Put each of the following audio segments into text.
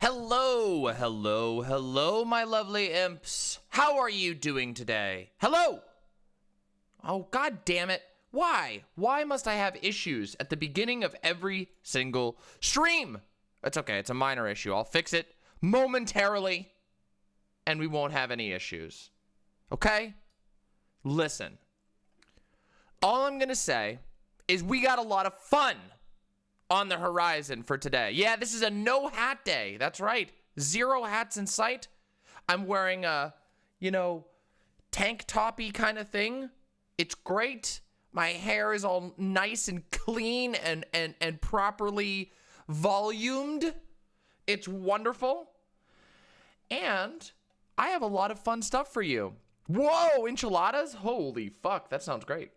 Hello, hello, hello, my lovely imps. How are you doing today? Hello! Oh, god damn it. Why? Why must I have issues at the beginning of every single stream? It's okay, it's a minor issue. I'll fix it momentarily, and we won't have any issues. Okay? Listen. All I'm gonna say is we got a lot of fun on the horizon for today. Yeah, this is a no hat day. That's right. 0 hats in sight. I'm wearing a, tank toppy kind of thing. It's great. My hair is all nice and clean and properly volumed. It's wonderful. And I have a lot of fun stuff for you. Whoa, enchiladas? Holy fuck, that sounds great.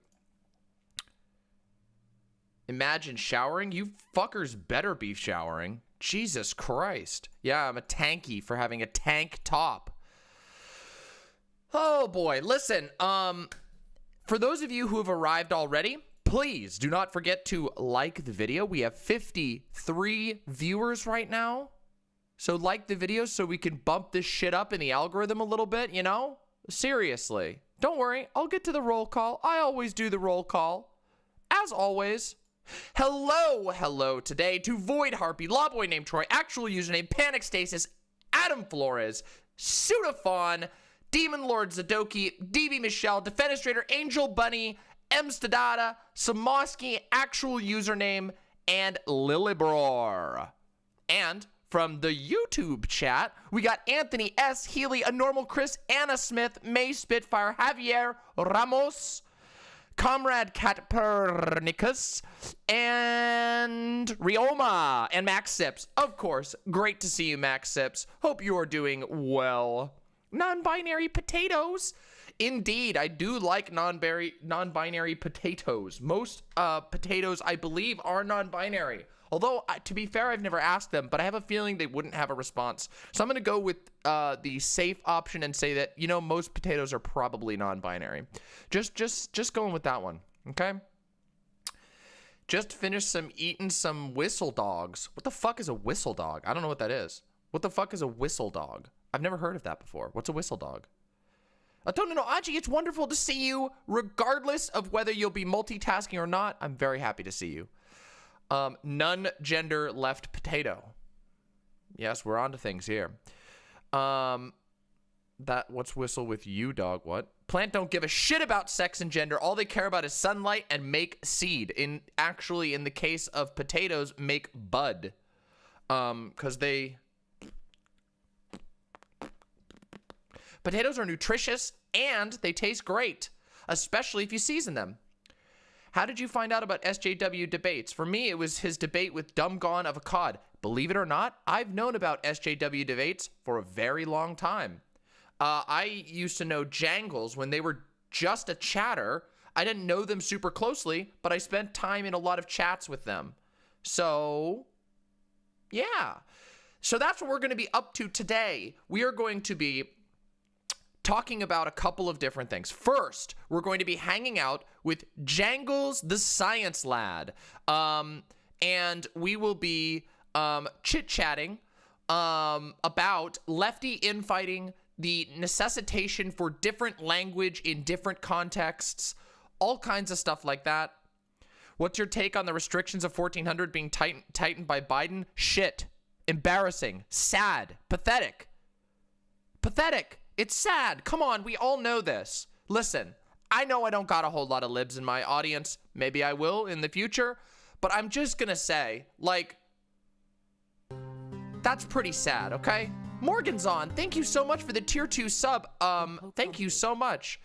Imagine showering. You fuckers better be showering. Jesus Christ. Yeah, I'm a tanky for having a tank top. Oh boy, listen, for those of you who have arrived already, please do not forget to like the video. We have 53 viewers right now. So like the video so we can bump this shit up in the algorithm a little bit, Seriously. Don't worry, I'll get to the roll call. I always do the roll call. As always. Hello today to Void Harpy, Lawboy named Troy, actual username Panic Stasis, Adam Flores, Sudaphon, Demon Lord Zadoki, DB Michelle, Defenestrator, Angel Bunny, Emstadada, Samoski, actual username, and Lilibror. And from the YouTube chat, we got Anthony S, Healy, A Normal Chris, Anna Smith, May Spitfire, Javier Ramos, Comrade Catpernicus, and Rioma, and Max Sips. Of course, great to see you, Max Sips. Hope you are doing well. Non-binary potatoes. Indeed, I do like non-binary potatoes. Most potatoes, I believe, are non-binary. Although, to be fair, I've never asked them, but I have a feeling they wouldn't have a response. So I'm going to go with the safe option and say that, most potatoes are probably non-binary. Just going with that one, okay? Just finished eating some whistle dogs. What the fuck is a whistle dog? I don't know what that is. What the fuck is a whistle dog? I've never heard of that before. What's a whistle dog? No, Aji, it's wonderful to see you. Regardless of whether you'll be multitasking or not, I'm very happy to see you. None gender left potato. Yes, we're on to things here. What's whistle with you, dog? What? Plant don't give a shit about sex and gender. All they care about is sunlight and make seed. Actually, in the case of potatoes, make bud. Because potatoes are nutritious and they taste great, especially if you season them. How did you find out about SJW debates? For me, it was his debate with Dumb Gone of a Cod. Believe it or not, I've known about SJW debates for a very long time. I used to know Jangles when they were just a chatter. I didn't know them super closely, but I spent time in a lot of chats with them. So, yeah. So that's what we're going to be up to today. We are going to be talking about a couple of different things. First, we're going to be hanging out with Jangles the Science Lad. And we will be chit-chatting about lefty infighting, the necessitation for different language in different contexts, all kinds of stuff like that. What's your take on the restrictions of 1400 being tightened by Biden? Shit. Embarrassing. Sad. Pathetic. Pathetic. It's sad. Come on, we all know this. Listen, I know I don't got a whole lot of libs in my audience. Maybe I will in the future. But I'm just gonna say, that's pretty sad, okay? Morgan's on. Thank you so much for the tier 2 sub. Thank you so much.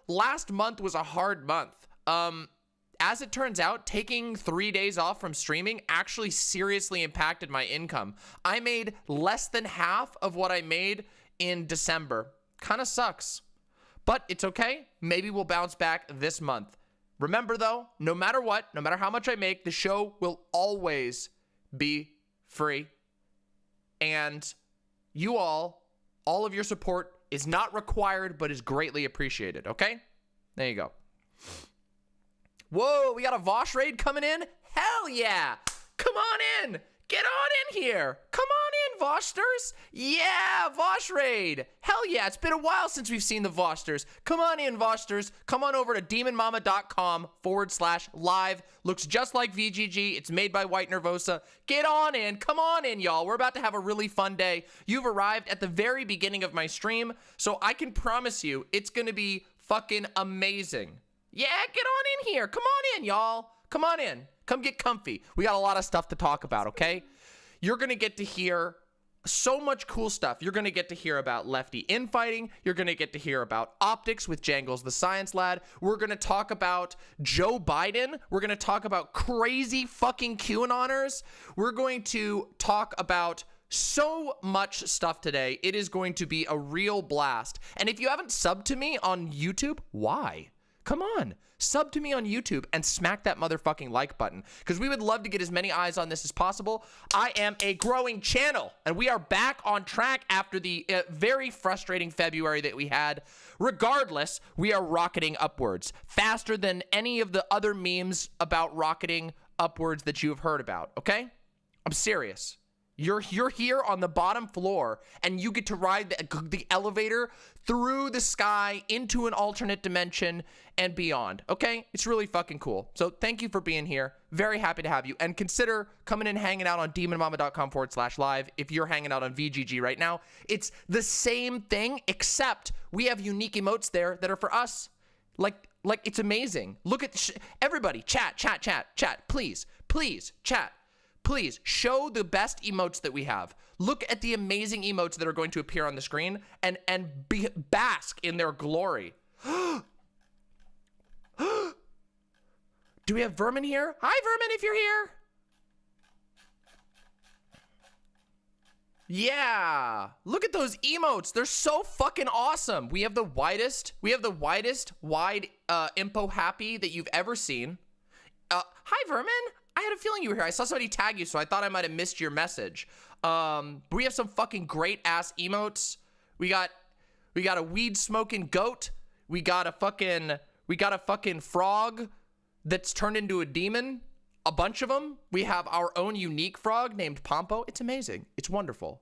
Last month was a hard month. As it turns out, taking 3 days off from streaming actually seriously impacted my income. I made less than half of what I made in December. Kind of sucks, but it's okay. Maybe we'll bounce back this month. Remember though, no matter what, no matter how much I make, the show will always be free. And you all of your support is not required, but is greatly appreciated, okay? There you go. Whoa, we got a Vosh raid coming in? Hell yeah! Come on in! Get on in here! Come on in, Vosters? Yeah, Vosh Raid. Hell yeah, it's been a while since we've seen the Vosters. Come on in, Vosters. Come on over to demonmama.com/live. Looks just like VGG. It's made by White Nervosa. Get on in. Come on in, y'all. We're about to have a really fun day. You've arrived at the very beginning of my stream, so I can promise you it's going to be fucking amazing. Yeah, get on in here. Come on in, y'all. Come on in. Come get comfy. We got a lot of stuff to talk about, okay? You're going to get to hear so much cool stuff. You're going to get to hear about Lefty infighting. You're going to get to hear about optics with Jangles the Science Lad. We're going to talk about Joe Biden. We're going to talk about crazy fucking QAnoners. We're going to talk about so much stuff today. It is going to be a real blast. And if you haven't subbed to me on YouTube, why? Come on. Sub to me on YouTube and smack that motherfucking like button, because we would love to get as many eyes on this as possible. I am a growing channel, and we are back on track after the very frustrating February that we had. Regardless, we are rocketing upwards faster than any of the other memes about rocketing upwards that you have heard about, okay? I'm serious. You're here on the bottom floor, and you get to ride the elevator through the sky into an alternate dimension and beyond, okay? It's really fucking cool. So thank you for being here. Very happy to have you. And consider coming and hanging out on demonmama.com/live if you're hanging out on VGG right now. It's the same thing, except we have unique emotes there that are for us. Like it's amazing. Look at everybody. Chat. Please, chat. Please show the best emotes that we have. Look at the amazing emotes that are going to appear on the screen and bask in their glory. Do we have Vermin here? Hi, Vermin, if you're here. Yeah, look at those emotes. They're so fucking awesome. We have the widest wide impo happy that you've ever seen. Hi, Vermin. I had a feeling you were here. I saw somebody tag you, so I thought I might have missed your message. We have some fucking great ass emotes. We got a weed smoking goat. We got a fucking frog that's turned into a demon. A bunch of them. We have our own unique frog named Pompo. It's amazing. It's wonderful.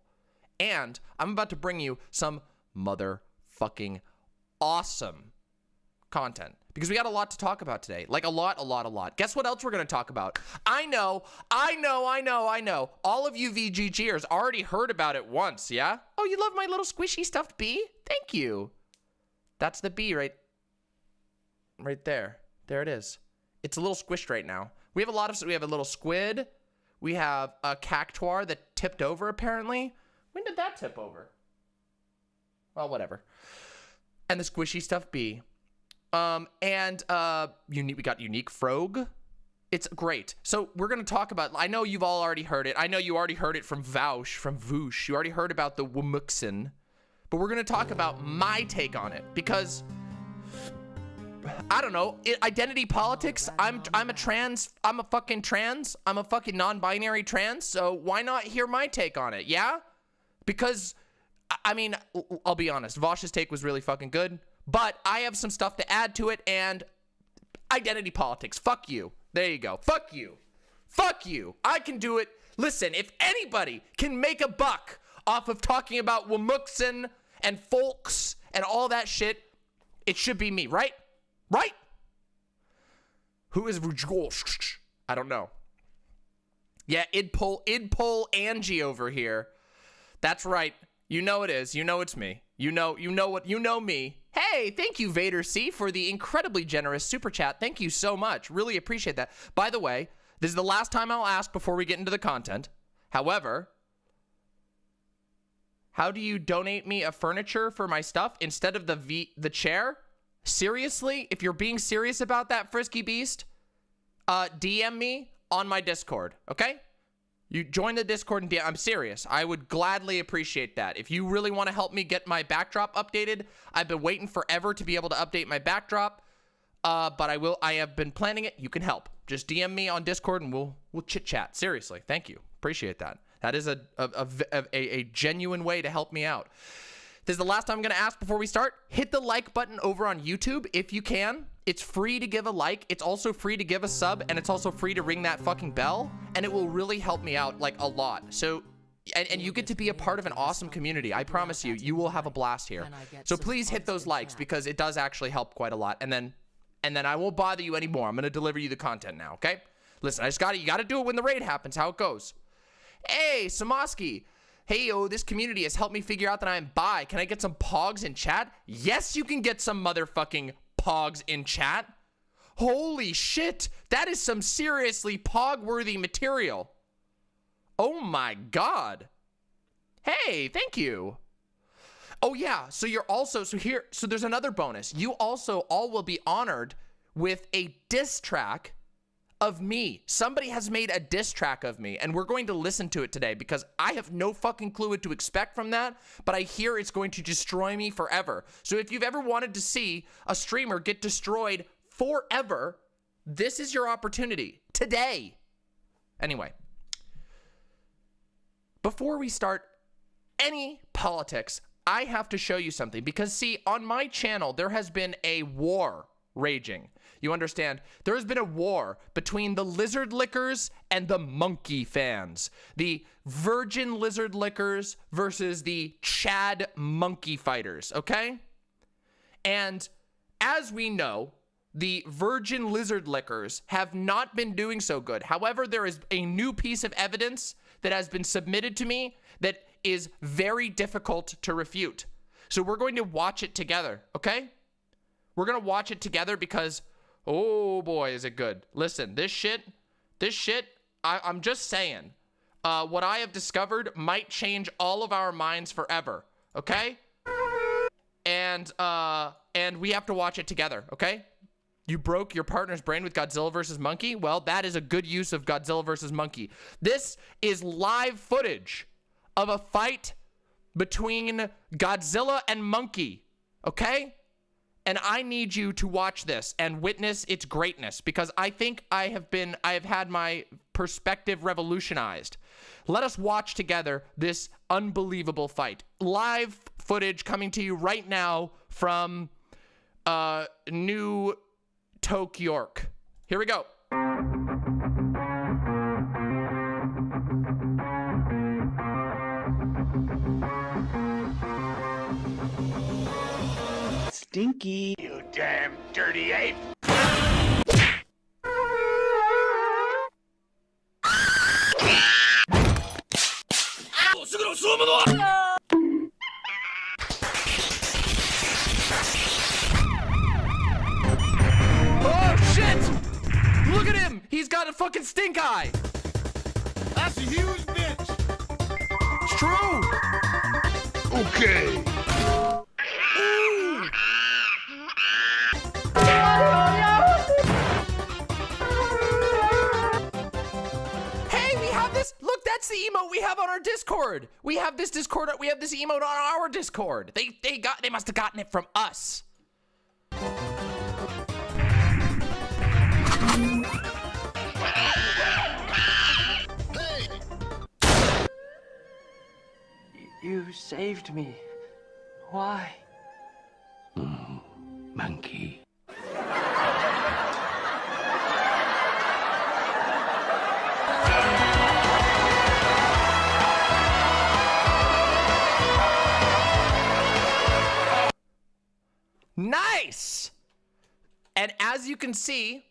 And I'm about to bring you some motherfucking awesome content, because we got a lot to talk about today. Like a lot. Guess what else we're going to talk about? I know. All of you VGGers already heard about it once, yeah? Oh, you love my little squishy stuffed bee? Thank you. That's the bee right there. There it is. It's a little squished right now. We have we have a little squid. We have a cactuar that tipped over apparently. When did that tip over? Well, whatever. And the squishy stuffed bee. We got unique frog. It's great. So we're going to talk about, I know you've all already heard it. I know you already heard it from Voosh. You already heard about the WoMxN, but we're going to talk about my take on it, because I don't know, identity politics. I'm a fucking non-binary trans. So why not hear my take on it? Yeah. Because I mean, I'll be honest. Vosh's take was really fucking good. But I have some stuff to add to it, and identity politics. Fuck you. There you go. Fuck you. I can do it. Listen, if anybody can make a buck off of talking about WoMxN and folks and all that shit, it should be me, right? Right? Who is Rujgosh? I don't know. Yeah, idpol Angie over here. That's right. You know it is. You know it's me. You know me. Hey, thank you, Vader C, for the incredibly generous super chat. Thank you so much. Really appreciate that. By the way, this is the last time I'll ask before we get into the content. However, how do you donate me a furniture for my stuff instead of the chair? Seriously? If you're being serious about that, Frisky Beast, DM me on my Discord, okay? You join the Discord and I'm serious. I would gladly appreciate that. If you really want to help me get my backdrop updated, I've been waiting forever to be able to update my backdrop. But I have been planning it. You can help. Just DM me on Discord and we'll chit chat. Seriously. Thank you. Appreciate that. That is a genuine way to help me out. This is the last time I'm going to ask before we start. Hit the like button over on YouTube if you can. It's free to give a like. It's also free to give a sub, and it's also free to ring that fucking bell, and it will really help me out like a lot. So and you get to be a part of an awesome community. I promise you, you will have a blast here. So please hit those likes because it does actually help quite a lot. And then I won't bother you anymore. I'm going to deliver you the content now, okay? Listen, you got to do it when the raid happens, how it goes. Hey, Samoski. Hey, yo, this community has helped me figure out that I am bi. Can I get some pogs in chat? Yes, you can get some motherfucking pogs in chat. Holy shit. That is some seriously pog-worthy material. Oh my god. Hey, thank you. Oh yeah, so you're also, so there's another bonus. You also all will be honored with a diss track of me. Somebody has made a diss track of me, and we're going to listen to it today because I have no fucking clue what to expect from that, but I hear it's going to destroy me forever. So if you've ever wanted to see a streamer get destroyed forever, this is your opportunity today. Anyway, before we start any politics, I have to show you something because see, on my channel, there has been a war raging. You understand? There has been a war between the lizard lickers and the monkey fans. The virgin lizard lickers versus the Chad monkey fighters, okay? And as we know, the virgin lizard lickers have not been doing so good. However, there is a new piece of evidence that has been submitted to me that is very difficult to refute. So we're going to watch it together, okay? We're going to watch it together because, oh boy, is it good. Listen, this shit, I'm just saying, what I have discovered might change all of our minds forever, okay? And we have to watch it together, okay? You broke your partner's brain with Godzilla versus Monkey? Well, that is a good use of Godzilla versus Monkey. This is live footage of a fight between Godzilla and Monkey, okay? And I need you to watch this and witness its greatness because I think I have had my perspective revolutionized. Let us watch together this unbelievable fight. Live footage coming to you right now from New Toke York. Here we go. Stinky. You damn dirty ape! Oh shit! Look at him! He's got a fucking stink eye! That's a huge bitch! It's true! Okay! Hey, we have this! Look, that's the emote we have on our Discord! We have this Discord, we have this emote on our Discord! They must have gotten it from us! You saved me. Why? Monkey. Nice! And as you can see,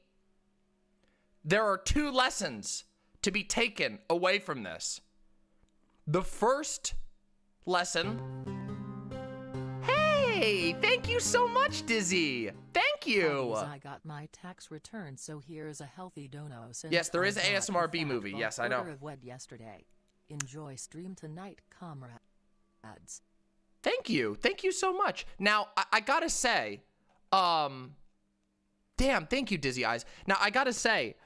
there are two lessons to be taken away from this. The first lesson. Hey, thank you so much, Dizzy. Thank you. I got my tax return, so here's a healthy dono. Yes, there is an ASMR B movie. Yes, I know. Of wed yesterday. Enjoy stream tonight, comrades. Thank you. Thank you so much. Now, I gotta say, damn, thank you, Dizzy Eyes. Now, I gotta say,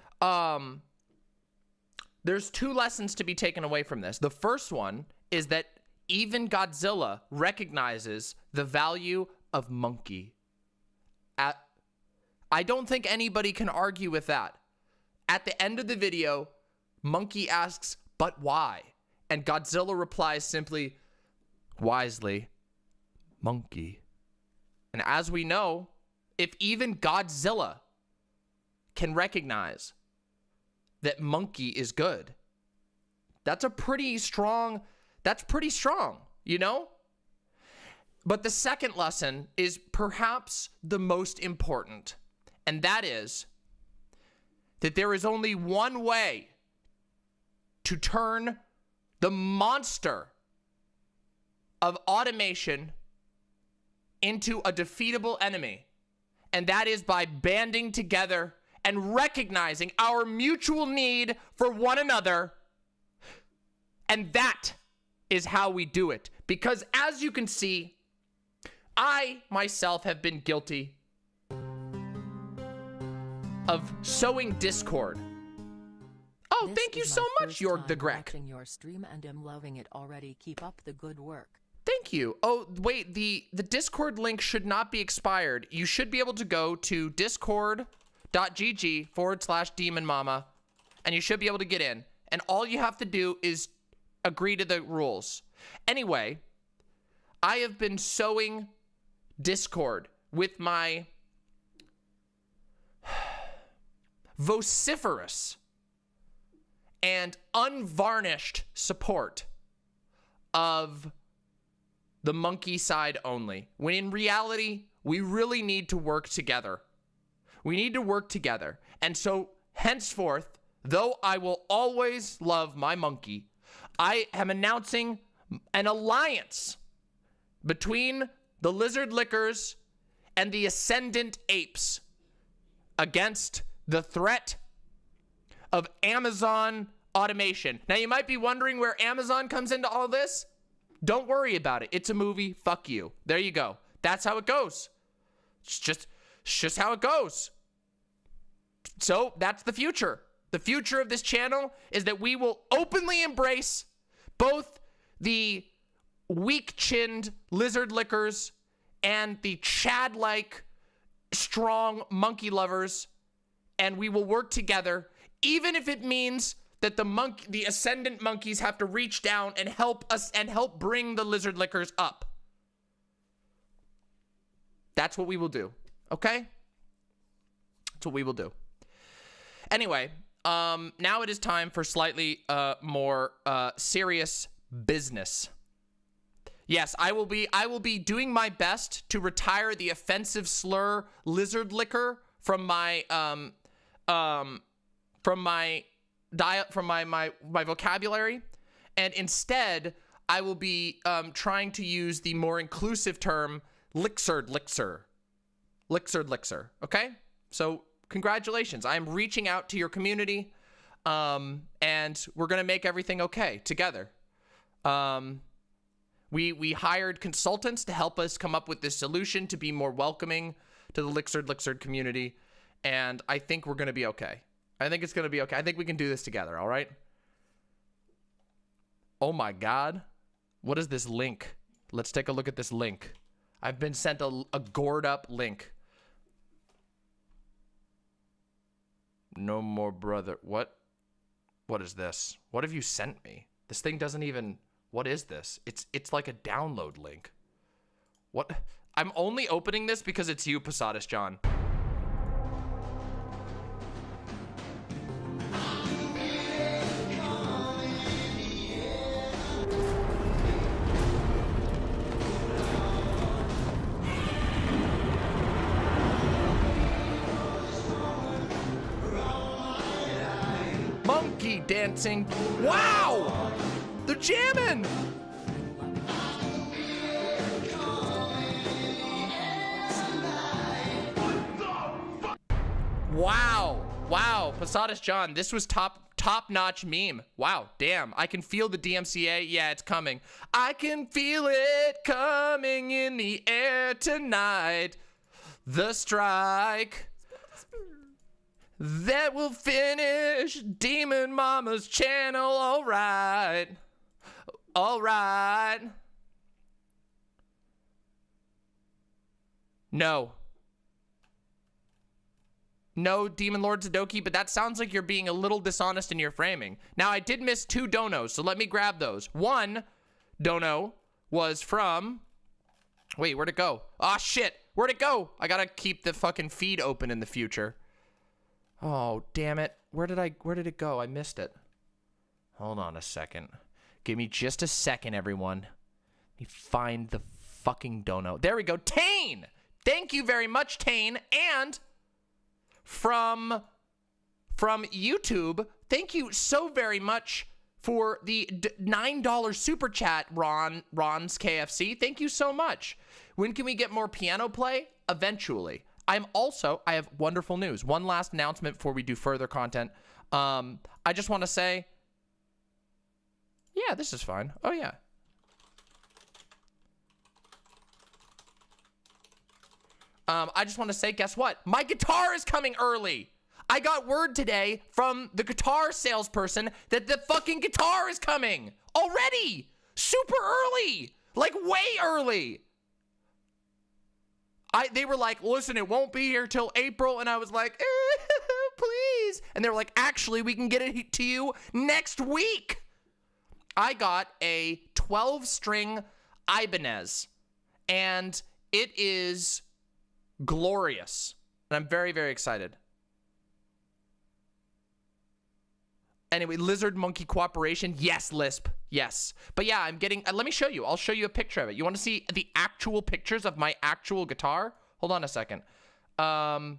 there's two lessons to be taken away from this. The first one is that even Godzilla recognizes the value of Monkey. I don't think anybody can argue with that. At the end of the video, Monkey asks, but why? And Godzilla replies simply, wisely, Monkey. And as we know, if even Godzilla can recognize that Monkey is good, that's a pretty strong That's pretty strong, you know? But the second lesson is perhaps the most important, and that is that there is only one way to turn the monster of automation into a defeatable enemy, and that is by banding together and recognizing our mutual need for one another. And that is how we do it. Because as you can see, I myself have been guilty of sowing discord. Oh, This thank you is so my much, first Jorg the time Grek. watching your stream and am loving it already. Keep up the good work. Thank you. Oh, wait, the Discord link should not be expired. You should be able to go to discord.gg/Demon Mama, and you should be able to get in. And all you have to do is agree to the rules. Anyway, I have been sowing discord with my vociferous and unvarnished support of the monkey side only, when in reality, we really need to work together. We need to work together. And so, henceforth, though I will always love my monkey, I am announcing an alliance between the lizard lickers and the ascendant apes against the threat of Amazon automation. Now, you might be wondering where Amazon comes into all this. Don't worry about it. It's a movie. Fuck you. There you go. That's how it goes. It's just how it goes. So that's the future. The future of this channel is that we will openly embrace both the weak-chinned lizard lickers and the Chad-like strong monkey lovers, and we will work together, even if it means that the ascendant monkeys have to reach down and help us and help bring the lizard lickers up. That's what we will do. Okay? That's what we will do. Anyway, now it is time for slightly more serious business. Yes, I will be doing my best to retire the offensive slur lizard licker from my vocabulary, and instead I will be trying to use the more inclusive term lixerd lixer. Okay, so congratulations. I'm reaching out to your community, and we're gonna make everything okay together. We hired consultants to help us come up with this solution to be more welcoming to the lixerd community, and I think we're gonna be okay. I think it's going to be okay. I think we can do this together, all right? Oh my God. What is this link? Let's take a look at this link. I've been sent a gored up link. No more brother. What? What is this? What have you sent me? This thing doesn't even... What is this? It's like a download link. What? I'm only opening this because it's you, Posadas John. Monkey dancing. Wow! They're jamming! Wow. Wow. Posadas John, this was top-notch meme. Wow. Damn. I can feel the DMCA. Yeah, it's coming. I can feel it coming in the air tonight. The strike that will finish Demon Mama's channel. All right. All right. No. No, Demon Lord Zadoki, but that sounds like you're being a little dishonest in your framing. Now, I did miss 2 donos, so let me grab those. One dono was from... Wait, where'd it go? Ah, shit. Where'd it go? I gotta keep the fucking feed open in the future. Oh, damn it. Where did it go? I missed it. Hold on a second. Give me just a second, everyone. Let me find the fucking dono. There we go. Tane! Thank you very much, Tane. And from YouTube, thank you so very much for the $9 super chat, Ron's KFC. Thank you so much. When can we get more piano play? Eventually. I have wonderful news. One last announcement before we do further content. I just want to say, yeah, this is fine. Oh, yeah. I just want to say, guess what? My guitar is coming early. I got word today from the guitar salesperson that the fucking guitar is coming already. Super early. Like way early. They were like, listen, it won't be here till April. And I was like, please. And they were like, actually, we can get it to you next week. I got a 12-string Ibanez. And it is glorious. And I'm very, very excited. Anyway, lizard monkey cooperation. Yes, Lisp. Yes. But yeah, I'm getting, let me show you. I'll show you a picture of it. You want to see the actual pictures of my actual guitar? Hold on a second. Hold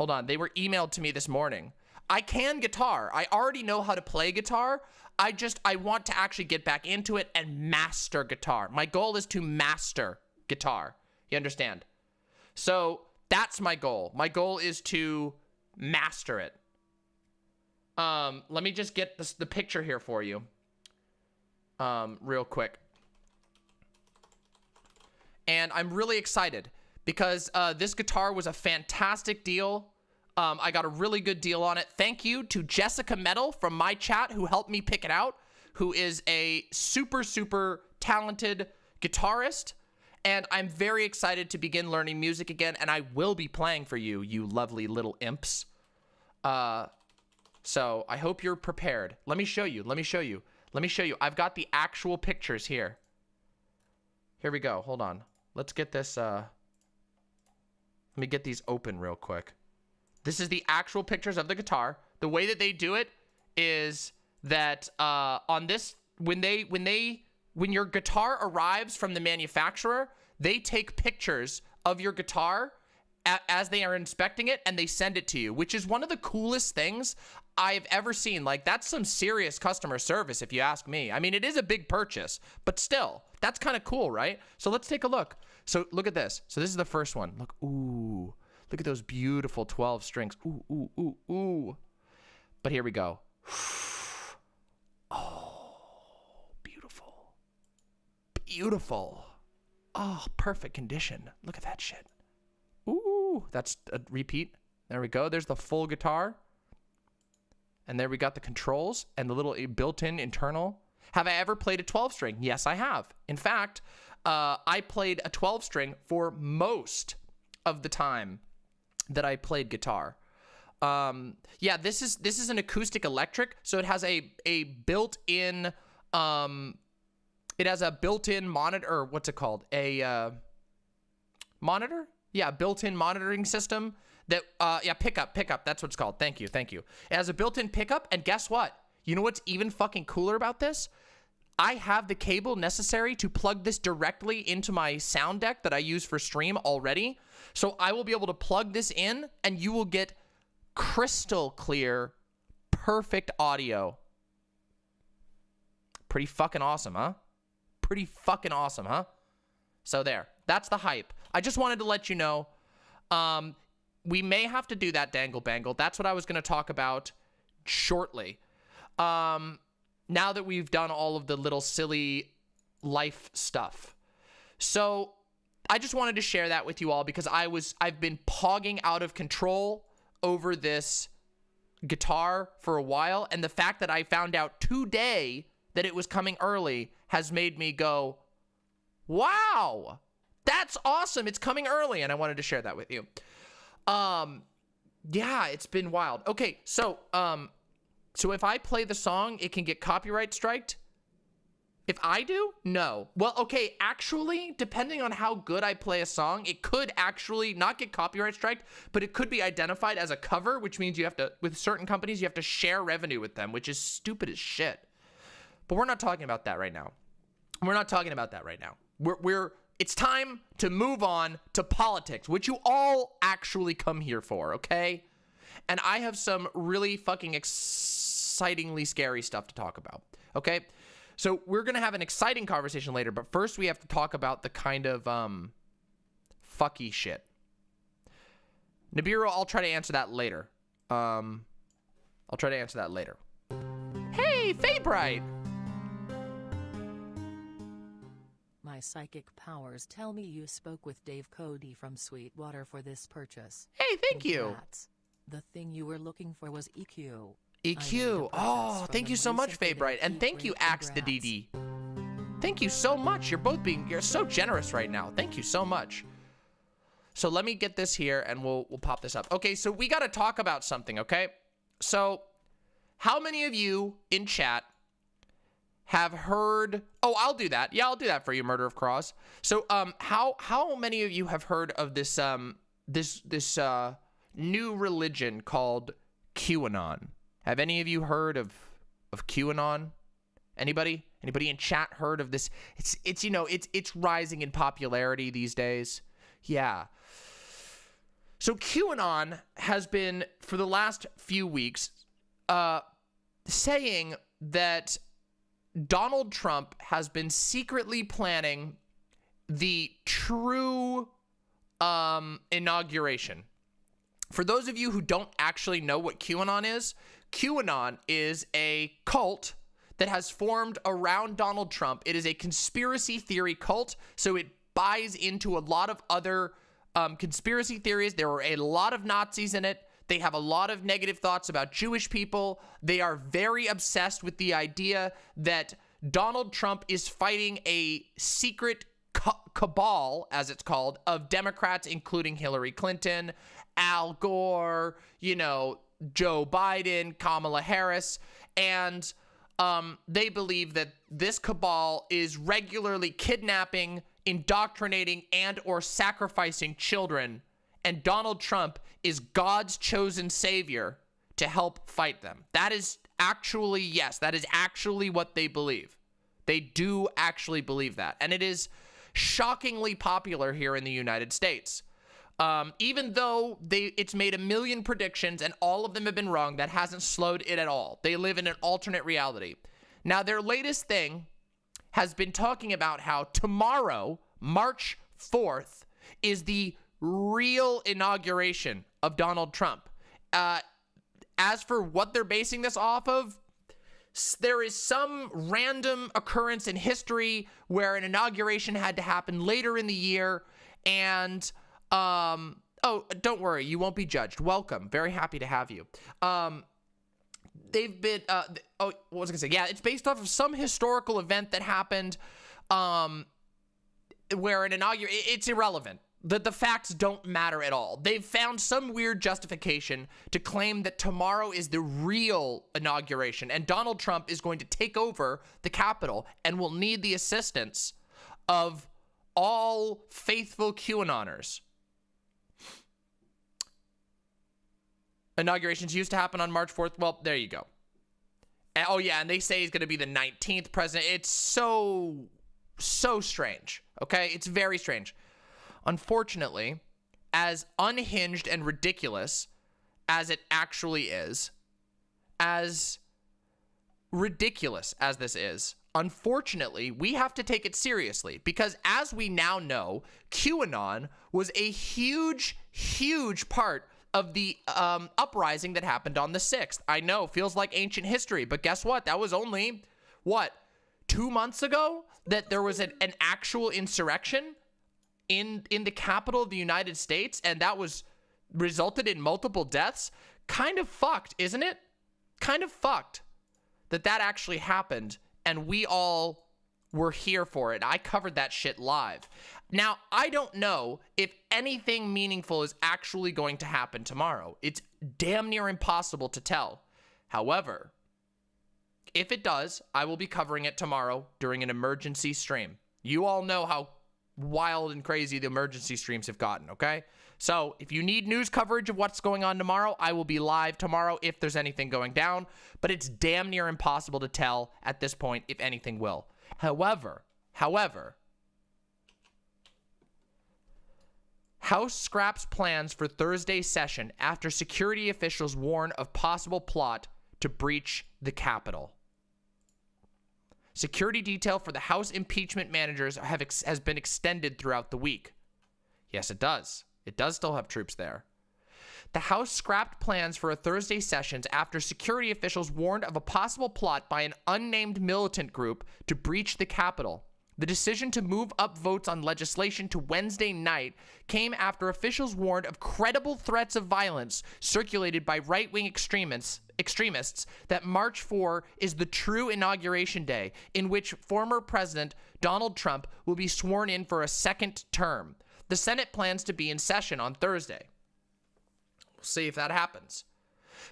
on. They were emailed to me this morning. I can guitar. I already know how to play guitar. I want to actually get back into it and master guitar. My goal is to master guitar. You understand? So that's my goal. My goal is to master it. Let me just get the picture here for you, real quick. And I'm really excited because, this guitar was a fantastic deal. I got a really good deal on it. Thank you to Jessica Metal from my chat who helped me pick it out, who is a super, super talented guitarist. And I'm very excited to begin learning music again. And I will be playing for you, you lovely little imps. So I hope you're prepared. Let me show you. Let me show you. Let me show you. I've got the actual pictures here. Here we go. Hold on. Let's get this. Let me get these open real quick. This is the actual pictures of the guitar. The way that they do it is that on this, when your guitar arrives from the manufacturer, they take pictures of your guitar as they are inspecting it, and they send it to you, which is one of the coolest things I've ever seen. Like, that's some serious customer service, if you ask me. I mean, it is a big purchase, but still, that's kind of cool, right? So let's take a look. So look at this. So this is the first one. Look, ooh, look at those beautiful 12 strings. Ooh, ooh, ooh, ooh. But here we go. Oh, beautiful. Beautiful. Oh, perfect condition. Look at that shit. Ooh, that's a repeat. There we go. There's the full guitar. And there we got the controls and the little built-in internal. Have I ever played a 12-string? Yes, I have. In fact, I played a 12-string for most of the time that I played guitar. Yeah, this is an acoustic electric, so it has a built-in it has a built-in monitor, or what's it called? A monitor? Yeah, built-in monitoring system that, yeah, pickup, that's what it's called. Thank you. It has a built-in pickup, and guess what? You know what's even fucking cooler about this? I have the cable necessary to plug this directly into my sound deck that I use for stream already. So I will be able to plug this in, and you will get crystal clear, perfect audio. Pretty fucking awesome, huh? Pretty fucking awesome, huh? So there, that's the hype. I just wanted to let you know, we may have to do that dangle bangle. That's what I was going to talk about shortly. Now that we've done all of the little silly life stuff. So I just wanted to share that with you all because I've been pogging out of control over this guitar for a while. And the fact that I found out today that it was coming early has made me go, wow, that's awesome. It's coming early. And I wanted to share that with you. Yeah, it's been wild. Okay. So if I play the song, it can get copyright striked. If I do, no. Well, okay, actually, depending on how good I play a song, it could actually not get copyright striked, but it could be identified as a cover, which means you have to, with certain companies, you have to share revenue with them, which is stupid as shit. But we're not talking about that right now. We're not talking about that right now. It's time to move on to politics, which you all actually come here for, okay? And I have some really fucking excitingly scary stuff to talk about, okay? So we're going to have an exciting conversation later, but first we have to talk about the kind of fucky shit. Nibiru, I'll try to answer that later. I'll try to answer that later. Hey, Faybright! My psychic powers tell me you spoke with Dave Cody from Sweetwater for this purchase. Hey, thank you. Congrats. The thing you were looking for was EQ. EQ. Oh, thank you so much, Faybright. And thank you, Axe the DD. Thank you so much. You're so generous right now. Thank you so much. So let me get this here and we'll pop this up. Okay, so we got to talk about something, okay? So how many of you in chat have heard... Oh, I'll do that. Yeah, I'll do that for you, Murder of Cross. So how many of you have heard of this this new religion called QAnon? Have any of you heard of QAnon? Anybody in chat heard of this? It's you know, it's rising in popularity these days. Yeah. So QAnon has been for the last few weeks saying that Donald Trump has been secretly planning the true inauguration. For those of you who don't actually know what QAnon is a cult that has formed around Donald Trump. It is a conspiracy theory cult, so it buys into a lot of other conspiracy theories. There are a lot of Nazis in it. They have a lot of negative thoughts about Jewish people. They are very obsessed with the idea that Donald Trump is fighting a secret cabal, as it's called, of Democrats, including Hillary Clinton, Al Gore, you know, Joe Biden, Kamala Harris, and they believe that this cabal is regularly kidnapping, indoctrinating, and or sacrificing children, and Donald Trump is God's chosen savior to help fight them. That is actually, yes, that is actually what they believe. They do actually believe that, and it is shockingly popular here in the United States. Even though it's made a million predictions and all of them have been wrong, that hasn't slowed it at all. They live in an alternate reality. Now, their latest thing has been talking about how tomorrow, March 4th, is the real inauguration of Donald Trump. As for what they're basing this off of, there is some random occurrence in history where an inauguration had to happen later in the year, and oh, don't worry, you won't be judged. Welcome. Very happy to have you. They've been, oh, what was I gonna say? Yeah, it's based off of some historical event that happened, where an inauguration, it's irrelevant. The facts don't matter at all. They've found some weird justification to claim that tomorrow is the real inauguration, and Donald Trump is going to take over the Capitol and will need the assistance of all faithful QAnoners. Inaugurations used to happen on March 4th. Well, there you go. And, oh, yeah, and they say he's going to be the 19th president. It's so strange, okay? It's very strange. Unfortunately, as unhinged and ridiculous as it actually is, as ridiculous as this is, unfortunately, we have to take it seriously because as we now know, QAnon was a huge part of the uprising that happened on the 6th. I know, feels like ancient history, but guess what? That was only, 2 months ago that there was an actual insurrection in the capital of the United States, and that was resulted in multiple deaths. Kind of fucked, isn't it? Kind of fucked that actually happened, and we all were here for it. I covered that shit live. Now, I don't know if anything meaningful is actually going to happen tomorrow. It's damn near impossible to tell. However, if it does, I will be covering it tomorrow during an emergency stream. You all know how wild and crazy the emergency streams have gotten, okay? So if you need news coverage of what's going on tomorrow, I will be live tomorrow if there's anything going down, but it's damn near impossible to tell at this point if anything will. However, House scraps plans for Thursday's session after security officials warn of possible plot to breach the Capitol. Security detail for the House impeachment managers has been extended throughout the week. Yes, it does. It does still have troops there. The House scrapped plans for a Thursday sessions after security officials warned of a possible plot by an unnamed militant group to breach the Capitol. The decision to move up votes on legislation to Wednesday night came after officials warned of credible threats of violence circulated by right-wing extremists that March 4 is the true inauguration day in which former President Donald Trump will be sworn in for a second term. The Senate plans to be in session on Thursday. We'll see if that happens.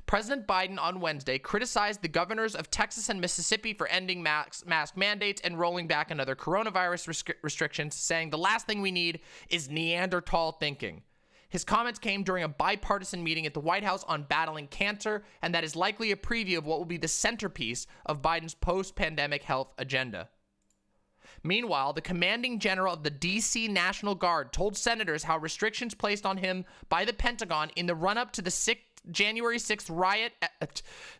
President Biden on Wednesday criticized the governors of Texas and Mississippi for ending mask mandates and rolling back another coronavirus restrictions, saying the last thing we need is Neanderthal thinking. His comments came during a bipartisan meeting at the White House on battling cancer, and that is likely a preview of what will be the centerpiece of Biden's post-pandemic health agenda. Meanwhile, the commanding general of the D.C. National Guard told senators how restrictions placed on him by the Pentagon in the run-up to the January 6th riot,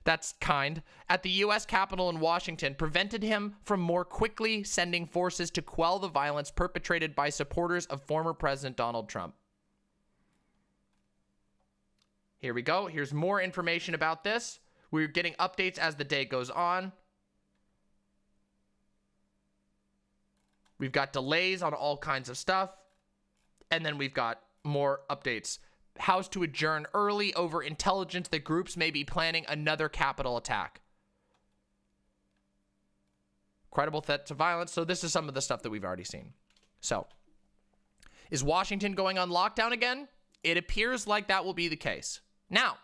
that's kind, at the U.S. Capitol in Washington prevented him from more quickly sending forces to quell the violence perpetrated by supporters of former President Donald Trump. Here we go. Here's more information about this. We're getting updates as the day goes on. We've got delays on all kinds of stuff. And then we've got more updates. House to adjourn early over intelligence that groups may be planning another Capitol attack. Credible threats of violence. So this is some of the stuff that we've already seen. So, is Washington going on lockdown again? It appears like that will be the case. Now,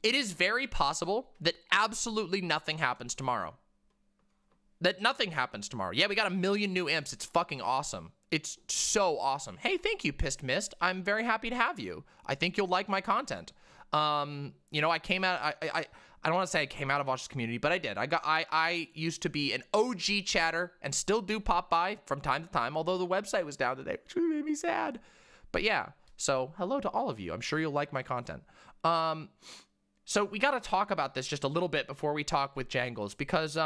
it is very possible that absolutely nothing happens tomorrow. Yeah, we got 1 million new imps. It's fucking awesome. It's so awesome. Hey, thank you, Pissed Mist. I'm very happy to have you. I think you'll like my content. You know, I came out, I don't want to say I came out of Watch's community, but I did. I used to be an OG chatter and still do pop by from time to time, although the website was down today, which made me sad. But yeah, so hello to all of you. I'm sure you'll like my content. So we got to talk about this just a little bit before we talk with Jangles, because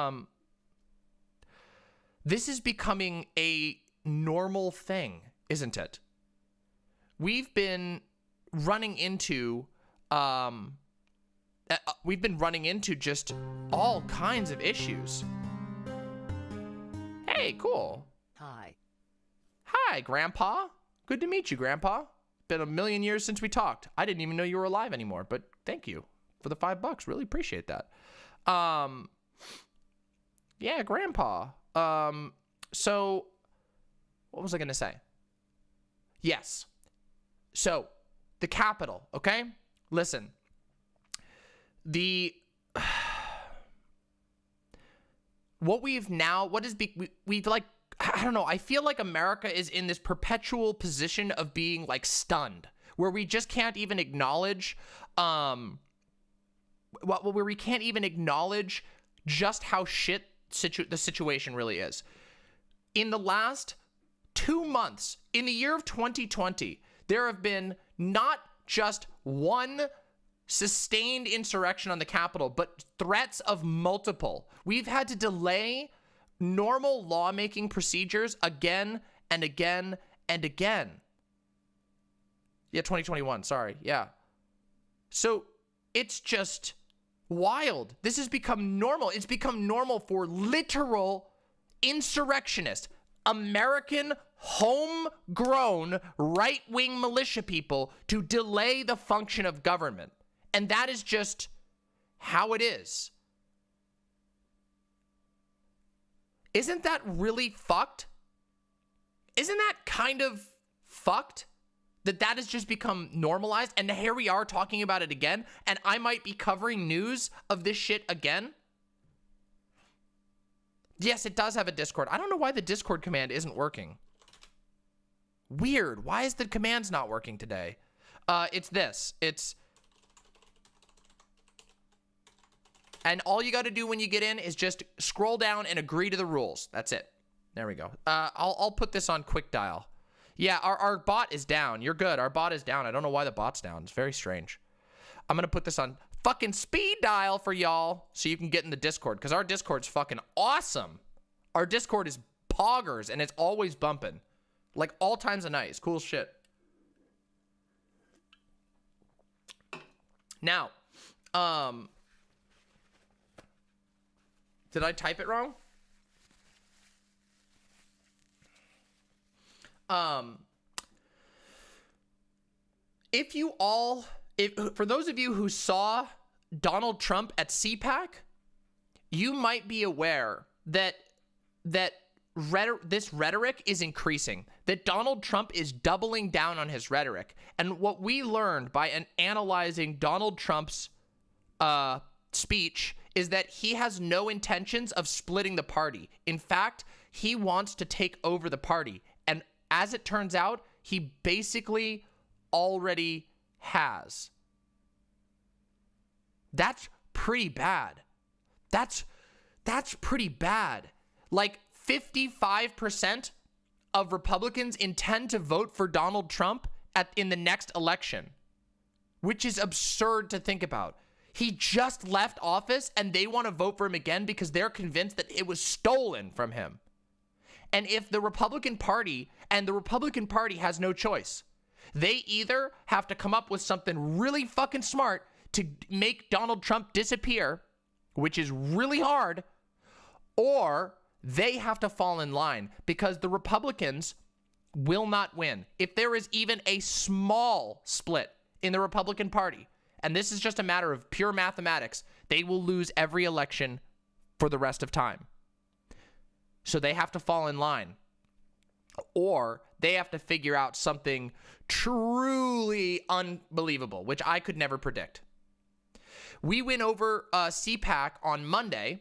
this is becoming a normal thing, isn't it? We've been running into just all kinds of issues. Hey, cool. Hi, Grandpa. Good to meet you, Grandpa. Been 1 million years since we talked. I didn't even know you were alive anymore, but thank you for the $5. Really appreciate that. Yeah, Grandpa. So what was I going to say? Yes. So the Capitol, okay? Listen, we've like, I don't know. I feel like America is in this perpetual position of being like stunned, where we just can't even acknowledge, where we can't even acknowledge just how shit the situation really is. In the last 2 months, in the year of 2020, there have been not just one sustained insurrection on the Capitol, but threats of multiple. We've had to delay normal lawmaking procedures again and again and again. Yeah, 2021, sorry. Yeah. So it's just wild. This has become normal. It's become normal for literal insurrectionists, American homegrown right-wing militia people to delay the function of government. And that is just how it is. Isn't that really fucked? Isn't that kind of fucked? That has just become normalized, and here we are talking about it again, and I might be covering news of this shit again? Yes, it does have a Discord. I don't know why the Discord command isn't working. Weird. Why is the commands not working today? It's this. And all you got to do when you get in is just scroll down and agree to the rules. That's it. There we go. I'll put this on quick dial. Yeah, our bot is down. You're good. Our bot is down. I don't know why the bot's down. It's very strange. I'm going to put this on fucking speed dial for y'all so you can get in the Discord, because our Discord's fucking awesome. Our Discord is poggers and it's always bumping. Like all times a night. It's cool shit. Now, did I type it wrong? For those of you who saw Donald Trump at CPAC, you might be aware that this rhetoric is increasing, that Donald Trump is doubling down on his rhetoric. And what we learned by analyzing Donald Trump's speech is that he has no intentions of splitting the party. In fact, he wants to take over the party. And as it turns out, he basically already has. That's pretty bad. That's pretty bad. Like 55% of Republicans intend to vote for Donald Trump in the next election, which is absurd to think about. He just left office and they want to vote for him again because they're convinced that it was stolen from him. And if the Republican Party, and the Republican Party has no choice, they either have to come up with something really fucking smart to make Donald Trump disappear, which is really hard, or they have to fall in line, because the Republicans will not win. If there is even a small split in the Republican Party, and this is just a matter of pure mathematics, they will lose every election for the rest of time. So they have to fall in line. Or they have to figure out something truly unbelievable, which I could never predict. We went over CPAC on Monday,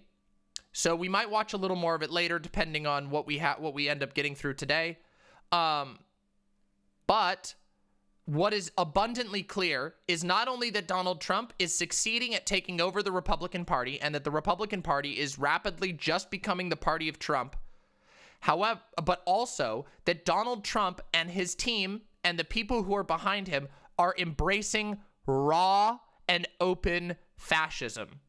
so we might watch a little more of it later, depending on what we end up getting through today. But what is abundantly clear is not only that Donald Trump is succeeding at taking over the Republican Party, and that the Republican Party is rapidly just becoming the party of Trump, however, but also that Donald Trump and his team and the people who are behind him are embracing raw and open fascism.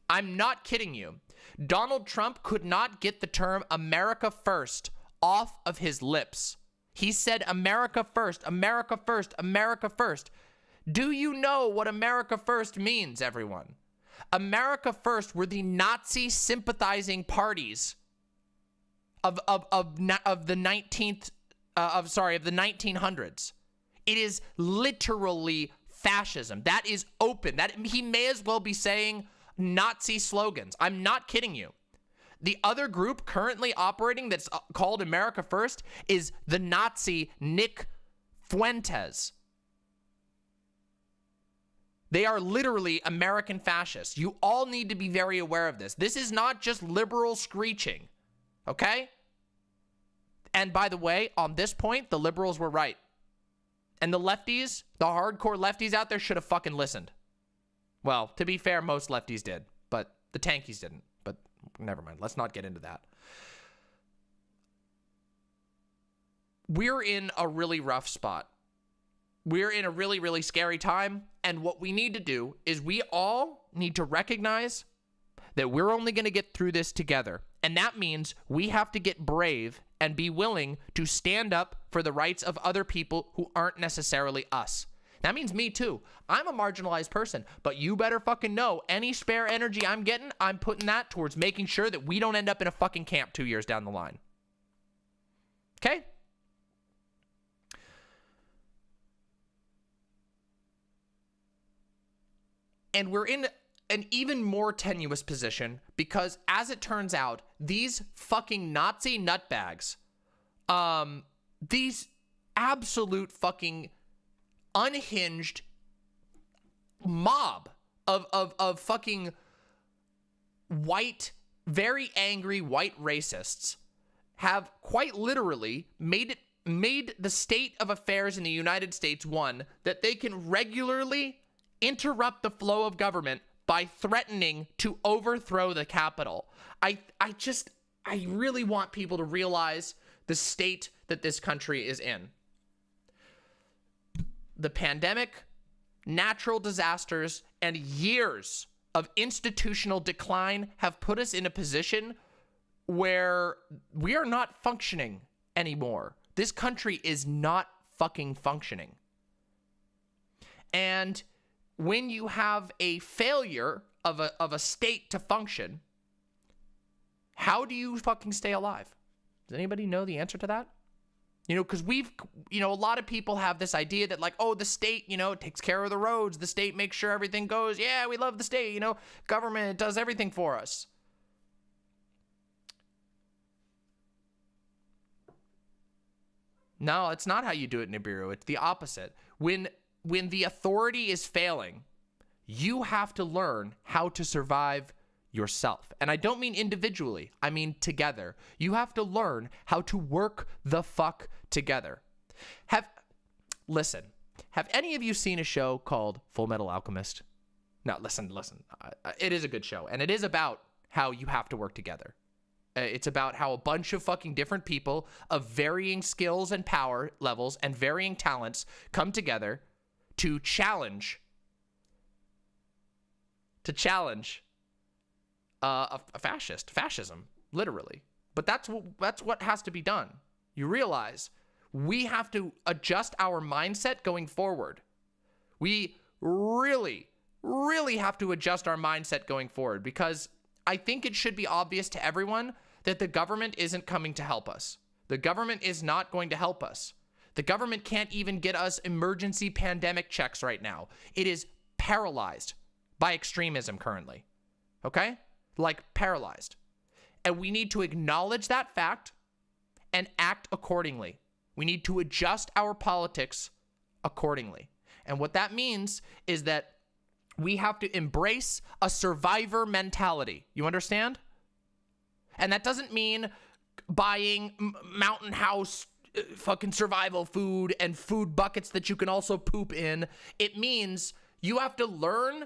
I'm not kidding you. Donald Trump could not get the term America First off of his lips. He said America first, America first, America first. Do you know what America First means, everyone? America First were the Nazi sympathizing parties of the 1900s. It is literally fascism. That is open. That he may as well be saying Nazi slogans. I'm not kidding you. The other group currently operating that's called America First is the Nazi Nick Fuentes. They are literally American fascists. You all need to be very aware of this. This is not just liberal screeching, okay? And by the way, on this point, the liberals were right. And the lefties, the hardcore lefties out there should have fucking listened. Well, to be fair, most lefties did, but the tankies didn't. But never mind. Let's not get into that. We're in a really rough spot. We're in a really, really scary time. And what we need to do is we all need to recognize that we're only going to get through this together. And that means we have to get brave and be willing to stand up for the rights of other people who aren't necessarily us. That means me too. I'm a marginalized person, but you better fucking know any spare energy I'm getting, I'm putting that towards making sure that we don't end up in a fucking camp 2 years down the line. Okay? And we're in an even more tenuous position because, as it turns out, these fucking Nazi nutbags, these absolute fucking unhinged mob of fucking white, very angry white racists have quite literally made it made the state of affairs in the United States one that they can regularly interrupt the flow of government by threatening to overthrow the Capitol. I really want people to realize the state that this country is in. The pandemic, natural disasters, and years of institutional decline have put us in a position where we are not functioning anymore. This country is not fucking functioning. And when you have a failure of a state to function, how do you fucking stay alive? Does anybody know the answer to that? You know, because a lot of people have this idea that like, oh, the state, takes care of the roads. The state makes sure everything goes. Yeah, we love the state, government does everything for us. No, it's not how you do it, Nibiru. It's the opposite. When the authority is failing, you have to learn how to survive yourself. And I don't mean individually. I mean together. You have to learn how to work the fuck together. Have any of you seen a show called Full Metal Alchemist? No, listen. It is a good show. And it is about how you have to work together. It's about how a bunch of fucking different people of varying skills and power levels and varying talents come together to challenge fascism, literally. But that's what has to be done. You realize we have to adjust our mindset going forward. We really, really have to adjust our mindset going forward, because I think it should be obvious to everyone that the government isn't coming to help us. The government is not going to help us. The government can't even get us emergency pandemic checks right now. It is paralyzed by extremism currently. Okay? Like paralyzed. And we need to acknowledge that fact and act accordingly. We need to adjust our politics accordingly. And what that means is that we have to embrace a survivor mentality. You understand? And that doesn't mean buying mountain house fucking survival food and food buckets that you can also poop in. It means you have to learn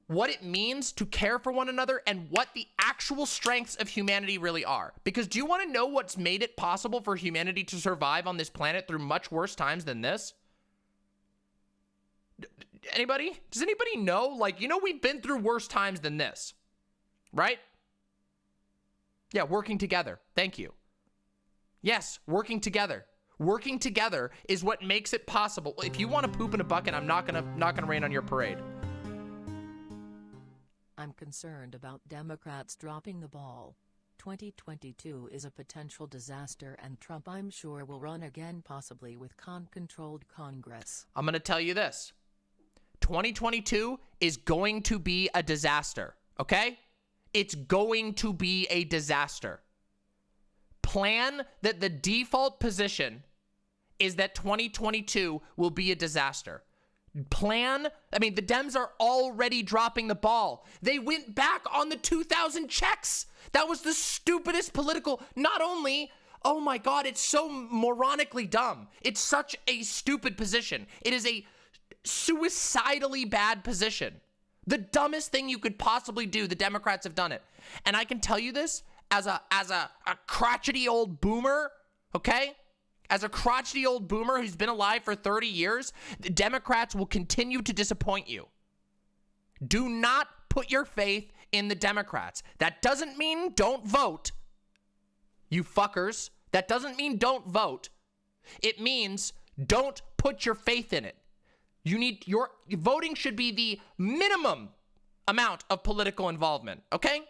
what it means to care for one another and what the actual strengths of humanity really are. Because do you want to know what's made it possible for humanity to survive on this planet through much worse times than this? Anybody? Does anybody know? Like, we've been through worse times than this, right? Yeah, working together. Thank you. Yes, working together. Working together is what makes it possible. If you want to poop in a bucket, I'm not gonna rain on your parade. I'm concerned about Democrats dropping the ball. 2022 is a potential disaster, and Trump, I'm sure, will run again, possibly with controlled Congress. I'm gonna tell you this. 2022 is going to be a disaster, okay? It's going to be a disaster. Plan that the default position is that 2022 will be a disaster. The Dems are already dropping the ball. They went back on the 2000 checks. That was the stupidest political, not only, oh my God, it's so moronically dumb. It's such a stupid position. It is a suicidally bad position. The dumbest thing you could possibly do, the Democrats have done it. And I can tell you this as a crotchety old boomer, okay? As a crotchety old boomer who's been alive for 30 years, the Democrats will continue to disappoint you. Do not put your faith in the Democrats. That doesn't mean don't vote, you fuckers. That doesn't mean don't vote. It means don't put your faith in it. Your voting should be the minimum amount of political involvement, okay?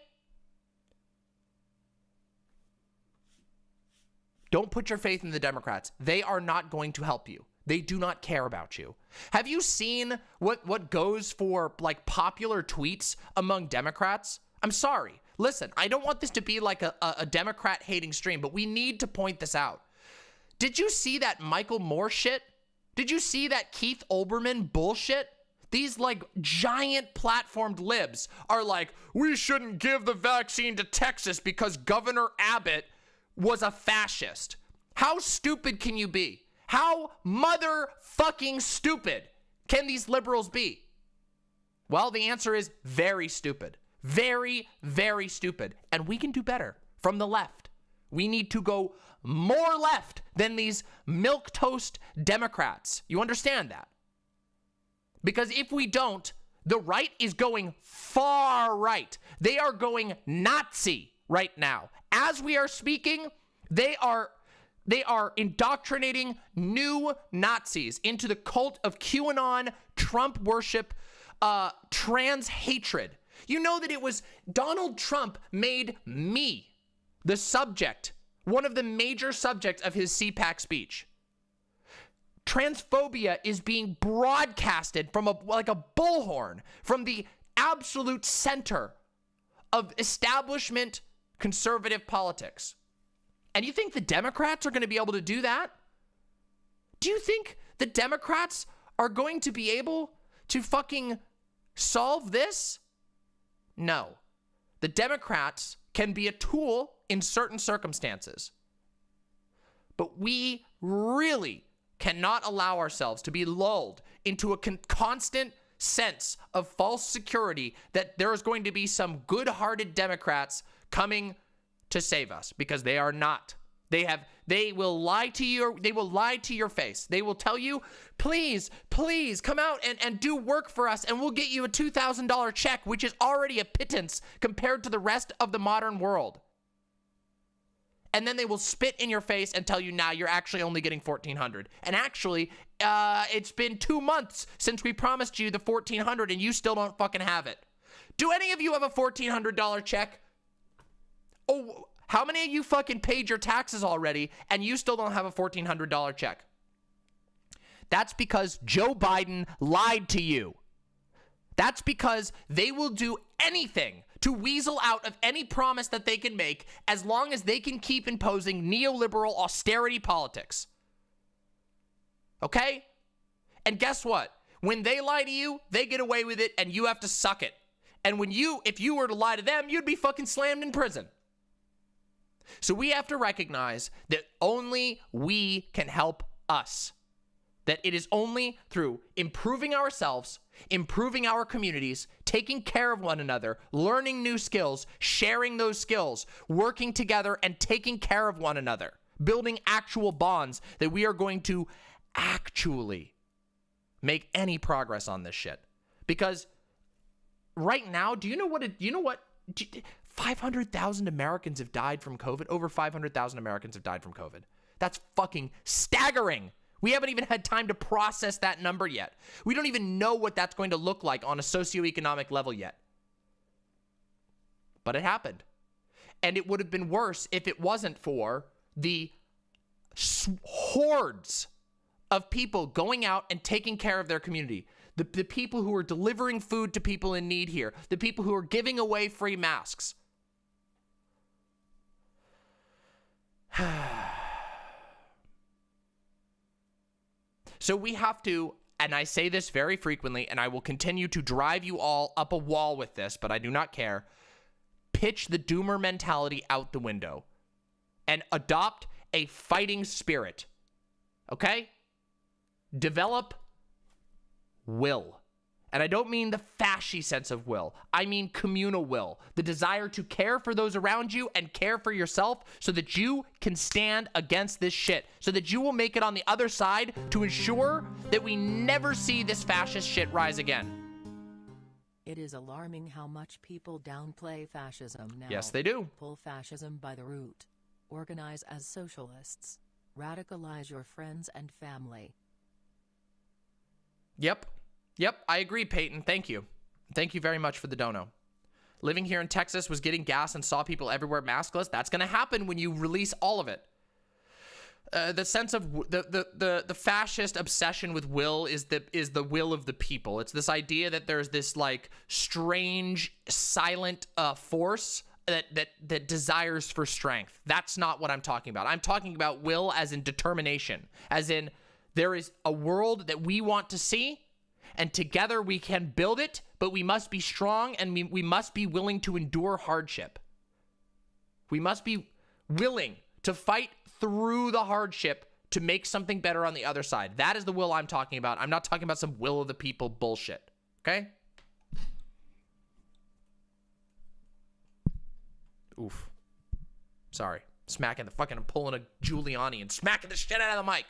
Don't put your faith in the Democrats. They are not going to help you. They do not care about you. Have you seen what goes for like popular tweets among Democrats? I'm sorry. Listen, I don't want this to be like a Democrat hating stream, but we need to point this out. Did you see that Michael Moore shit? Did you see that Keith Olbermann bullshit? These like giant platformed libs are like, we shouldn't give the vaccine to Texas because Governor Abbott was a fascist. How stupid can you be? How motherfucking stupid can these liberals be? Well, the answer is very stupid. Very, very stupid. And we can do better from the left. We need to go more left than these milquetoast Democrats. You understand that? Because if we don't, the right is going far right. They are going Nazi right now. As we are speaking, they are indoctrinating new Nazis into the cult of QAnon, Trump worship, trans hatred. You know that it was Donald Trump made me the subject, one of the major subjects of his CPAC speech. Transphobia is being broadcasted from like a bullhorn from the absolute center of establishment conservative politics. And you think the Democrats are going to be able to do that? Do you think the Democrats are going to be able to fucking solve this? No. The Democrats can be a tool in certain circumstances. But we really cannot allow ourselves to be lulled into a constant sense of false security that there is going to be some good-hearted Democrats coming to save us, because they are not. They will lie to you. They will lie to your face. They will tell you, please come out and do work for us, and we'll get you a $2,000 check, which is already a pittance compared to the rest of the modern world. And then they will spit in your face and tell you, now you're actually only getting $1,400. And actually, it's been 2 months since we promised you the $1,400 and you still don't fucking have it. Do any of you have a $1,400 check? Oh, how many of you fucking paid your taxes already and you still don't have a $1,400 check? That's because Joe Biden lied to you. That's because they will do anything to weasel out of any promise that they can make as long as they can keep imposing neoliberal austerity politics. Okay? And guess what? When they lie to you, they get away with it and you have to suck it. And if you were to lie to them, you'd be fucking slammed in prison. So we have to recognize that only we can help us. That it is only through improving ourselves, improving our communities, taking care of one another, learning new skills, sharing those skills, working together and taking care of one another, building actual bonds, that we are going to actually make any progress on this shit. Because right now, do you know what 500,000 Americans have died from COVID? Over 500,000 Americans have died from COVID. That's fucking staggering. We haven't even had time to process that number yet. We don't even know what that's going to look like on a socioeconomic level yet. But it happened. And it would have been worse if it wasn't for the hordes of people going out and taking care of their community. The people who are delivering food to people in need here. The people who are giving away free masks. So we have to, and I say this very frequently, and I will continue to drive you all up a wall with this, but I do not care, pitch the doomer mentality out the window and adopt a fighting spirit, okay? Develop will. And I don't mean the fashy sense of will. I mean communal will. The desire to care for those around you and care for yourself so that you can stand against this shit. So that you will make it on the other side to ensure that we never see this fascist shit rise again. It is alarming how much people downplay fascism now. Yes, they do. Pull fascism by the root. Organize as socialists. Radicalize your friends and family. Yep, I agree, Peyton. Thank you. Thank you very much for the dono. Living here in Texas, was getting gas and saw people everywhere maskless. That's going to happen when you release all of it. The sense of the fascist obsession with will is the will of the people. It's this idea that there's this like strange silent force that desires for strength. That's not what I'm talking about. I'm talking about will as in determination, as in there is a world that we want to see, and together we can build it, but we must be strong and we must be willing to endure hardship. We must be willing to fight through the hardship to make something better on the other side. That is the will I'm talking about. I'm not talking about some will of the people bullshit. Okay? Oof. Sorry. Smacking the fucking, I'm pulling a Giuliani and smacking the shit out of the mic.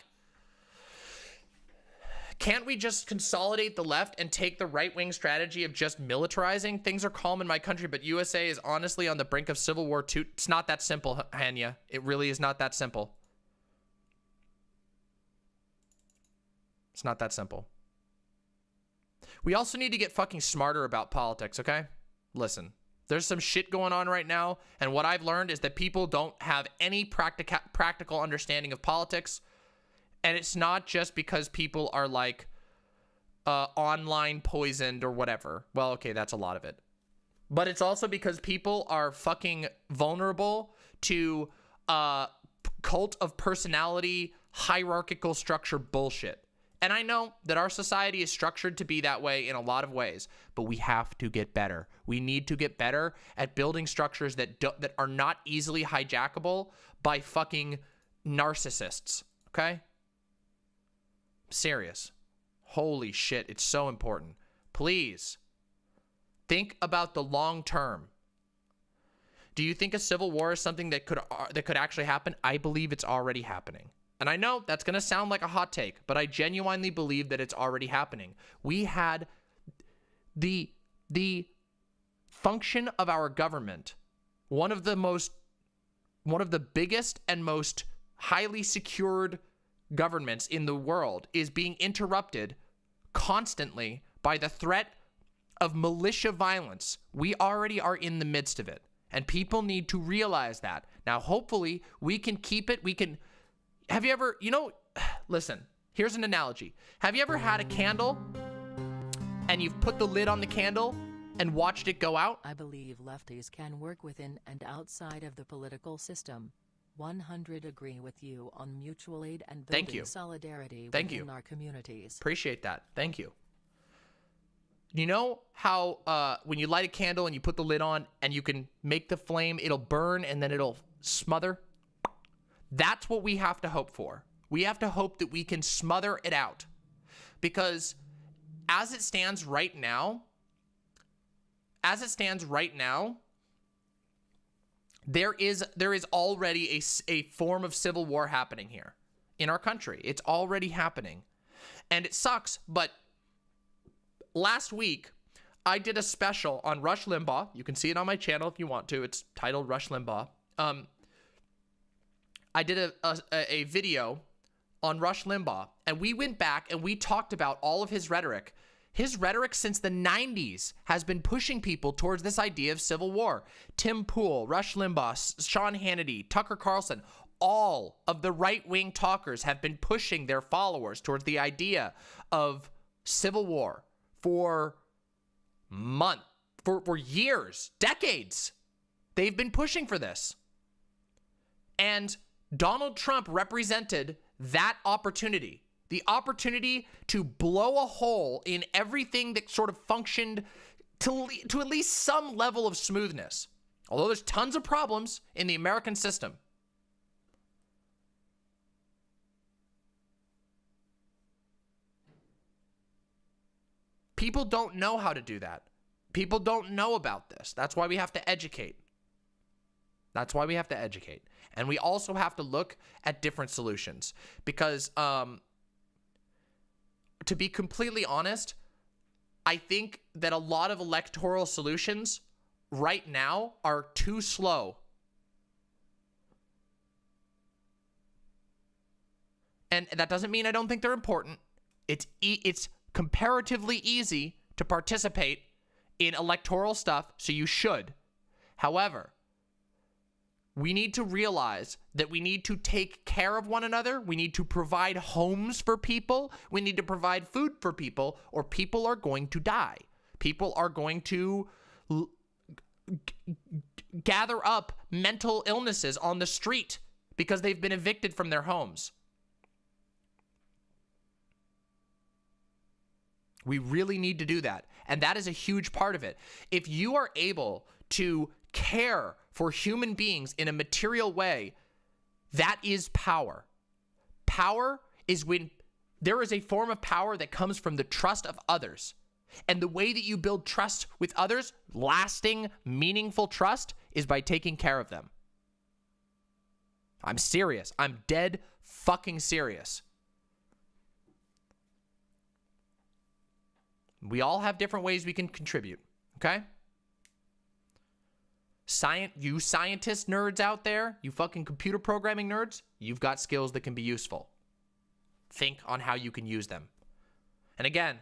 Can't we just consolidate the left and take the right-wing strategy of just militarizing? Things are calm in my country, but USA is honestly on the brink of civil war too. It's not that simple, Hanya. It really is not that simple. It's not that simple. We also need to get fucking smarter about politics, okay? Listen, there's some shit going on right now, and what I've learned is that people don't have any practical understanding of politics. And it's not just because people are like online poisoned or whatever. Well, okay, that's a lot of it. But it's also because people are fucking vulnerable to cult of personality, hierarchical structure bullshit. And I know that our society is structured to be that way in a lot of ways, but we have to get better. We need to get better at building structures that are not easily hijackable by fucking narcissists, okay? Serious. Holy shit, it's so important. Please think about the long term. Do you think a civil war is something that could actually happen? I believe it's already happening. And I know that's going to sound like a hot take, but I genuinely believe that it's already happening. We had the function of our government, one of the biggest and most highly secured governments in the world, is being interrupted constantly by the threat of militia violence. We already are in the midst of it, and people need to realize that. Now, hopefully, we can keep it. Have you ever, listen, here's an analogy. Have you ever had a candle and you've put the lid on the candle and watched it go out? I believe lefties can work within and outside of the political system. 100 agree with you on mutual aid and building solidarity within our communities. Appreciate that. Thank you. You know how when you light a candle and you put the lid on and you can make the flame, it'll burn and then it'll smother? That's what we have to hope for. We have to hope that we can smother it out. Because as it stands right now, there is already a form of civil war happening here in our country. It's already happening. And it sucks, but last week, I did a special on Rush Limbaugh. You can see it on my channel if you want to. It's titled Rush Limbaugh. I did a video on Rush Limbaugh, and we went back and we talked about all of his rhetoric. His rhetoric since the 90s has been pushing people towards this idea of civil war. Tim Pool, Rush Limbaugh, Sean Hannity, Tucker Carlson, all of the right-wing talkers have been pushing their followers towards the idea of civil war for years, decades. They've been pushing for this. And Donald Trump represented that opportunity. The opportunity to blow a hole in everything that sort of functioned to at least some level of smoothness. Although there's tons of problems in the American system. People don't know how to do that. People don't know about this. That's why we have to educate. That's why we have to educate. And we also have to look at different solutions. Because, to be completely honest, I think that a lot of electoral solutions right now are too slow. And that doesn't mean I don't think they're important. It's comparatively easy to participate in electoral stuff, so you should. However, we need to realize that we need to take care of one another. We need to provide homes for people. We need to provide food for people, or people are going to die. People are going to gather up mental illnesses on the street because they've been evicted from their homes. We really need to do that. And that is a huge part of it. If you are able to care for human beings in a material way, That is power. Power is when there is a form of power that comes from the trust of others. And the way that you build trust with others, lasting, meaningful trust, is by taking care of them. I'm serious. I'm dead fucking serious. We all have different ways we can contribute, okay? You scientist nerds out there, you fucking computer programming nerds, you've got skills that can be useful. Think on how you can use them. And again,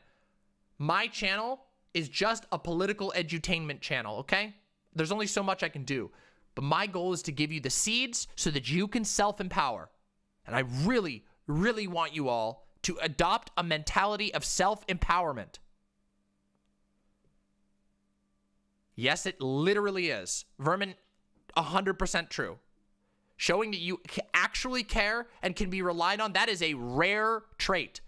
my channel is just a political edutainment channel, okay? There's only so much I can do. But my goal is to give you the seeds so that you can self-empower. And I really, really want you all to adopt a mentality of self-empowerment. Yes, it literally is. Vermin, 100% true. Showing that you actually care and can be relied on, that is a rare trait.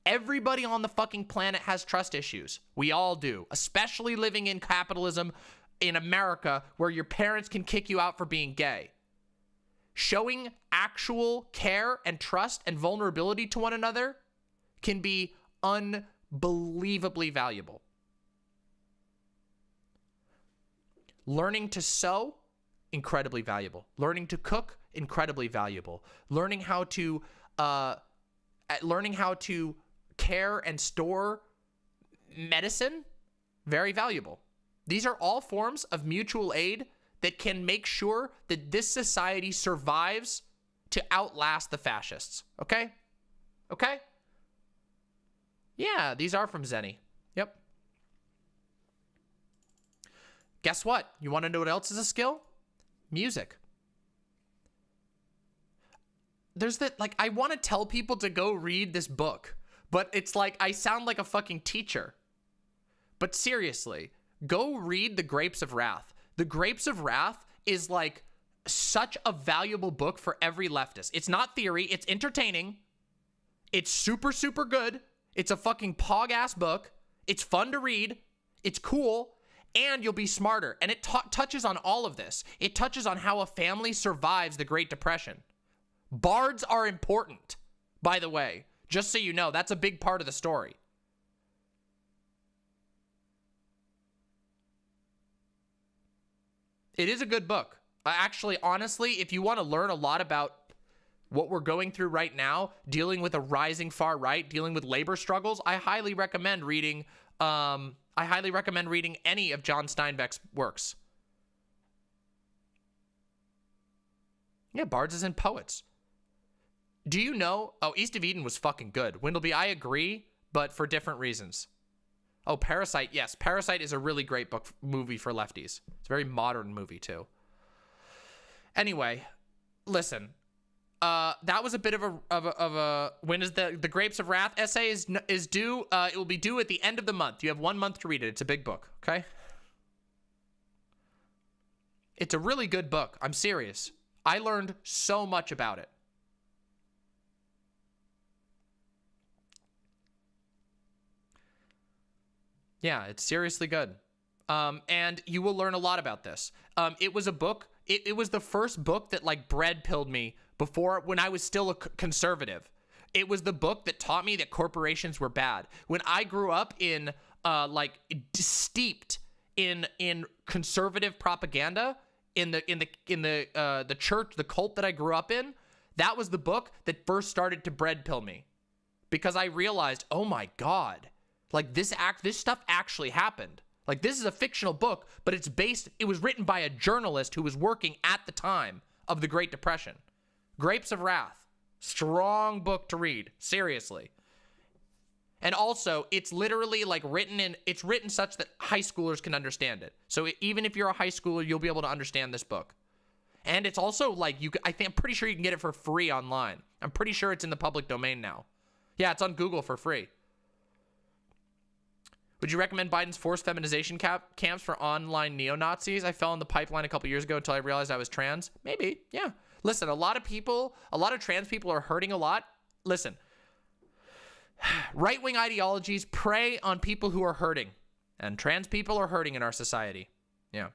Everybody on the fucking planet has trust issues. We all do, especially living in capitalism in America where your parents can kick you out for being gay. Showing actual care and trust and vulnerability to one another can be unbelievably valuable. Learning to sew, incredibly valuable. Learning to cook, incredibly valuable. Learning how to care and store medicine, very valuable. These are all forms of mutual aid that can make sure that this society survives to outlast the fascists. Okay? Okay? Yeah, these are from Zenny. Yep. Guess what? You want to know what else is a skill? Music. There's that, like, I want to tell people to go read this book, but it's like I sound like a fucking teacher. But seriously, go read The Grapes of Wrath. The Grapes of Wrath is like such a valuable book for every leftist. It's not theory, it's entertaining. It's super, super good. It's a fucking pog-ass book. It's fun to read. It's cool. And you'll be smarter. And it touches on all of this. It touches on how a family survives the Great Depression. Bards are important, by the way. Just so you know, that's a big part of the story. It is a good book. Actually, honestly, if you want to learn a lot about what we're going through right now, dealing with a rising far right, dealing with labor struggles, I highly recommend reading any of John Steinbeck's works. Yeah, bards is in poets. Do you know? Oh, East of Eden was fucking good. Windleby, I agree, but for different reasons. Oh, Parasite. Yes, Parasite is a really great movie for lefties. It's a very modern movie, too. Anyway, listen. That was a bit of a when is the Grapes of Wrath essay is due? It will be due at the end of the month. You have 1 month to read it. It's a big book, okay? It's a really good book. I'm serious. I learned so much about it. Yeah, it's seriously good. And you will learn a lot about this. It was a book. It was the first book that like bread pilled me before when I was still a conservative. It was the book that taught me that corporations were bad. When I grew up in steeped in conservative propaganda in the church, the cult that I grew up in, that was the book that first started to bread pill me. Because I realized, oh my God, like this stuff actually happened. Like this is a fictional book, but it was written by a journalist who was working at the time of the Great Depression. Grapes of Wrath. Strong book to read. Seriously. And also, it's literally like it's written such that high schoolers can understand it. So even if you're a high schooler, you'll be able to understand this book. And it's also like, I'm pretty sure you can get it for free online. I'm pretty sure it's in the public domain now. Yeah, it's on Google for free. Would you recommend Biden's forced feminization camps for online neo-Nazis? I fell in the pipeline a couple years ago until I realized I was trans. Maybe, yeah. Listen, a lot of trans people are hurting a lot. Listen, right-wing ideologies prey on people who are hurting. And trans people are hurting in our society. Yeah.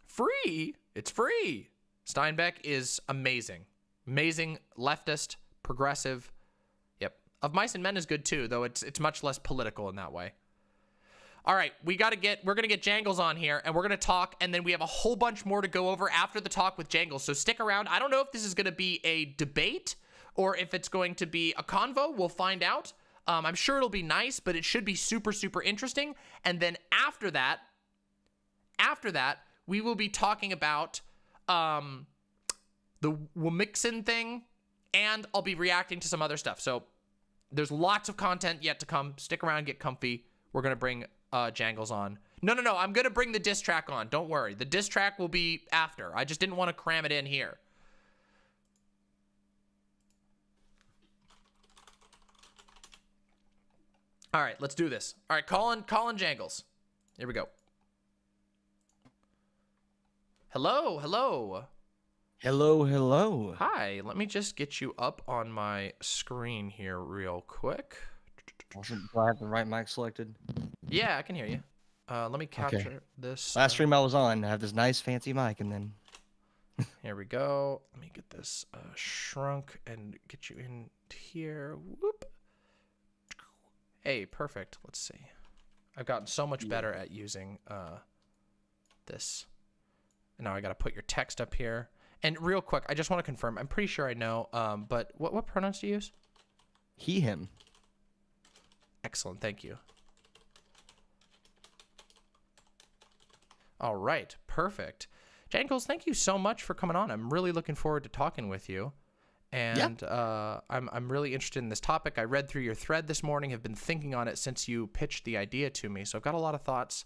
Free? It's free. Steinbeck is amazing. Amazing, leftist, progressive. Yep. Of Mice and Men is good too, though it's much less political in that way. All right, we're gonna get Jangles on here, and we're gonna talk, and then we have a whole bunch more to go over after the talk with Jangles. So stick around. I don't know if this is gonna be a debate or if it's going to be a convo. We'll find out. I'm sure it'll be nice, but it should be super, super interesting. And then after that, we will be talking about the WoMxN thing, and I'll be reacting to some other stuff. So there's lots of content yet to come. Stick around, get comfy. We're gonna bring Jangles on. No, I'm gonna bring the diss track on. Don't worry. The diss track will be after. I just didn't want to cram it in here. All right, let's do this. All right, call in Jangles. Here we go. Hello. Hello. Hi, let me just get you up on my screen here real quick. Do I have the right mic selected? Yeah, I can hear you. Let me capture this. Last stream I was on, I have this nice fancy mic, and then... Here we go. Let me get this shrunk and get you in here. Whoop. Hey, perfect. Let's see. I've gotten so much better at using this. And now I got to put your text up here. And real quick, I just want to confirm. I'm pretty sure I know, but what pronouns do you use? He, him. Excellent. Thank you. All right. Perfect. Jangles, thank you so much for coming on. I'm really looking forward to talking with you. And I'm really interested in this topic. I read through your thread this morning, have been thinking on it since you pitched the idea to me. So I've got a lot of thoughts.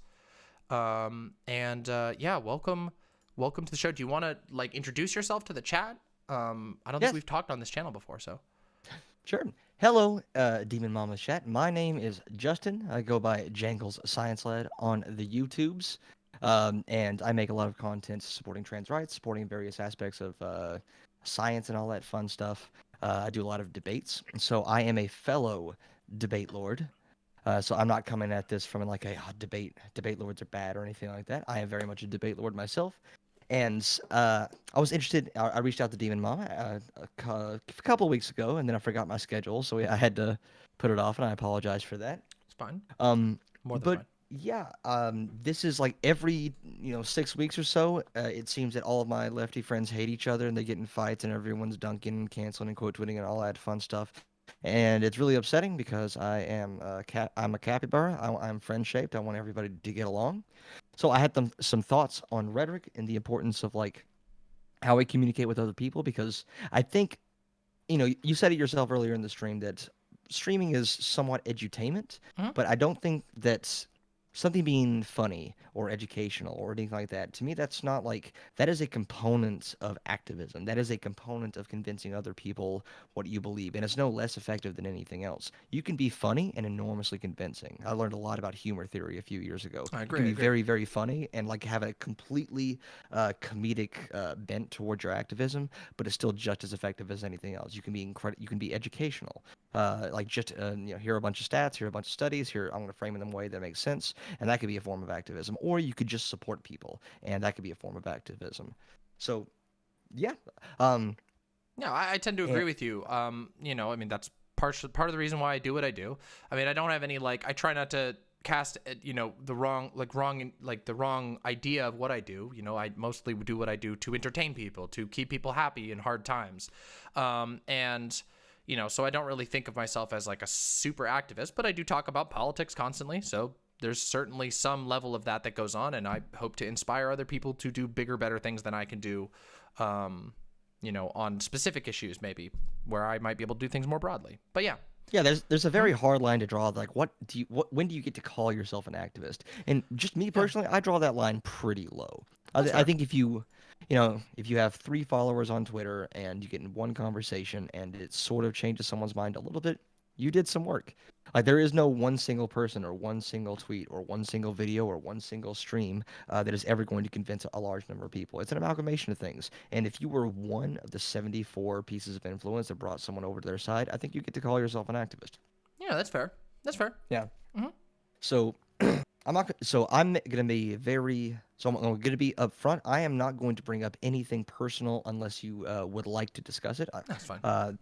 Yeah, welcome to the show. Do you want to like introduce yourself to the chat? I don't think we've talked on this channel before, so. Sure. Hello, Demon Mama chat. My name is Justin. I go by Jangles ScienceLad on the YouTubes. And I make a lot of content supporting trans rights, supporting various aspects of science and all that fun stuff. I do a lot of debates. So I am a fellow debate lord. So I'm not coming at this from like a debate lords are bad or anything like that. I am very much a debate lord myself. And I was interested. I reached out to Demon Mama a couple of weeks ago, and then I forgot my schedule, so I had to put it off, and I apologize for that. It's fine. More than fine. Yeah, this is like every 6 weeks or so. It seems that all of my lefty friends hate each other, and they get in fights, and everyone's dunking and canceling and quote tweeting and all that fun stuff. And it's really upsetting because I'm a capybara. I'm friend shaped. I want everybody to get along. So I had some thoughts on rhetoric and the importance of like how we communicate with other people, because I think you said it yourself earlier in the stream that streaming is somewhat edutainment, but I don't think that something being funny or educational or anything like that, to me, that's not like, that is a component of activism. That is a component of convincing other people what you believe, and it's no less effective than anything else. You can be funny and enormously convincing. I learned a lot about humor theory a few years ago. I agree. You can be very, very funny and like have a completely comedic bent towards your activism, but it's still just as effective as anything else. You can be you can be educational. Like just here are a bunch of stats, here are a bunch of studies, here I'm going to frame it in a way that makes sense, and that could be a form of activism. Or you could just support people, and that could be a form of activism. So, yeah. Yeah, I tend to agree with you. I mean, that's part of the reason why I do what I do. I mean, I don't have any I try not to cast the wrong idea of what I do. I mostly do what I do to entertain people, to keep people happy in hard times, so I don't really think of myself as like a super activist, but I do talk about politics constantly. So there's certainly some level of that goes on, and I hope to inspire other people to do bigger, better things than I can do, on specific issues maybe where I might be able to do things more broadly. But yeah. Yeah, there's a very hard line to draw. Like, when do you get to call yourself an activist? And just me personally, I draw that line pretty low. I think if you have 3 followers on Twitter and you get in one conversation and it sort of changes someone's mind a little bit, you did some work. Like, there is no one single person or one single tweet or one single video or one single stream that is ever going to convince a large number of people. It's an amalgamation of things. And if you were one of the 74 pieces of influence that brought someone over to their side, I think you get to call yourself an activist. Yeah, that's fair. That's fair. Yeah. Mm-hmm. So I'm not. So I'm gonna be very. So I'm gonna be upfront. I am not going to bring up anything personal unless you would like to discuss it. That's fine.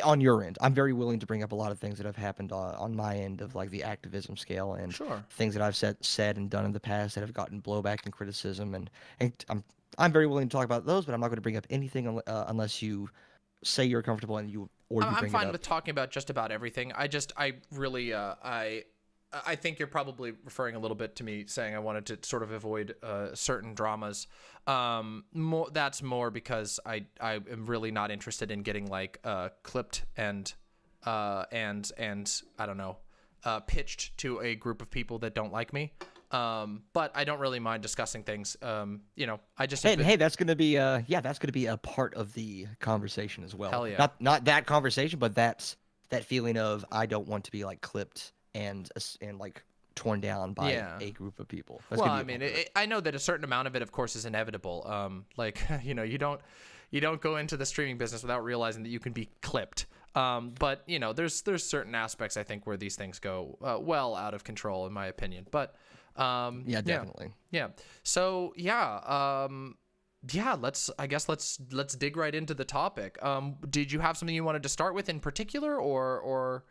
On your end, I'm very willing to bring up a lot of things that have happened on my end of like the activism scale and Sure. things that I've said and done in the past that have gotten blowback and criticism, and I'm very willing to talk about those, but I'm not going to bring up anything unless you say you're comfortable and you I'm bring it fine up. with talking about just about everything. I really, I think you're probably referring a little bit to me saying I wanted to sort of avoid certain dramas. That's more because I am really not interested in getting like clipped and I don't know, pitched to a group of people that don't like me. But I don't really mind discussing things. You know, I just Hey, that's gonna be that's gonna be a part of the conversation as well. Hell yeah. Not that conversation, but that feeling of I don't want to be like clipped and like torn down by a group of people. That's well, gonna I be mean, I know that a certain amount of it, of course, is inevitable. Like you know, you don't go into the streaming business without realizing that you can be clipped. But you know, there's certain aspects I think where these things go well out of control, in my opinion. But yeah, definitely. Yeah. So yeah. Yeah, let's dig right into the topic. Did you have something you wanted to start with in particular, or?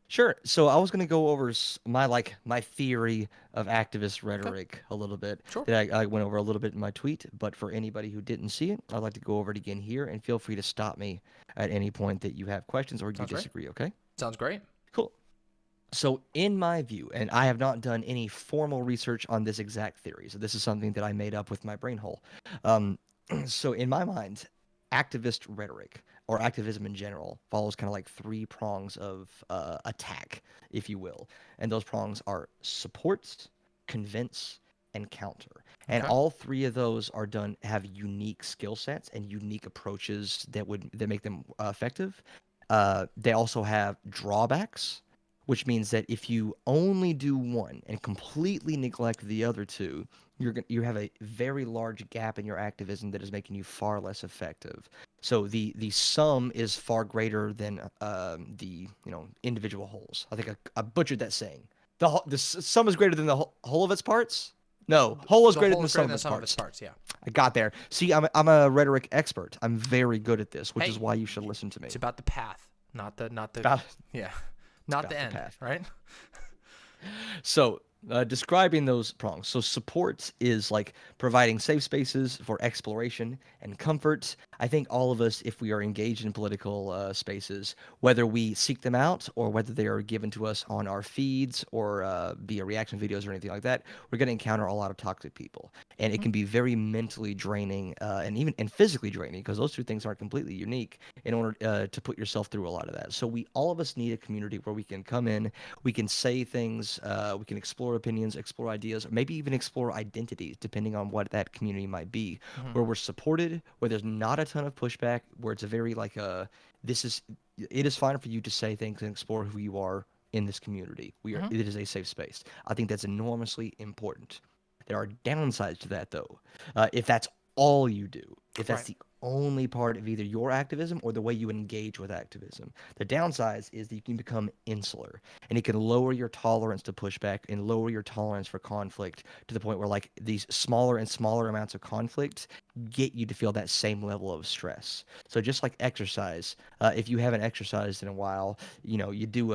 Sure. So I was gonna go over my theory of activist rhetoric a little bit. Sure. That I went over a little bit in my tweet, but for anybody who didn't see it, I'd like to go over it again here, and feel free to stop me at any point that you have questions or you disagree. Okay. Sounds great. Cool. So in my view, and I have not done any formal research on this exact theory, so this is something that I made up with my brain hole. So in my mind, activist rhetoric or activism in general follows kind of like three prongs of attack, if you will, and those prongs are support, convince, and counter. And all three of those have unique skill sets and unique approaches that make them effective. They also have drawbacks, which means that if you only do one and completely neglect the other two, you have a very large gap in your activism that is making you far less effective. So the sum is far greater than the individual wholes. I think I butchered that saying. The sum is greater than the whole of its parts. No, whole is greater than the sum of its parts. Yeah. I got there. See, I'm a rhetoric expert. I'm very good at this, which is why you should listen to me. It's about the path, not the yeah. Not the end, path. right? So, describing those prongs. So, support is like providing safe spaces for exploration and comfort. I think all of us, if we are engaged in political spaces, whether we seek them out or whether they are given to us on our feeds or via reaction videos or anything like that, we're going to encounter a lot of toxic people. And it can be very mentally draining and physically draining, because those two things aren't completely unique, in order to put yourself through a lot of that. So all of us need a community where we can come in, we can say things, we can explore opinions, explore ideas, or maybe even explore identities, depending on what that community might be, where we're supported, where there's not a ton of pushback, where it's a very like it is fine for you to say things and explore who you are in this community. It is a safe space. I think that's enormously important. There are downsides to that, though. If that's all you do, if that's the only part of either your activism or the way you engage with activism. The downside is that you can become insular, and it can lower your tolerance to pushback and lower your tolerance for conflict to the point where like these smaller and smaller amounts of conflict get you to feel that same level of stress. So just like exercise, if you haven't exercised in a while, you do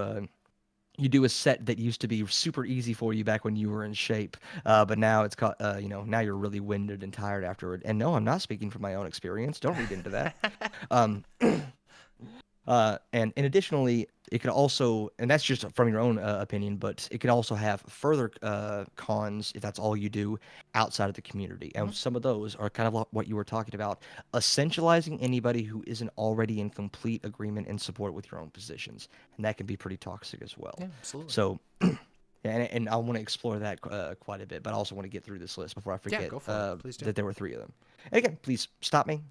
a set that used to be super easy for you back when you were in shape, but now it's got, now you're really winded and tired afterward. And no, I'm not speaking from my own experience. Don't read into that. And additionally, it could also, and that's just from your own opinion, but it could also have further cons if that's all you do outside of the community. And some of those are kind of what you were talking about, essentializing anybody who isn't already in complete agreement and support with your own positions. And that can be pretty toxic as well. Yeah, absolutely. So, and I want to explore that quite a bit, but I also want to get through this list before I forget go for it. Please do. that there were three of them. And again, please stop me.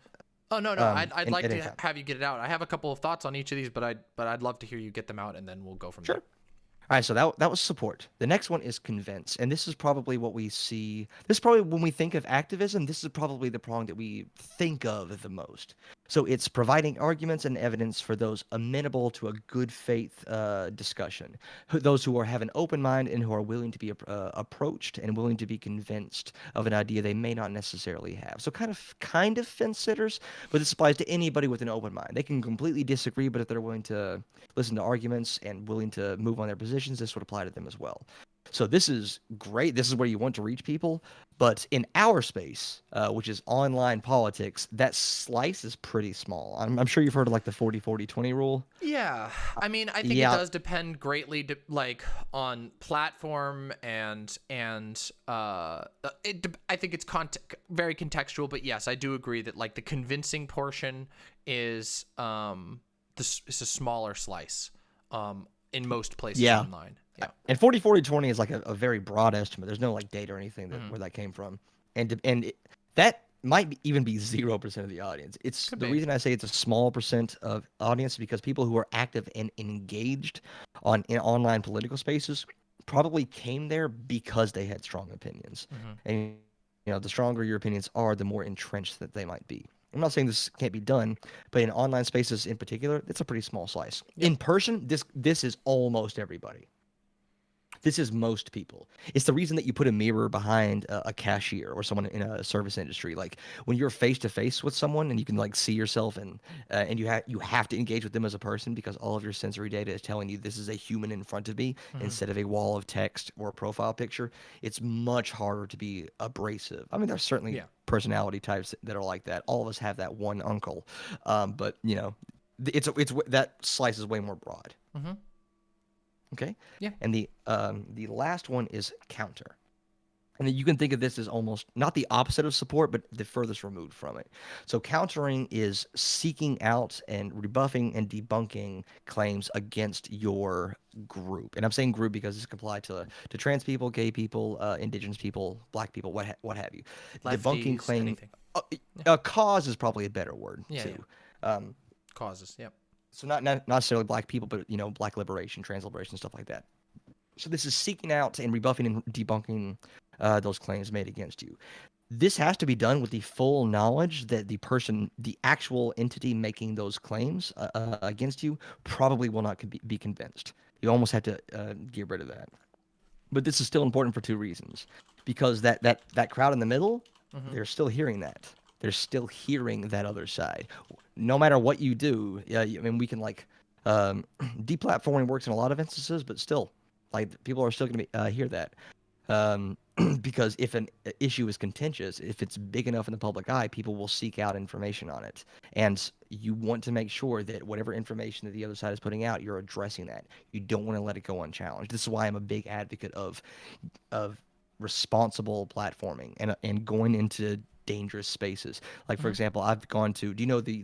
Oh no, I'd like to have you get it out. I have a couple of thoughts on each of these, but I'd love to hear you get them out, and then we'll go from there. All right, so that was support. The next one is convince, and this is probably what we see. This is probably when we think of activism. This is probably the prong that we think of the most. So it's providing arguments and evidence for those amenable to a good faith discussion, those who have an open mind and who are willing to be approached and willing to be convinced of an idea they may not necessarily have. So kind of fence sitters, but this applies to anybody with an open mind. They can completely disagree, but if they're willing to listen to arguments and willing to move on their positions, this would apply to them as well. So this is great. This is where you want to reach people. But in our space, which is online politics, that slice is pretty small. I'm sure you've heard of like the 40-40-20 rule. Yeah, I mean, I think it does depend greatly, like on platform and I think it's very contextual. But yes, I do agree that like the convincing portion is is a smaller slice in most places online. Yeah. And 40-40-20 is like a very broad estimate. There's no like data or anything where that came from. That might even be 0% of the audience. It's the reason I say it's a small percent of audience because people who are active and engaged in online political spaces probably came there because they had strong opinions. And the stronger your opinions are, the more entrenched that they might be. I'm not saying this can't be done, but in online spaces in particular, it's a pretty small slice. Yep. In person, this is almost everybody. This is most people. It's the reason that you put a mirror behind a cashier or someone in a service industry. Like when you're face to face with someone and you can like see yourself and you have to engage with them as a person because all of your sensory data is telling you this is a human in front of me instead of a wall of text or a profile picture. It's much harder to be abrasive. I mean, there's certainly personality types that are like that. All of us have that one uncle, but it's that slice is way more broad. Okay. Yeah. And the last one is counter. And you can think of this as almost not the opposite of support, but the furthest removed from it. So countering is seeking out and rebuffing and debunking claims against your group. And I'm saying group because this can apply to trans people, gay people, indigenous people, black people, what have you. Lefties, Debunking claim. Anything. A cause is probably a better word too. Yeah. Causes. Yep. So not necessarily black people, but black liberation, trans liberation, stuff like that. So this is seeking out and rebuffing and debunking those claims made against you. This has to be done with the full knowledge that the actual entity making those claims against you probably will not be convinced. You almost have to get rid of that. But this is still important for two reasons. Because that crowd in the middle, they're still hearing that. They're still hearing that other side. No matter what you do, I mean, we can deplatforming works in a lot of instances, but still, like people are still going to hear that. Because if an issue is contentious, if it's big enough in the public eye, people will seek out information on it. And you want to make sure that whatever information that the other side is putting out, you're addressing that. You don't want to let it go unchallenged. This is why I'm a big advocate of responsible platforming and going into dangerous spaces. Like for example, I've gone to. Do you know the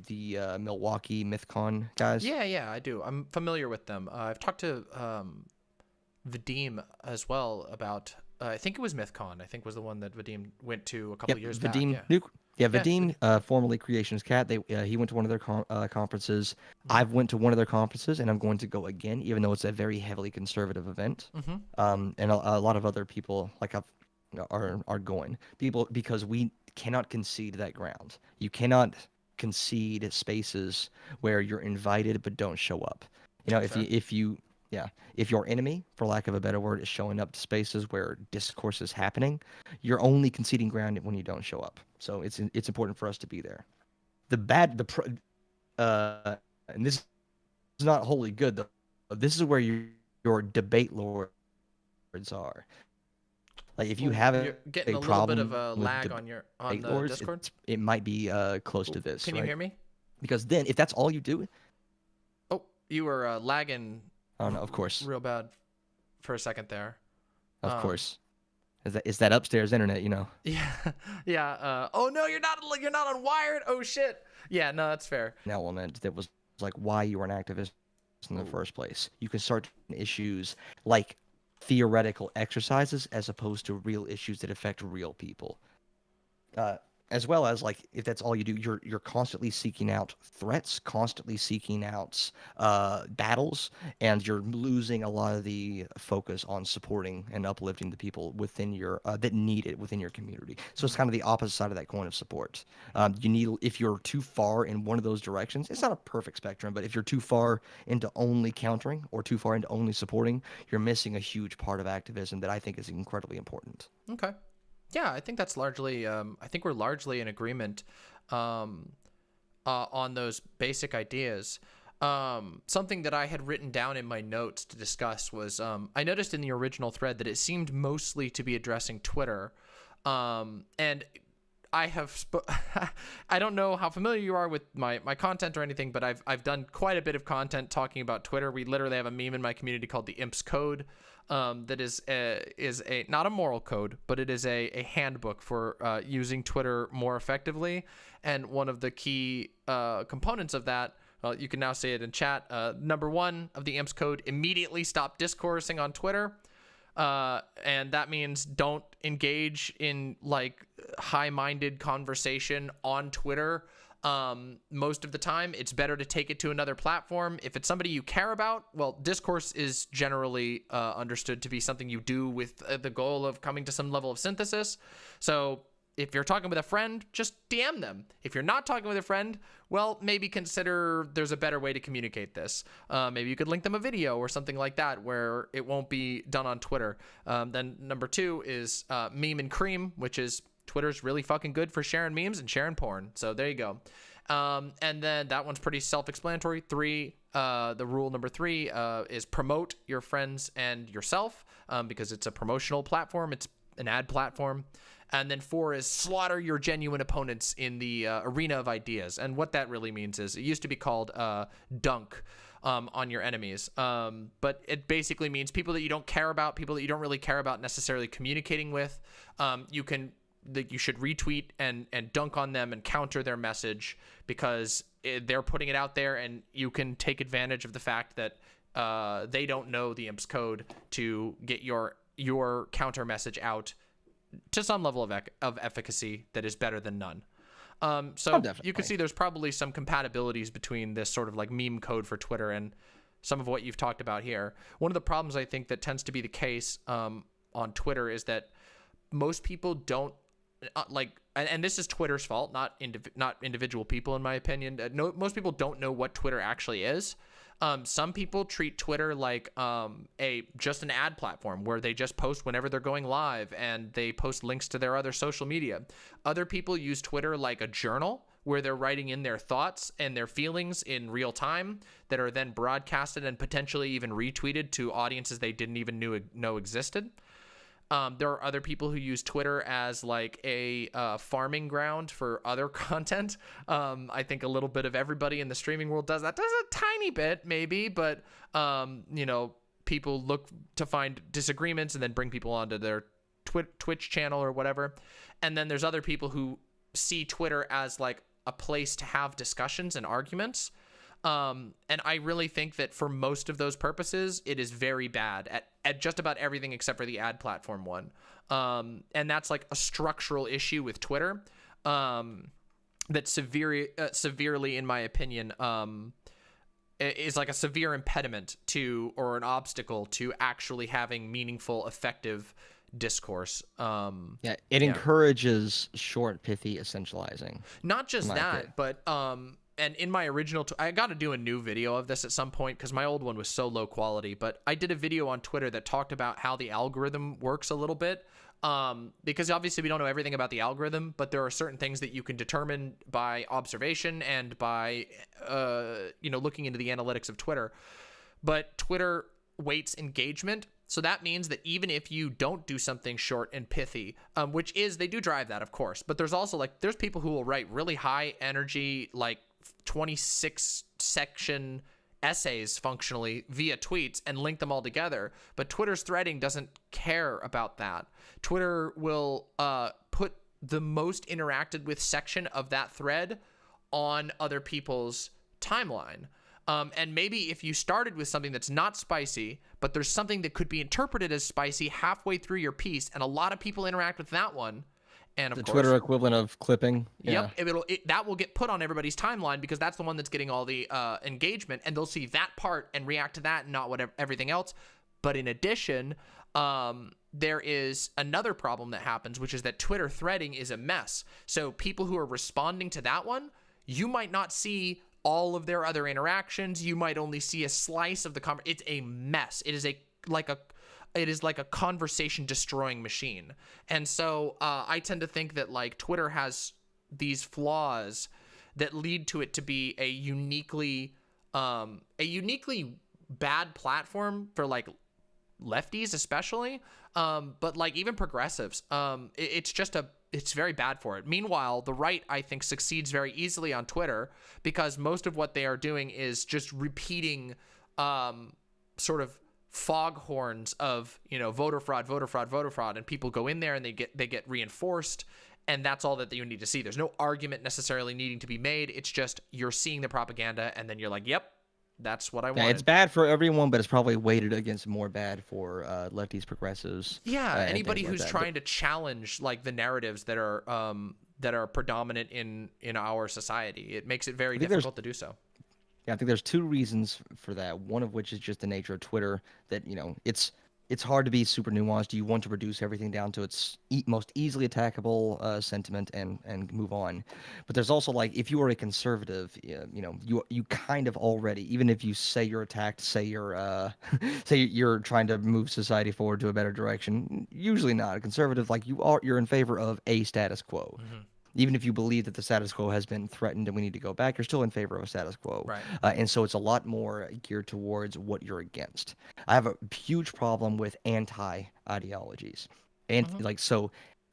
Milwaukee MythCon guys? Yeah, I do. I'm familiar with them. I've talked to Vadim as well about. I think it was MythCon. I think was the one that Vadim went to a couple years back. Vadim, formerly Creation's Cat. He went to one of their conferences. I've went to one of their conferences, and I'm going to go again, even though it's a very heavily conservative event. And a lot of other people are going. Because we cannot concede that ground. You cannot concede spaces where you're invited but don't show up. If your enemy, for lack of a better word, is showing up to spaces where discourse is happening, you're only conceding ground when you don't show up. So it's important for us to be there. And this is not wholly good though. This is where your debate lords are. Like if you have you're getting a little bit of a lag on the lords, Discord. It might be close to this. Can you hear me? Because then, if that's all you do, you were lagging. Oh no, of course. Real bad for a second there. Of course. Is that upstairs internet? Yeah. Oh no, you're not on Wired. Oh shit. Yeah, no, that's fair. An element that was like why you were an activist in the first place. You can start issues like theoretical exercises as opposed to real issues that affect real people. as well as like if that's all you do, you're constantly seeking out threats, constantly seeking out battles, and you're losing a lot of the focus on supporting and uplifting the people within your that need it within your community. So it's kind of the opposite side of that coin of support. You need, if you're too far in one of those directions, it's not a perfect spectrum, but if you're too far into only countering or too far into only supporting, you're missing a huge part of activism that I think is incredibly important. Okay. Yeah, I think that's largely, I think we're largely in agreement on those basic ideas. Something that I had written down in my notes to discuss was, I noticed in the original thread that it seemed mostly to be addressing Twitter. And I have, I don't know how familiar you are with my content or anything, but I've done quite a bit of content talking about Twitter. We literally have a meme in my community called the Imps Code. That is a not a moral code, but it is a handbook for using Twitter more effectively. And one of the key components of that, you can now see it in chat. Number 1 of the Imps Code: immediately stop discoursing on Twitter. And that means don't engage in like high-minded conversation on Twitter. Most of the time, it's better to take it to another platform. If it's somebody you care about, well, discourse is generally understood to be something you do with the goal of coming to some level of synthesis. So if you're talking with a friend, just DM them. If you're not talking with a friend, well, maybe consider there's a better way to communicate this. Maybe you could link them a video or something like that where it won't be done on Twitter. Then number 2 is meme and cream, which is Twitter's really fucking good for sharing memes and sharing porn. So there you go. And then that one's pretty self-explanatory. 3, the rule number 3 is promote your friends and yourself because it's a promotional platform. It's an ad platform. And then 4 is slaughter your genuine opponents in the arena of ideas. And what that really means is, it used to be called dunk on your enemies. But it basically means people that you don't care about, people that you don't really care about necessarily communicating with. You should retweet and dunk on them and counter their message because they're putting it out there, and you can take advantage of the fact that they don't know the Imps Code to get your counter message out to some level of efficacy that is better than none. So you can see there's probably some compatibilities between this sort of like meme code for Twitter and some of what you've talked about here. One of the problems I think that tends to be the case on Twitter is that most people don't and this is Twitter's fault, not individual people, in my opinion. Most people don't know what Twitter actually is. Some people treat Twitter like just an ad platform where they just post whenever they're going live and they post links to their other social media. Other people use Twitter like a journal where they're writing in their thoughts and their feelings in real time that are then broadcasted and potentially even retweeted to audiences they didn't even know existed. There are other people who use Twitter as like a farming ground for other content. I think a little bit of everybody in the streaming world does that. Does a tiny bit, maybe, but people look to find disagreements and then bring people onto their Twitch channel or whatever. And then there's other people who see Twitter as like a place to have discussions and arguments. And I really think that for most of those purposes, it is very bad at just about everything except for the ad platform one. And that's like a structural issue with Twitter that severely, in my opinion, is like a severe impediment to, or an obstacle to actually having meaningful, effective discourse. It encourages short, pithy essentializing. Not just that, but and in my original, I got to do a new video of this at some point because my old one was so low quality, but I did a video on Twitter that talked about how the algorithm works a little bit. Because obviously we don't know everything about the algorithm, but there are certain things that you can determine by observation and by, looking into the analytics of Twitter. But Twitter weights engagement. So that means that even if you don't do something short and pithy, they do drive that, of course, but there's also there's people who will write really high energy, 26 section essays functionally via tweets and link them all together. But Twitter's threading doesn't care about that. Twitter will put the most interacted with section of that thread on other people's timeline. And maybe if you started with something that's not spicy, but there's something that could be interpreted as spicy halfway through your piece, and a lot of people interact with that one, And of The course, Twitter equivalent of clipping. Yeah. Yep, that will get put on everybody's timeline because that's the one that's getting all the engagement, and they'll see that part and react to that, and not everything else. But in addition, there is another problem that happens, which is that Twitter threading is a mess. So people who are responding to that one, you might not see all of their other interactions. You might only see a slice of the conversation. It's a mess. It is like a conversation destroying machine. And so I tend to think that like Twitter has these flaws that lead to it to be a uniquely bad platform for like lefties especially, but like even progressives. It's very bad for it. Meanwhile, the right, I think, succeeds very easily on Twitter because most of what they are doing is just repeating sort of foghorns of, voter fraud, and people go in there and they get reinforced, and that's all that you need to see. There's no argument necessarily needing to be made. It's just you're seeing the propaganda and then you're like, yep, that's what I want. It's bad for everyone, but it's probably weighted against more bad for lefties, progressives. Yeah, anybody like who's that. trying to challenge like the narratives that are predominant in our society. It makes it very difficult to do so. Yeah, I think there's two reasons for that. One of which is just the nature of Twitter, that it's hard to be super nuanced. You want to reduce everything down to its most easily attackable sentiment and move on. But there's also like, if you are a conservative, you kind of already, even if you say you're attacked, say you're say you're trying to move society forward to a better direction, usually not. A conservative, like you're in favor of a status quo. Mm-hmm. Even if you believe that the status quo has been threatened and we need to go back, you're still in favor of a status quo. Right. And so it's a lot more geared towards what you're against. I have a huge problem with anti-ideologies. And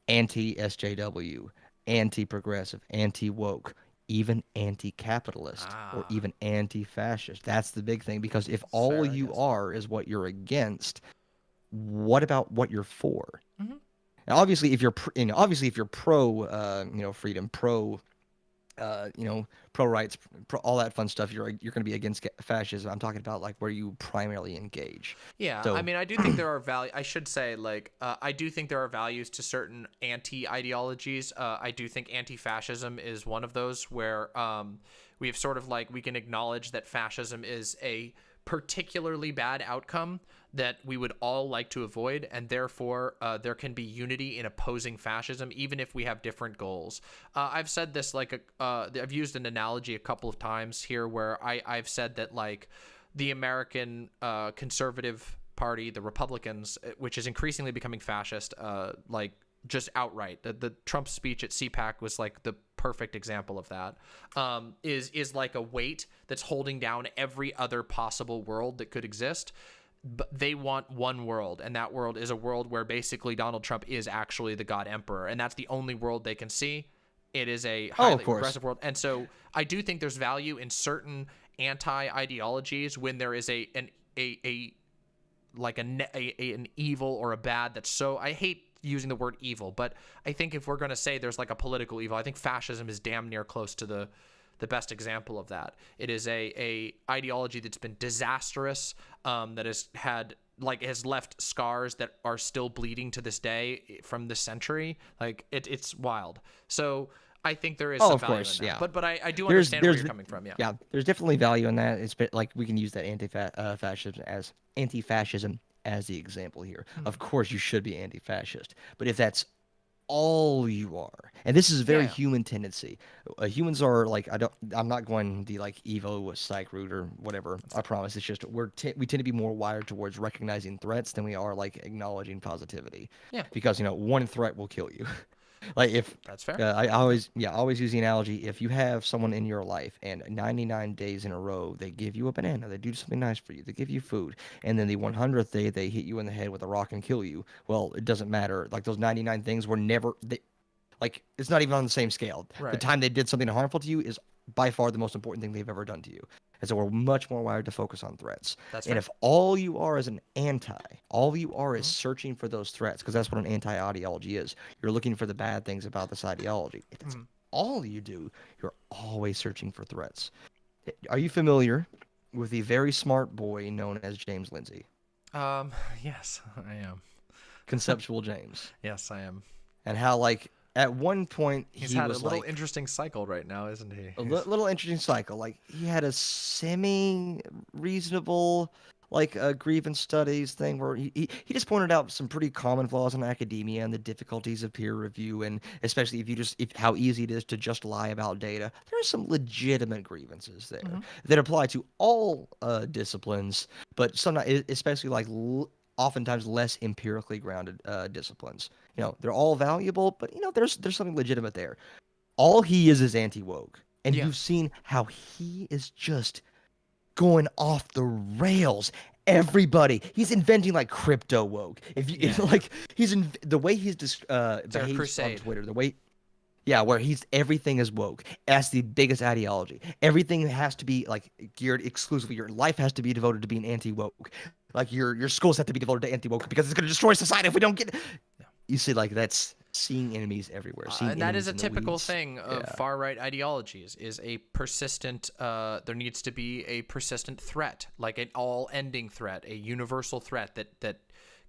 anti-SJW, anti-progressive, anti-woke, even anti-capitalist, or even anti-fascist. That's the big thing, because if all you are is what you're against, what about what you're for? Mm-hmm. And obviously, if you're pro, freedom, pro, pro rights, all that fun stuff, you're going to be against fascism. I'm talking about like where you primarily engage. Yeah, So, I mean, I do think there are I should say, like, I do think there are values to certain anti-ideologies. I do think anti-fascism is one of those where we have sort of like, we can acknowledge that fascism is a particularly bad outcome that we would all like to avoid, and therefore there can be unity in opposing fascism even if we have different goals. I've said this I've used an analogy a couple of times here where I've said that like the American conservative party, the Republicans, which is increasingly becoming fascist, like just outright. The Trump speech at CPAC was like the perfect example of that. Is like a weight that's holding down every other possible world that could exist. But they want one world, and that world is a world where basically Donald Trump is actually the God Emperor, and that's the only world they can see. It is a highly progressive world, and so I do think there's value in certain anti-ideologies when there is an evil or a bad that's so, I hate using the word evil, but I think if we're going to say there's like a political evil, I think fascism is damn near close to the best example of that. It is a ideology that's been disastrous, that has left scars that are still bleeding to this day from this century. Like it's wild. So I think there is some value in that. Yeah. But I do understand where you're coming from. Yeah. Yeah, there's definitely value in that. It's like we can use that anti-fascism as the example here. Of course, you should be anti-fascist, but if that's all you are, and this is a very human tendency. Humans are like, I'm not going the like Evo psych route or whatever. I promise. It's just we tend to be more wired towards recognizing threats than we are like acknowledging positivity. Yeah. Because one threat will kill you. Like if that's fair. I always use the analogy: if you have someone in your life and 99 days in a row they give you a banana, they do something nice for you, they give you food, and then the 100th day they hit you in the head with a rock and kill you, well, it doesn't matter. Like those 99 things were never like it's not even on the same scale. Right. The time they did something harmful to you is by far the most important thing they've ever done to you. And so we're much more wired to focus on threats. That's and right. If all you are is all you are is searching for those threats, because that's what an anti-ideology is. You're looking for the bad things about this ideology. If that's all you do, you're always searching for threats. Are you familiar with the very smart boy known as James Lindsay? Yes, I am. Conceptual James. Yes, I am. And how, like, at one point He's he had a was little like interesting cycle right now, isn't he? little interesting cycle. Like he had a semi reasonable like grievance studies thing where he just pointed out some pretty common flaws in academia and the difficulties of peer review, and especially if how easy it is to just lie about data. There are some legitimate grievances there that apply to all disciplines, but sometimes especially like oftentimes less empirically grounded disciplines. You know, they're all valuable, but you know there's something legitimate there. All he is anti-woke, and Yeah. you've seen how he is just going off the rails. Everybody, he's inventing like crypto woke. If like he's in the way he's behaves on crusade. Twitter, the way where everything is woke. That's the biggest ideology. Everything has to be like geared exclusively. Your life has to be devoted to being anti-woke. Like your schools have to be devoted to anti-woke because it's going to destroy society if we don't get. You see, like that's seeing enemies everywhere. Seeing And that enemies is a in the typical weeds. thing of far-right ideologies, is a persistent, there needs to be a persistent threat, like an all-ending threat, a universal threat that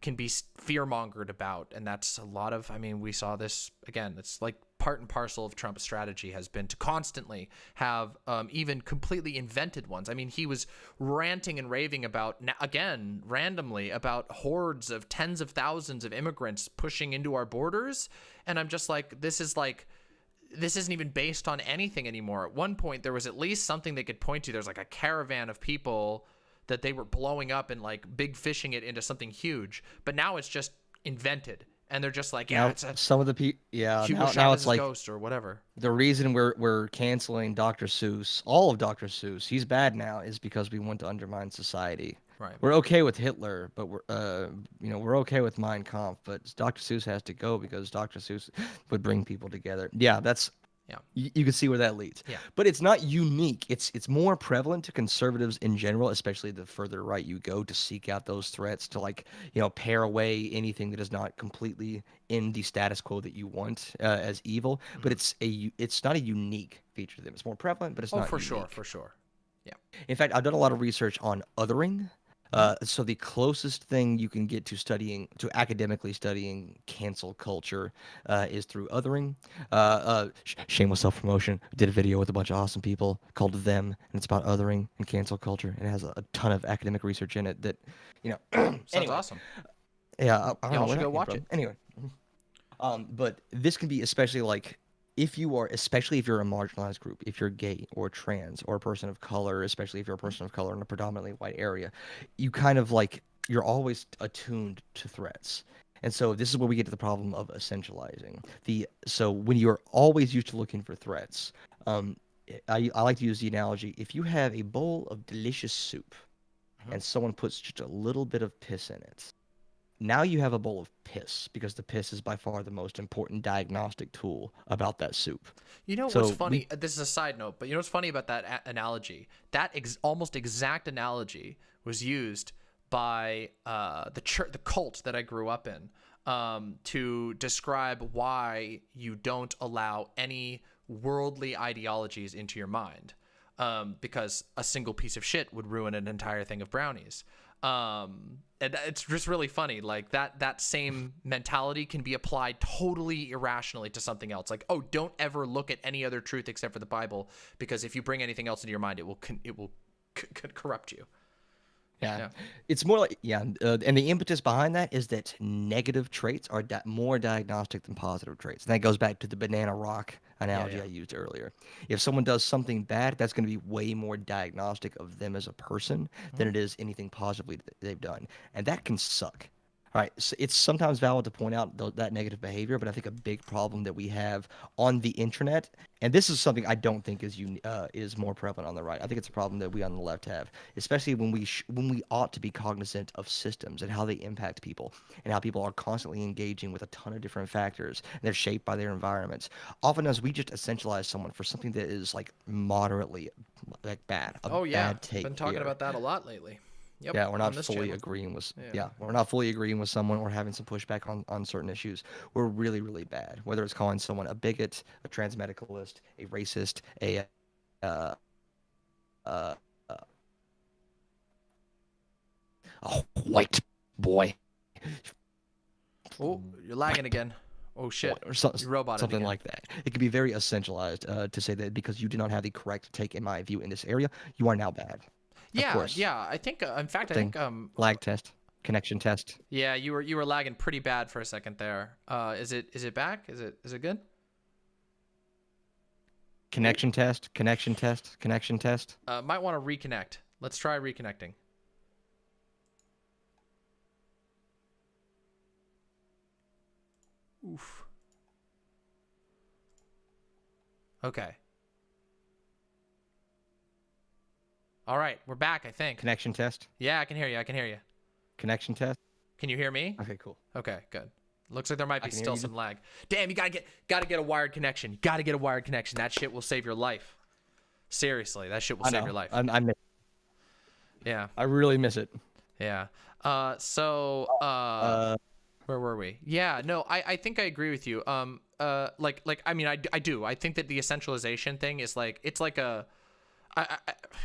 can be fear-mongered about. And that's a lot of, I mean, we saw this, again, it's like part and parcel of Trump's strategy has been to constantly have even completely invented ones. I mean, he was ranting and raving about, again, randomly, about hordes of tens of thousands of immigrants pushing into our borders. And I'm just like, this isn't even based on anything anymore. At one point, there was at least something they could point to. There's like a caravan of people that they were blowing up and like big fishing it into something huge. But now it's just invented. And they're just like, yeah, Now, it's a some of the people, Hugo now Chavez's it's like ghost or whatever. the reason we're canceling Dr. Seuss, all of Dr. Seuss, he's bad now, is because we want to undermine society. Right. We're okay with Hitler, but we're okay with Mein Kampf, but Dr. Seuss has to go because Dr. Seuss would bring people together. Yeah, that's. Yeah. You can see where that leads. Yeah. But it's not unique. It's more prevalent to conservatives in general, especially the further right you go, to seek out those threats, to like, pare away anything that is not completely in the status quo that you want as evil. But it's not a unique feature to them. It's more prevalent, but it's not for unique. sure. Yeah. In fact, I've done a lot of research on othering. So the closest thing you can get to academically studying cancel culture is through othering. Shameless self-promotion. Did a video with a bunch of awesome people called Them, and it's about othering and cancel culture. And it has a ton of academic research in it that, Sounds anyway. awesome. Yeah, I don't know Y'all where should that go came watch from. it. Anyway, but this can be especially like especially if you're a marginalized group, if you're gay or trans or a person of color, especially if you're a person of color in a predominantly white area, you kind of like, you're always attuned to threats. And so this is where we get to the problem of essentializing. So when you're always used to looking for threats, I like to use the analogy, if you have a bowl of delicious soup and someone puts just a little bit of piss in it, now you have a bowl of piss, because the piss is by far the most important diagnostic tool about that soup. You know what's funny? This is a side note, but you know what's funny about that analogy? That almost exact analogy was used by the cult that I grew up in to describe why you don't allow any worldly ideologies into your mind, because a single piece of shit would ruin an entire thing of brownies. And it's just really funny, like that same mentality can be applied totally irrationally to something else. Like, oh, don't ever look at any other truth except for the Bible, because if you bring anything else into your mind, it will corrupt you. Yeah. It's more like, and the impetus behind that is that negative traits are more diagnostic than positive traits. And that goes back to the banana rock analogy I used earlier. If someone does something bad, that's going to be way more diagnostic of them as a person than it is anything positively that they've done. And that can suck. All right, so it's sometimes valid to point out that negative behavior, but I think a big problem that we have on the internet, and this is something I don't think is more prevalent on the right. I think it's a problem that we on the left have, especially when we ought to be cognizant of systems and how they impact people, and how people are constantly engaging with a ton of different factors, and they're shaped by their environments. Often as we just essentialize someone for something that is like moderately like bad. Bad take. Been talking about that a lot lately. Yep, yeah, we're not fully agreeing with we're not fully agreeing with someone or having some pushback on certain issues. We're really, really bad. Whether it's calling someone a bigot, a transmedicalist, a racist, a white boy. Oh, you're lagging again. Oh shit. Or You roboted something again. like that. It can be very essentialized to say that because you did not have the correct take, in my view, in this area, you are now bad. Yeah, of course. yeah. I think, in fact, I Thing. think, Lag test, connection test. yeah, you were lagging pretty bad for a second there. Is it back? Is it good? Connection test, connection test, connection test. Might want to reconnect. Let's try reconnecting. Oof. Okay. All right, we're back, I think. Connection test, Yeah, I can hear you. I can hear you. connection test. Can you hear me? Okay, cool. Okay, good. Looks like there might be can hear still you. some lag. Damn, you gotta get a wired connection. You gotta get a wired connection. That shit will save your life. Seriously, that shit will save your life. I Yeah, really miss it. yeah. Where were we? Yeah, no, I think I agree with you. Like I mean, I do. I think that the essentialization thing is like, it's like a, I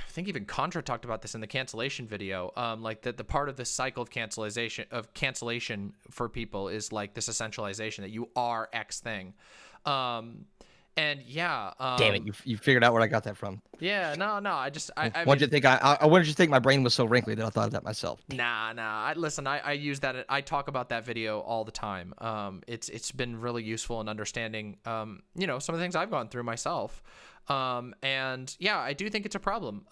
think even Contra talked about this in the cancellation video. Like that the part of the cycle of cancellation for people is like this essentialization that you are X thing. And yeah. Damn it, you figured out where I got that from. Yeah, no. I What mean, did you think? What did you think my brain was so wrinkly that I thought of that myself? Nah. Listen, I use that. I talk about that video all the time. It's been really useful in understanding, some of the things I've gone through myself. And yeah, I do think it's a problem.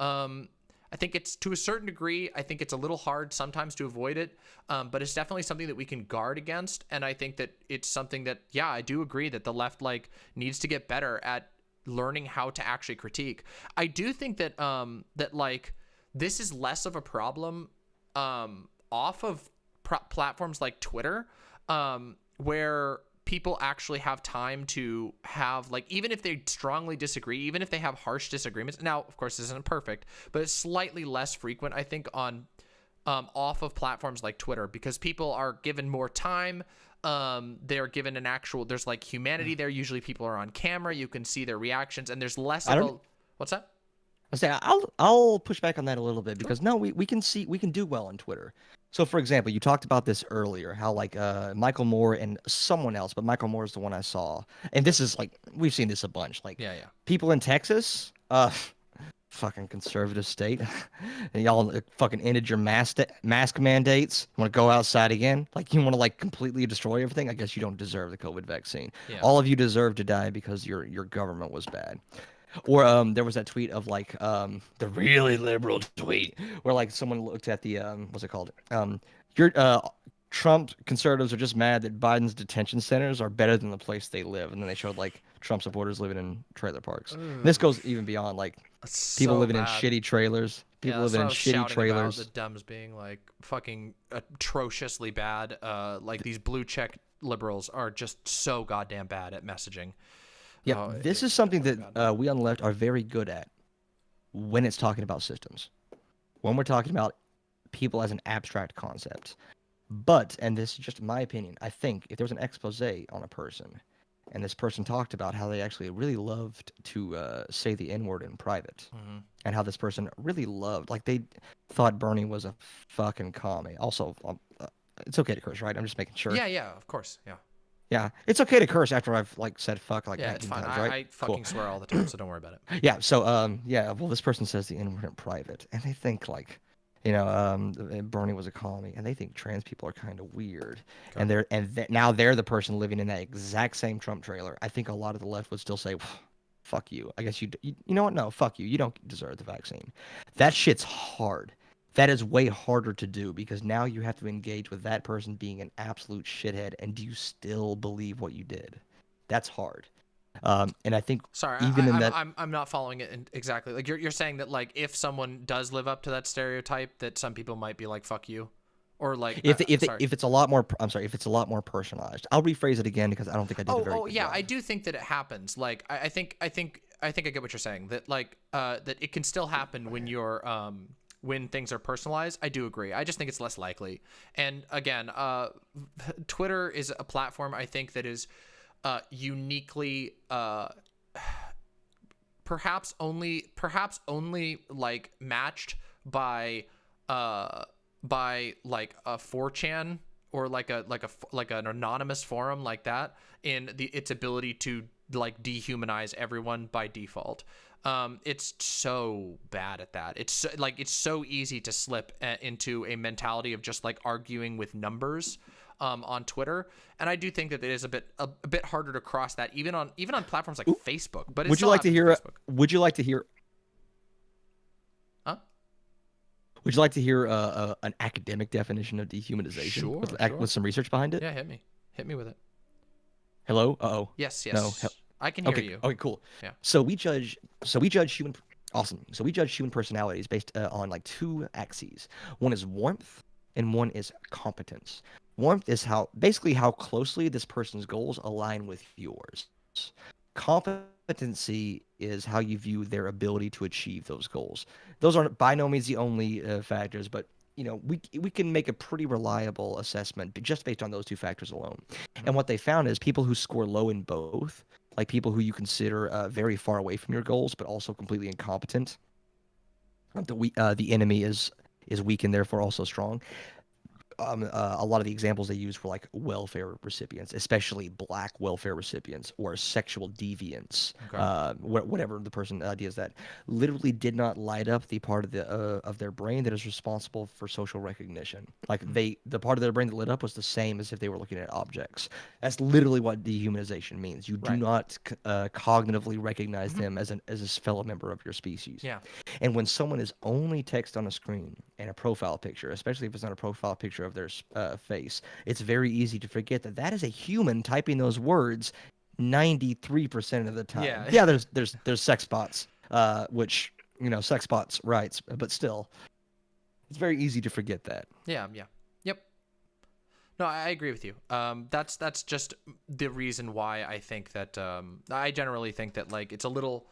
I think it's, to a certain degree, I think it's a little hard sometimes to avoid it. But it's definitely something that we can guard against. And I think that it's something that, yeah, I do agree that the left needs to get better at learning how to actually critique. I do think that this is less of a problem off of platforms like Twitter, where people actually have time to have, even if they strongly disagree, even if they have harsh disagreements. Now, of course, this isn't perfect, but it's slightly less frequent, I think, on off of platforms like Twitter, because people are given more time. They're given there's humanity there. Usually people are on camera. You can see their reactions, and there's less of a, what's that? I say I'll push back on that a little bit, because no, we can do well on Twitter. So for example, you talked about this earlier, how Michael Moore and someone else, but Michael Moore is the one I saw, and this is we've seen this a bunch. Yeah. People in Texas, fucking conservative state, and y'all fucking ended your mask mandates. You want to go outside again? You want to completely destroy everything? I guess you don't deserve the COVID vaccine. Yeah. All of you deserve to die because your government was bad. Or there was that tweet of the really liberal tweet where someone looked at the what's it called? Trump conservatives are just mad that Biden's detention centers are better than the place they live, and then they showed Trump supporters living in trailer parks. This goes even beyond people living in shitty trailers. People living in shitty trailers. The Dems being fucking atrociously bad. These blue check liberals are just so goddamn bad at messaging. Yeah, this is something that we on the left are very good at when it's talking about systems. When we're talking about people as an abstract concept. But, and this is just my opinion, I think if there was an expose on a person, and this person talked about how they actually really loved to say the N-word in private, and how this person really loved, they thought Bernie was a fucking commie. Also, it's okay to curse, right? I'm just making sure. Yeah, of course, yeah. Yeah, it's okay to curse after I've said fuck 19 it's fine. times, right? I fucking swear all the time, so don't worry about it. Yeah, so well, this person says the N-word in private, and they think Bernie was a commie, and they think trans people are kind of weird, okay. Now they're the person living in that exact same Trump trailer. I think a lot of the left would still say, "Fuck you." I guess you know what? No, fuck you. You don't deserve the vaccine. That shit's hard. That is way harder to do, because now you have to engage with that person being an absolute shithead, and do you still believe what you did? That's hard. And I think I'm not following it exactly. You're saying that if someone does live up to that stereotype, that some people might be fuck you, or if it's a lot more, if it's a lot more personalized. I'll rephrase it again because I don't think I did it very good job. I do think that it happens. I think I get what you're saying, that that it can still happen when you're when things are personalized. I do agree. I just think it's less likely. And again, Twitter is a platform, I think, that is uniquely perhaps only matched by a 4chan or like an anonymous forum like that in its ability to like dehumanize everyone by default. It's so bad at that. It's so easy to slip into a mentality of just like arguing with numbers on Twitter, and I do think that it is a bit harder to cross that even on platforms like Facebook. But would you like to hear? Would you like to hear? Huh? Would you like to hear an academic definition of dehumanization Sure, with some research behind it? Yeah, hit me with it. Hello? Uh-oh. Yes. No. I can hear you. Okay, cool. Yeah. So we judge human personalities based on like two axes. One is warmth and one is competence. Warmth is basically how closely this person's goals align with yours. Competency is how you view their ability to achieve those goals. Those aren't by no means the only factors, but we can make a pretty reliable assessment just based on those two factors alone. And what they found is people who score low in both, like people who you consider very far away from your goals, but also completely incompetent. The enemy is weak and therefore also strong. A lot of the examples they used were like welfare recipients, especially black welfare recipients or sexual deviants, whatever the person ideas that literally did not light up the part of their brain that is responsible for social recognition. Like the part of their brain that lit up was the same as if they were looking at objects. That's literally what dehumanization means. You do not cognitively recognize them as a fellow member of your species. Yeah. And when someone is only text on a screen and a profile picture, especially if it's not a profile picture of their face, it's very easy to forget that is a human typing those words 93% of the time. Yeah, there's sex bots, which sex bots writes, but still, it's very easy to forget that. Yeah. Yep. No, I agree with you. That's just the reason why I think that I generally think that like it's a little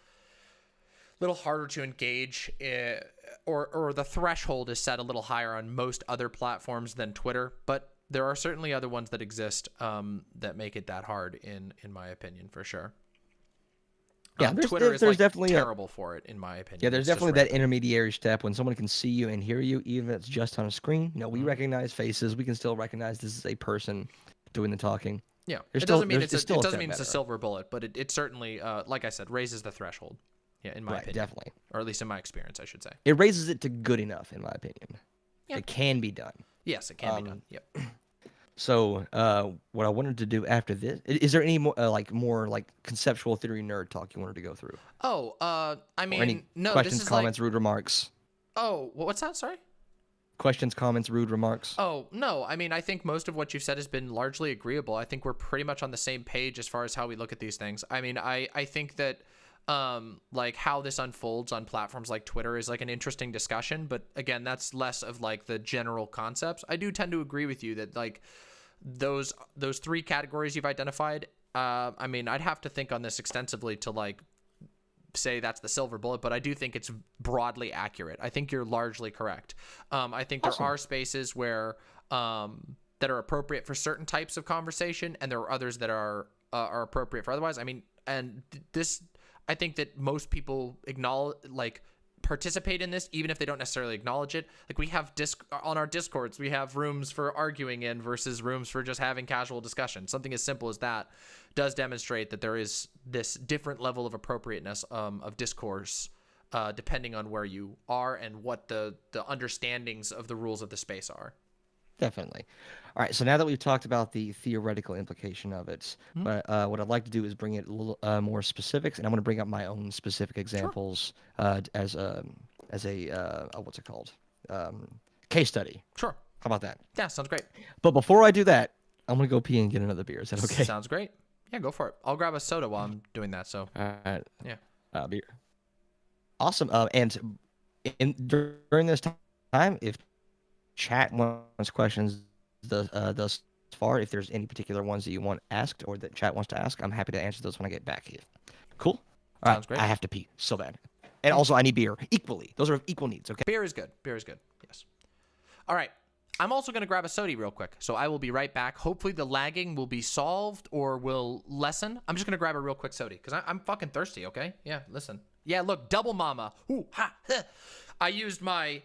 harder to engage, or the threshold is set a little higher on most other platforms than Twitter, but there are certainly other ones that exist that make it that hard in my opinion, for sure. Yeah, Twitter is there's like definitely terrible for it in my opinion. Yeah, there's It's just definitely that right. intermediary step when someone can see you and hear you, even if it's just on a screen. We recognize faces. We can still recognize this is a person doing the talking. Yeah, There's it doesn't mean there's it's still a a step silver bullet, but it certainly, like I said, raises the threshold. Yeah, in my opinion. Definitely. Or at least in my experience, I should say. It raises it to good enough, in my opinion. Yeah. It can be done. Yes, it can be done. Yep. So, what I wanted to do after this, is there any more more conceptual theory nerd talk you wanted to go through? Oh, I mean, Or any no. questions, this is comments, rude remarks? Oh, what's that? Sorry. Questions, comments, rude remarks? Oh, no. I mean, I think most of what you've said has been largely agreeable. I think we're pretty much on the same page as far as how we look at these things. I mean, I think that like how this unfolds on platforms like Twitter is like an interesting discussion, but again, that's less of like the general concepts. I do tend to agree with you that like those three categories you've identified, I mean, I'd have to think on this extensively to like say that's the silver bullet, but I do think it's broadly accurate. I think you're largely correct. I think there are spaces where that are appropriate for certain types of conversation, and there are others that are appropriate for otherwise. I mean, and this, I think that most people participate in this, even if they don't necessarily acknowledge it. Like we have on our Discords, we have rooms for arguing in versus rooms for just having casual discussion. Something as simple as that does demonstrate that there is this different level of appropriateness of discourse, depending on where you are and what the understandings of the rules of the space are. Definitely. All right, so now that we've talked about the theoretical implication of it, what I'd like to do is bring it a little more specifics, and I'm going to bring up my own specific examples as a what's it called? Case study. Sure. How about that? Yeah, sounds great. But before I do that, I'm going to go pee and get another beer. Is that okay? Sounds great. Yeah, go for it. I'll grab a soda while I'm doing that, so. All right. Yeah. Beer. Awesome. And during this time, if chat wants questions thus far, if there's any particular ones that you want asked or that chat wants to ask, I'm happy to answer those when I get back here. Cool? All right. Sounds great. I have to pee so bad. And also I need beer equally. Those are of equal needs, okay? Beer is good. Yes. All right. I'm also going to grab a soda real quick, so I will be right back. Hopefully the lagging will be solved or will lessen. I'm just going to grab a real quick soda because I'm fucking thirsty, okay? Yeah, listen. Yeah, look, double mama. Ooh, ha, ha. I used my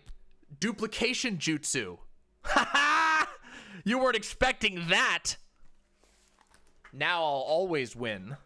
duplication jutsu. Ha ha! You weren't expecting that. Now I'll always win.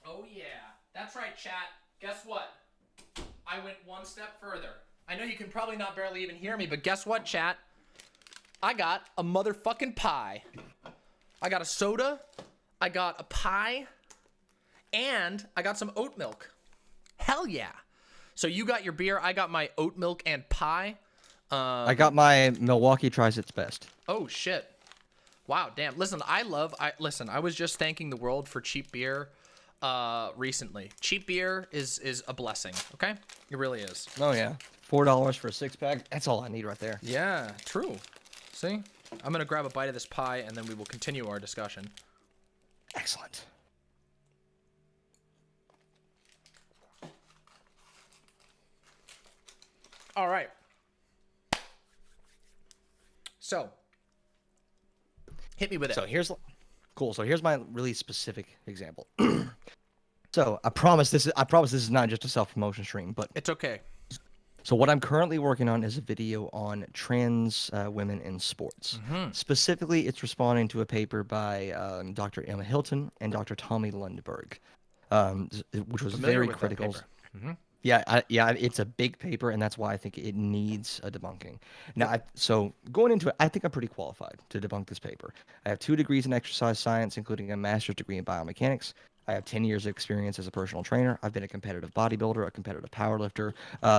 Oh yeah, that's right, chat. Guess what? I went one step further. I know you can probably not barely even hear me, but guess what, chat? I got a motherfucking pie. I got a soda, I got a pie, and I got some oat milk. Hell yeah. So you got your beer, I got my oat milk and pie. I got my Milwaukee tries its best. Oh shit. Wow, damn. Listen, I was just thanking the world for cheap beer recently. Cheap beer is a blessing, okay? It really is. Oh yeah, $4 for a 6-pack. That's all I need right there. Yeah, true. See? I'm gonna grab a bite of this pie and then we will continue our discussion. Excellent. All right. So, hit me with it. So here's cool. So here's my really specific example. So I promise this is not just a self-promotion stream, but It's okay. so what I'm currently working on is a video on trans women in sports. Specifically, it's responding to a paper by Dr. Emma Hilton and Dr. Tommy Lundberg, which was Familiar very with that critical. paper. Yeah, it's a big paper, and that's why I think it needs a debunking. Now, so going into it, I think I'm pretty qualified to debunk this paper. I have 2 degrees in exercise science, including a master's degree in biomechanics. I have 10 years of experience as a personal trainer. I've been a competitive bodybuilder, a competitive powerlifter.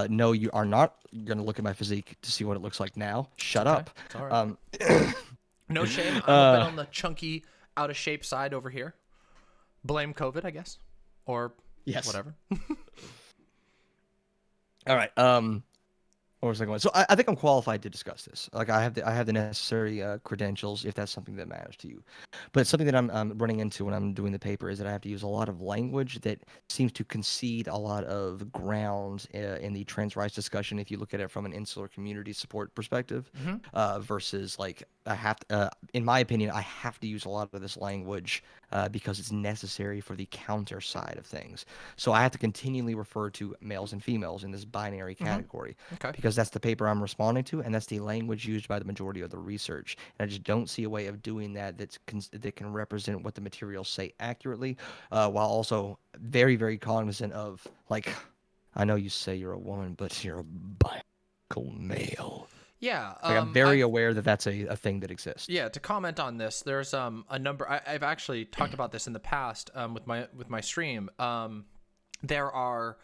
No, you are not going to look at my physique to see what it looks like now. Shut up. It's all right. No shame. I'm a bit on the chunky, out of shape side over here. Blame COVID, I guess, or Yes. whatever. All right. What was I going? So I think I'm qualified to discuss this. Like I have the necessary credentials if that's something that matters to you. But something that I'm running into when I'm doing the paper is that I have to use a lot of language that seems to concede a lot of ground in the trans rights discussion. If you look at it from an insular community support perspective, versus like I have to, in my opinion, I have to use a lot of this language because it's necessary for the counter side of things. So I have to continually refer to males and females in this binary category. Okay. Because that's the paper I'm responding to, and that's the language used by the majority of the research. And I just don't see a way of doing that that can represent what the materials say accurately, while also very, very cognizant of, like, I know you say you're a woman, but you're a biological male. Yeah. Like, I'm very aware that that's a thing that exists. Yeah, to comment on this, there's a number. I've actually talked about this in the past with my stream. There are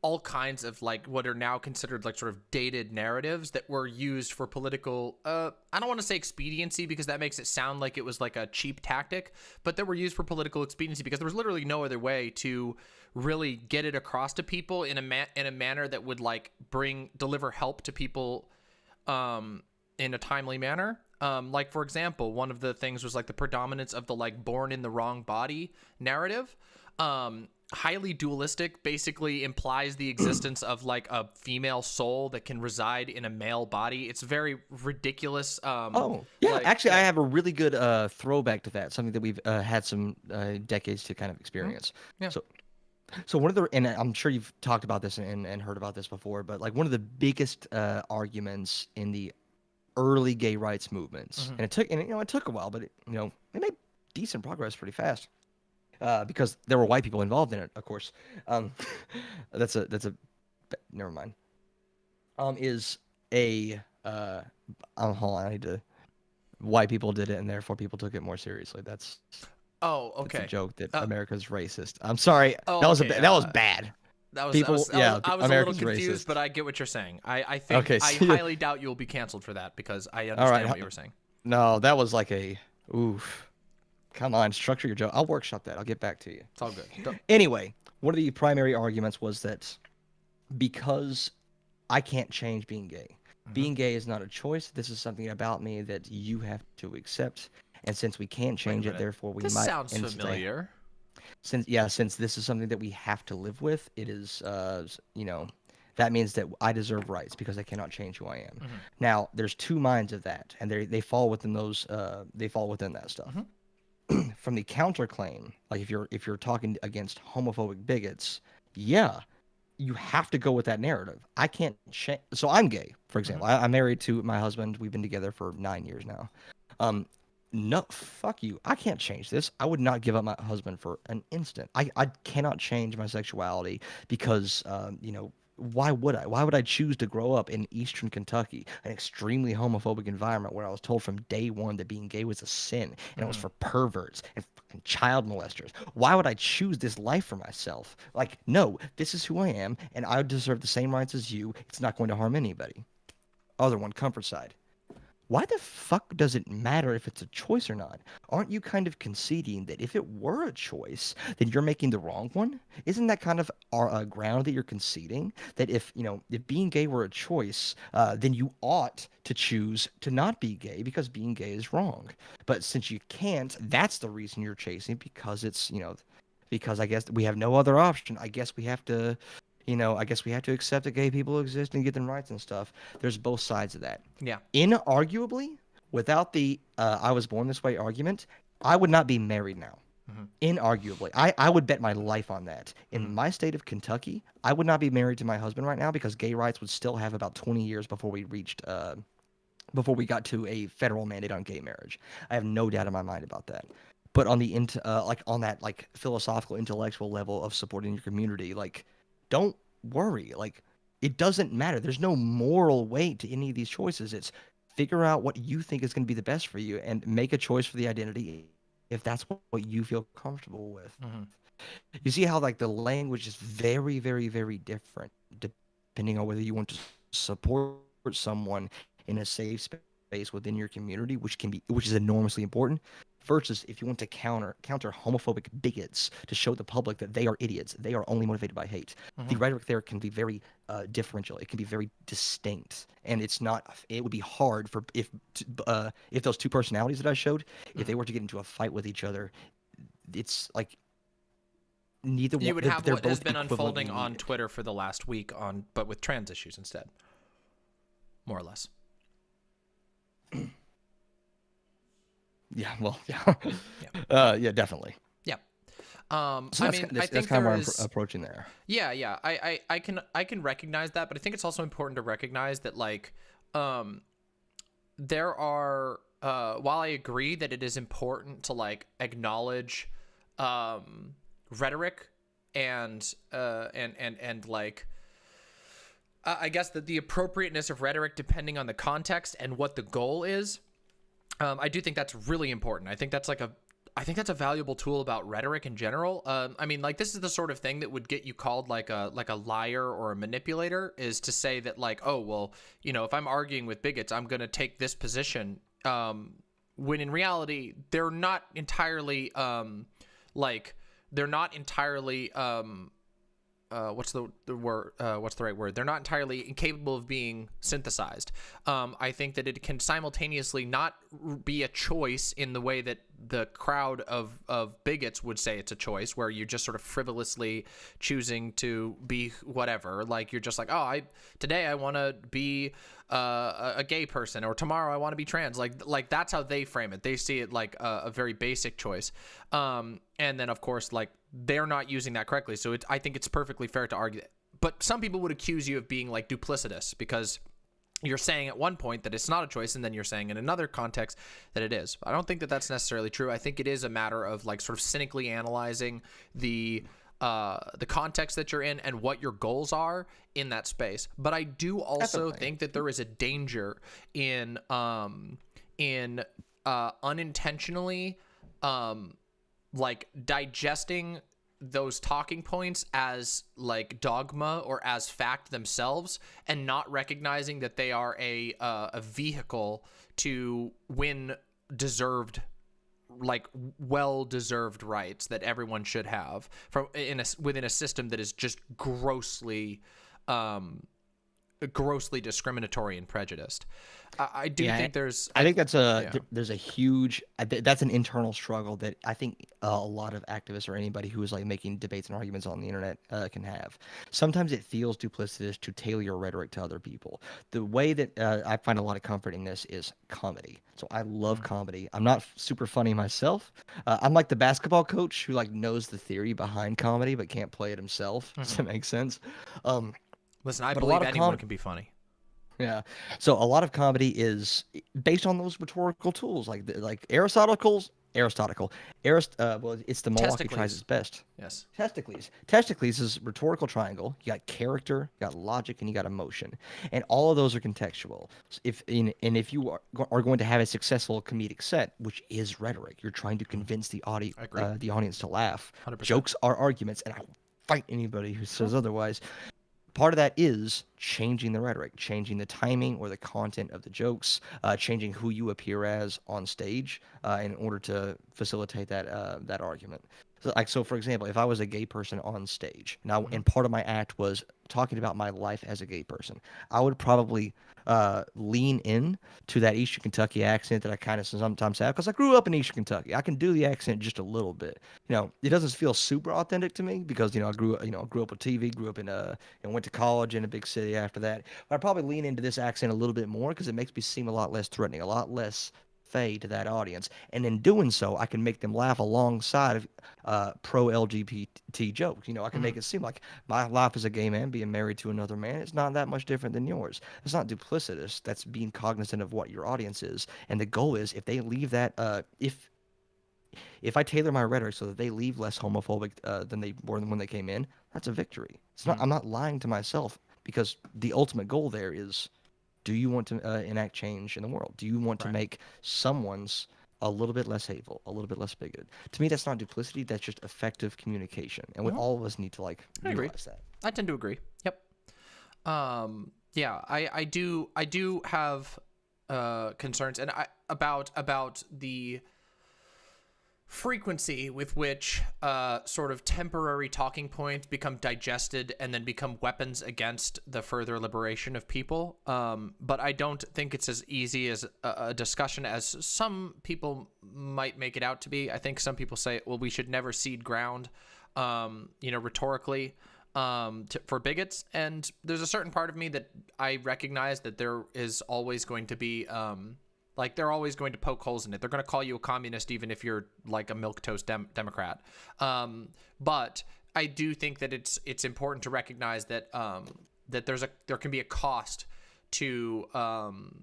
all kinds of like what are now considered like sort of dated narratives that were used for political I don't want to say expediency because that makes it sound like it was like a cheap tactic, but that were used for political expediency because there was literally no other way to really get it across to people in a manner that would like deliver help to people in a timely manner. Like for example, one of the things was like the predominance of the like born in the wrong body narrative. Highly dualistic basically implies the existence of like a female soul that can reside in a male body. It's very ridiculous. Oh, yeah. Actually, I have a really good throwback to that, something that we've had some decades to kind of experience. Yeah. So one of the, and I'm sure you've talked about this and heard about this before, but like one of the biggest arguments in the early gay rights movements, and it took a while, but it made decent progress pretty fast. Because there were white people involved in it, of course. That's a never mind. Is a hold on, I need to. White people did it, and therefore people took it more seriously. That's okay. That's a joke that America's racist. I'm sorry. Oh, that was okay, that was bad. That was, People, yeah, I was a little Americans confused, racist. but I get what you're saying. I think Okay, I so- highly doubt you'll be canceled for that because I All understand right. what you were saying. No, that was like a oof. Come on, structure your joke. I'll workshop that. I'll get back to you. It's all good. Anyway, one of the primary arguments was that because I can't change being gay. Being gay is not a choice. This is something about me that you have to accept. And since we can't change it, therefore we This might. sounds familiar. Since this is something that we have to live with, it is, that means that I deserve rights because I cannot change who I am. Now, there's two minds of that, and they fall within those. They fall within that stuff. From the counterclaim, like if you're talking against homophobic bigots, yeah, you have to go with that narrative. I can't change. So I'm gay, for example. I'm married to my husband. We've been together for 9 years now. No, fuck you. I can't change this. I would not give up my husband for an instant. I cannot change my sexuality because, why would I? Why would I choose to grow up in Eastern Kentucky, an extremely homophobic environment where I was told from day one that being gay was a sin and it was for perverts and fucking child molesters? Why would I choose this life for myself? Like, no, this is who I am, and I deserve the same rights as you. It's not going to harm anybody. Other one, comfort side. Why the fuck does it matter if it's a choice or not? Aren't you kind of conceding that if it were a choice, then you're making the wrong one? Isn't that kind of our ground that you're conceding? That if being gay were a choice, then you ought to choose to not be gay because being gay is wrong. But since you can't, that's the reason you're chasing because it's, because I guess we have no other option. I guess we have to accept that gay people exist and get them rights and stuff. There's both sides of that. Yeah. Inarguably, without the I was born this way argument, I would not be married now. Inarguably. I would bet my life on that. In my state of Kentucky, I would not be married to my husband right now because gay rights would still have about 20 years before we got to a federal mandate on gay marriage. I have no doubt in my mind about that. But on the on that philosophical intellectual level of supporting your community, don't worry. It doesn't matter. There's no moral weight to any of these choices. It's figure out what you think is going to be the best for you and make a choice for the identity if that's what you feel comfortable with. You see how the language is very, very, very different depending on whether you want to support someone in a safe space within your community, which is enormously important, versus if you want to counter homophobic bigots to show the public that they are idiots, they are only motivated by hate. The rhetoric there can be very differential. It can be very distinct, and it would be hard for if those two personalities that I showed, if they were to get into a fight with each other, it's neither one. You would have they're what has both been unfolding equivalently on needed. Twitter for the last week but with trans issues instead, more or less. Yeah, well, yeah, yeah, definitely. Yeah. So I think that's kind of where I'm there's approaching there. Yeah. I can recognize that, but I think it's also important to recognize that there are while I agree that it is important to acknowledge rhetoric and I guess that the appropriateness of rhetoric depending on the context and what the goal is. I do think that's really important. I think that's a valuable tool about rhetoric in general. This is the sort of thing that would get you called like a liar or a manipulator, is to say that if I'm arguing with bigots, I'm going to take this position, when in reality they're not entirely what's the right word? They're not entirely incapable of being synthesized. I think that it can simultaneously not be a choice in the way that the crowd of bigots would say it's a choice, where you're just sort of frivolously choosing to be whatever. You're just today I want to be a gay person, or tomorrow I want to be trans. That's how they frame it. They see it like a very basic choice. And then of course they're not using that correctly. So I think it's perfectly fair to argue that. But some people would accuse you of being duplicitous, because you're saying at one point that it's not a choice, and then you're saying in another context that it is. I don't think that that's necessarily true. I think it is a matter of sort of cynically analyzing the context that you're in and what your goals are in that space. But I do also think that there is a danger in unintentionally digesting those talking points as like dogma or as fact themselves, and not recognizing that they are a vehicle to win deserved, like well-deserved rights that everyone should have within a system that is just grossly discriminatory and prejudiced. I do think there's. I think that's there's a huge. That's an internal struggle that I think a lot of activists or anybody who is like making debates and arguments on the internet can have. Sometimes it feels duplicitous to tailor your rhetoric to other people. The way that I find a lot of comfort in this is comedy. So I love comedy. I'm not super funny myself. I'm like the basketball coach who like knows the theory behind comedy but can't play it himself. Does that make sense? Listen, I but a believe lot of anyone can be funny. Yeah. So a lot of comedy is based on those rhetorical tools, like Aristotle. Well, it's the Milwaukee tries its best. Yes. Testicles is rhetorical triangle. You got character, you got logic, and you got emotion, and all of those are contextual. If you are going to have a successful comedic set, which is rhetoric, you're trying to convince the audience to laugh. 100%. Jokes are arguments, and I will fight anybody who says otherwise. Part of that is changing the rhetoric, changing the timing or the content of the jokes, changing who you appear as on stage in order to facilitate that argument. So for example, if I was a gay person on stage, and part of my act was talking about my life as a gay person, I would probably lean in to that Eastern Kentucky accent that I kind of sometimes have, because I grew up in Eastern Kentucky. I can do the accent just a little bit. It doesn't feel super authentic to me because I grew up with TV, grew up in and went to college in a big city after that. But I probably lean into this accent a little bit more because it makes me seem a lot less threatening, a lot less fade to that audience, and in doing so, I can make them laugh alongside of pro-LGBT jokes. I can make it seem like my life as a gay man being married to another man is not that much different than yours. It's not duplicitous. That's being cognizant of what your audience is, and the goal is if they leave that, if I tailor my rhetoric so that they leave less homophobic than they were when they came in, that's a victory. It's not. I'm not lying to myself, because the ultimate goal there is, do you want to enact change in the world? Do you want to make someone's a little bit less hateful, a little bit less bigoted? To me, that's not duplicity. That's just effective communication. And all of us need to realize that. I tend to agree. Yep. Yeah, I do have concerns about the frequency with which sort of temporary talking points become digested and then become weapons against the further liberation of people. But I don't think it's as easy as a discussion as some people might make it out to be. I think some people say, well, we should never cede ground, rhetorically, for bigots. And there's a certain part of me that I recognize that there is always going to be, they're always going to poke holes in it. They're going to call you a communist even if you're like a milquetoast Democrat. But I do think that it's important to recognize that that there can be a cost to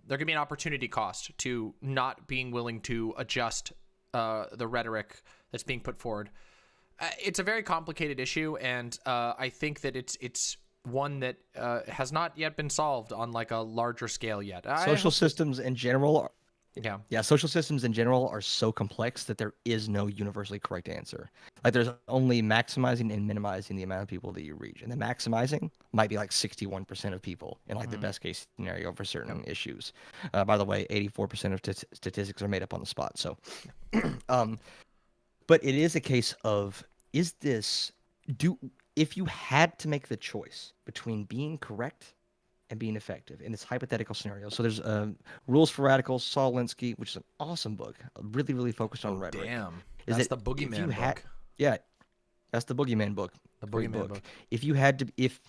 there can be an opportunity cost to not being willing to adjust the rhetoric that's being put forward. It's a very complicated issue, and I think that it's one that has not yet been solved on like a larger scale yet. Social systems in general social systems in general are so complex that there is no universally correct answer. Like, there's only maximizing and minimizing the amount of people that you reach, and the maximizing might be like 61% of people in like the best case scenario for certain issues. By the way, 84% of statistics are made up on the spot. So but it is a case of, if you had to make the choice between being correct and being effective in this hypothetical scenario. So there's Rules for Radicals, Saul Alinsky, which is an awesome book, really, really focused on rhetoric. Damn, that's the Boogeyman book. Yeah, that's the Boogeyman book. The Boogeyman book. If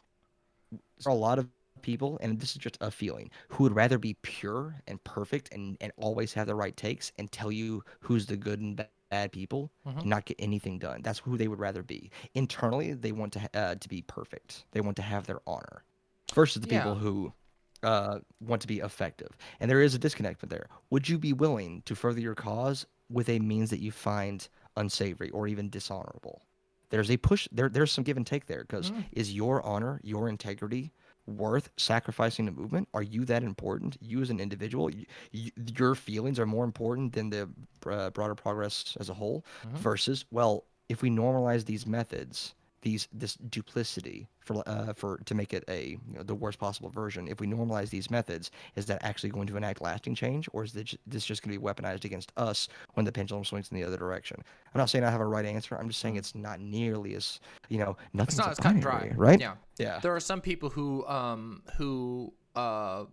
a lot of people, and this is just a feeling, who would rather be pure and perfect and always have the right takes and tell you who's the good and bad people and not get anything done. That's who they would rather be. Internally, they want to be perfect. They want to have their honor. Versus the people who want to be effective. And there is a disconnect there. Would you be willing to further your cause with a means that you find unsavory or even dishonorable? There's a push. There's some give and take there, because is your honor, your integrity worth sacrificing the movement? Are you that important? You as an individual, your feelings are more important than the broader progress as a whole? Versus, well, if we normalize these methods, this duplicity for to make it a the worst possible version, if we normalize these methods, is that actually going to enact lasting change, or is this just going to be weaponized against us when the pendulum swings in the other direction? I'm not saying I have a right answer. I'm just saying it's not nearly as nothing's It's not a as cut and binary, dry, right? Yeah. Yeah. There are some people who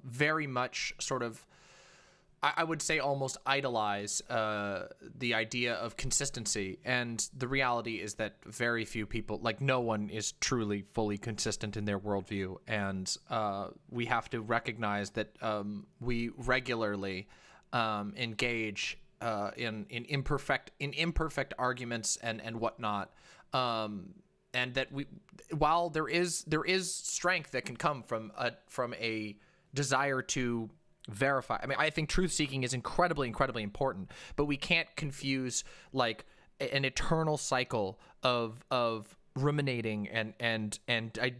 very much sort of, I would say, almost idolize the idea of consistency, and the reality is that very few people, like no one, is truly fully consistent in their worldview, and we have to recognize that we regularly engage in imperfect arguments and whatnot, and that while there is strength that can come from a desire to verify. I mean, I think truth seeking is incredibly important, but we can't confuse like an eternal cycle of ruminating and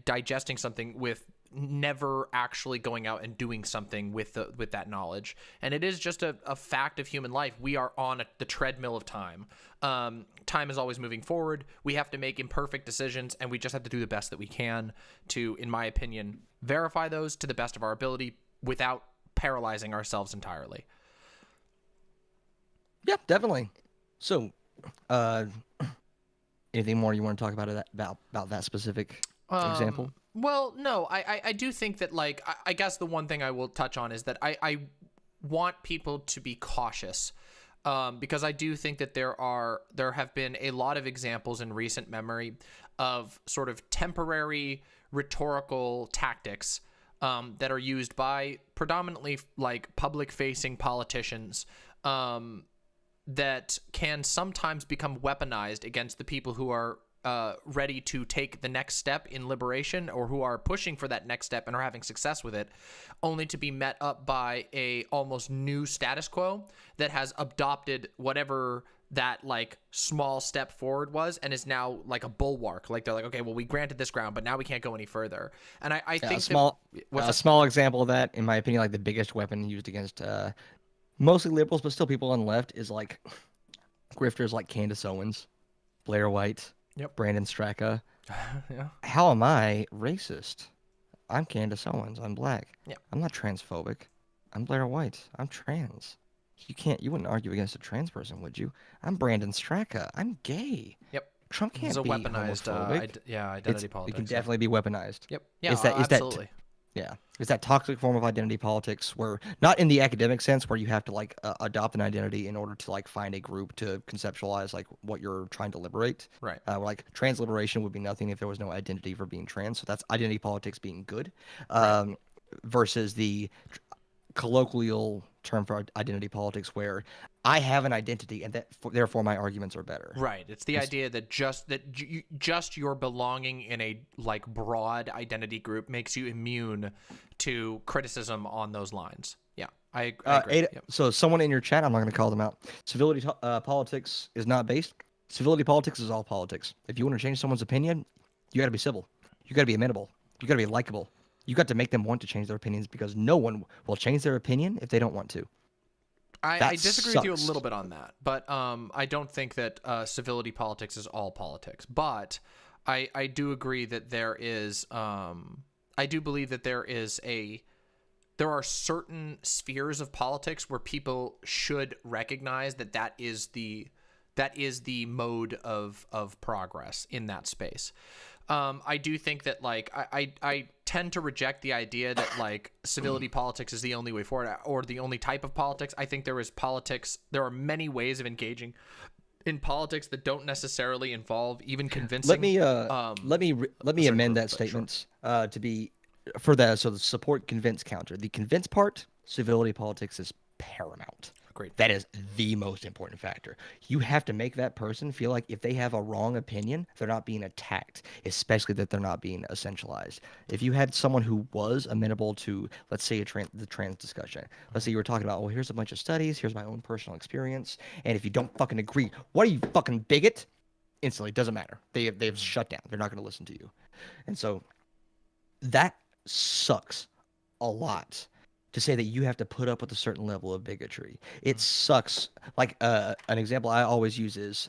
digesting something with never actually going out and doing something with that knowledge. And it is just a fact of human life. We are on the treadmill of time. Time is always moving forward. We have to make imperfect decisions, and we just have to do the best that we can to, in my opinion, verify those to the best of our ability without paralyzing ourselves entirely. Yeah, definitely. So, anything more you want to talk about that specific example? Well, no, I do think that, like, I guess the one thing I will touch on is that I want people to be cautious, because I do think that there have been a lot of examples in recent memory of sort of temporary rhetorical tactics that are used by predominantly like public-facing politicians that can sometimes become weaponized against the people who are ready to take the next step in liberation, or who are pushing for that next step and are having success with it, only to be met up by a almost new status quo that has adopted whatever that like small step forward was and is now like a bulwark. Like they're like, okay, well, we granted this ground, but now we can't go any further. And I think a small example of that, in my opinion, like the biggest weapon used against mostly liberals, but still people on the left, is like grifters like Candace Owens, Blair White, Brandon Straka. Yeah. How am I racist? I'm Candace Owens. I'm black. Yeah. I'm not transphobic. I'm Blair White. I'm trans. You wouldn't argue against a trans person, would you? I'm Brandon Straka. I'm gay. Yep. Trump can't be weaponized homophobic. identity politics. It can definitely be weaponized. Yep. Yeah, absolutely. It's that toxic form of identity politics where, not in the academic sense, where you have to like adopt an identity in order to like find a group to conceptualize like what you're trying to liberate. Right. Like trans liberation would be nothing if there was no identity for being trans. So that's identity politics being good, versus the colloquial term for identity politics where I have an identity and therefore my arguments are better. Right. It's the idea that just your belonging in a like broad identity group makes you immune to criticism on those lines. Yeah, I agree. So someone in your chat, I'm not going to call them out. Civility politics is not based. Civility politics is all politics. If you want to change someone's opinion, you got to be civil. You got to be amenable. You got to be likable. You got to make them want to change their opinions, because no one will change their opinion if they don't want to. I disagree with you a little bit on that, but I don't think that civility politics is all politics. But I do agree that there is I do believe that there are certain spheres of politics where people should recognize that is the mode of progress in that space. I do think that like I tend to reject the idea that like civility politics is the only way forward or the only type of politics. I think there are many ways of engaging in politics that don't necessarily involve even convincing. Let me amend that statement to be for that. So the support convince counter. The convince part, civility politics is paramount. Agreed. That is the most important factor. You have to make that person feel like if they have a wrong opinion, they're not being attacked, especially that they're not being essentialized. If you had someone who was amenable to, let's say, the trans discussion, let's say you were talking about, well, here's a bunch of studies, here's my own personal experience, and if you don't fucking agree, what are you, fucking bigot? Instantly, doesn't matter. They've shut down. They're not going to listen to you. And so that sucks a lot. to say that you have to put up with a certain level of bigotry. It sucks. Like an example I always use is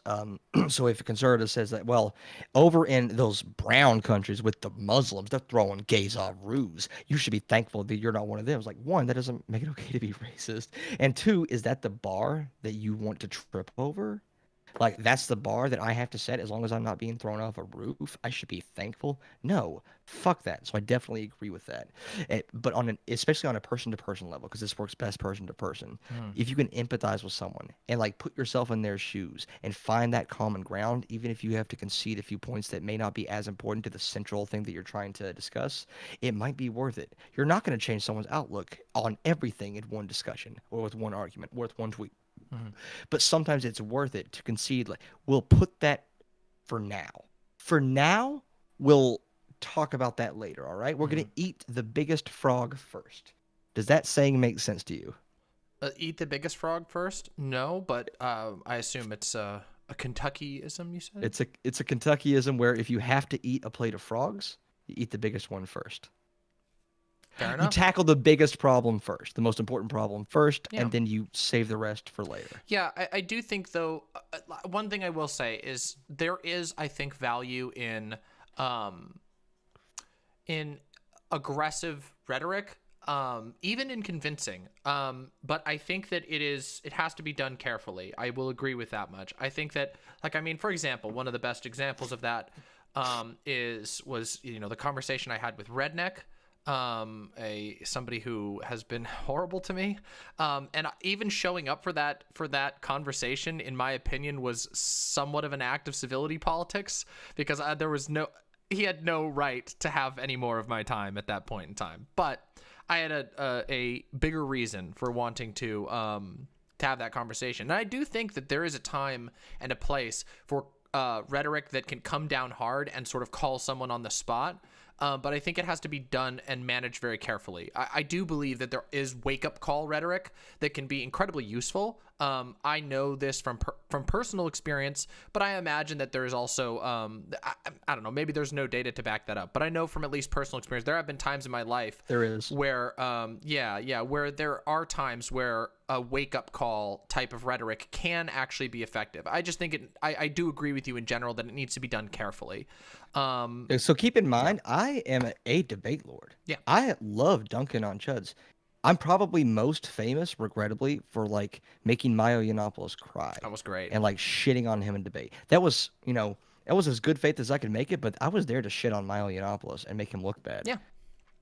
so if a conservative says that, well, over in those brown countries with the Muslims, they're throwing gays off roofs. You should be thankful that you're not one of them. It's like, one, that doesn't make it okay to be racist. And two, is that the bar that you want to trip over? Like, that's the bar that I have to set as long as I'm not being thrown off a roof. I should be thankful. No, fuck that. So I definitely agree with that. But especially on a person-to-person level, because this works best person-to-person. If you can empathize with someone and like put yourself in their shoes and find that common ground, even if you have to concede a few points that may not be as important to the central thing that you're trying to discuss, it might be worth it. You're not going to change someone's outlook on everything in one discussion or with one argument or with one tweet. But sometimes it's worth it to concede, like, we'll put that for now. For now, we'll talk about that later, all right? We're going to eat the biggest frog first. Does that saying make sense to you? Eat the biggest frog first? No, but I assume it's a Kentuckyism, you said? It's a Kentuckyism where if you have to eat a plate of frogs, you eat the biggest one first. Fair You enough. tackle the biggest problem first, the most important problem first, Yeah. and then you save the rest for later. Yeah, I do think, though, one thing I will say is there is, I think, value in aggressive rhetoric, even in convincing. But I think that it has to be done carefully. I will agree with that much. I think that, like, I mean, for example, one of the best examples of that was the conversation I had with Redneck. Somebody who has been horrible to me, and even showing up for that conversation, in my opinion, was somewhat of an act of civility politics, because he had no right to have any more of my time at that point in time. But I had a bigger reason for wanting to have that conversation, and I do think that there is a time and a place for rhetoric that can come down hard and sort of call someone on the spot. But I think it has to be done and managed very carefully. I do believe that there is wake-up call rhetoric that can be incredibly useful. I know this from personal experience, but I imagine that there is also, I don't know, maybe there's no data to back that up, but I know from at least personal experience, there have been times in my life where, where there are times where a wake-up call type of rhetoric can actually be effective. I just think I do agree with you in general that it needs to be done carefully. So keep in mind, I am a debate lord. Yeah. I love dunking on chuds. I'm probably most famous, regrettably, for like making Milo Yiannopoulos cry. That was great. And like shitting on him in debate. That was as good faith as I could make it, but I was there to shit on Milo Yiannopoulos and make him look bad. Yeah.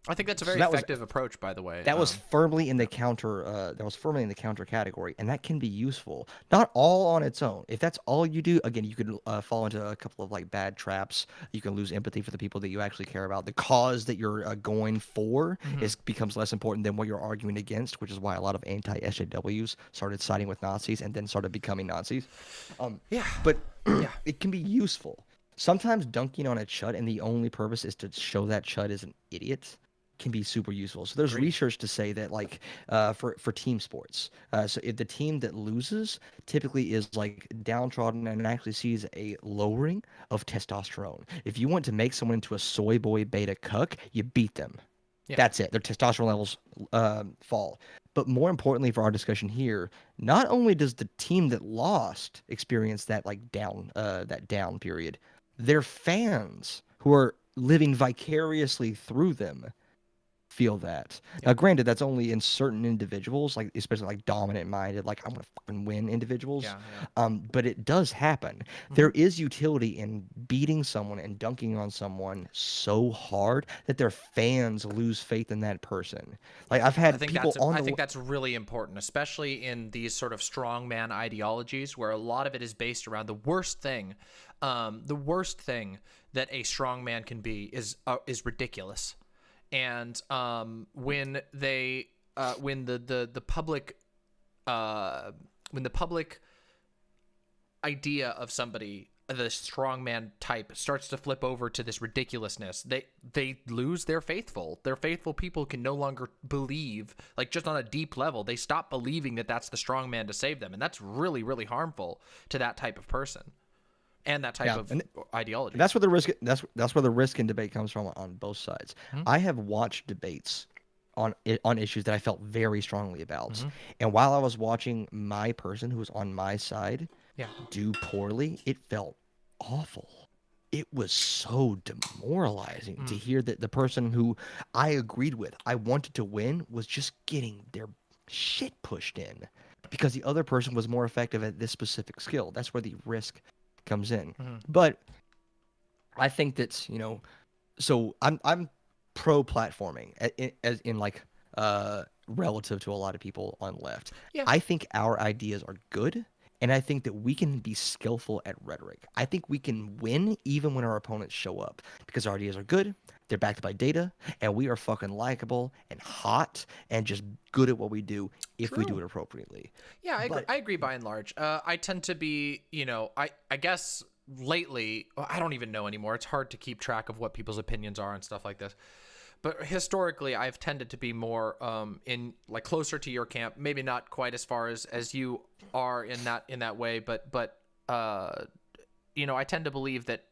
I think that's a very effective approach, by the way. That was firmly in the counter. That was firmly in the counter category, and that can be useful. Not all on its own. If that's all you do, again, you could fall into a couple of like bad traps. You can lose empathy for the people that you actually care about. The cause that you're going for becomes less important than what you're arguing against, which is why a lot of anti-SJWs started siding with Nazis and then started becoming Nazis. But it can be useful. Sometimes dunking on a chud and the only purpose is to show that chud is an idiot can be super useful. So there's research to say that like for team sports, so if the team that loses typically is like downtrodden and actually sees a lowering of testosterone. If you want to make someone into a soy boy beta cuck, you beat them. Yeah. That's it. Their testosterone levels fall. But more importantly for our discussion here, not only does the team that lost experience that like down period, their fans who are living vicariously through them feel that. Now, granted, that's only in certain individuals, like especially like dominant-minded, like I'm gonna fucking win individuals. But it does happen. There is utility in beating someone and dunking on someone so hard that their fans lose faith in that person. Like I think that's really important, especially in these sort of strongman ideologies where a lot of it is based around the worst thing that a strongman can be is ridiculous. And when the public idea of somebody, the strongman type, starts to flip over to this ridiculousness, they lose their faithful. Their faithful people can no longer believe, like just on a deep level, they stop believing that that's the strongman to save them, and that's really, really harmful to that type of person. And that type of ideology. That's where the risk. That's where the risk in debate comes from on both sides. I have watched debates on issues that I felt very strongly about. Mm-hmm. And while I was watching my person who was on my side Yeah. do poorly, it felt awful. It was so demoralizing to hear that the person who I agreed with, I wanted to win, was just getting their shit pushed in because the other person was more effective at this specific skill. That's where the risk comes in. But I think that, you know, so I'm pro platforming as in like relative to a lot of people on left. Yeah. I think our ideas are good, and I think that we can be skillful at rhetoric. I think we can win even when our opponents show up because our ideas are good, they're backed by data, and we are fucking likable and hot and just good at what we do if we do it appropriately. Yeah, I agree by and large. I tend to be, you know, I guess lately, I don't even know anymore. It's hard to keep track of what people's opinions are and stuff like this. But historically, I've tended to be more in like closer to your camp. Maybe not quite as far as you are in that way, but you know, I tend to believe that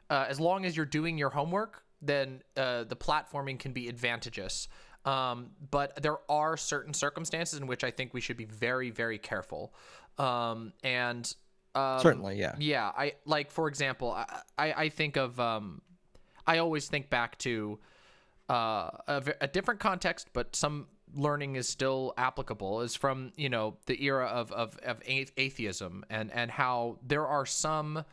as long as you're doing your homework, then the platforming can be advantageous. But there are certain circumstances in which I think we should be very, very careful. Certainly, yeah. Yeah, I like, for example, I think of I always think back to a different context, but some learning is still applicable, is from, you know, the era of atheism and how there are some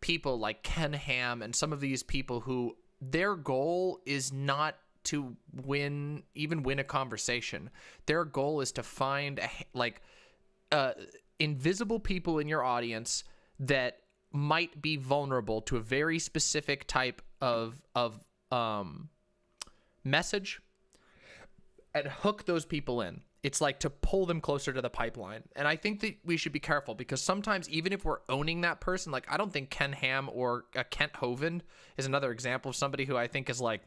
people like Ken Ham and some of these people who their goal is not to win a conversation. Their goal is to find invisible people in your audience that might be vulnerable to a very specific type of message and hook those people in. It's like to pull them closer to the pipeline. And I think that we should be careful because sometimes even if we're owning that person, like I don't think Ken Ham or Kent Hovind is another example of somebody who I think is like.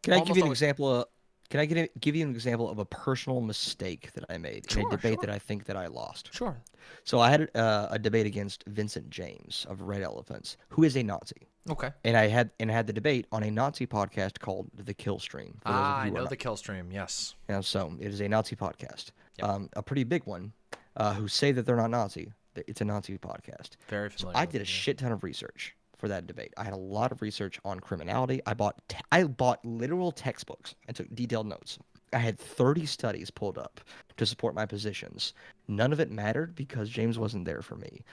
Can I give you an example? Can I give you an example of a personal mistake that I made in a debate that I think that I lost? Sure. So I had a debate against Vincent James of Red Elephants, who is a Nazi. Okay. And I had the debate on a Nazi podcast called The Kill Stream. I know The Kill Stream, yes. Yeah, so it is a Nazi podcast, Yep. a pretty big one, who say that they're not Nazi. It's a Nazi podcast. Very So familiar. I did a shit ton of research for that debate. I had a lot of research on criminality. I bought literal textbooks. I took detailed notes. I had 30 studies pulled up to support my positions. None of it mattered because James wasn't there for me.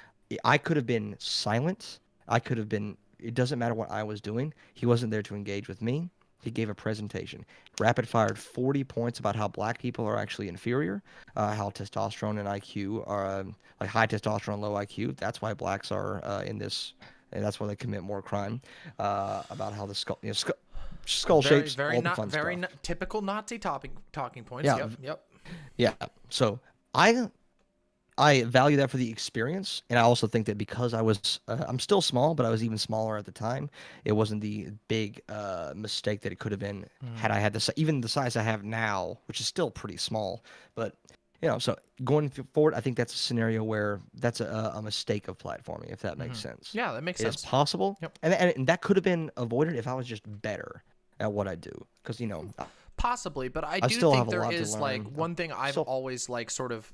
I could have been silent. It doesn't matter what I was doing. He wasn't there to engage with me. He gave a presentation, rapid fired 40 points about how black people are actually inferior, how testosterone and IQ are like high testosterone, low IQ. That's why blacks are in this, and that's why they commit more crime. About how the skull shapes, very all the fun stuff. Typical Nazi talking points. Yeah. Yep. Yeah. So I value that for the experience, and I also think that because I'm still small, but I was even smaller at the time. It wasn't the big mistake that it could have been had I had even the size I have now, which is still pretty small. But you know, so going forward, I think that's a scenario where that's a mistake of platforming, if that makes sense. Yeah, that makes sense. It's possible, Yep. and that could have been avoided if I was just better at what I do, because you know. Possibly, but I do still think have a there lot to is like learn. one thing I've always like sort of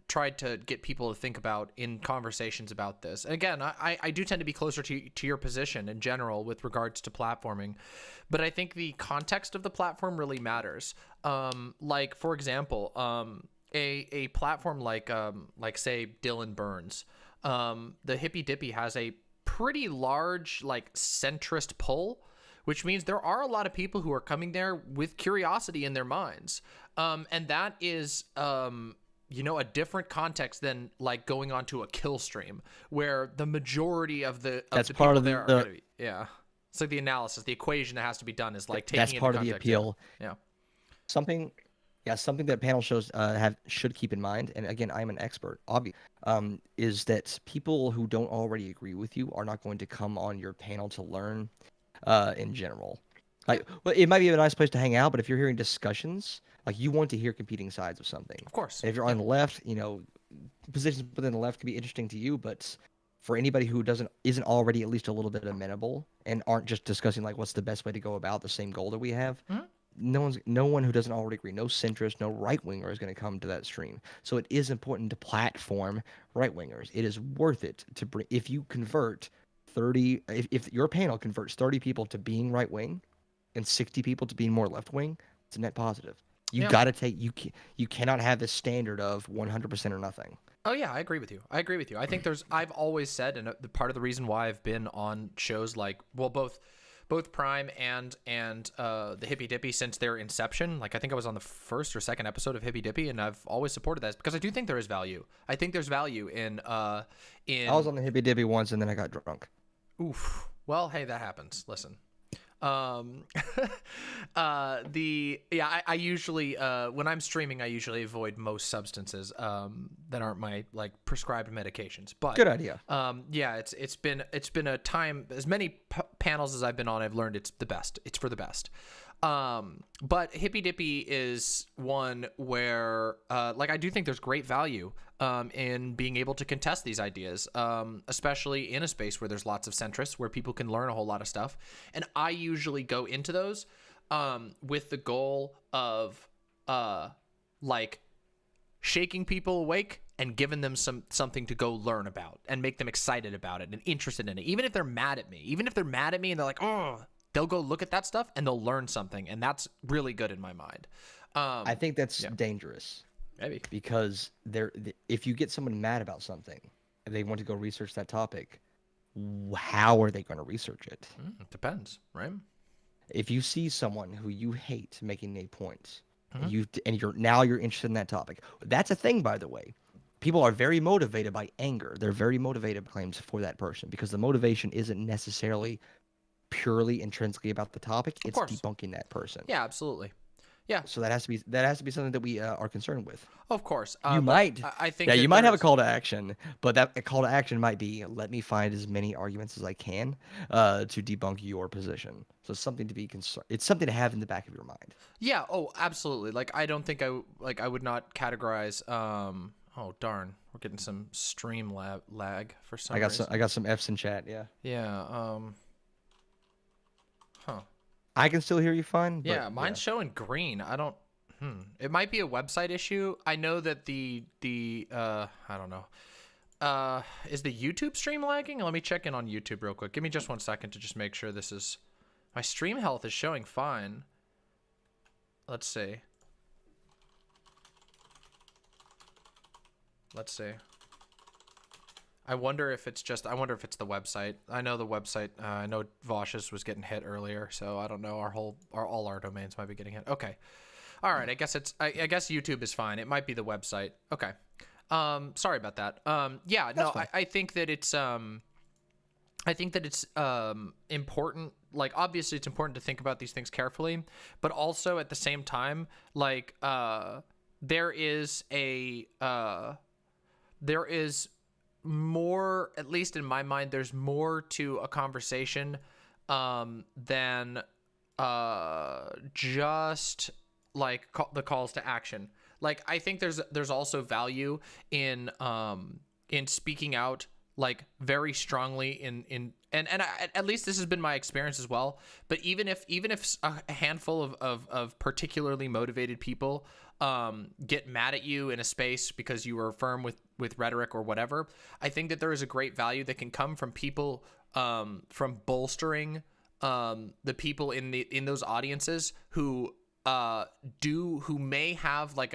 tried to get people to think about in conversations about this. And again, I do tend to be closer to your position in general with regards to platforming, but I think the context of the platform really matters. Like for example, a platform like say Dylan Burns, the Hippy Dippy has a pretty large like centrist pull, which means there are a lot of people who are coming there with curiosity in their minds. And that is, you know, a different context than like going onto a kill stream where the majority of the people there are going to be, yeah. It's like the analysis, the equation that has to be done is like taking that's part into of the context, appeal. Yeah. Something that panel shows should keep in mind, and again, I'm an expert, obviously, is that people who don't already agree with you are not going to come on your panel to learn. In general, like, well, it might be a nice place to hang out, but if you're hearing discussions, like, you want to hear competing sides of something. Of course. And if you're on the left, you know, positions within the left can be interesting to you, but for anybody who isn't already at least a little bit amenable and aren't just discussing like what's the best way to go about the same goal that we have, no one who doesn't already agree, no centrist, no right winger is going to come to that stream. So it is important to platform right wingers. It is worth it to bring if you convert 30, if your panel converts 30 people to being right wing and 60 people to being more left wing, it's a net positive. You Yeah. got to take you cannot have this standard of 100% or nothing. Oh yeah, I agree with you. I think I've always said, and part of the reason why I've been on shows like, well, both Prime and the Hippy Dippy since their inception. Like I think I was on the first or second episode of Hippy Dippy, and I've always supported that because I do think there is value. I think there's value in. I was on the Hippy Dippy once, and then I got drunk. Oof. Well, hey, that happens. Listen. I usually when I'm streaming, I usually avoid most substances that aren't my like prescribed medications. But Good idea. yeah, it's been a time. As many panels as I've been on, I've learned it's the best. It's for the best. But Hippy Dippy is one where like I do think there's great value in being able to contest these ideas, especially in a space where there's lots of centrists, where people can learn a whole lot of stuff. And I usually go into those with the goal of like shaking people awake and giving them something to go learn about and make them excited about it and interested in it. Even if they're mad at me, and they're like, oh, they'll go look at that stuff and they'll learn something. And that's really good in my mind. I think that's dangerous. Maybe. Because if you get someone mad about something and they want to go research that topic, how are they going to research it? Depends, right? If you see someone who you hate making a point, and you're interested in that topic, that's a thing, by the way. People are very motivated by anger. They're very motivated by claims for that person because the motivation isn't necessarily purely intrinsically about the topic. It's debunking that person. Yeah, absolutely. Yeah. So that has to be something that we are concerned with. Of course. You might. I think. Yeah, you might have a call to action, but that call to action might be let me find as many arguments as I can to debunk your position. So it's something to be concerned. It's something to have in the back of your mind. Yeah. Oh, absolutely. Like I don't think I would not categorize. Oh darn, we're getting some stream lag for some reason. I got some F's in chat. Yeah. Yeah. Huh. I can still hear you fine. But, yeah, mine's showing green. I don't. It might be a website issue. I know that the I don't know. Is the YouTube stream lagging? Let me check in on YouTube real quick. Give me just 1 second to just make sure this is. My stream health is showing fine. Let's see. I wonder if it's the website. I know the website. I know Vosh's was getting hit earlier, so I don't know. All our domains might be getting hit. Okay, all right. I guess YouTube is fine. It might be the website. Okay. Sorry about that. Yeah. That's no. fine. I think that it's important. Like obviously, it's important to think about these things carefully, but also at the same time, like there is more, at least in my mind, there's more to a conversation than just like the calls to action. Like I think there's also value in speaking out like very strongly and at least this has been my experience as well. But even if a handful of particularly motivated people get mad at you in a space because you were firm with rhetoric or whatever, I think that there is a great value that can come from people from bolstering the people in those audiences who may have like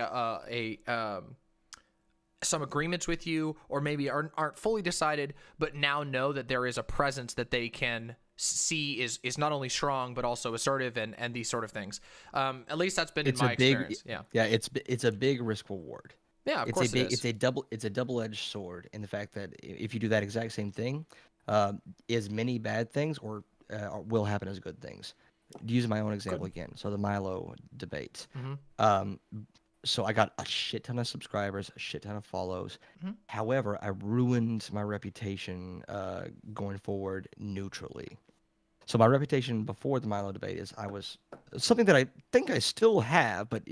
some agreements with you, or maybe aren't fully decided, but now know that there is a presence that they can see is not only strong but also assertive and these sort of things. At least that's been in my experience. Yeah. Yeah, it's a big risk reward. Yeah, of course it is. It's a double-edged sword in the fact that if you do that exact same thing, as many bad things will happen as good things. To use my own example again, so the Milo debate. So I got a shit ton of subscribers, a shit ton of follows. However, I ruined my reputation going forward neutrally. So my reputation before the Milo debate is I was something that I think I still have, but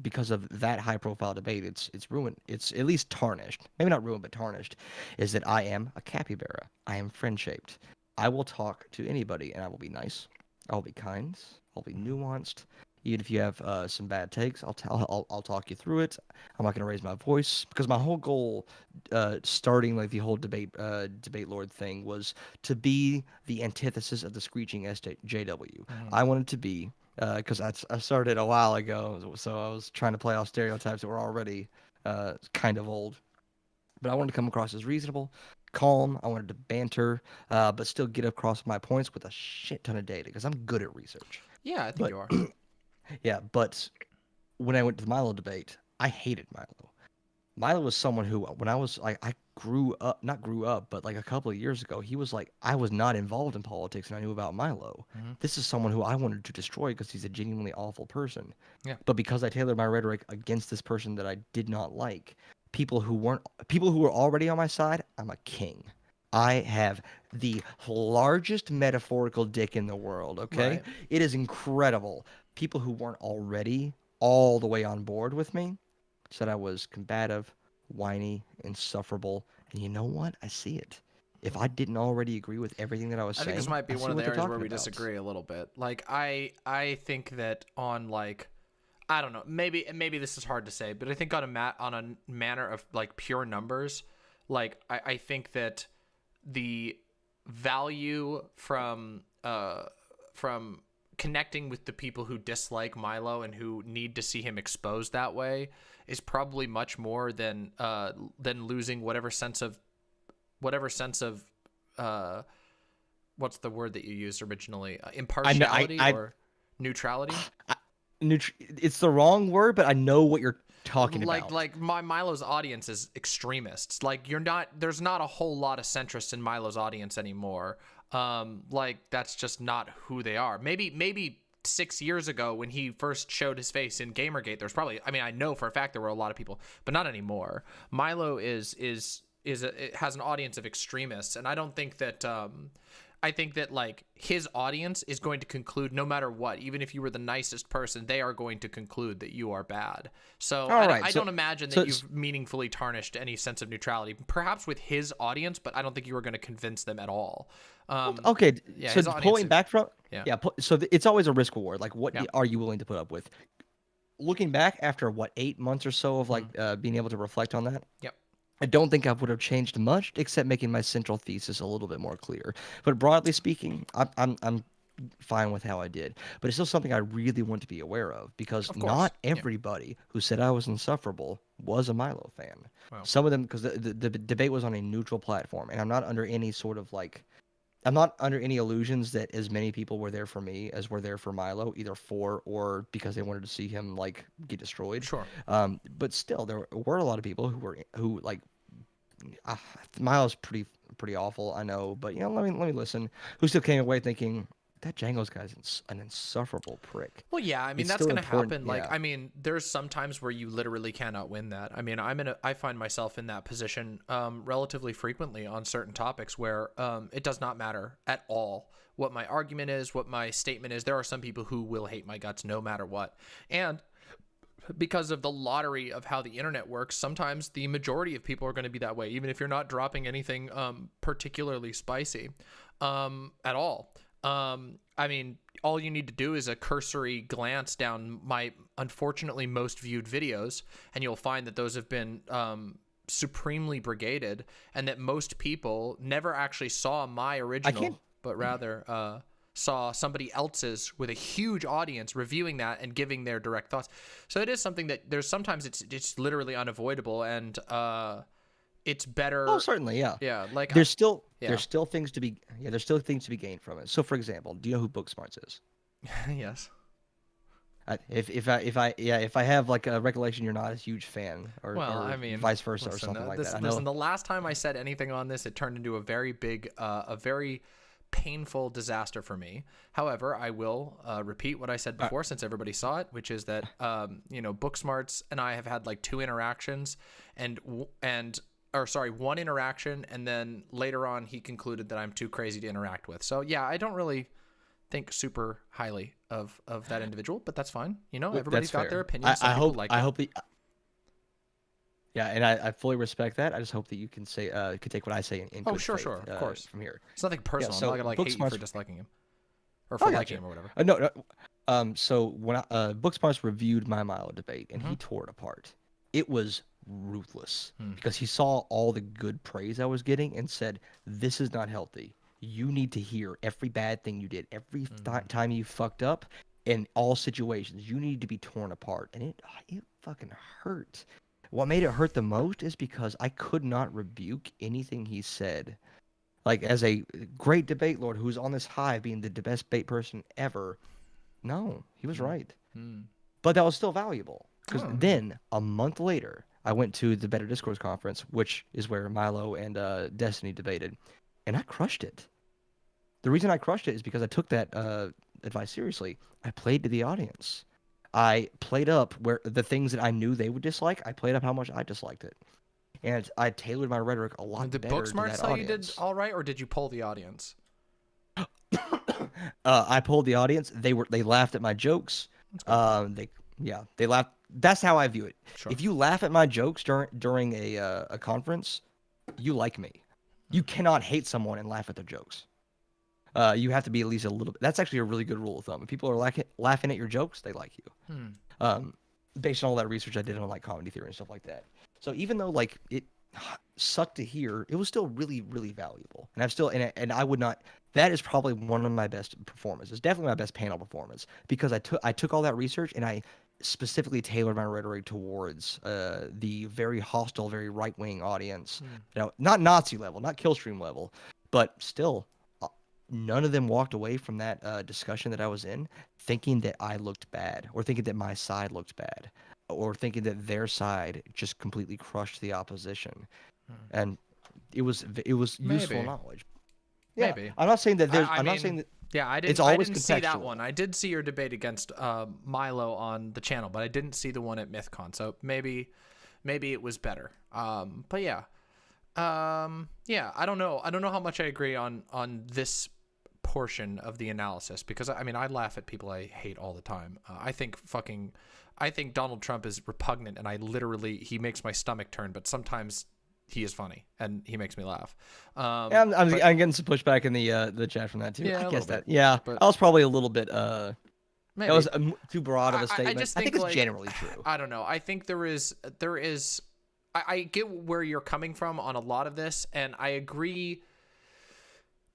because of that high-profile debate, it's ruined. It's at least tarnished. Maybe not ruined, but tarnished. Is that I am a capybara. I am friend-shaped. I will talk to anybody, and I will be nice. I'll be kind. I'll be nuanced. Even if you have some bad takes, I'll talk you through it. I'm not gonna raise my voice because my whole goal, starting like the whole debate lord thing, was to be the antithesis of the screeching SJW. I wanted to be because I started a while ago, so I was trying to play off stereotypes that were already kind of old. But I wanted to come across as reasonable, calm. I wanted to banter, but still get across my points with a shit ton of data because I'm good at research. Yeah, I think But you are. yeah, but when I went to the Milo debate, I hated Milo. Milo was someone who, when I was like, I not grew up, but like a couple of years ago, he was like, I was not involved in politics and I knew about Milo. This is someone who I wanted to destroy because he's a genuinely awful person. Yeah. But because I tailored my rhetoric against this person that I did not like, people who were already on my side, I'm a king. I have the largest metaphorical dick in the world, okay? Right. It is incredible. People who weren't already all the way on board with me said I was combative, whiny, insufferable. And you know what? I see it. If I didn't already agree with everything that I was I saying, think this might be I see one of the what they're areas where talking we about. disagree a little bit. Like I think that on like, I don't know, maybe this is hard to say, but I think on a manner of like pure numbers, like I think that the value from connecting with the people who dislike Milo and who need to see him exposed that way is probably much more than losing whatever sense of what's the word that you used originally? Impartiality or neutrality? It's the wrong word, but I know what you're talking about. Like Milo's audience is extremists. Like there's not a whole lot of centrists in Milo's audience anymore. Like that's just not who they are. Maybe 6 years ago when he first showed his face in Gamergate, there's probably, I mean, I know for a fact there were a lot of people, but not anymore. Milo it has an audience of extremists, and I don't think that I think that like his audience is going to conclude no matter what, even if you were the nicest person, they are going to conclude that you are bad. So I don't imagine that you've meaningfully tarnished any sense of neutrality, perhaps with his audience, but I don't think you were going to convince them at all. Okay, yeah, so pulling back from so it's always a risk reward. Like, what are you willing to put up with? Looking back after 8 months or so of like being able to reflect on that. Yep. I don't think I would have changed much, except making my central thesis a little bit more clear. But broadly speaking, I'm fine with how I did. But it's still something I really want to be aware of because not everybody who said I was insufferable was a Milo fan. Wow. Some of them, because the debate was on a neutral platform, and I'm not under any sort of I'm not under any illusions that as many people were there for me as were there for Milo, either for or because they wanted to see him get destroyed. Sure. But still, there were a lot of people who Milo's pretty awful, I know, but let me listen. Who still came away thinking that Django's guy's an insufferable prick. Well, yeah, I mean, that's going to happen. Like, I mean, there's some times where you literally cannot win that. I mean, I find myself in that position relatively frequently on certain topics where it does not matter at all what my argument is, what my statement is. There are some people who will hate my guts no matter what. And because of the lottery of how the internet works, sometimes the majority of people are going to be that way, even if you're not dropping anything particularly spicy at all. I mean, all you need to do is a cursory glance down my unfortunately most viewed videos, and you'll find that those have been supremely brigaded, and that most people never actually saw my original, but rather saw somebody else's with a huge audience reviewing that and giving their direct thoughts. So it is something that sometimes it's literally unavoidable, and it's better. Oh, certainly, yeah. Yeah, like there's still things to be gained from it. So, for example, do you know who Booksmarts is? Yes. If I have like a recollection, you're not a huge fan, or I mean, vice versa, or something like that. Listen, the last time I said anything on this, it turned into a very big, a very painful disaster for me. However, I will repeat what I said before, since everybody saw it, which is that Booksmarts and I have had like 2 interactions, one interaction, and then later on he concluded that I'm too crazy to interact with. So yeah, I don't really think super highly of that individual, but that's fine. Everybody's got their opinions. I hope yeah, and I fully respect that. I just hope that you can could take what I say in good faith, sure, of course. from here. It's nothing personal. Yeah, so I'm not gonna hate you for disliking him or for liking him or whatever. So when Booksmarts reviewed my Milo debate, and he tore it apart. It was ruthless because he saw all the good praise I was getting and said, "This is not healthy. You need to hear every bad thing you did, every time you fucked up, in all situations. You need to be torn apart." And it fucking hurt. What made it hurt the most is because I could not rebuke anything he said. Like, as a great debate lord who's on this high of being the best debate person ever, no, he was right. But that was still valuable. Because then, a month later, I went to the Better Discourse Conference, which is where Milo and Destiny debated, and I crushed it. The reason I crushed it is because I took that advice seriously. I played to the audience. I played up where the things that I knew they would dislike, I played up how much I disliked it. And I tailored my rhetoric a lot Did better to Booksmarts that tell audience. you did all right, or did you poll the audience? I polled the audience. They laughed at my jokes. They laughed. That's how I view it. Sure. If you laugh at my jokes during a conference, you like me. You cannot hate someone and laugh at their jokes. You have to be at least a little bit. That's actually a really good rule of thumb. If people are laughing at your jokes, they like you. Based on all that research I did on like comedy theory and stuff like that. So even though like it sucked to hear, it was still really, really valuable. And I'm still and I would not. That is probably one of my best performances. Definitely my best panel performance because I took all that research and I specifically tailored my rhetoric towards the very hostile, very right-wing audience. Now, not Nazi level, not Killstream level, but still, none of them walked away from that discussion that I was in thinking that I looked bad or thinking that my side looked bad or thinking that their side just completely crushed the opposition. And it was useful knowledge. Yeah, Maybe. I'm not saying that there's. I'm not saying that. Yeah, I didn't. It's always I didn't see that contextual. one. I did see your debate against Milo on the channel, but I didn't see the one at MythCon. So maybe it was better. But yeah, I don't know. I don't know how much I agree on this portion of the analysis because I mean I laugh at people I hate all the time. I think Donald Trump is repugnant, and he makes my stomach turn. But sometimes he is funny and he makes me laugh. I'm getting some pushback in the chat from that too. Yeah, I guess that. bit, Yeah, but- I was probably a little bit. Maybe. That was too broad of a I statement. just I think think, it's like, generally true. I don't know. I think there is. I get where you're coming from on a lot of this, and I agree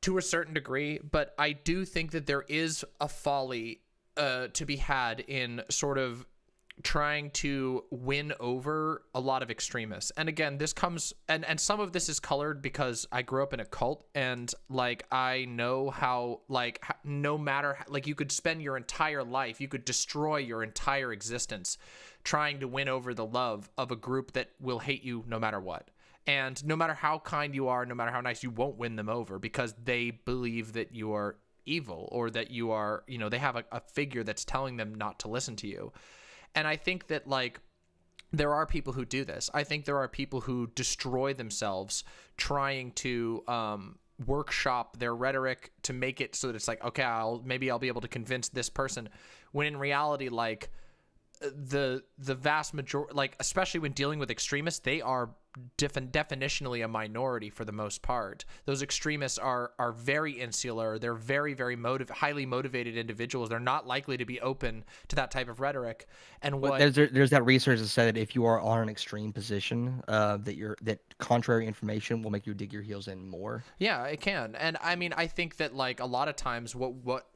to a certain degree. But I do think that there is a folly to be had in sort of trying to win over a lot of extremists. And again, this comes and some of this is colored because I grew up in a cult, and like I know how like no matter like you could spend your entire life, you could destroy your entire existence trying to win over the love of a group that will hate you no matter what. And no matter how kind you are, no matter how nice, you won't win them over because they believe that you are evil or that you are, they have a figure that's telling them not to listen to you. And I think that, like, there are people who do this. I think there are people who destroy themselves trying to workshop their rhetoric to make it so that it's like, okay, maybe I'll be able to convince this person. When in reality, like, the vast majority, like, especially when dealing with extremists, they are definitionally a minority for the most part. Those extremists are very insular. They're very, very highly motivated individuals. They're not likely to be open to that type of rhetoric. And there's that research that said that if you are on an extreme position, that contrary information will make you dig your heels in more. Yeah, it can. And I mean, I think that like a lot of times what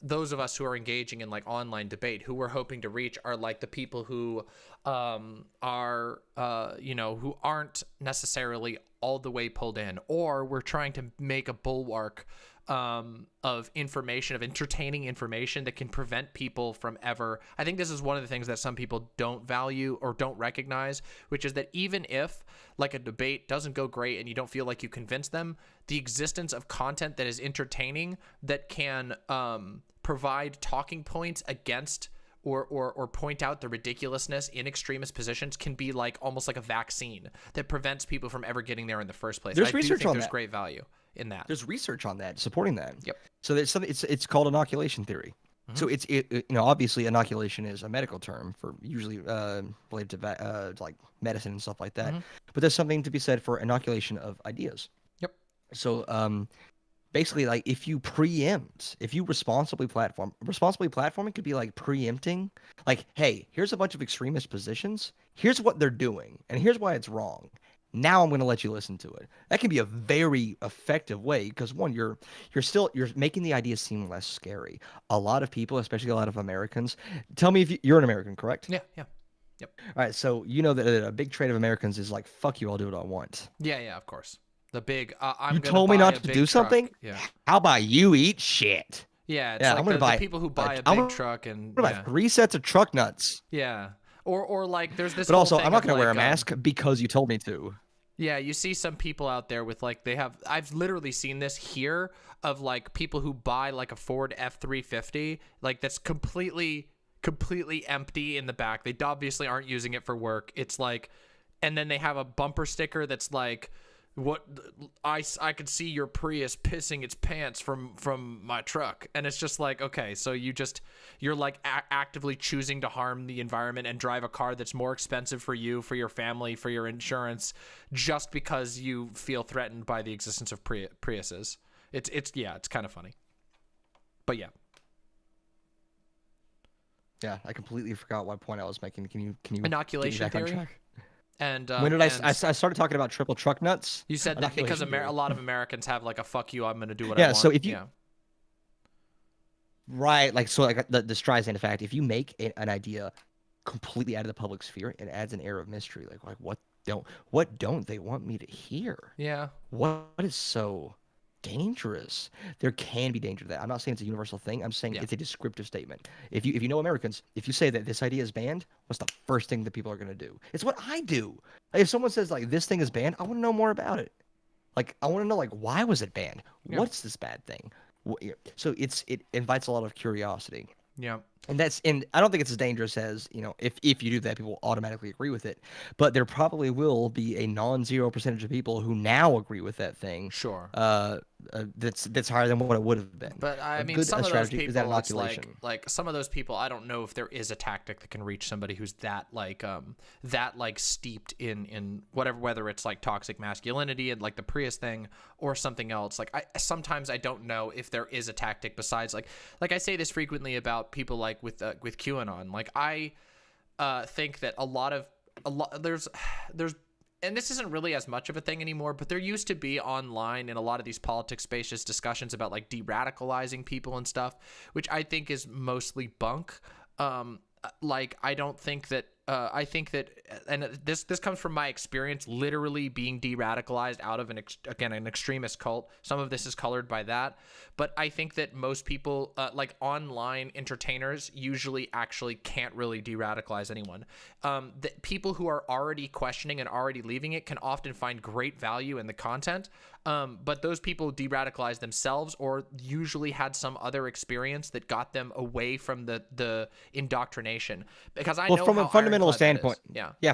those of us who are engaging in like online debate, who we're hoping to reach, are like the people who who aren't necessarily all the way pulled in, or we're trying to make a bulwark of information, of entertaining information that can prevent people from ever. I think this is one of the things that some people don't value or don't recognize, which is that even if like a debate doesn't go great and you don't feel like you convince them, the existence of content that is entertaining, that can provide talking points against or point out the ridiculousness in extremist positions, can be like almost like a vaccine that prevents people from ever getting there in the first place. There's research on there's that. great value in that. There's research on that supporting that. Yep. So there's something. It's called inoculation theory. So it's obviously inoculation is a medical term for usually related to like medicine and stuff like that. But there's something to be said for inoculation of ideas. Yep. So basically like if you preempt, if you responsibly platforming could be like preempting, like, hey, here's a bunch of extremist positions, here's what they're doing, and here's why it's wrong. Now I'm going to let you listen to it. That can be a very effective way because one, you're making the idea seem less scary. A lot of people, especially a lot of Americans, tell me if you're an American, correct? Yeah, yeah. Yep. All right, so you know that a big trait of Americans is like, fuck you, I'll do what I want. Yeah, yeah, of course. The big You told me not to do something? Yeah. How about you eat shit? Yeah, it's Yeah, like I'm gonna the buy people who buy a I'm big truck and gonna buy 3 sets of truck nuts. yeah. Or like there's this But whole also, thing I'm not of, gonna wear a like, mask because you told me to. Yeah, you see some people out there with like I've literally seen this here of like people who buy like a Ford F-350 like that's completely empty in the back. They obviously aren't using it for work. It's like, and then they have a bumper sticker that's like, what I could see your Prius pissing its pants from my truck. And it's just like, okay, so you're like actively choosing to harm the environment and drive a car that's more expensive for you, for your family, for your insurance, just because you feel threatened by the existence of Priuses. It's kind of funny. But yeah. Yeah, I completely forgot what point I was making. Can you Inoculation get me back on theory? track? And When did I started talking about triple truck nuts? You said that because Inoculation theory. a lot of Americans have like a fuck you, I'm gonna do what I Yeah, want. so if you yeah. Right, like so, like the Streisand effect. If you make an idea completely out of the public sphere, it adds an air of mystery. Like what don't they want me to hear? Yeah. What is so dangerous? There can be danger to that. I'm not saying it's a universal thing. I'm saying it's a descriptive statement. If you know Americans, if you say that this idea is banned, what's the first thing that people are gonna do? It's what I do. Like, if someone says like this thing is banned, I want to know more about it. Like I want to know like why was it banned? Yeah. What's this bad thing? So it invites a lot of curiosity. Yeah. And I don't think it's as dangerous as, if you do that, people automatically agree with it. But there probably will be a non-zero percentage of people who now agree with that thing. Sure. That's higher than what it would have been. But I mean, some of those people, it's like some of those people, I don't know if there is a tactic that can reach somebody who's that steeped in whatever, whether it's like toxic masculinity and like the Prius thing or something else. Like sometimes I don't know if there is a tactic besides like I say this frequently about people like with QAnon. Like I think that a lot there's and this isn't really as much of a thing anymore, but there used to be online in a lot of these politics spaces discussions about like de-radicalizing people and stuff, which I think is mostly bunk. Like I don't think that I think that, and this comes from my experience literally being de-radicalized out of an extremist cult. Some of this is colored by that, but I think that most people like online entertainers usually actually can't really de-radicalize anyone. The people who are already questioning and already leaving it can often find great value in the content, but those people de-radicalize themselves or usually had some other experience that got them away from the indoctrination. Because I know from a fundamental standpoint,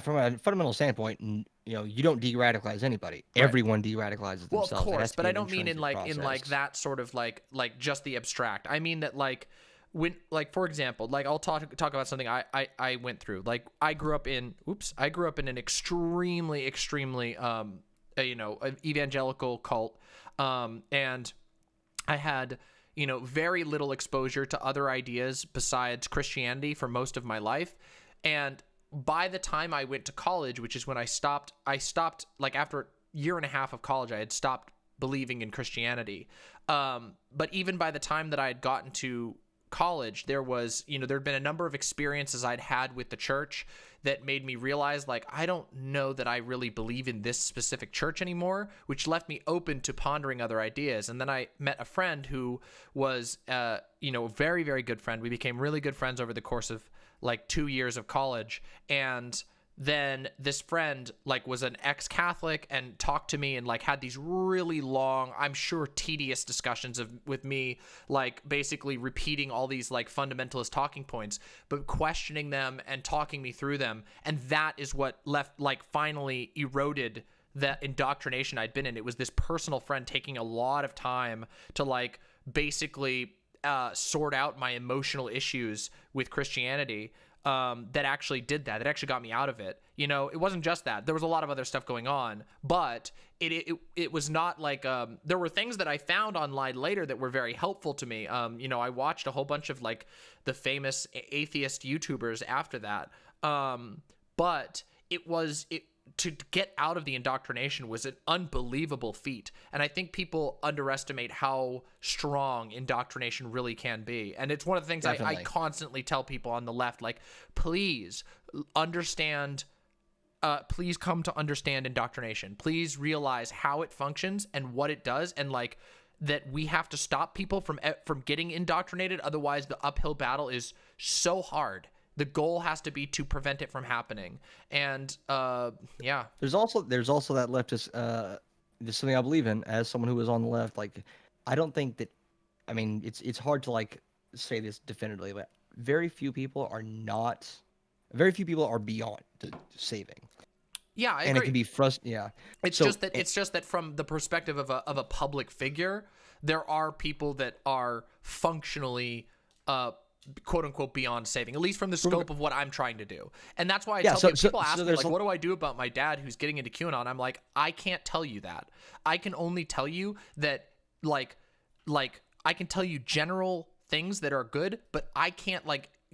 from a fundamental standpoint, you don't de-radicalize anybody. Right. Everyone de-radicalizes themselves. Well, of course, but I don't mean in like that sort of like just the abstract. I mean that like when, like, for example, like I'll talk about something I went through. Like I grew up in an extremely evangelical cult, and I had very little exposure to other ideas besides Christianity for most of my life. And by the time I went to college, which is when I stopped like after a year and a half of college, I had stopped believing in Christianity. But even by the time that I had gotten to college, there had been a number of experiences I'd had with the church that made me realize, like, I don't know that I really believe in this specific church anymore, which left me open to pondering other ideas. And then I met a friend who was, a very, very good friend. We became really good friends over the course of like 2 years of college. And then this friend like was an ex-Catholic and talked to me and like had these really long, I'm sure tedious discussions with me, like basically repeating all these like fundamentalist talking points, but questioning them and talking me through them. And that is what finally eroded that indoctrination I'd been in. It was this personal friend taking a lot of time to like basically sort out my emotional issues with Christianity. that actually did that. That actually got me out of it. You know, it wasn't just that. There was a lot of other stuff going on, but it was not like there were things that I found online later that were very helpful to me. You know, I watched a whole bunch of like the famous atheist YouTubers after that. But to get out of the indoctrination was an unbelievable feat. And I think people underestimate how strong indoctrination really can be. And it's one of the things I constantly tell people on the left, like, please understand, please come to understand indoctrination. Please realize how it functions and what it does. And like that we have to stop people from getting indoctrinated. Otherwise the uphill battle is so hard. The goal has to be to prevent it from happening. And yeah. There's also that leftist, this is something I believe in as someone who was on the left. Like, I don't think that, I mean, it's hard to like say this definitively, but very few people are beyond saving. Yeah, I and agree. it can be frustrating. Yeah. It's just that from the perspective of a public figure, there are people that are functionally, quote unquote, beyond saving, at least from the scope of what I'm trying to do. And that's why I tell people ask me like, what do I do about my dad who's getting into QAnon? I'm like, I can't tell you that. I can only tell you that like I can tell you general things that are good, but I can't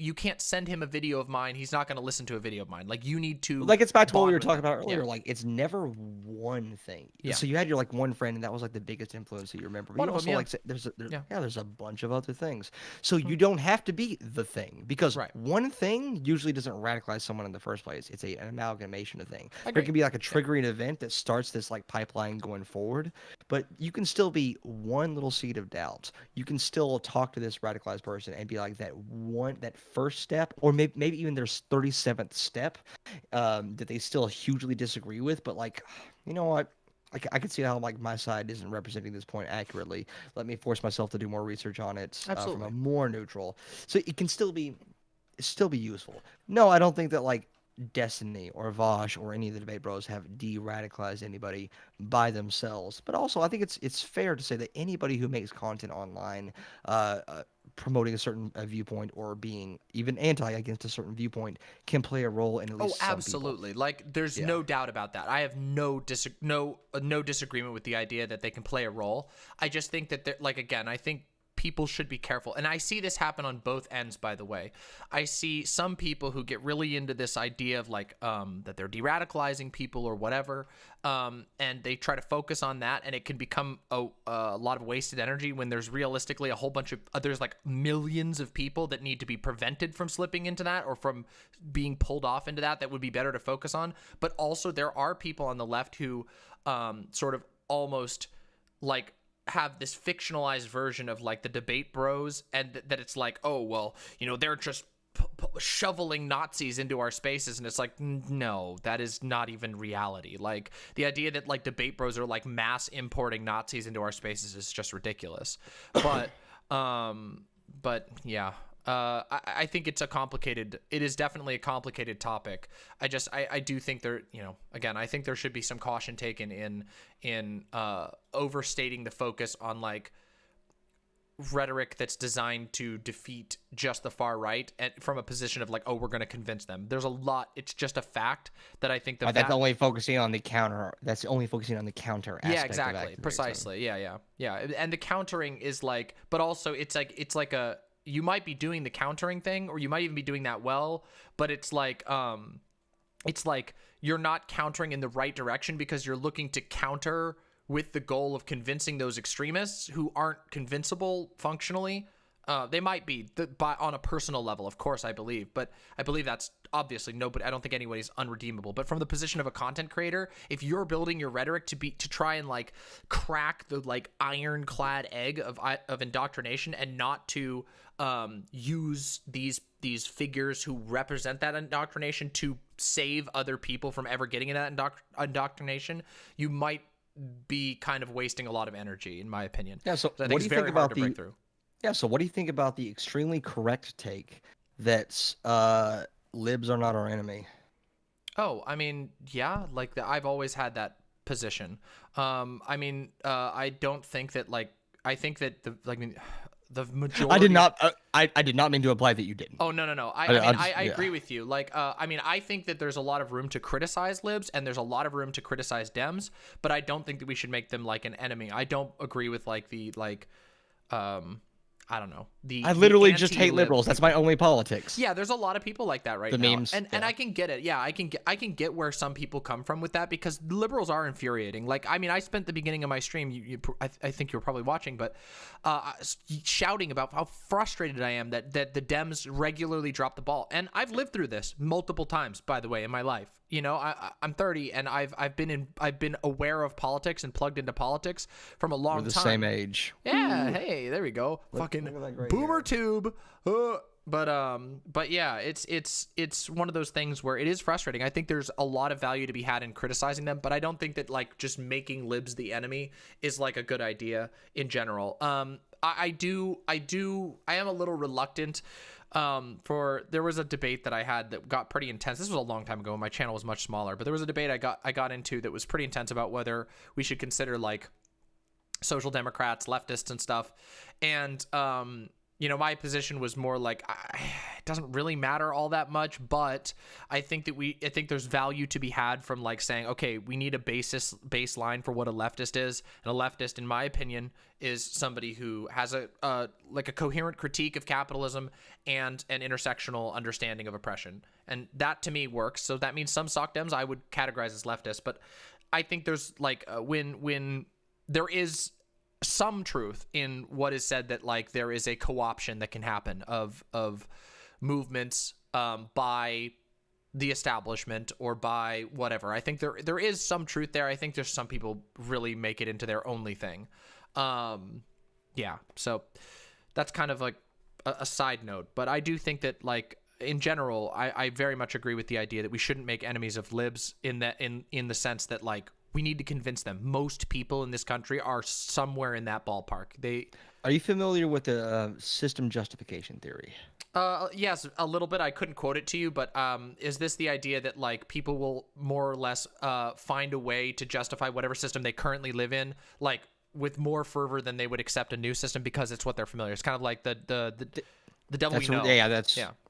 you can't send him a video of mine. He's not going to listen to a video of mine. Like, you need to, like, it's back to what we were talking him. about earlier. Yeah. Like, it's never one thing. Yeah. So you had your like one friend, and that was like the biggest influence that you remember. But One you of them, also yeah. there's a bunch of other things. So you don't have to be the thing, because one thing usually doesn't radicalize someone in the first place. It's an amalgamation of things. There can be like a triggering event that starts this like pipeline going forward, but you can still be one little seed of doubt. You can still talk to this radicalized person and be like that first step, or maybe even their 37th step that they still hugely disagree with, but like, you know what? I can see how like my side isn't representing this point accurately. Let me force myself to do more research on it from a more neutral. So it can still be useful. No, I don't think that like Destiny or Vosh or any of the debate bros have de-radicalized anybody by themselves. But also, I think it's fair to say that anybody who makes content online promoting a certain viewpoint or being even anti against a certain viewpoint can play a role in at least some absolutely. people. Like, there's no doubt about that. I have no disagreement with the idea that they can play a role. I just think that like, again, I think people should be careful. And I see this happen on both ends, by the way. I see some people who get really into this idea of like that they're de-radicalizing people or whatever, and they try to focus on that, and it can become a lot of wasted energy when there's realistically a whole bunch of there's like millions of people that need to be prevented from slipping into that or from being pulled off into that would be better to focus on. But also there are people on the left who sort of almost like have this fictionalized version of like the debate bros, and that it's like, oh, well, you know, they're just shoveling Nazis into our spaces, and it's like, no, that is not even reality. Like, the idea that like debate bros are like mass importing Nazis into our spaces is just ridiculous. But yeah, I think it is definitely a complicated topic. I do think there, you know, again, I think there should be some caution taken in overstating the focus on like rhetoric that's designed to defeat just the far right, and from a position of like, oh, we're going to convince them. There's a lot. It's just a fact that I think that's only focusing on the counter. That's only focusing on the counter aspect. Yeah, exactly, precisely. Yeah. And the countering is like, but also it's like you might be doing the countering thing, or you might even be doing that well, but it's like you're not countering in the right direction because you're looking to counter with the goal of convincing those extremists who aren't convincible functionally. They might be on a personal level, of course, I believe, but I believe that's obviously nobody. I don't think anybody's unredeemable. But from the position of a content creator, if you're building your rhetoric to try and like crack the like ironclad egg of indoctrination, and not to use these figures who represent that indoctrination to save other people from ever getting into that indoctrination, you might be kind of wasting a lot of energy, in my opinion. Yeah. So I think what do you think about break through. Yeah. So what do you think about the extremely correct take that libs are not our enemy? Oh, I mean, yeah, like I've always had that position. I mean, I don't think that like, I think that the majority. I did not. I did not mean to imply that you didn't. Oh no. I agree with you. Like, I mean, I think that there's a lot of room to criticize libs, and there's a lot of room to criticize Dems, but I don't think that we should make them like an enemy. I don't agree with like the I don't know. I literally just hate anti-lib liberals. That's my only politics. Yeah, there's a lot of people like that right The now. memes, And I can get it. Yeah, I can get where some people come from with that, because liberals are infuriating. Like, I mean, I spent the beginning of my stream, I think you were probably watching, but shouting about how frustrated I am that the Dems regularly drop the ball. And I've lived through this multiple times, by the way, in my life. You know, I'm 30, and I've been aware of politics and plugged into politics from a long time. We're the same age. Yeah, hey, there we go. Fucking look at that gray boomer hair. tube. But yeah, it's one of those things where it is frustrating. I think there's a lot of value to be had in criticizing them, but I don't think that like just making libs the enemy is like a good idea in general. I am a little reluctant. There was a debate that I had that got pretty intense. This was a long time ago, and my channel was much smaller, but there was a debate I got into that was pretty intense about whether we should consider like social democrats, leftists and stuff. And you know, my position was more like, it doesn't really matter all that much, but I think there's value to be had from like saying, okay, we need a baseline for what a leftist is. And a leftist, in my opinion, is somebody who has like a coherent critique of capitalism and an intersectional understanding of oppression. And that to me works. So that means some soc dems I would categorize as leftist, but I think there's like when there is some truth in what is said that like there is a co-option that can happen of movements by the establishment or by whatever. I think there is some truth there. I think there's some people really make it into their only thing. Yeah, so that's kind of like a side note, but I do think that like in general, I very much agree with the idea that we shouldn't make enemies of libs in the sense that like we need to convince them. Most people in this country are somewhere in that ballpark. Are you familiar with the system justification theory? Yes, a little bit. I couldn't quote it to you, but is this the idea that like people will more or less find a way to justify whatever system they currently live in, like with more fervor than they would accept a new system because it's what they're familiar. It's kind of like the devil we know. Yeah,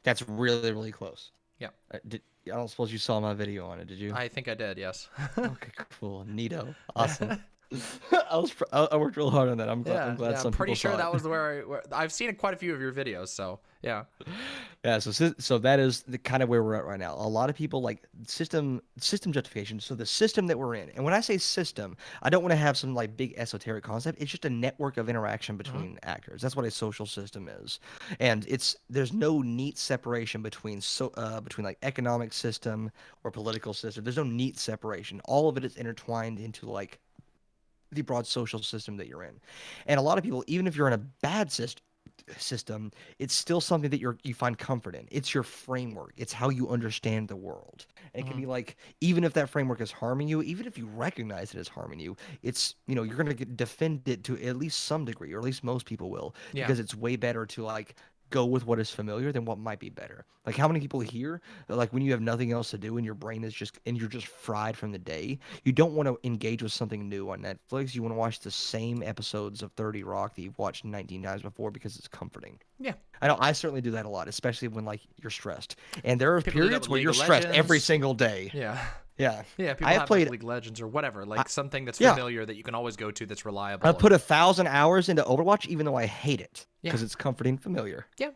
that's really, really close. Yeah. I don't suppose you saw my video on it, did you? I think I did, yes. Okay, cool. Neato. Awesome. I worked real hard on that. I'm glad some people pretty sure saw that it. was where I've seen quite a few of your videos, so yeah. Yeah, so that is the kind of where we're at right now. A lot of people like system justification. So the system that we're in, and when I say system, I don't want to have some like big esoteric concept. It's just a network of interaction between actors. That's what a social system is, and there's no neat separation between like economic system or political system. There's no neat separation. All of it is intertwined into like the broad social system that you're in. And a lot of people, even if you're in a bad system, it's still something that you find comfort in. It's your framework. It's how you understand the world. And it can be like, even if that framework is harming you, even if you recognize it as harming you, it's, you're going to defend it to at least some degree, or at least most people will, because it's way better to like go with what is familiar than what might be better. Like how many people here, like when you have nothing else to do and your brain is you're just fried from the day, you don't want to engage with something new on Netflix. You want to watch the same episodes of 30 Rock that you've watched 19 times before because it's comforting. Yeah. I know I certainly do that a lot, especially when like you're stressed. And there are People do that periods with where League you're of stressed Legends. every single day. Yeah. Yeah. Yeah, people I have have played like League of Legends or whatever, like something that's Yeah. familiar that you can always go to that's reliable. I put 1,000 hours into Overwatch even though I hate it Yeah. because it's comforting and familiar. Yeah.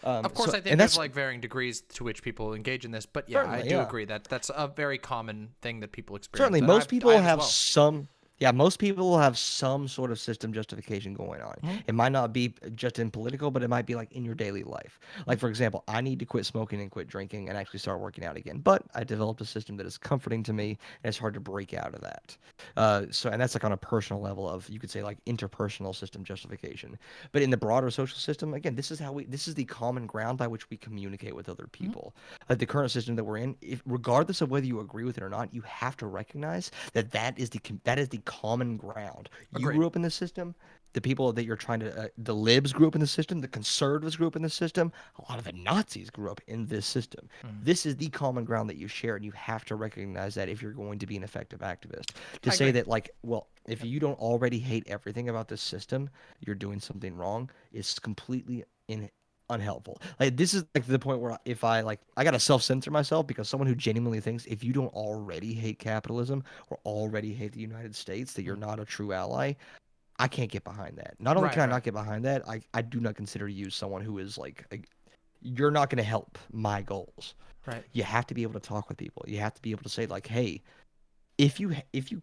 Of so- course, I think and there's that's- like varying degrees to which people engage in this, but yeah, I Certainly, do yeah. agree that that's a very common thing that people experience. Certainly, and most people I as have well. some. Yeah, most people will have some sort of system justification going on. It might not be just in political, but it might be like in your daily life. Like, for example, I need to quit smoking and quit drinking and actually start working out again. But I developed a system that is comforting to me, and it's hard to break out of that. And that's like on a personal level of, you could say, like interpersonal system justification. But in the broader social system, again, this is the common ground by which we communicate with other people. Like the current system that we're in, regardless of whether you agree with it or not, you have to recognize that is the common ground. You Agreed. grew up in the system. The people that you're trying to, the libs grew up in the system. The conservatives grew up in the system. A lot of the Nazis grew up in this system. This is the common ground that you share, and you have to recognize that if you're going to be an effective activist. To I say agree. that, like, well, if you don't already hate everything about this system, you're doing something wrong, is completely unhelpful. Like, this is like the point where if I gotta self-censor myself, because someone who genuinely thinks if you don't already hate capitalism or already hate the United States, that you're not a true ally. I can't get behind that. Not only Right, can I right. not get behind that, I do not consider you someone who is like you're not going to help my goals. Right. You have to be able to talk with people. You have to be able to say like, hey, if you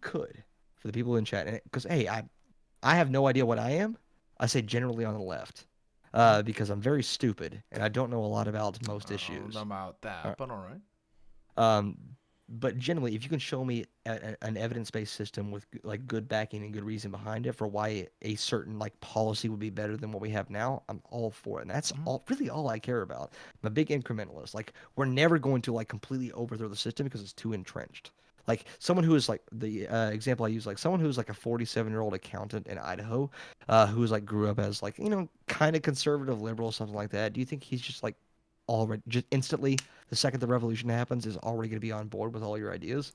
could, for the people in chat, because hey, I have no idea what I am. I say generally on the left, because I'm very stupid and I don't know a lot about most issues. I don't know about that, but all right. But generally, if you can show me an evidence-based system with like good backing and good reason behind it for why a certain like policy would be better than what we have now, I'm all for it. And that's really all I care about. I'm a big incrementalist. Like, we're never going to like completely overthrow the system because it's too entrenched. Like, someone who is like the example I use, like someone who's like a 47-year-old accountant in Idaho, who's like grew up as like, you know, kind of conservative liberal, something like that. Do you think he's just like already, just instantly, the second the revolution happens, is already going to be on board with all your ideas?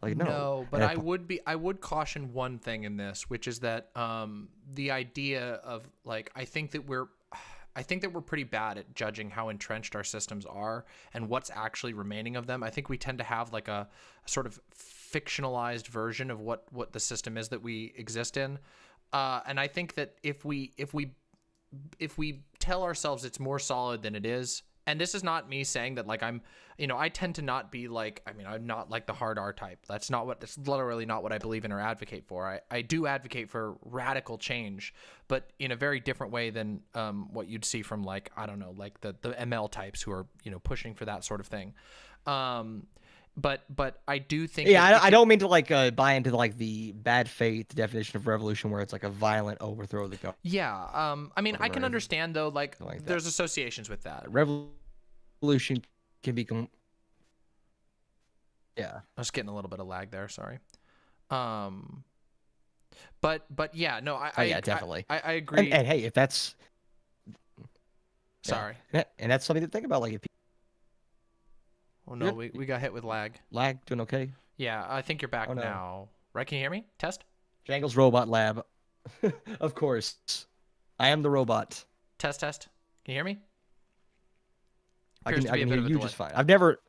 Like, no. No, but And I would caution one thing in this, which is that the idea of like I think that we're pretty bad at judging how entrenched our systems are and what's actually remaining of them. I think we tend to have like a sort of fictionalized version of what the system is that we exist in. And I think that if we tell ourselves it's more solid than it is, and this is not me saying that like I'm, you know, I tend to not be like, I mean, I'm not like the hard R type. That's literally not what I believe in or advocate for. I do advocate for radical change, but in a very different way than what you'd see from like, I don't know, like the ML types who are, you know, pushing for that sort of thing. But I do think I don't mean to like buy into like the bad faith definition of revolution where it's like a violent overthrow of the government. Yeah. I mean, I can Right. understand though, like Like that. there's associations with that. Revolution can become, yeah. I was getting a little bit of lag there. Sorry. But yeah, no, Yeah, definitely. I agree. And hey, if that's Sorry. and that's something to think about. Like, if Oh no, we got hit with lag. lag, doing okay? Yeah, I think you're back Oh, no. now. Right? Can you hear me? Test. Jangle's Robot Lab. Of course. I am the robot. Test. Can you hear me? I Appears can, to be I a can bit hear of a you delay. just fine. I've never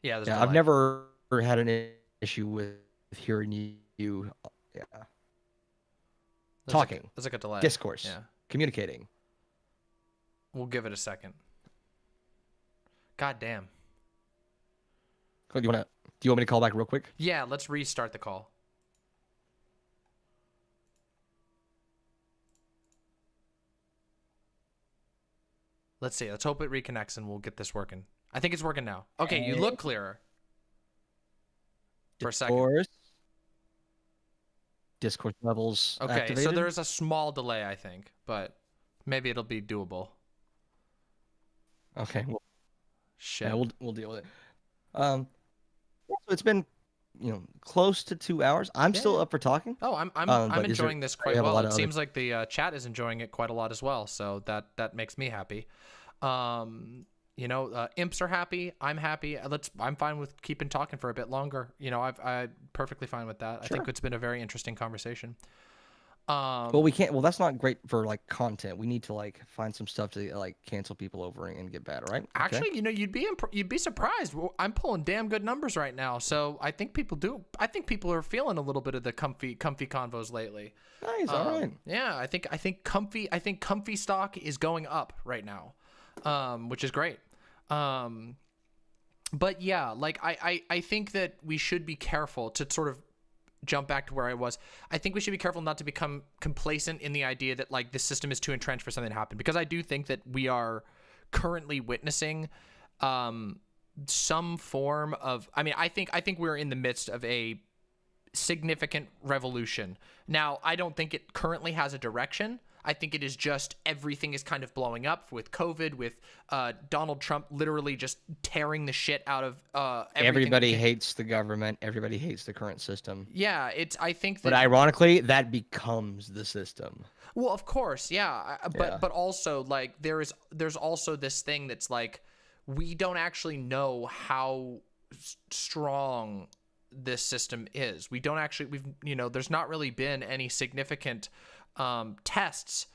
There's never had an issue with hearing you talking. There's like a delay. Discourse. Yeah. Communicating. We'll give it a second. God damn. Do you want me to call back real quick? Yeah, let's restart the call. Let's see. Let's hope it reconnects and we'll get this working. I think it's working now. Okay, you look clearer. For a second. Discourse levels Okay, activated. so there's a small delay, I think, but maybe it'll be doable. Okay, well, Shit. yeah, we'll deal with it. So it's been, close to 2 hours. I'm still up for talking. Oh, I'm but enjoying this you quite have a well. lot It of other- seems like the chat is enjoying it quite a lot as well, so that makes me happy. Imps are happy. I'm happy. I'm fine with keeping talking for a bit longer. I'm perfectly fine with that. I think it's been a very interesting conversation. Well, we can't. Well, that's not great for like content. We need to like find some stuff to like cancel people over and get bad, right? Okay. Actually, you'd be surprised. I'm pulling damn good numbers right now, so I think people are feeling a little bit of the comfy convos lately. Nice. All right. Yeah, I think comfy stock is going up right now, which is great. But yeah, like I think that we should be careful to sort of jump back to where I was. I think we should be careful not to become complacent in the idea that like this system is too entrenched for something to happen, because I do think that we are currently witnessing some form of, I think we're in the midst of a significant revolution. Now, I don't think it currently has a direction. I think it is just everything is kind of blowing up with COVID, with Donald Trump literally just tearing the shit out of everything. Everybody hates the government. Everybody hates the current system. Yeah, I think that. But ironically, that becomes the system. Well, of course, yeah. But also, like, there's also this thing that's like, we don't actually know how strong this system is. We don't actually, there's not really been any significant tests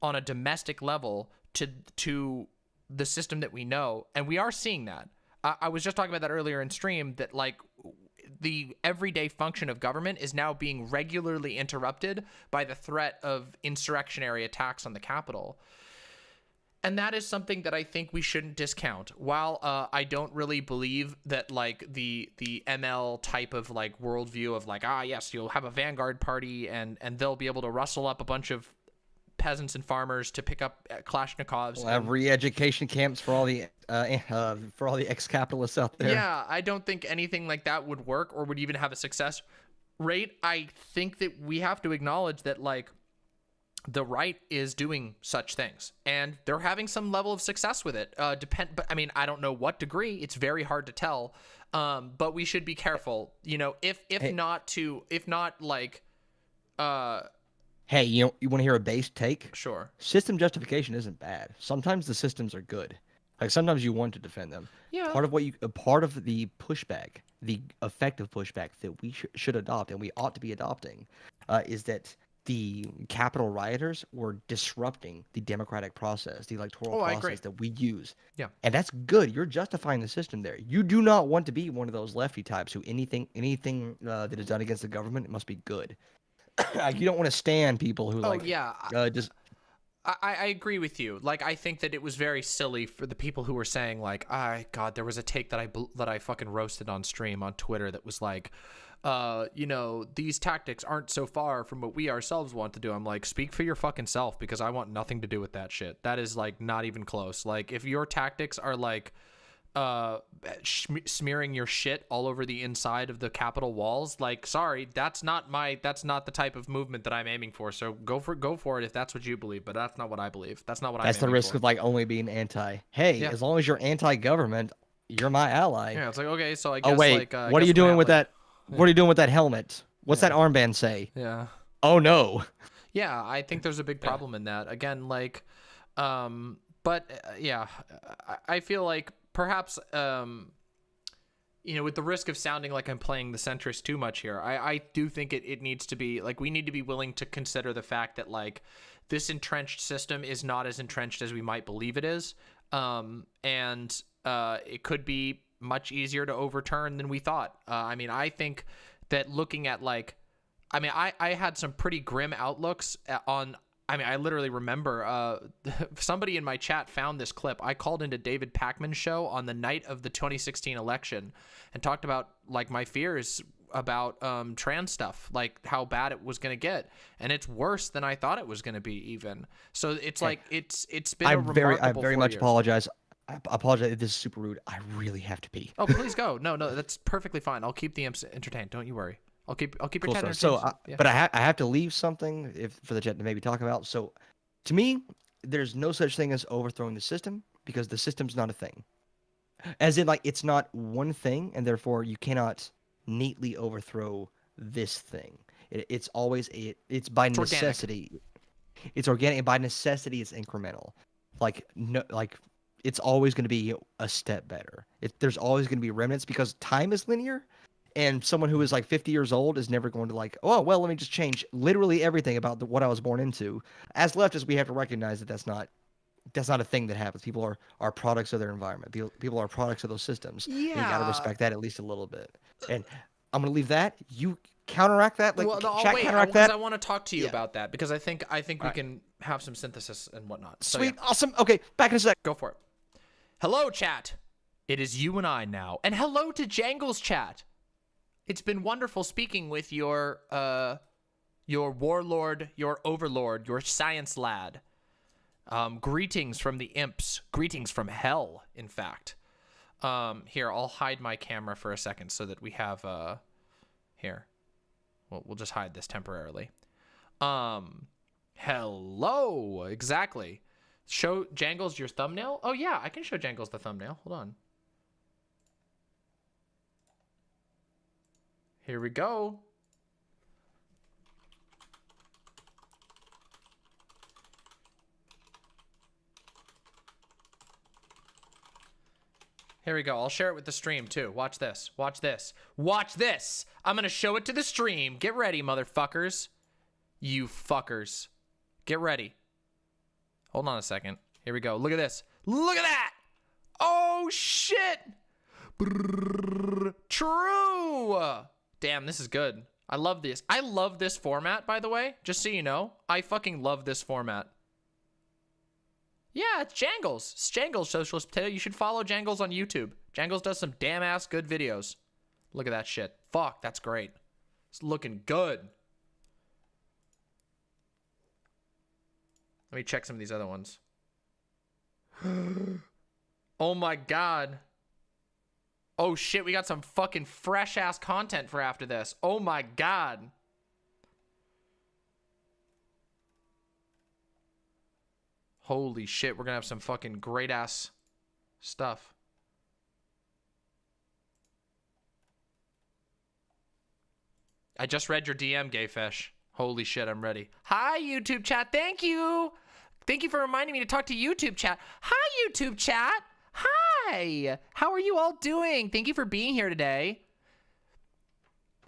on a domestic level to the system that we know, and we are seeing that. I was just talking about that earlier in stream, that like the everyday function of government is now being regularly interrupted by the threat of insurrectionary attacks on the Capitol. And that is something that I think we shouldn't discount. While I don't really believe that like the ML type of like worldview of like, yes, you'll have a vanguard party and they'll be able to rustle up a bunch of peasants and farmers to pick up Kalashnikovs. We'll have re-education camps for all the ex-capitalists out there. Yeah, I don't think anything like that would work or would even have a success rate. I think that we have to acknowledge that like the right is doing such things and they're having some level of success with it. But I mean, I don't know what degree. It's very hard to tell. But we should be careful. Hey, you want to hear a base take? Sure. System justification isn't bad. Sometimes the systems are good. Like sometimes you want to defend them. Yeah. Part of the pushback, the effective pushback that we should adopt and we ought to be adopting, is that the Capitol rioters were disrupting the democratic process, the electoral process that we use. Yeah. And that's good. You're justifying the system there. You do not want to be one of those lefty types who anything that is done against the government, it must be good. You don't want to stand people who just. I agree with you. Like, I think that it was very silly for the people who were saying like, God, there was a take that I fucking roasted on stream on Twitter that was like, these tactics aren't so far from what we ourselves want to do. I'm like, speak for your fucking self, because I want nothing to do with that shit. That is like not even close. Like, if your tactics are like smearing your shit all over the inside of the Capitol walls, like, sorry, that's not the type of movement that I'm aiming for. So go for it if that's what you believe, but that's not what I believe. That's not what I'm aiming for. That's the risk of like only being anti. Hey, as long as you're anti-government, you're my ally. Yeah, it's like, okay, so I guess. Oh wait, what are you doing with that? What are you doing with that helmet? What's that armband say? Yeah. Oh no. Yeah, I think there's a big problem in that. Again, like, yeah, I feel like perhaps, with the risk of sounding like I'm playing the centrist too much here, I do think it needs to be, like, we need to be willing to consider the fact that, like, this entrenched system is not as entrenched as we might believe it is. And it could be much easier to overturn than we thought. I think that looking at, like, I had some pretty grim outlooks on, I literally remember somebody in my chat found this clip. I called into David Pakman's show on the night of the 2016 election and talked about, like, my fears about trans stuff, like how bad it was going to get, and it's worse than I thought it was going to be even. So it's like it's been a remarkable I very 4 much years. apologize. I apologize if this is super rude. I really have to pee. Oh, please go. No, that's perfectly fine. I'll keep the imps entertained. Don't you worry. I'll keep your chat entertained. So, Yeah. but I have to leave something for the chat to maybe talk about. So, to me, there's no such thing as overthrowing the system, because the system's not a thing. As in, like, it's not one thing, and therefore you cannot neatly overthrow this thing. It's always it's by necessity. It's organic, and by necessity, it's incremental. It's always going to be a step better. There's always going to be remnants, because time is linear, and someone who is like 50 years old is never going to like, oh, well, let me just change literally everything about what I was born into. As leftists, we have to recognize that that's not a thing that happens. People are products of their environment. People are products of those systems. Yeah. And you got to respect that at least a little bit. And I'm going to leave that. You counteract that. Like, chat counteract that. I want to talk to you about that, because I think we can have some synthesis and whatnot. So, sweet. Awesome. Okay. Back in a sec. Go for it. Hello, chat. It is you and I now. And hello to Jangles chat. It's been wonderful speaking with your warlord, your overlord, your ScienceLad. Greetings from the imps. Greetings from hell, in fact. Here, I'll hide my camera for a second so that we have, here. We'll just hide this temporarily. Hello. Exactly. Show Jangles your thumbnail. Oh yeah, I can show Jangles the thumbnail. Hold on. Here we go. Here we go. I'll share it with the stream too. Watch this. Watch this. Watch this. I'm going to show it to the stream. Get ready, motherfuckers. You fuckers. Get ready. Hold on a second. Here we go. Look at this. Look at that. Oh, shit. Brrr. True. Damn, this is good. I love this. I love this format, by the way. Just so you know. I fucking love this format. Yeah, it's Jangles. It's Jangles, Socialist Potato. You should follow Jangles on YouTube. Jangles does some damn-ass good videos. Look at that shit. Fuck, that's great. It's looking good. Let me check some of these other ones. Oh my god. Oh shit, we got some fucking fresh-ass content for after this. Oh my god. Holy shit, we're gonna have some fucking great ass stuff. I just read your DM, Gayfish. Holy shit, I'm ready. Hi, YouTube chat. Thank you. Thank you for reminding me to talk to YouTube chat. Hi, YouTube chat. Hi. How are you all doing? Thank you for being here today.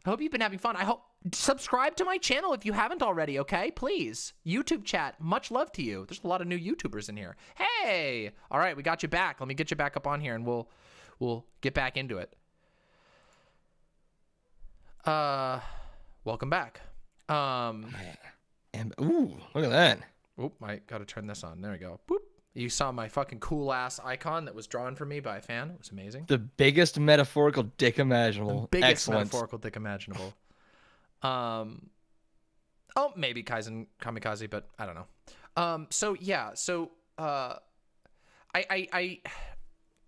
I hope you've been having fun. I hope subscribe to my channel if you haven't already, okay? Please. YouTube chat, much love to you. There's a lot of new YouTubers in here. Hey! All right, we got you back. Let me get you back up on here and we'll get back into it. Welcome back. And, ooh, look at that. Oop, I gotta turn this on. There we go. Boop. You saw my fucking cool ass icon that was drawn for me by a fan. It was amazing. The biggest metaphorical dick imaginable. The biggest Excellent. metaphorical dick imaginable. Oh, maybe Kaizen Kamikaze, but I don't know. So yeah, so I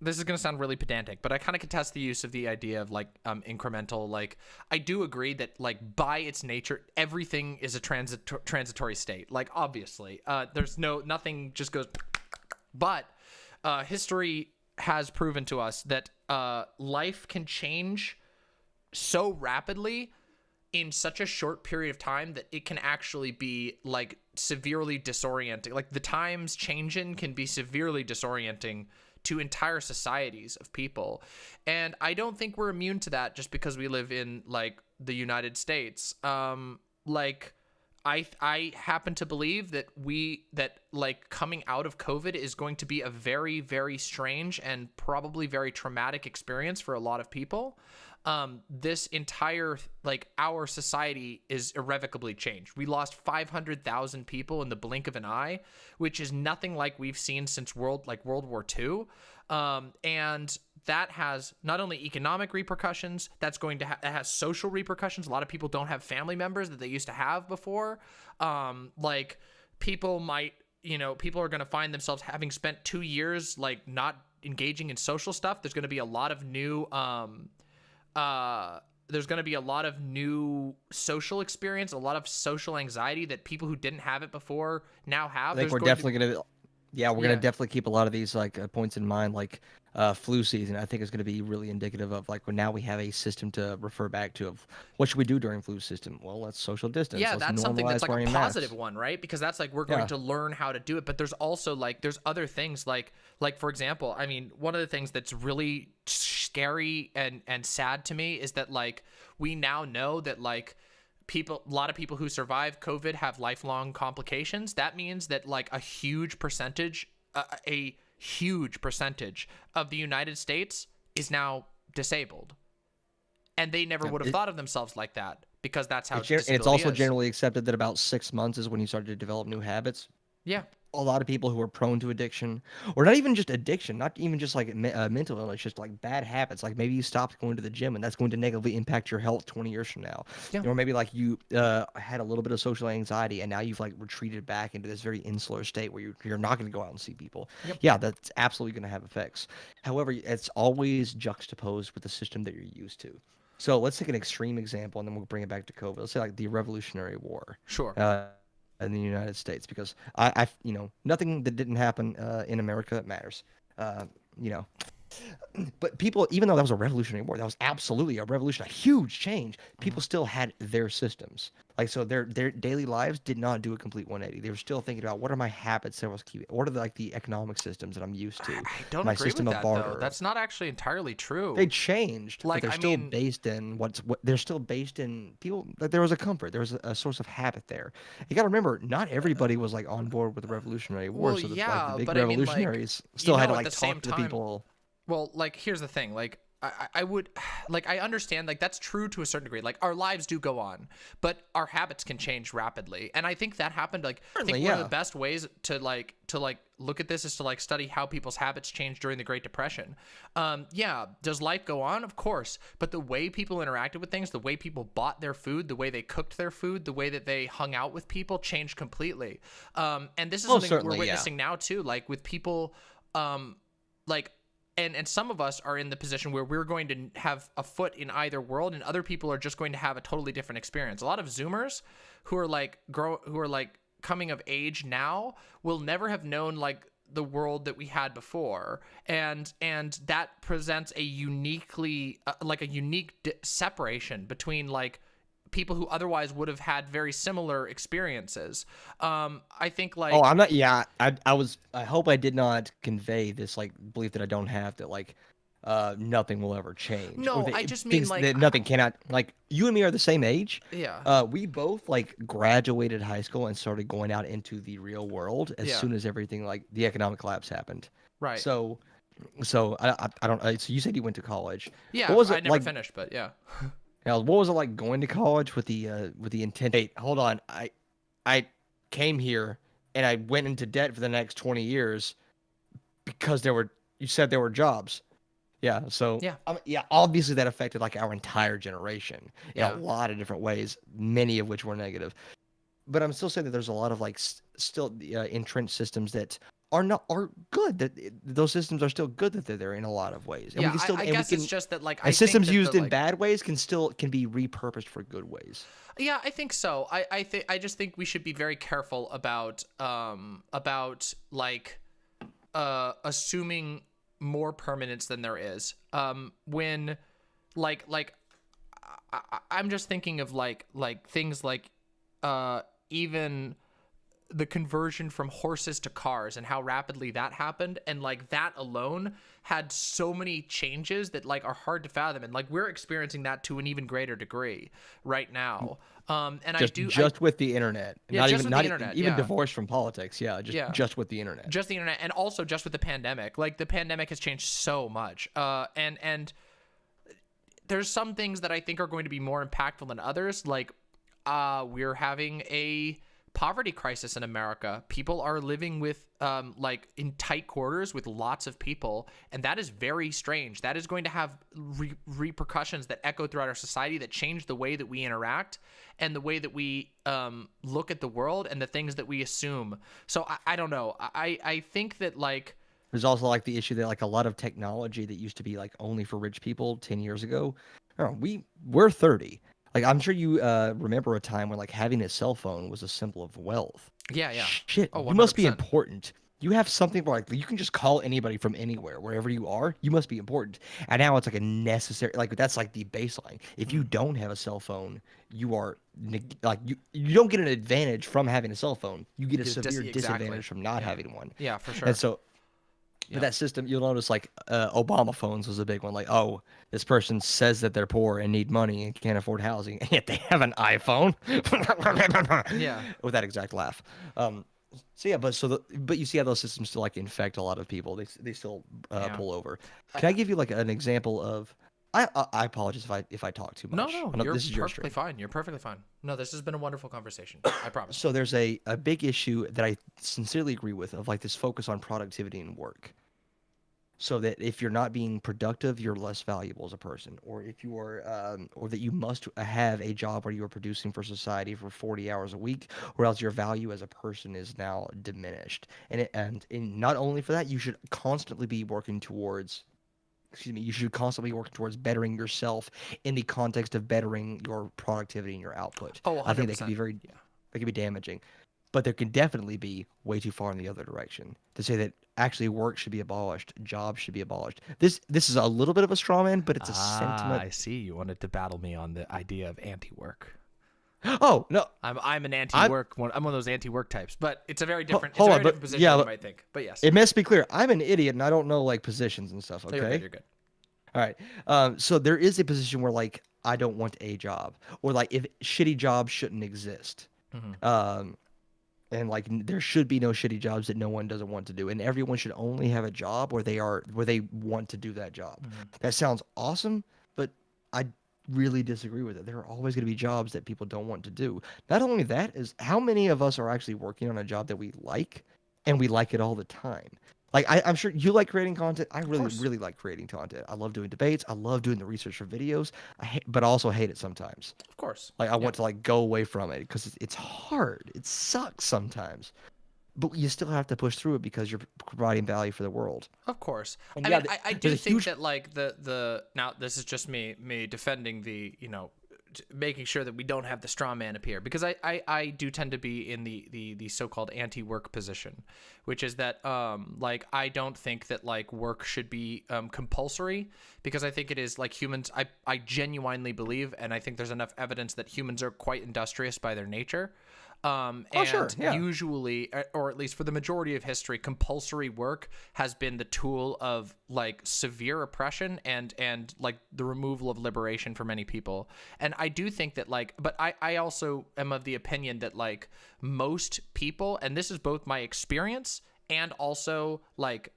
this is gonna sound really pedantic, but I kind of contest the use of the idea of like incremental. Like, I do agree that like by its nature, everything is a transitory state. Like, obviously, there's nothing just goes. But history has proven to us that life can change so rapidly in such a short period of time that it can actually be like severely disorienting. Like, the times changing can be severely disorienting to entire societies of people. And I don't think we're immune to that just because we live in like the United States. Like, I happen to believe that like coming out of COVID is going to be a very, very strange and probably very traumatic experience for a lot of people. This entire, like, our society is irrevocably changed. We lost 500,000 people in the blink of an eye, which is nothing like we've seen since World War II. And that has not only economic repercussions, that's going to it has social repercussions. A lot of people don't have family members that they used to have before. Like, people might, people are going to find themselves having spent 2 years like not engaging in social stuff. There's going to be a lot of new social experience, a lot of social anxiety that people who didn't have it before now have. I think we're definitely going to we're going to definitely keep a lot of these like points in mind, like flu season. I think is going to be really indicative of like when now we have a system to refer back to of what should we do during flu system. Well, let's social distance. Yeah, let's that's something that's like a positive masks. one, right? Because that's like we're going to learn how to do it. But there's also like there's other things like for example, I mean, one of the things that's really scary and sad to me is that like we now know that like a lot of people who survive COVID have lifelong complications. That means that like a huge percentage of the United States is now disabled, and they never would have thought of themselves like that because that's how it's also generally accepted that about 6 months is when you start to develop new habits. Yeah. A lot of people who are prone to addiction, or not even just addiction, not even just like mental illness, just like bad habits. Like maybe you stopped going to the gym and that's going to negatively impact your health 20 years from now. Yeah. Or maybe like you had a little bit of social anxiety and now you've like retreated back into this very insular state where you're not going to go out and see people. Yep. Yeah, that's absolutely going to have effects. However, it's always juxtaposed with the system that you're used to. So let's take an extreme example and then we'll bring it back to COVID. Let's say like the Revolutionary War. Sure. in the United States, because you know, nothing that didn't happen in America matters. You know, but people, even though that was a revolutionary war, that was absolutely a revolution, a huge change. People still had their systems, like, so their daily lives did not do a complete 180. They were still thinking about, what are my habits that I was keeping? What are like the economic systems that I'm used to? I don't My agree system with of that barter. though. That's not actually entirely true. They changed, Like, but they're I still mean- based in what they're still based in people. Like, there was a comfort, there was a source of habit there. You got to remember, not everybody was like on board with the Revolutionary War. Well, So yeah, like the big but I mean, like, revolutionaries you still had know, to at like the same talk to the time- people. Well, like, here's the thing. Like, I would, like, I understand, like, that's true to a certain degree. Like, our lives do go on, but our habits can change rapidly. And I think that happened, like, I think Certainly, one of yeah. the best ways to look at this is to, like, study how people's habits changed during the Great Depression. Yeah, does life go on? Of course. But the way people interacted with things, the way people bought their food, the way they cooked their food, the way that they hung out with people changed completely. And this is something certainly, we're yeah. witnessing now, too, like, with people, like, and some of us are in the position where we're going to have a foot in either world, and other people are just going to have a totally different experience. A lot of Zoomers who are like coming of age now will never have known like the world that we had before, and that presents a uniquely unique separation between like people who otherwise would have had very similar experiences. I think like, Oh, I'm not. Yeah, I hope I did not convey this like belief that I don't have, that like nothing will ever change. No, or that I just mean, things like, that nothing cannot. Like, you and me are the same age. yeah. We both like graduated high school and started going out into the real world as Yeah. soon as everything, like the economic collapse happened. Right. So I don't. So you said you went to college. Yeah, What was I it never like? finished, but yeah. Now, what was it like going to college with the intent? Hey, hold on. I came here and I went into debt for the next 20 years because you said there were jobs. Yeah. So Yeah. yeah. Obviously, that affected like our entire generation in Yeah. a lot of different ways, many of which were negative. But I'm still saying that there's a lot of like still entrenched systems that are good. That those systems are still good, that they're there in a lot of ways. And Yeah, we can still, I and we guess can, it's just that, like, I and think systems that used the, in like, bad ways can be repurposed for good ways. Yeah, I think so. I just think we should be very careful about like assuming more permanence than there is. When I'm just thinking of like things like even the conversion from horses to cars and how rapidly that happened, and like that alone had so many changes that like are hard to fathom, and like we're experiencing that to an even greater degree right now. And Just with the internet, Yeah, not just even with not the internet, even yeah. divorced from politics. Yeah, just with the internet. just the internet, and also just with the pandemic. Like the pandemic has changed so much, and there's some things that I think are going to be more impactful than others. Like we're having a poverty crisis in America. People are living with like in tight quarters with lots of people, and that is very strange. That is going to have repercussions that echo throughout our society, that change the way that we interact and the way that we look at the world and the things that we assume. So I don't know. I think that like There's also like the issue that like a lot of technology that used to be like only for rich people 10 years ago. We're 30. Like, I'm sure you remember a time when like having a cell phone was a symbol of wealth. yeah. Shit, Oh, you must be 100%. important. You have something where like you can just call anybody from anywhere, wherever you are. You must be important. And now it's like a necessary, like that's like the baseline. If you don't have a cell phone, you are like you don't get an advantage from having a cell phone. You get a severe exactly. disadvantage from not having one. Yeah, for sure. And so, Yeah. but that system, you'll notice like Obama phones was a big one. Like, oh, this person says that they're poor and need money and can't afford housing, and yet they have an iPhone. Yeah. With that exact laugh. So yeah, but you see how those systems still like infect a lot of people. They still Yeah. pull over. Can I give you like an example of? I apologize if I talk too much. No, I know you're this is your perfectly stream. fine. You're perfectly fine. No, this has been a wonderful conversation. I promise. So there's a big issue that I sincerely agree with, of like this focus on productivity and work. So that if you're not being productive, you're less valuable as a person, or if you are, or that you must have a job where you are producing for society for 40 hours a week, or else your value as a person is now diminished. And not only for that, you should constantly be working towards. You should constantly be working towards bettering yourself in the context of bettering your productivity and your output. Oh, I think that 100%. could be that could be damaging. but there can definitely be way too far in the other direction to say that actually work should be abolished, jobs should be abolished. This is a little bit of a straw man, but it's a sentiment. I see. You wanted to battle me on the idea of anti-work. Oh no, I'm an anti-work one. I'm one of those anti-work types, but it's a very different, hold on, different position yeah, than you might think. But yes, it must be clear. I'm an idiot and I don't know like positions and stuff. Okay, you're good. All right. So there is a position where like I don't want a job, or like if shitty jobs shouldn't exist. And like there should be no shitty jobs that no one doesn't want to do, and everyone should only have a job where they want to do that job. That sounds awesome, but I really disagree with it. There are always going to be jobs that people don't want to do. Not only that, is how many of us are actually working on a job that we like, and we like it all the time. Like I'm sure you like creating content. I really like creating content. I love doing debates. I love doing the research for videos. But I also hate it sometimes. Of course. Like I want to like go away from it because it's hard. It sucks sometimes. But you still have to push through it because you're providing value for the world. Of course. And I yeah, mean, I do think huge... that like the now this is just me defending the, you know, making sure that we don't have the straw man appear, because I do tend to be in the so-called anti-work position, which is that like I don't think that like work should be compulsory, because I think it is like humans, I genuinely believe, and I think there's enough evidence that humans are quite industrious by their nature. And sure, yeah. Usually, or at least for the majority of history, compulsory work has been the tool of like severe oppression and like the removal of liberation for many people. And I do think that like, but I also am of the opinion that like most people, and this is both my experience and also like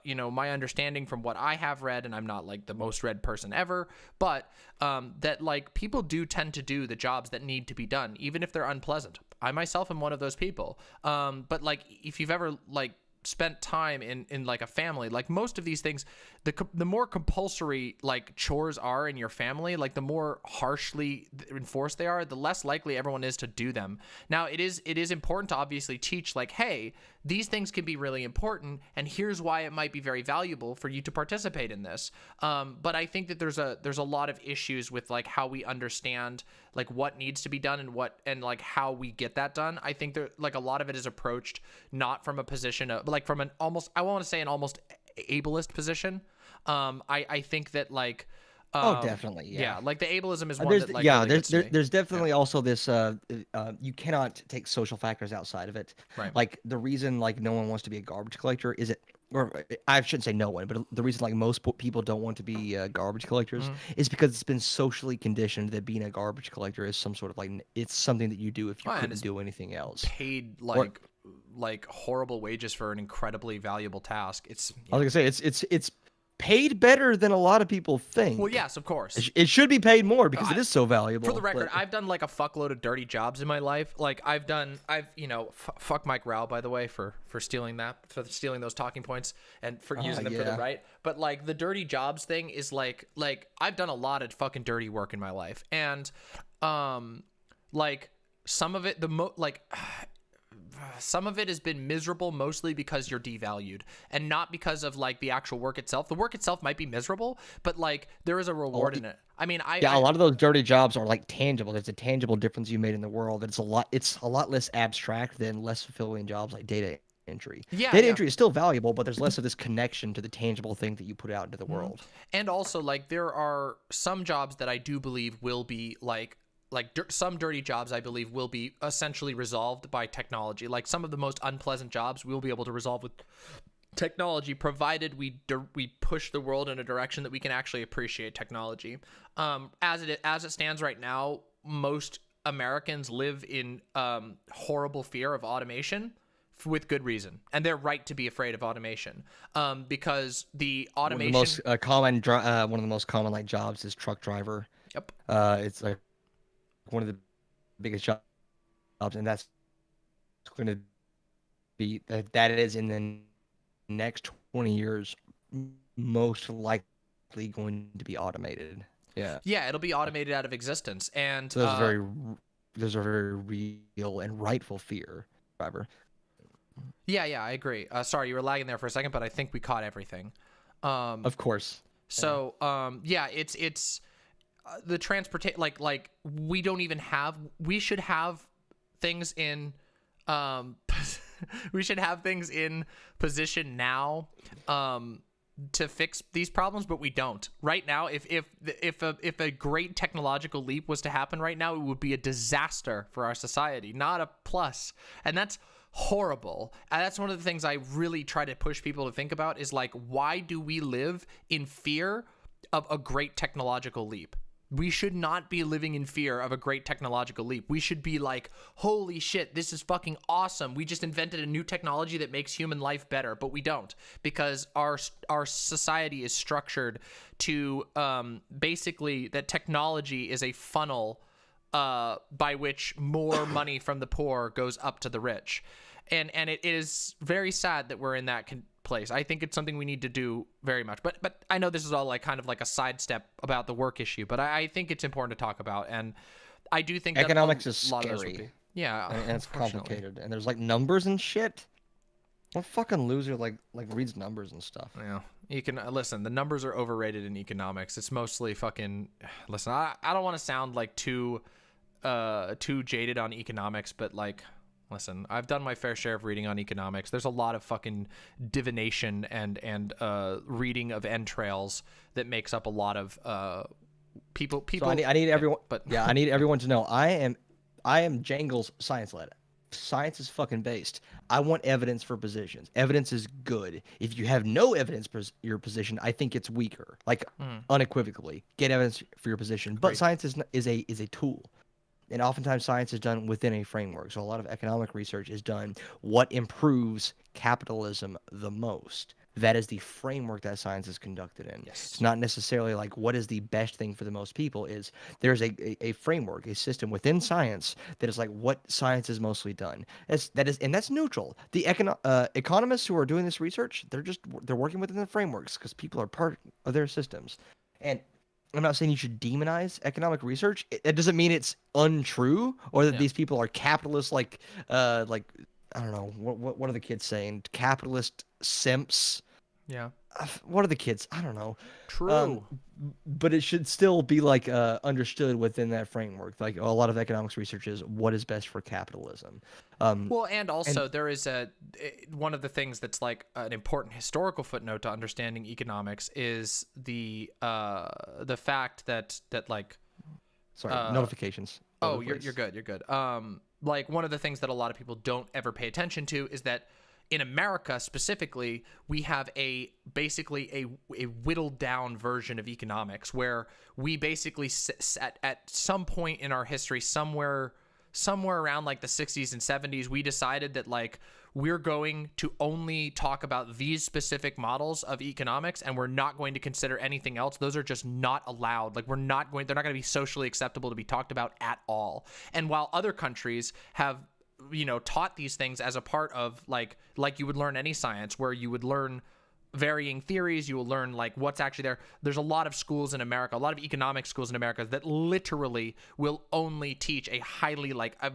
you know, my understanding from what I have read, and I'm not like the most read person ever, but that like people do tend to do the jobs that need to be done, even if they're unpleasant. I myself am one of those people. But like if you've ever like spent time in like a family, like most of these things, the more compulsory like chores are in your family, like the more harshly enforced they are, the less likely everyone is to do them. Now it is important to obviously teach like, hey, these things can be really important, and here's why it might be very valuable for you to participate in this. But I think that there's a lot of issues with like how we understand like what needs to be done and like how we get that done. I think that like a lot of it is approached not from a position of like from an almost, I want to say an almost ableist position. I think that like oh, definitely, yeah. Like the ableism is one that like yeah, really gets to me. there's definitely also this you cannot take social factors outside of it. Right. Like the reason like no one wants to be a garbage collector is or I shouldn't say no one, but the reason like most people don't want to be garbage collectors is because it's been socially conditioned that being a garbage collector is some sort of like it's something that you do if you couldn't do anything else. Paid like horrible wages for an incredibly valuable task. I was gonna say it's paid better than a lot of people think. Well, yes, of course. It should be paid more because it is so valuable. For the record, I've done like a fuckload of dirty jobs in my life. Like I've you know, fuck Mike Rao, by the way, for stealing those talking points and for using them for the right. But like the dirty jobs thing is like I've done a lot of fucking dirty work in my life, and like some of it some of it has been miserable, mostly because you're devalued and not because of like the actual work itself. The work itself might be miserable, but like there is a reward in it. I mean, a lot of those dirty jobs are like tangible. There's a tangible difference you made in the world. It's a lot less abstract than less fulfilling jobs like data entry. Data entry is still valuable, but there's less of this connection to the tangible thing that you put out into the world. And also like there are some jobs that I do believe will be some dirty jobs I believe will be essentially resolved by technology. Like some of the most unpleasant jobs we'll be able to resolve with technology, provided we push the world in a direction that we can actually appreciate technology. As it stands right now, most Americans live in horrible fear of automation with good reason, and they're right to be afraid of automation because the automation. One of the most common like jobs is truck driver. Yep. It's like one of the biggest jobs, and that's going to be that is in the next 20 years most likely going to be automated. Yeah, it'll be automated out of existence, and so there's a very real and rightful fear, driver. Yeah, I agree. Sorry, you were lagging there for a second, but I think we caught everything. Of course. So it's the transportation, like we don't even have, we should have things in we should have things in position now to fix these problems, but we don't right now. If a great technological leap was to happen right now, it would be a disaster for our society, not a plus. And that's horrible. And that's one of the things I really try to push people to think about is like, why do we live in fear of a great technological leap? We should not be living in fear of a great technological leap. We should be like, holy shit, this is fucking awesome. We just invented a new technology that makes human life better, but we don't, because our society is structured to basically that technology is a funnel by which more money from the poor goes up to the rich. And it is very sad that we're in that place. I think it's something we need to do very much. But I know this is all like kind of like a sidestep about the work issue, but I think it's important to talk about. And I do think that economics is a lot of those would scary. be, yeah, And it's complicated, and there's like numbers and shit. What fucking loser like reads numbers and stuff? Yeah, you can listen. The numbers are overrated in economics. It's mostly fucking. Listen, I don't want to sound like too jaded on economics, but like, listen, I've done my fair share of reading on economics. There's a lot of fucking divination and reading of entrails that makes up a lot of people. So I need everyone. But yeah, I need everyone to know I am Jangle's ScienceLad. Science is fucking based. I want evidence for positions. Evidence is good. If you have no evidence for your position, I think it's weaker. Like unequivocally, get evidence for your position. But science is a tool. And oftentimes science is done within a framework. So a lot of economic research is done what improves capitalism the most. That is the framework that science is conducted in. Yes. It's not necessarily like what is the best thing for the most people. There's a framework, a system within science that is like what science is mostly done. That's neutral. The economists who are doing this research, they're working within the frameworks because people are part of their systems. And I'm not saying you should demonize economic research. It doesn't mean it's untrue or that these people are capitalists like I don't know, what are the kids saying? Capitalist simps. yeah, What are the kids? I don't know. true. But it should still be like understood within that framework. Like a lot of economics research is what is best for capitalism. Well, and also there is one of the things that's like an important historical footnote to understanding economics is the fact that like notifications. oh, you're good. Like one of the things that a lot of people don't ever pay attention to is that in America specifically, we have basically a whittled down version of economics where we basically at some point in our history, somewhere around like the 60s and 70s, we decided that like we're going to only talk about these specific models of economics and we're not going to consider anything else. Those are just not allowed. Like they're not going to be socially acceptable to be talked about at all. And while other countries have taught these things as a part of like you would learn any science, where you would learn varying theories, you will learn like what's actually there. There's a lot of schools in America, a lot of economic schools in America that literally will only teach a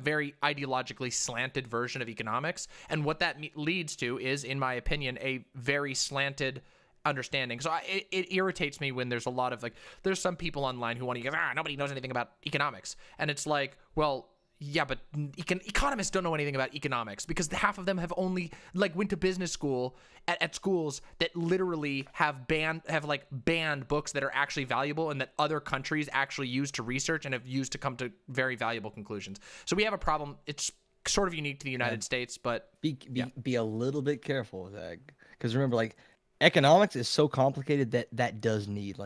very ideologically slanted version of economics. And what that leads to is, in my opinion, a very slanted understanding. So it irritates me when there's a lot of like, there's some people online who want to go, nobody knows anything about economics. And it's like, well, yeah, but economists don't know anything about economics because half of them have only like went to business school at schools that literally have banned books that are actually valuable and that other countries actually use to research and have used to come to very valuable conclusions. So we have a problem. It's sort of unique to the United States, but be a little bit careful with that, because remember, like economics is so complicated that does need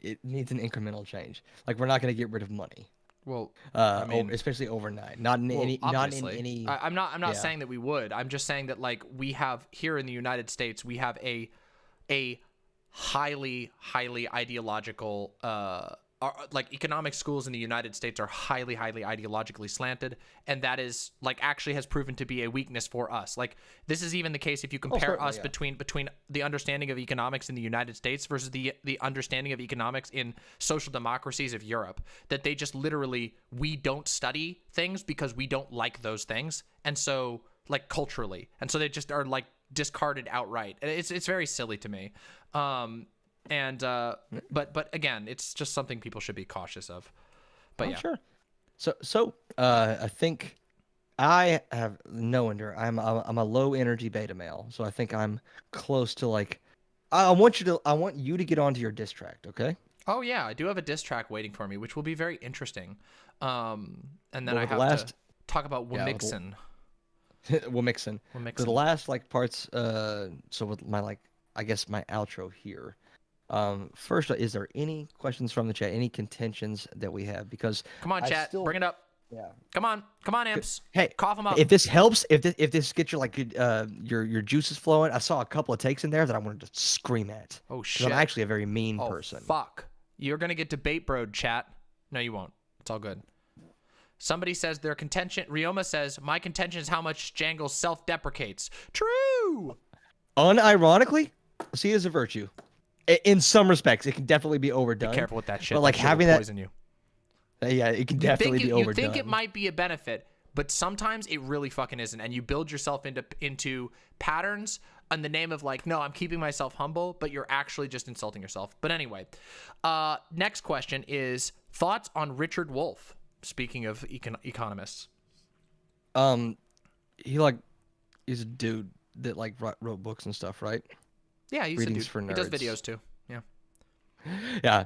it needs an incremental change. Like we're not going to get rid of money. Well, I mean, especially overnight, not in any. I'm not saying that we would. I'm just saying that like we have here in the United States, we have a highly ideological like economic schools in the United States are highly ideologically slanted, and that is like actually has proven to be a weakness for us. Like this is even the case if you compare us between the understanding of economics in the United States versus the understanding of economics in social democracies of Europe, that they just literally, we don't study things because we don't like those things, and so like culturally, and so they just are like discarded outright. It's very silly to me. But again, it's just something people should be cautious of. But yeah, sure. So I think I have no endurance. I'm a low energy beta male, so I think I'm close to like. I want you to get onto your diss track, okay? Oh yeah, I do have a diss track waiting for me, which will be very interesting. And then Well, I with the have to last talk about yeah, with the- WoMxN. WoMxN. The WoMxN. last like parts. So with my like, I guess my outro here. First, is there any questions from the chat? Any contentions that we have? Because Come on, I chat, still, bring it up. yeah. Come on, imps. Hey, Cough them up. if this helps, if this gets your like your juices flowing, I saw a couple of takes in there that I wanted to scream at. Oh 'Cause shit. I'm actually a very mean Oh person. fuck. You're gonna get debate broed, chat. No, you won't. It's all good. Somebody says their contention. Ryoma says my contention is how much Jangles self-deprecates. True. Unironically, see it as a virtue. In some respects, it can definitely be overdone. Be careful with that shit. But like That shit will having that, poison you. yeah, it can You definitely think be you overdone. think it might be a benefit, but sometimes it really fucking isn't, and you build yourself into patterns in the name of like, no, I'm keeping myself humble, but you're actually just insulting yourself. But anyway, next question is thoughts on Richard Wolff. Speaking of economists, He's a dude that like wrote books and stuff, right? yeah, he's Readings a dude. for He does nerds. videos too. Yeah. Yeah,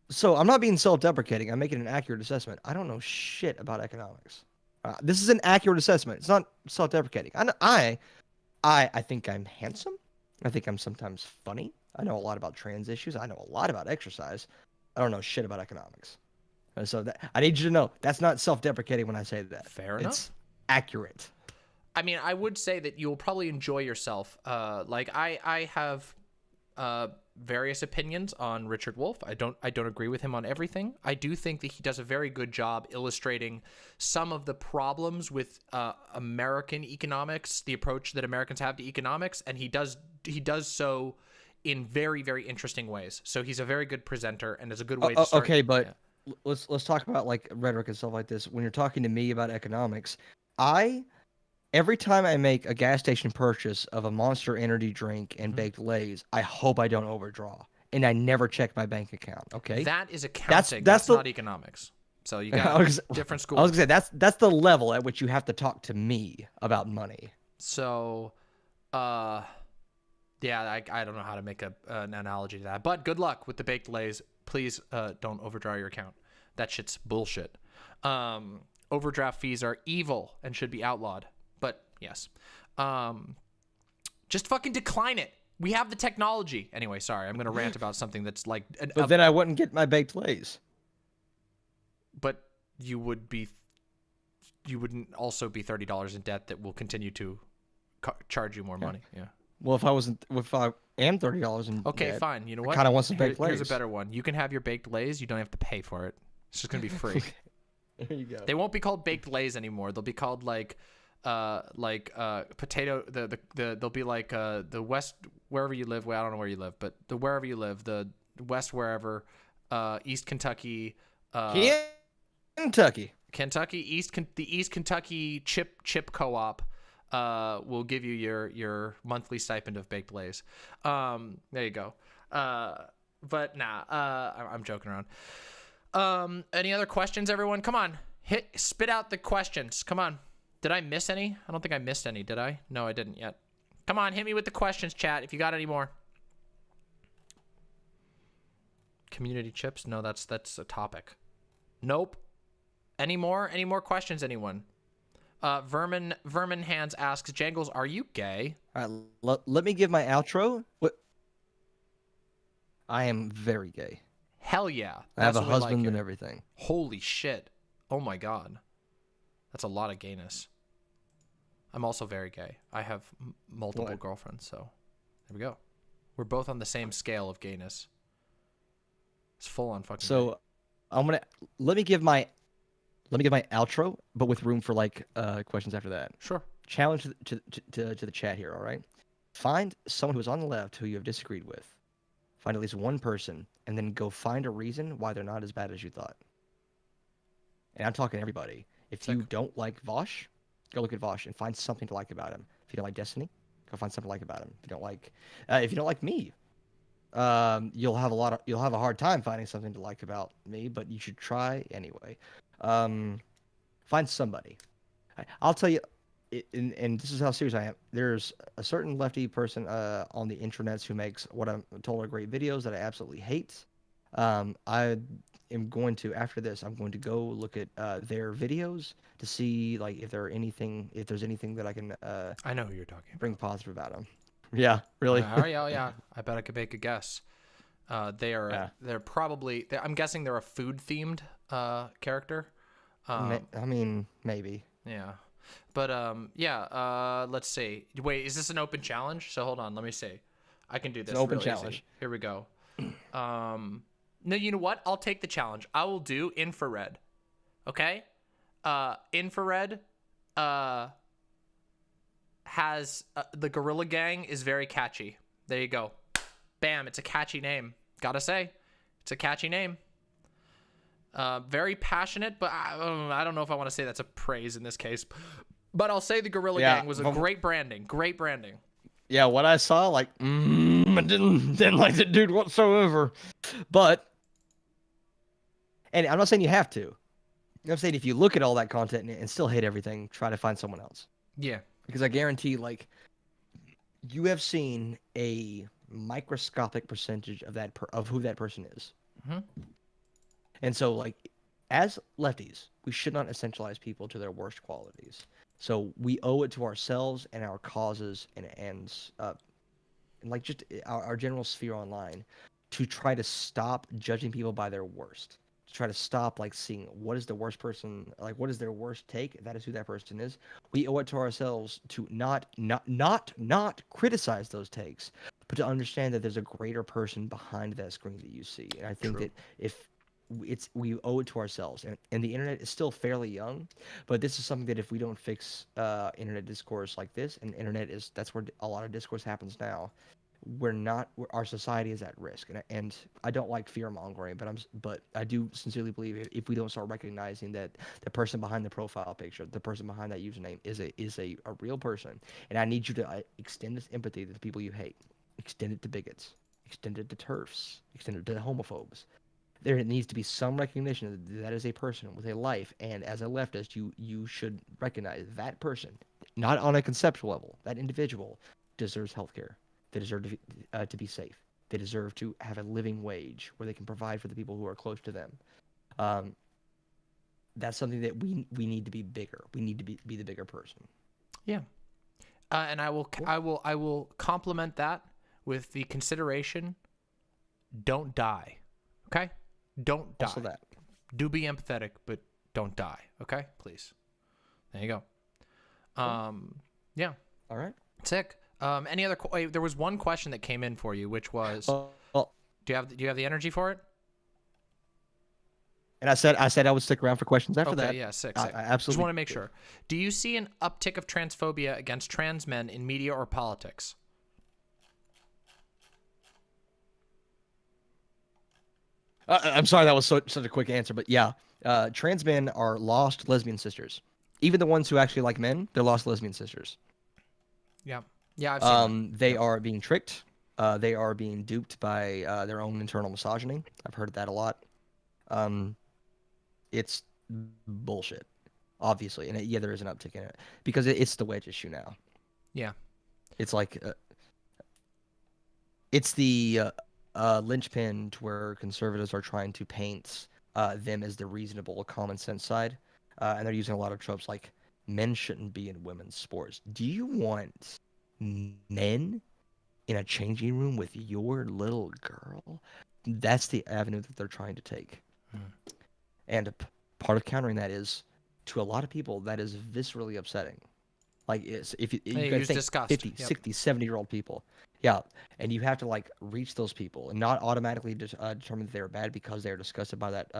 So I'm not being self-deprecating. I'm making an accurate assessment. I don't know shit about economics. This is an accurate assessment. It's not self-deprecating. I think I'm handsome. I think I'm sometimes funny. I know a lot about trans issues. I know a lot about exercise. I don't know shit about economics. And so I need you to know that's not self-deprecating when I say that. Fair enough. It's accurate. I mean, I would say that you'll probably enjoy yourself. Like I have various opinions on Richard Wolff. I don't agree with him on everything. I do think that he does a very good job illustrating some of the problems with American economics, the approach that Americans have to economics, and he does so in very, very interesting ways. So he's a very good presenter and is a good way to start. Okay, but let's talk about like rhetoric and stuff like this. When you're talking to me about economics, every time I make a gas station purchase of a Monster Energy drink and baked Lays, I hope I don't overdraw, and I never check my bank account. Okay, That is accounting. that's That's not economics. So you got different schools. I was gonna say that's the level at which you have to talk to me about money. So, yeah, I don't know how to make an analogy to that, but good luck with the baked Lays. Please don't overdraw your account. That shit's bullshit. Overdraft fees are evil and should be outlawed. But yes, just fucking decline it. We have the technology. Anyway, sorry, I'm gonna rant about something that's like. But then I wouldn't get my baked Lays. But you wouldn't also be $30 in debt that will continue to charge you more money. Yeah. Well, if I am $30 in Okay, debt, fine. You know what? I kind of want some baked Lays. Here's a better one. You can have your baked Lays. You don't have to pay for it. It's just gonna be free. There you go. They won't be called baked Lays anymore. They'll be called potato. They'll be like the West wherever you live. Well, I don't know where you live, but the wherever you live, the West wherever, East Kentucky. Kentucky. The East Kentucky chip co-op will give you your monthly stipend of baked Lays. There you go. But nah, I'm joking around. Any other questions, everyone? Come on, spit out the questions. Come on. Did I miss any? I don't think I missed any, did I? No, I didn't yet. Come on, hit me with the questions, chat, if you got any more. Community chips? No, that's a topic. Nope. Any more questions, anyone? Vermin Hands asks, Jangles, are you gay? All right, let me give my outro. I am very gay. Hell yeah. I have a That's what we like husband and here. everything. Holy shit. Oh my god. That's a lot of gayness. I'm also very gay. I have multiple girlfriends, so there we go. We're both on the same scale of gayness. It's full on fucking. So, gay. let me give my outro, but with room for like questions after that. Sure. Challenge to the chat here. All right. Find someone who's on the left who you have disagreed with. Find at least one person, and then go find a reason why they're not as bad as you thought. And I'm talking everybody. If you don't like Vosh, go look at Vosh and find something to like about him. If you don't like Destiny, go find something to like about him. If you don't like me, you'll have a hard time finding something to like about me, but you should try anyway. Find somebody. I'll tell you, and this is how serious I am. There's a certain lefty person on the intranets who makes what I'm told are great videos that I absolutely hate. I am going to, after this, I'm going to go look at their videos to see like if there's anything that I can I know who you're talking bring positive about them. Yeah, really. about. Yeah. I bet I could make a guess. They're probably. I'm guessing they're a food themed character. I mean, maybe. Yeah. But let's see. Wait, is this an open challenge? So hold on, let me see. I can do this. It's an open real challenge. Easy. Here we go. No, you know what? I'll take the challenge. I will do infrared. Okay? Infrared has the Gorilla Gang is very catchy. There you go. Bam, it's a catchy name. Gotta say, it's a catchy name. Very passionate, but I don't know if I want to say that's a praise in this case. But I'll say the Gorilla Gang was a great branding. Great branding. Yeah, what I saw, like, I didn't like the dude whatsoever. But, and I'm not saying you have to. I'm saying if you look at all that content and still hate everything, try to find someone else. Yeah. Because I guarantee, like, you have seen a microscopic percentage of of who that person is. Mm-hmm. And so, like, as lefties, we should not essentialize people to their worst qualities. So we owe it to ourselves and our causes and like just our general sphere online to try to stop judging people by their worst. To try to stop like seeing what is the worst person, like what is their worst take. That is who that person is. We owe it to ourselves to not criticize those takes, but to understand that there's a greater person behind that screen that you see. And I think that if we owe it to ourselves, and the internet is still fairly young, but this is something that if we don't fix internet discourse like this, and that's where a lot of discourse happens now, our society is at risk. And I don't like fear mongering, but I do sincerely believe if we don't start recognizing that the person behind the profile picture, the person behind that username is a real person, and I need you to extend this empathy to the people you hate, extend it to bigots, extend it to TERFs, extend it to homophobes. There needs to be some recognition that is a person with a life, and as a leftist, you should recognize that person, not on a conceptual level. That individual deserves healthcare. They deserve to be safe. They deserve to have a living wage where they can provide for the people who are close to them. That's something that we need to be bigger. We need to be the bigger person. Yeah, and I will complement that with the consideration: don't die. Okay. Don't die. Also that. Do be empathetic, but don't die. Okay, please. There you go. Yeah. All right. Sick. Any other? Wait, there was one question that came in for you, which was, do you have the energy for it? And I said I would stick around for questions after that. Yeah, sick. I absolutely. Just want to make sure. Do you see an uptick of transphobia against trans men in media or politics? I'm sorry that was such a quick answer, but yeah, trans men are lost lesbian sisters. Even the ones who actually like men, they're lost lesbian sisters. Yeah, I've seen they are being tricked. They are being duped by their own internal misogyny. I've heard that a lot. It's bullshit, obviously, and there is an uptick in it because it's the wedge issue now. Yeah, it's like it's the linchpin to where conservatives are trying to paint them as the reasonable, common sense side, and they're using a lot of tropes like men shouldn't be in women's sports. Do you want men in a changing room with your little girl? That's the avenue that they're trying to take. And part of countering that is, to a lot of people, that is viscerally upsetting. Like, if you gotta think disgust. 50, 60, 70-year-old people. Yeah, and you have to, like, reach those people and not automatically determine that they're bad because they're disgusted by that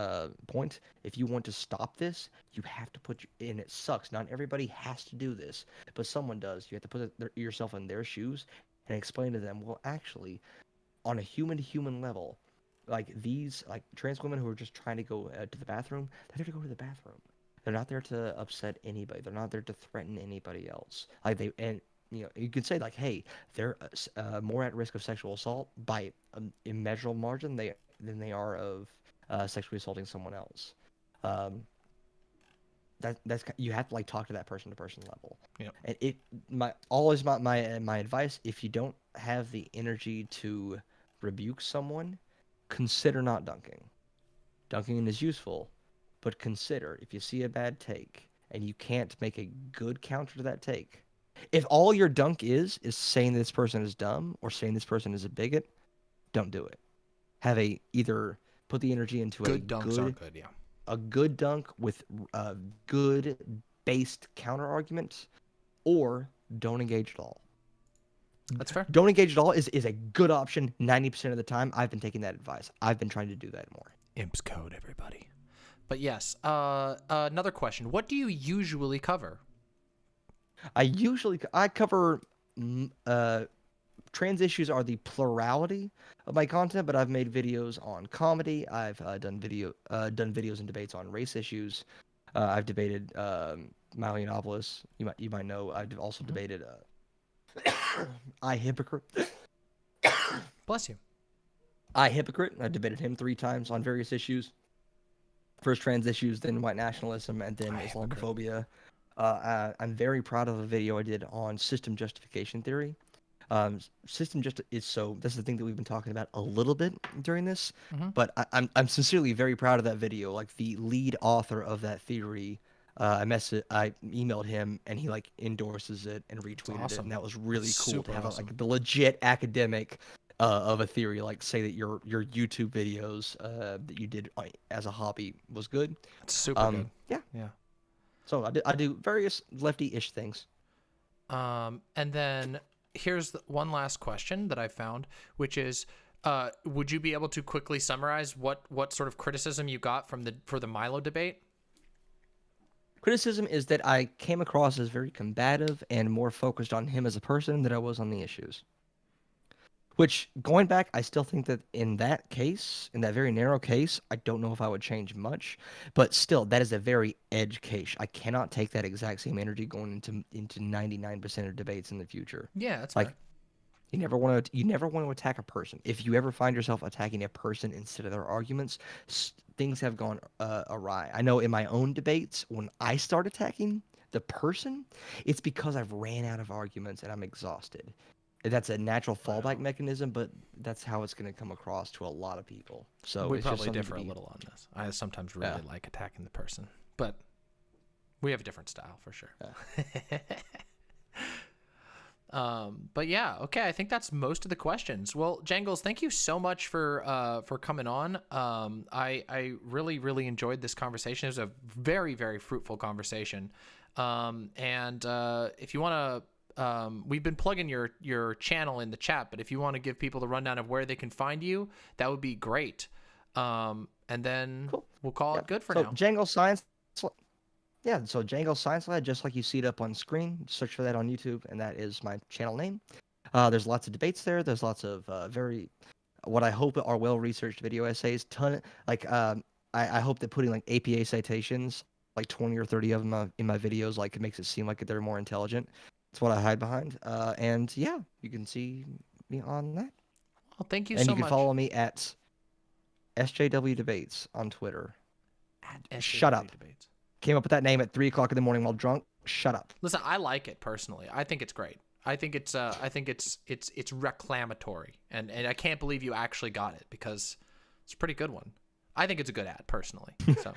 point. If you want to stop this, you have to and it sucks. Not everybody has to do this, but someone does. You have to put yourself in their shoes and explain to them, well, actually, on a human-to-human level, like these, like trans women who are just trying to go to the bathroom, they're there to go to the bathroom. They're not there to upset anybody. They're not there to threaten anybody else. Like you could say like, hey, they're more at risk of sexual assault by an immeasurable margin than they are of sexually assaulting someone else. that's you have to like talk to that person to person level. Yep. And it my advice, if you don't have the energy to rebuke someone, consider not dunking. Dunking is useful, but consider if you see a bad take and you can't make a good counter to that take. If all your dunk is saying this person is dumb or saying this person is a bigot, don't do it. Either put the energy into Good dunks are good, yeah. a good dunk with a good based counter argument, or don't engage at all. That's fair. Don't engage at all is a good option 90% of the time. I've been taking that advice. I've been trying to do that more. Imps code, everybody. But yes, another question. What do you usually cover? I cover trans issues are the plurality of my content, but I've made videos on comedy. I've done videos and debates on race issues. I've debated Milo Yiannopoulos. You might know. I've also debated I Hypocrite. Bless you. I Hypocrite. I debated him 3 times on various issues. First trans issues, then white nationalism, and then Islamophobia. I'm very proud of a video I did on system justification theory. This is the thing that we've been talking about a little bit during this, but I'm sincerely very proud of that video. Like the lead author of that theory, I emailed him and he like endorses it and retweeted it, and that was really cool to have like the legit academic of a theory like say that your YouTube videos that you did as a hobby was good. It's super good. Yeah. So I do various lefty-ish things. And then here's one last question that I found, which is, would you be able to quickly summarize what sort of criticism you got for the Milo debate? Criticism is that I came across as very combative and more focused on him as a person than I was on the issues. Which, going back, I still think that in that case, in that very narrow case, I don't know if I would change much. But still, that is a very edge case. I cannot take that exact same energy going into 99% of debates in the future. Yeah, that's like fair. you never want to attack a person. If you ever find yourself attacking a person instead of their arguments, things have gone awry. I know in my own debates, when I start attacking the person, it's because I've ran out of arguments and I'm exhausted. That's a natural fallback mechanism, but that's how it's going to come across to a lot of people. So we it's probably just differ a little on this. I sometimes really like attacking the person, but we have a different style for sure. But yeah, okay. I think that's most of the questions. Well, Jangles, thank you so much for coming on. I really, really enjoyed this conversation. It was a very, very fruitful conversation. And if you want to, we've been plugging your channel in the chat, but if you want to give people the rundown of where they can find you, that would be great. And then we'll call it good for now. Django Science. Yeah, so Django ScienceLad, just like you see it up on screen, search for that on YouTube, and that is my channel name. There's lots of debates there. There's lots of what I hope are well-researched video essays. I hope that putting like APA citations, like 20 or 30 of them in my videos, like it makes it seem like they're more intelligent. That's what I hide behind. And yeah, you can see me on that. Well, thank you so much. And you can follow me at SJW Debates on Twitter. Shut up. Debates. Came up with that name at 3 o'clock in the morning while drunk. Shut up. Listen, I like it personally. I think it's great. I think it's reclamatory, and I can't believe you actually got it because it's a pretty good one. I think it's a good ad personally. So.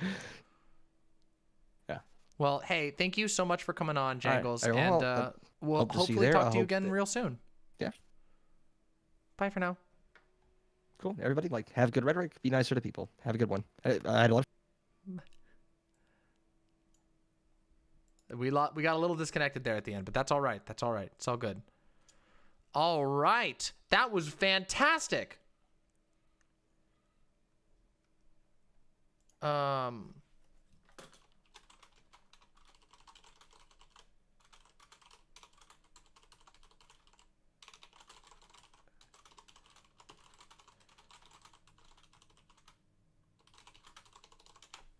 Yeah. Well, hey, thank you so much for coming on, Jangles, right. and we'll hopefully talk to you again real soon. Yeah. Bye for now. Cool. Everybody, have good rhetoric. Be nicer to people. Have a good one. I love. We got a little disconnected there at the end, but that's all right. That's all right. It's all good. All right. That was fantastic.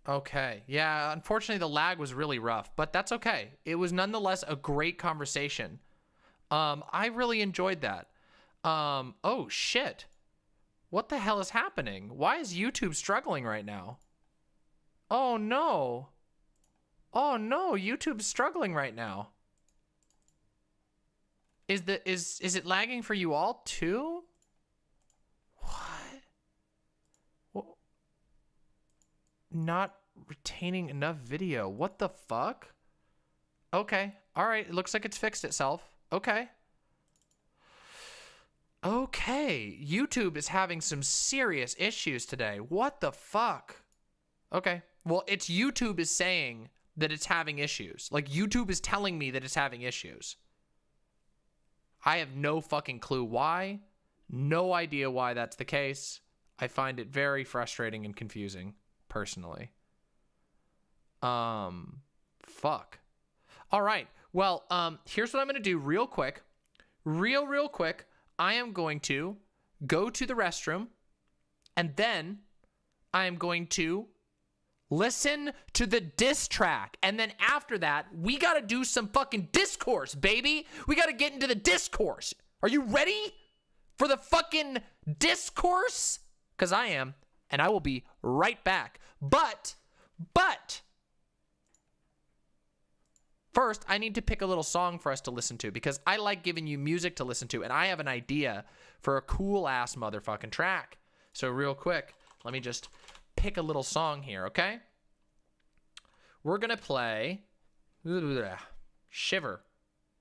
Okay. Yeah, unfortunately the lag was really rough, but that's okay. It was nonetheless a great conversation. I really enjoyed that. Oh shit. What the hell is happening? Why is YouTube struggling right now? Oh no. Oh no, YouTube's struggling right now. Is it lagging for you all too? What? Not retaining enough video. What the fuck? Okay. All right. It looks like it's fixed itself. Okay. Okay. YouTube is having some serious issues today. What the fuck? Okay. Well, it's YouTube is saying that it's having issues. Like, YouTube is telling me that it's having issues. I have no fucking clue why. No idea why that's the case. I find it very frustrating and confusing, personally. Fuck. All right. Well, here's what I'm going to do real quick. Real quick. I am going to go to the restroom, and then I am going to listen to the diss track. And then after that, we got to do some fucking discourse, baby. We got to get into the discourse. Are you ready for the fucking discourse? Because I am, and I will be right back. But, first, I need to pick a little song for us to listen to because I like giving you music to listen to, and I have an idea for a cool-ass motherfucking track. So real quick, let me just pick a little song here, okay? We're going to play Shiver.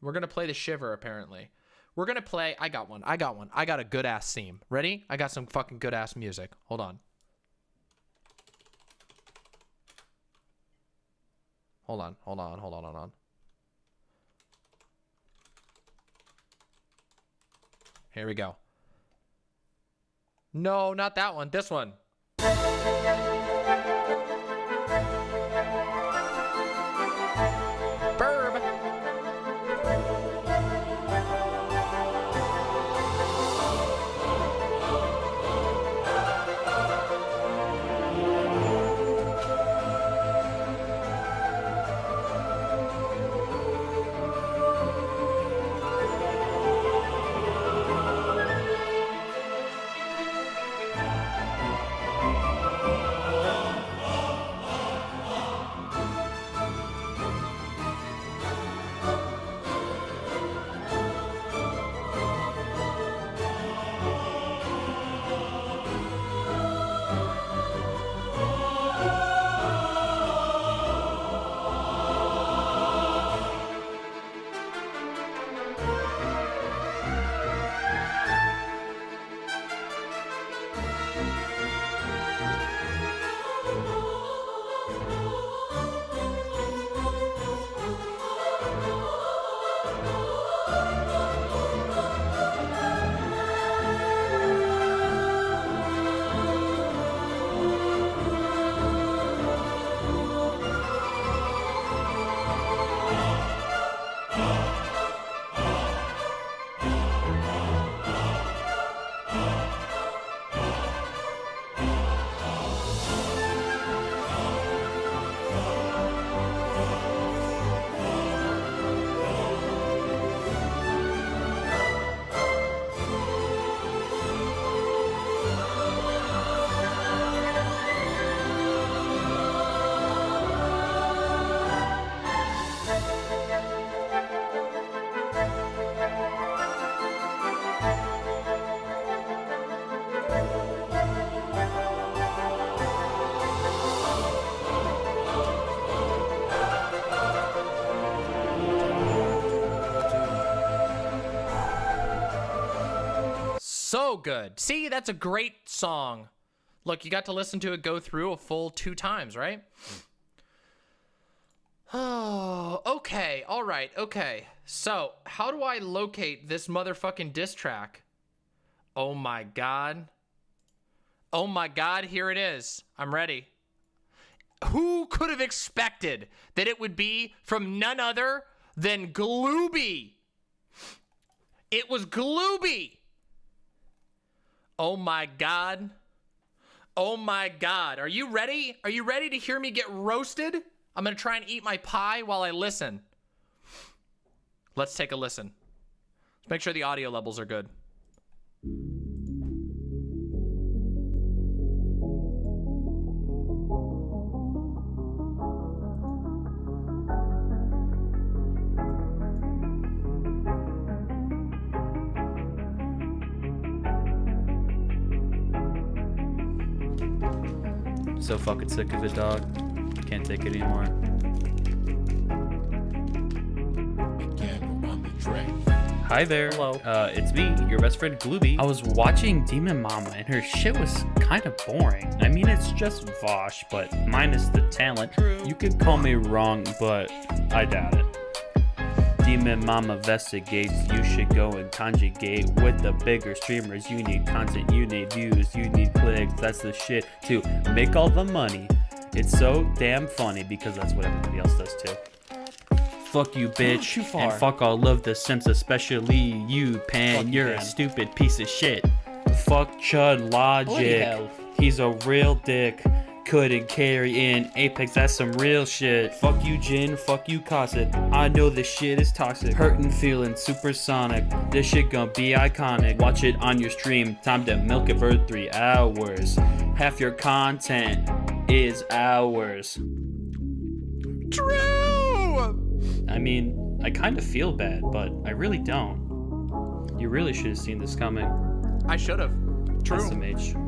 We're going to play the Shiver, apparently. We're going to play... I got one. I got a good-ass theme. Ready? I got some fucking good-ass music. Hold on. Hold on. Here we go. No, not that one. This one. Burb. So good. See, that's a great song. Look, you got to listen to it go through a full 2 times, right? Oh, okay. All right. Okay. So, how do I locate this motherfucking diss track? Oh my God. Oh my God, here it is. I'm ready. Who could have expected that it would be from none other than Glooby? It was Glooby. Oh my God. Oh my God. Are you ready? Are you ready to hear me get roasted? I'm going to try and eat my pie while I listen. Let's take a listen. Let's make sure the audio levels are good. So fucking sick of it, dog. Can't take it anymore. Hi there. Hello. It's me, your best friend Glooby. I was watching Demon Mama and her shit was kind of boring. I mean, it's just Vosh, but minus the talent. True. You could call me wrong, but I doubt it. Demon Mama investigates, you should go and conjugate with the bigger streamers. You need content, you need views, you need clicks. That's the shit to make all the money. It's so damn funny because that's what everybody else does too. Fuck you, bitch, and fuck all of the Sims, especially you, Pan. You're a stupid piece of shit. Fuck Chud Logic. He's a real dick. Couldn't carry in Apex, that's some real shit. Fuck you, Jin, fuck you, Cosset. I know this shit is toxic. Hurtin' feeling supersonic. This shit gon' be iconic. Watch it on your stream. Time to milk it for 3 hours. Half your content is ours. True! I mean, I kind of feel bad, but I really don't. You really should have seen this coming. I should have. True. SMH.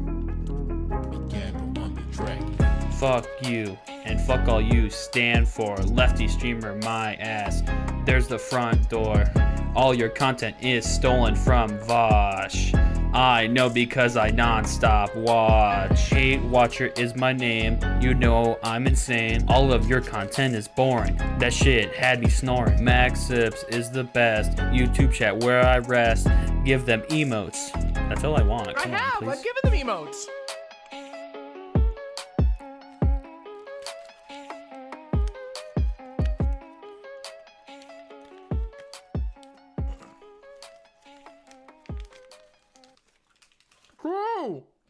Fuck you, and fuck all you stand for. Lefty streamer my ass. There's the front door. All your content is stolen from Vosh. I know because I non-stop watch. Hate Watcher is my name. You know I'm insane. All of your content is boring. That shit had me snoring. Max Sips is the best. YouTube chat where I rest. Give them emotes. That's all I want. Come on, please. I've given them emotes.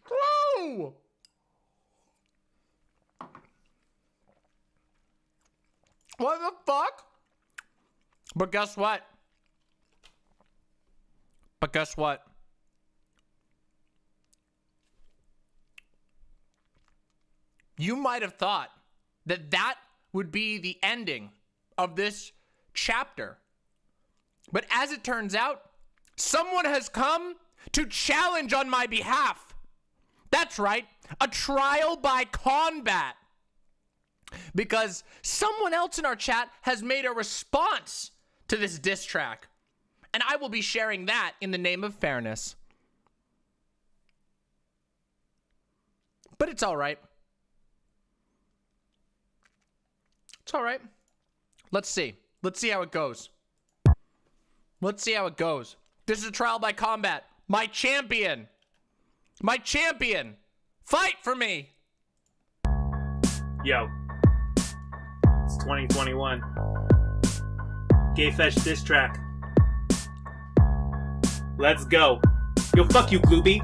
True. What the fuck? But guess what? You might have thought that that would be the ending of this chapter. But as it turns out, someone has come to challenge on my behalf. That's right, a trial by combat. Because someone else in our chat has made a response to this diss track. And I will be sharing that in the name of fairness. But it's all right. It's all right. Let's see. Let's see how it goes. Let's see how it goes. This is a trial by combat. My champion. My champion. Fight for me. Yo. It's 2021. Gay Fetch diss track. Let's go. Yo, fuck you, Glooby.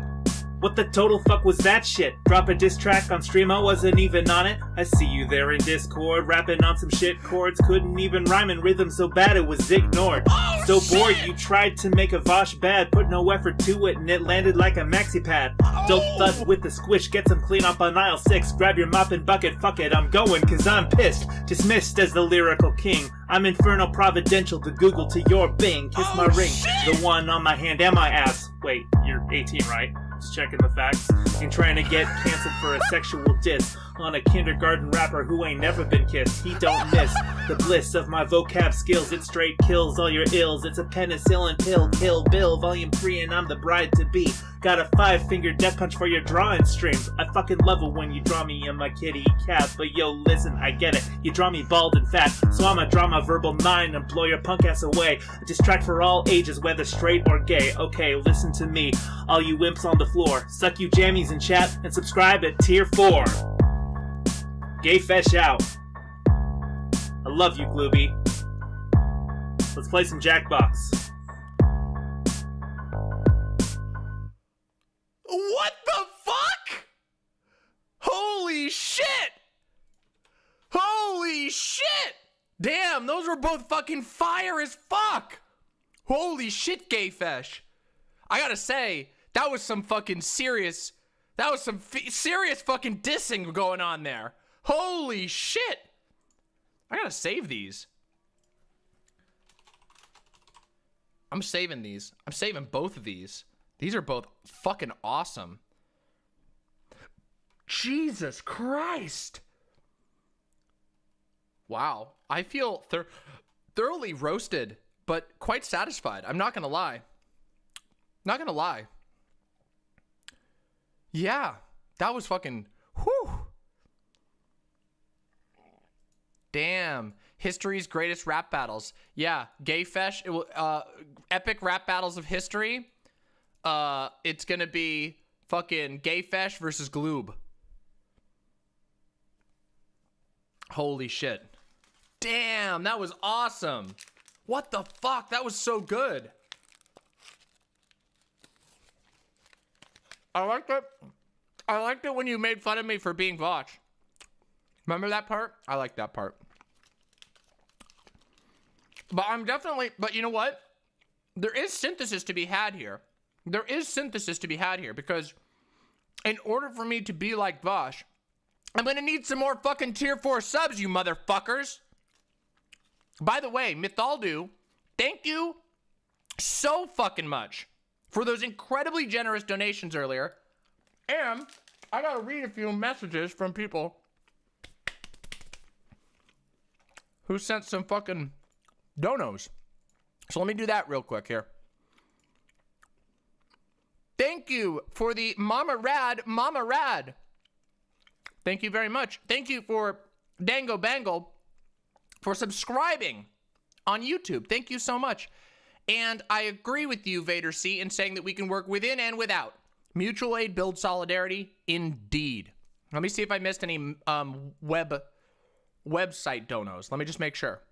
What the total fuck was that shit? Drop a diss track on stream, I wasn't even on it. I see you there in Discord, rapping on some shit chords. Couldn't even rhyme in rhythm so bad it was ignored. So bored, you tried to make a Vosh bad. Put no effort to it and it landed like a maxi pad. Dope thud with the squish, get some clean up on aisle 6. Grab your mop and bucket, fuck it, I'm going cause I'm pissed. Dismissed as the lyrical king. I'm infernal providential to Google to your Bing. Kiss my ring, the one on my hand and my ass. Wait, you're 18, right? Just checking the facts. Ain't trying to get canceled for a sexual diss on a kindergarten rapper who ain't never been kissed. He don't miss the bliss of my vocab skills. It straight kills all your ills. It's a penicillin pill, Kill Bill, Volume 3, and I'm the bride to be. Got a 5-finger death punch for your drawing streams. I fucking love it when you draw me in my kitty cat. But yo, listen, I get it. You draw me bald and fat, so I'ma draw my verbal nine and blow your punk ass away. A diss track for all ages, whether straight or gay. Okay, listen to me, all you wimps on the floor. Suck you jammies in chat and subscribe at tier 4. Gay Fesh out. I love you, Glooby. Let's play some Jackbox. What the fuck? Holy shit! Holy shit! Damn, those were both fucking fire as fuck! Holy shit, Gay Fesh. I gotta say, that was some fucking serious, serious fucking dissing going on there. Holy shit! I gotta save these. I'm saving these. I'm saving both of these. These are both fucking awesome. Jesus Christ. Wow. I feel thoroughly roasted, but quite satisfied. I'm not going to lie. Not going to lie. Yeah, that was fucking, whew. Damn. History's greatest rap battles. Yeah, Gay Fesh, it will, epic rap battles of history. It's gonna be fucking Gay Fesh versus Gloob. Holy shit. Damn, that was awesome. What the fuck? That was so good. I liked it. I liked it when you made fun of me for being Vosh. Remember that part? I like that part. But I'm definitely, but you know what? There is synthesis to be had here. There is synthesis to be had here because in order for me to be like Vosh, I'm gonna need some more fucking tier 4 subs, you motherfuckers. By the way, Mythaldu, thank you so fucking much for those incredibly generous donations earlier. And I gotta read a few messages from people who sent some fucking donos. So let me do that real quick here. Thank you for the Mama Rad. Thank you very much. Thank you for Dango Bangle for subscribing on YouTube. Thank you so much. And I agree with you, Vader C, in saying that we can work within and without. Mutual aid builds solidarity, indeed. Let me see if I missed any website donos. Let me just make sure.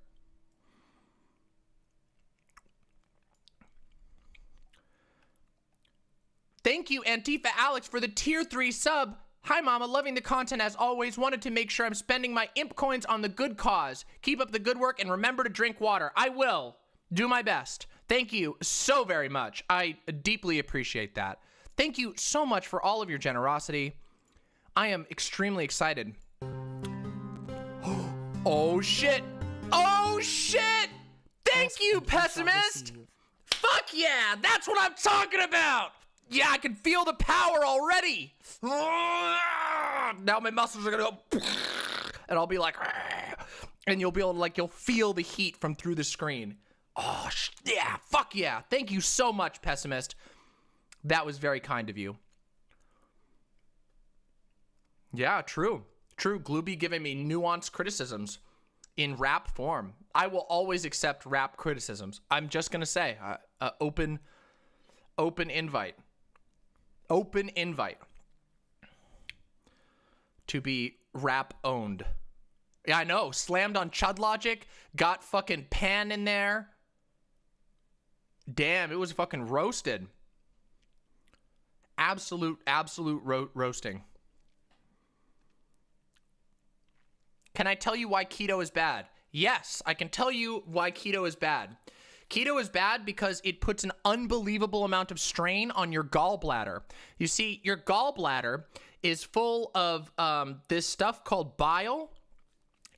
Thank you, Antifa Alex, for the tier 3 sub. Hi, Mama. Loving the content as always. Wanted to make sure I'm spending my imp coins on the good cause. Keep up the good work and remember to drink water. I will do my best. Thank you so very much. I deeply appreciate that. Thank you so much for all of your generosity. I am extremely excited. Oh, shit. Oh, shit. Thank you, Pessimist. Fuck yeah. That's what I'm talking about. Yeah, I can feel the power already. Now my muscles are gonna go, and I'll be like, and you'll be able to, like, you'll feel the heat from through the screen. Oh, yeah, fuck yeah. Thank you so much, Pessimist. That was very kind of you. Yeah, true. True, Glooby giving me nuanced criticisms in rap form. I will always accept rap criticisms. I'm just gonna say, open invite. Open invite to be rap owned. Yeah, I know. Slammed on Chud Logic. Got fucking Pan in there. Damn, it was fucking roasted. Absolute roasting. Can I tell you why keto is bad? Yes, I can tell you why keto is bad. Keto is bad because it puts an unbelievable amount of strain on your gallbladder. You see, your gallbladder is full of this stuff called bile,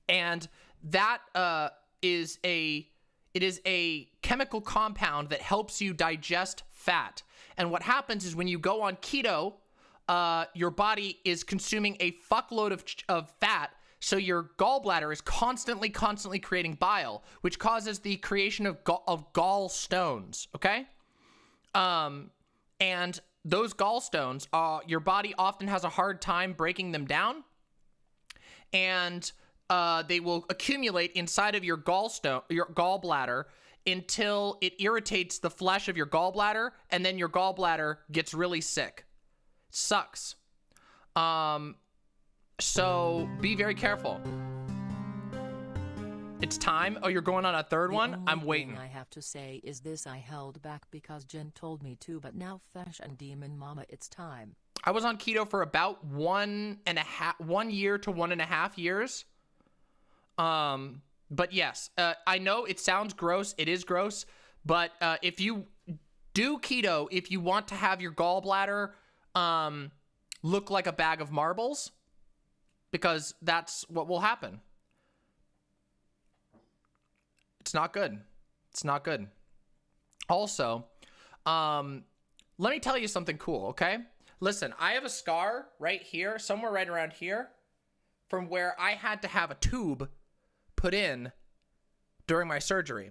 and that is a chemical compound that helps you digest fat. And what happens is when you go on keto, your body is consuming a fuckload of fat. So your gallbladder is constantly creating bile, which causes the creation of gallstones, okay? And those gallstones, your body often has a hard time breaking them down, and they will accumulate inside of your gallbladder until it irritates the flesh of your gallbladder, and then your gallbladder gets really sick. Sucks. So be very careful. It's time. Oh, you're going on a third one? I'm waiting. I have to say is this: I held back because Jen told me to, but now Fesh and Demon Mama, it's time. I was on keto for about 1 year to 1.5 years. But yes, I know it sounds gross. It is gross. But if you do keto, if you want to have your gallbladder look like a bag of marbles, because that's what will happen. It's not good. It's not good. Also, let me tell you something cool, okay? Listen, I have a scar right here, somewhere right around here, from where I had to have a tube put in during my surgery.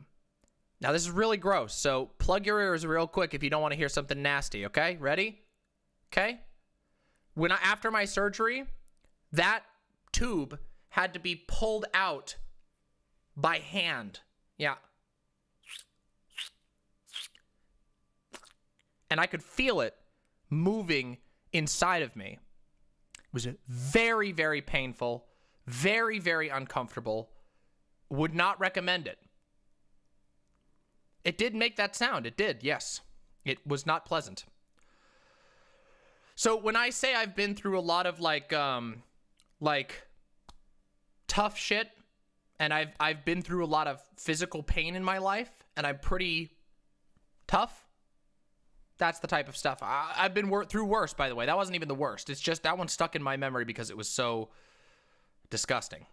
Now, this is really gross, so plug your ears real quick if you don't want to hear something nasty, okay? Ready? Okay? After my surgery, that tube had to be pulled out by hand. Yeah. And I could feel it moving inside of me. It was very, very painful, very, very uncomfortable. Would not recommend it. It did make that sound. It did, yes. It was not pleasant. So when I say I've been through a lot of like tough shit, and I've been through a lot of physical pain in my life, and I'm pretty tough, that's the type of stuff. I've been through worse, by the way. That wasn't even the worst. It's just that one stuck in my memory because it was so disgusting.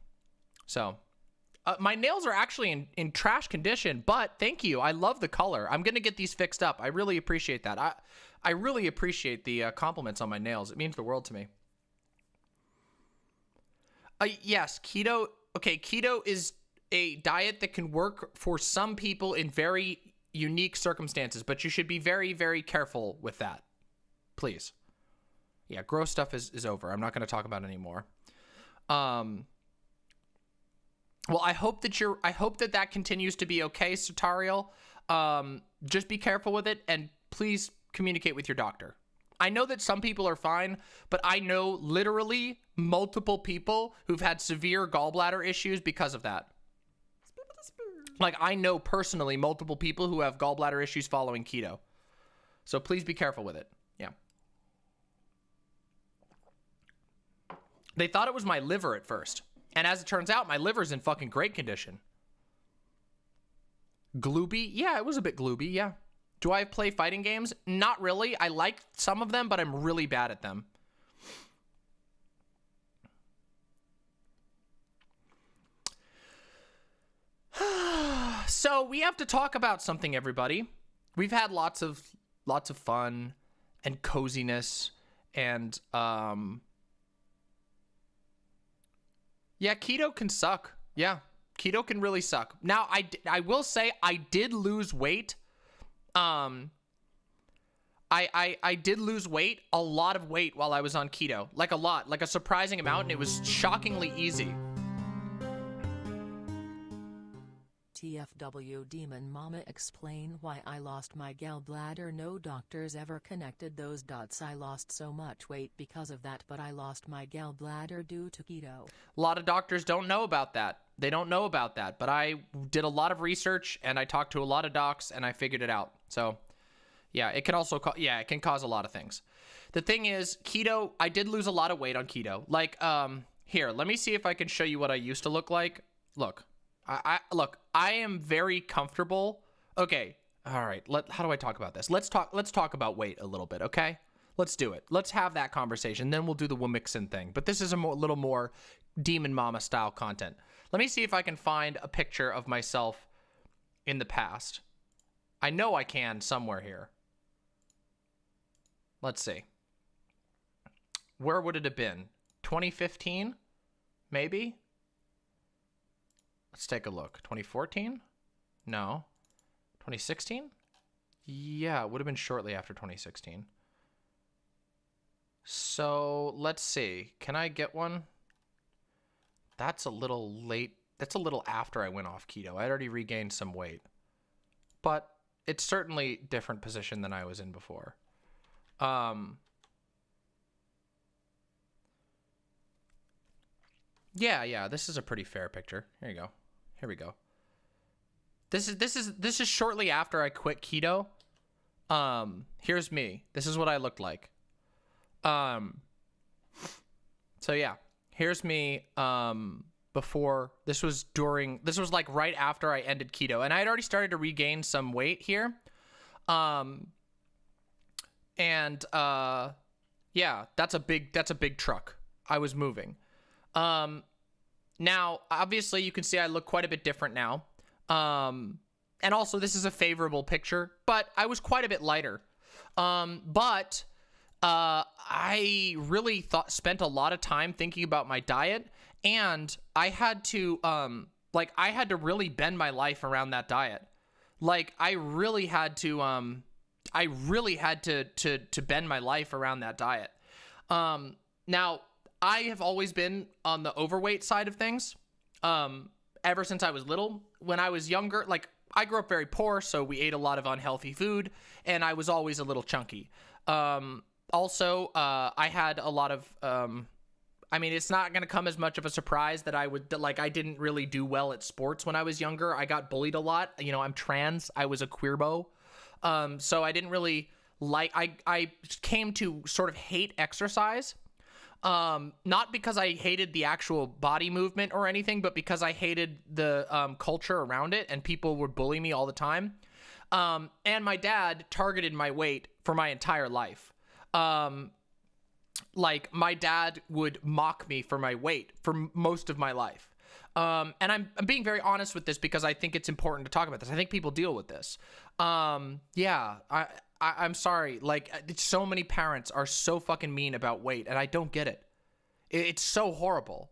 So my nails are actually in trash condition, but thank you. I love the color. I'm going to get these fixed up. I really appreciate that. I really appreciate the compliments on my nails. It means the world to me. Yes, keto. Okay, keto is a diet that can work for some people in very unique circumstances, but you should be very, very careful with that. Please. Yeah, gross stuff is over. I'm not going to talk about it anymore. Well, I hope that continues to be okay, Sutariel. Just be careful with it, and please communicate with your doctor. I know that some people are fine, but I know literally multiple people who've had severe gallbladder issues because of that. Like, I know personally multiple people who have gallbladder issues following keto. So please be careful with it. Yeah. They thought it was my liver at first. And as it turns out, my liver's in fucking great condition. Glooby? Yeah, it was a bit glooby, yeah. Do I play fighting games? Not really. I like some of them, but I'm really bad at them. So we have to talk about something, everybody. We've had lots of fun and coziness and yeah, keto can suck. Yeah, keto can really suck. Now, I will say I did lose weight. I did lose weight, a lot of weight while I was on keto. Like a lot, like a surprising amount, and it was shockingly easy. TFW Demon Mama, explain why I lost my gallbladder. No doctors ever connected those dots. I lost so much weight because of that, but I lost my gallbladder due to keto. A lot of doctors don't know about that. They don't know about that, but I did a lot of research and I talked to a lot of docs and I figured it out. So yeah, it can also, it can cause a lot of things. The thing is, keto, I did lose a lot of weight on keto. Like, here, let me see if I can show you what I used to look like. Look. I am very comfortable. Okay, all right. How do I talk about this? Let's talk about weight a little bit, okay? Let's do it. Let's have that conversation. Then we'll do the WoMxN thing. But this is a little more Demon Mama style content. Let me see if I can find a picture of myself in the past. I know I can somewhere here. Let's see. Where would it have been? 2015? Maybe? Let's take a look. 2014? No. 2016? Yeah, it would have been shortly after 2016. So, let's see. Can I get one? That's a little late. That's a little after I went off keto. I'd already regained some weight. But it's certainly a different position than I was in before. Yeah, this is a pretty fair picture. Here you go. Here we go. This is shortly after I quit keto. Here's me. This is what I looked like. So yeah, here's me before. This was like right after I ended keto, and I had already started to regain some weight here. Yeah, that's a big truck. I was moving. Now, obviously, you can see I look quite a bit different now. And also, this is a favorable picture, but I was quite a bit lighter. But I really spent a lot of time thinking about my diet, and I had to I had to really bend my life around that diet. Like I really had to to bend my life around that diet. Now I have always been on the overweight side of things. Ever since I was little. When I was younger, like I grew up very poor, so we ate a lot of unhealthy food, and I was always a little chunky. Also, I had a lot of, I mean, it's not going to come as much of a surprise that I didn't really do well at sports when I was younger. I got bullied a lot. You know, I'm trans. I was a queerbo. So I didn't really I came to sort of hate exercise. Not because I hated the actual body movement or anything, but because I hated the culture around it, and people would bully me all the time. And my dad targeted my weight for my entire life. Like my dad would mock me for my weight for most of my life. And I'm being very honest with this because I think it's important to talk about this. I think people deal with this. Yeah, I'm sorry. Like, so many parents are so fucking mean about weight, and I don't get it. It's so horrible.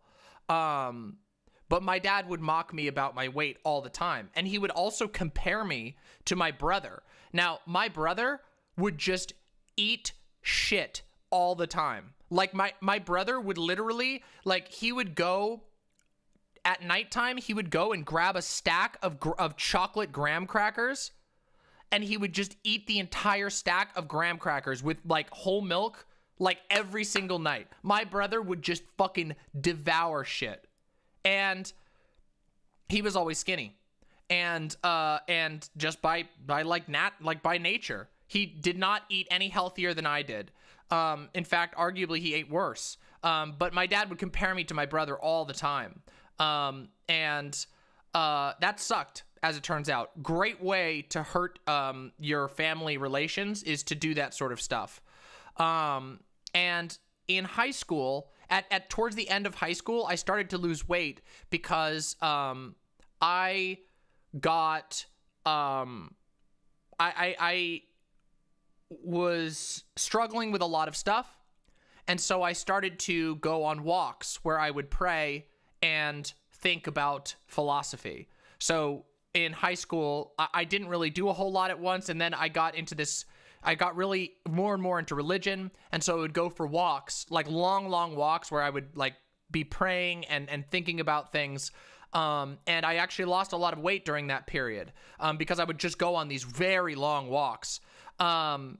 But my dad would mock me about my weight all the time, and he would also compare me to my brother. Now, my brother would just eat shit all the time. Like, my brother would literally, like, he would go at nighttime, he would go and grab a stack of chocolate graham crackers, and he would just eat the entire stack of graham crackers with, like, whole milk, like, every single night. My brother would just fucking devour shit. And he was always skinny. And just by nature, he did not eat any healthier than I did. In fact, arguably, he ate worse. But my dad would compare me to my brother all the time. And that sucked. As it turns out. Great way to hurt your family relations is to do that sort of stuff. And in high school, towards the end of high school, I started to lose weight because I got I was struggling with a lot of stuff, and so I started to go on walks where I would pray and think about philosophy. So in high school, I didn't really do a whole lot at once, and then I got really more and more into religion, and so I would go for walks, like long walks where I would like be praying and thinking about things, and I actually lost a lot of weight during that period, because I would just go on these very long walks, and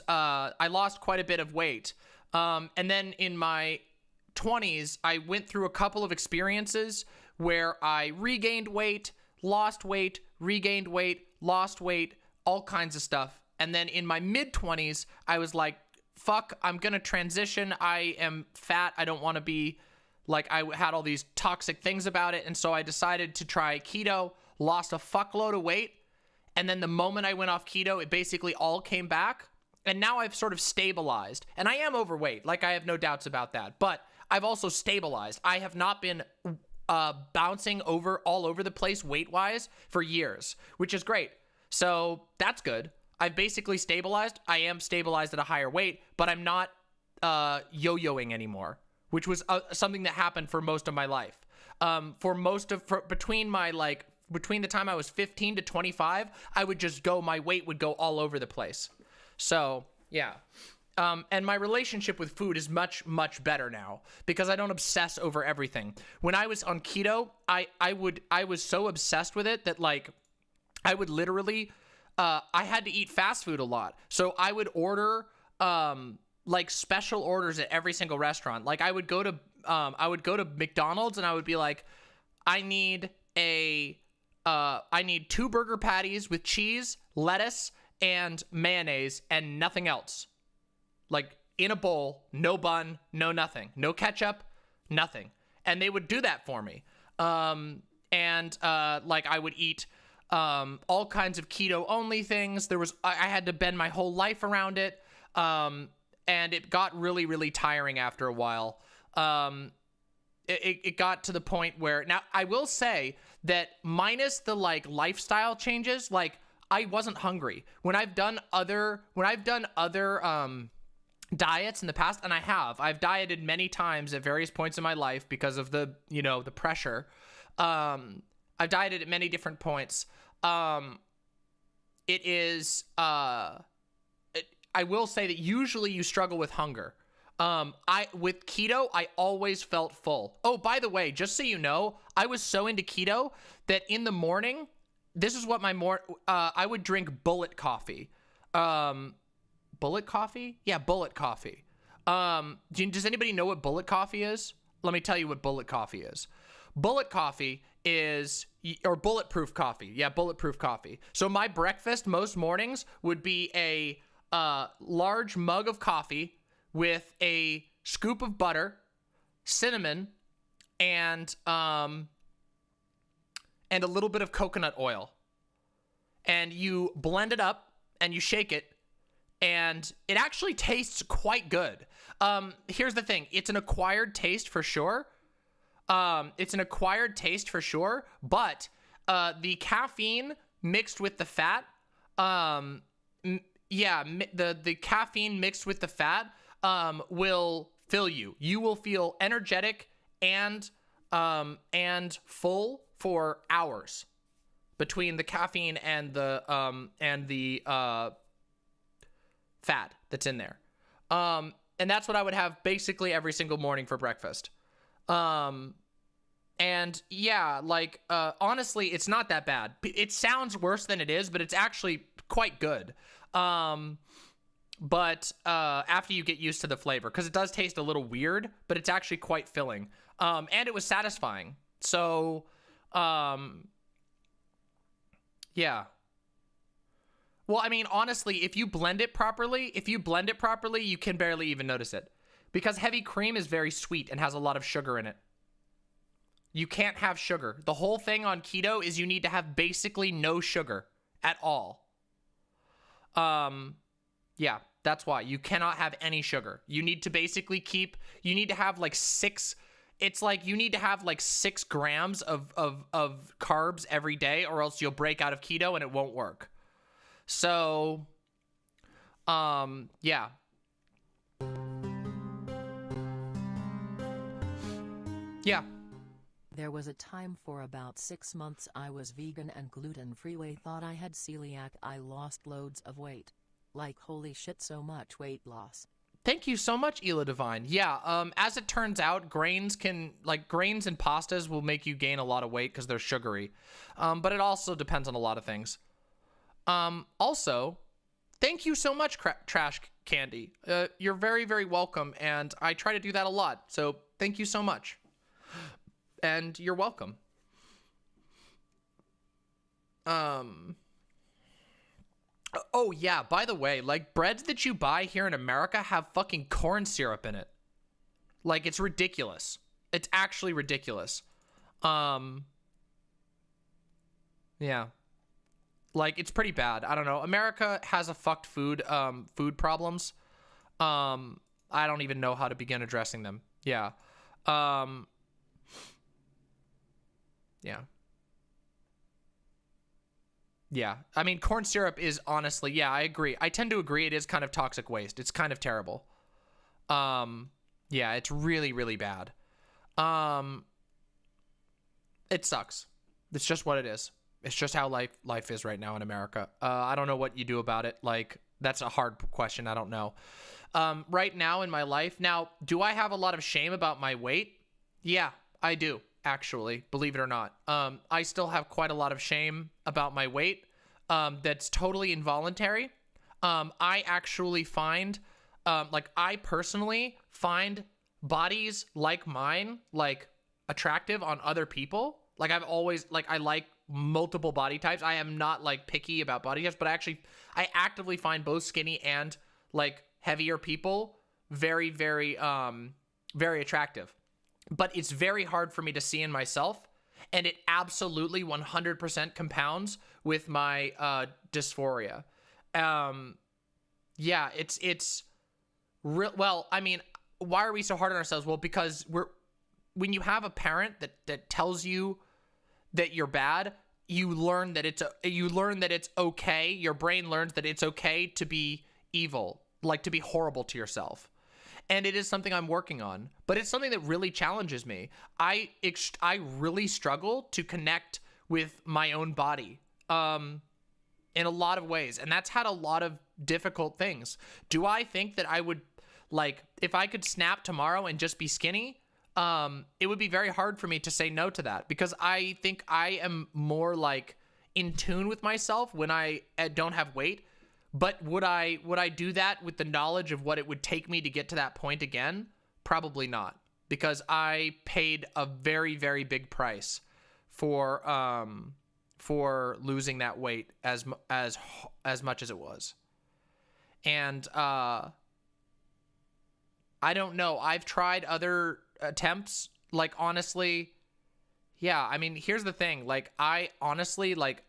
I lost quite a bit of weight, and then in my 20s, I went through a couple of experiences where I regained weight, lost weight, regained weight, lost weight, all kinds of stuff. And then in my mid-20s, I was like, fuck, I'm gonna transition. I am fat. I don't want to be, like, I had all these toxic things about it. And so I decided to try keto, lost a fuckload of weight. And then the moment I went off keto, it basically all came back. And now I've sort of stabilized. And I am overweight, like, I have no doubts about that. But I've also stabilized. I have not been bouncing all over the place weight-wise for years, which is great. So that's good. I've basically stabilized. I am stabilized at a higher weight, but I'm not yo-yoing anymore, which was something that happened for most of my life. Between the time I was 15 to 25, my weight would go all over the place. So yeah. And my relationship with food is much, much better now because I don't obsess over everything. When I was on keto, I was so obsessed with it that, like, I would literally, I had to eat fast food a lot. So I would order, like, special orders at every single restaurant. Like, I would go to McDonald's and I would be like, I need 2 burger patties with cheese, lettuce, and mayonnaise and nothing else. Like, in a bowl, no bun, no nothing, no ketchup, nothing. And they would do that for me. Like, I would eat all kinds of keto only things. I had to bend my whole life around it. And it got really, really tiring after a while. It got to the point where, now I will say that minus the, like, lifestyle changes, like, I wasn't hungry. When I've done other diets in the past, and I've dieted many times at various points in my life because of the, you know, the pressure. I've dieted at many different points. It is, I will say that usually you struggle with hunger. With keto, I always felt full. Oh, by the way, just so you know, I was so into keto that in the morning, this is what I would drink bullet coffee. Bullet coffee? Yeah, bullet coffee. Does anybody know what bullet coffee is? Let me tell you what bullet coffee is. Bullet coffee is, or bulletproof coffee. Yeah, bulletproof coffee. So my breakfast most mornings would be a large mug of coffee with a scoop of butter, cinnamon, and a little bit of coconut oil. And you blend it up and you shake it, and it actually tastes quite good. Here's the thing. It's an acquired taste for sure. But the caffeine mixed with the fat, the caffeine mixed with the fat will fill you. You will feel energetic and full for hours between the caffeine and the fat that's in there. And that's what I would have basically every single morning for breakfast. And yeah, like, honestly, it's not that bad. It sounds worse than it is, but it's actually quite good. But after you get used to the flavor, because it does taste a little weird, but it's actually quite filling. And it was satisfying. So, yeah. Well, I mean, honestly, if you blend it properly, you can barely even notice it. Because heavy cream is very sweet and has a lot of sugar in it. You can't have sugar. The whole thing on keto is you need to have basically no sugar at all. Yeah, that's why. You cannot have any sugar. You need to basically you need to have like 6 grams of carbs every day, or else you'll break out of keto and it won't work. So, yeah. Yeah. There was a time for about 6 months I was vegan and gluten-free. Thought I had celiac. I lost loads of weight. Like, holy shit, so much weight loss. Thank you so much, Ela Divine. Yeah, as it turns out, grains and pastas will make you gain a lot of weight because they're sugary. But it also depends on a lot of things. Also, thank you so much, Trash Candy. You're very, very welcome, and I try to do that a lot, so thank you so much. And you're welcome. Oh, yeah, by the way, like, breads that you buy here in America have fucking corn syrup in it. Like, it's ridiculous. It's actually ridiculous. Yeah. Like, it's pretty bad. I don't know. America has a fucked food problems. I don't even know how to begin addressing them. Yeah. Yeah. Yeah. I mean, corn syrup is honestly, yeah, I agree. I tend to agree it is kind of toxic waste. It's kind of terrible. Yeah, it's really, really bad. It sucks. It's just what it is. It's just how life is right now in America. I don't know what you do about it. Like, that's a hard question. I don't know. Right now in my life, now, do I have a lot of shame about my weight? Yeah, I do, actually, believe it or not. I still have quite a lot of shame about my weight. That's totally involuntary. I actually find, I personally find bodies like mine, like, attractive on other people. Like, I've always, I like multiple body types. I am not, picky about body types, but I actively find both skinny and, heavier people very, very, very attractive. But it's very hard for me to see in myself, and it absolutely 100% compounds with my dysphoria. Yeah, it's real. Well, I mean, why are we so hard on ourselves? Well, because when you have a parent that tells you that you're bad, you learn that it's okay. Your brain learns that it's okay to be evil, like to be horrible to yourself. And it is something I'm working on, but it's something that really challenges me. I really struggle to connect with my own body in a lot of ways, and that's had a lot of difficult things. Do I think that I would, like, if I could snap tomorrow and just be skinny, it would be very hard for me to say no to that, because I think I am more like in tune with myself when I don't have weight. But would I do that with the knowledge of what it would take me to get to that point again? Probably not, because I paid a very, very big price for losing that weight as much as it was. And I don't know. I've tried other attempts. Like, honestly, yeah. I mean, here's the thing. Like, I honestly, like,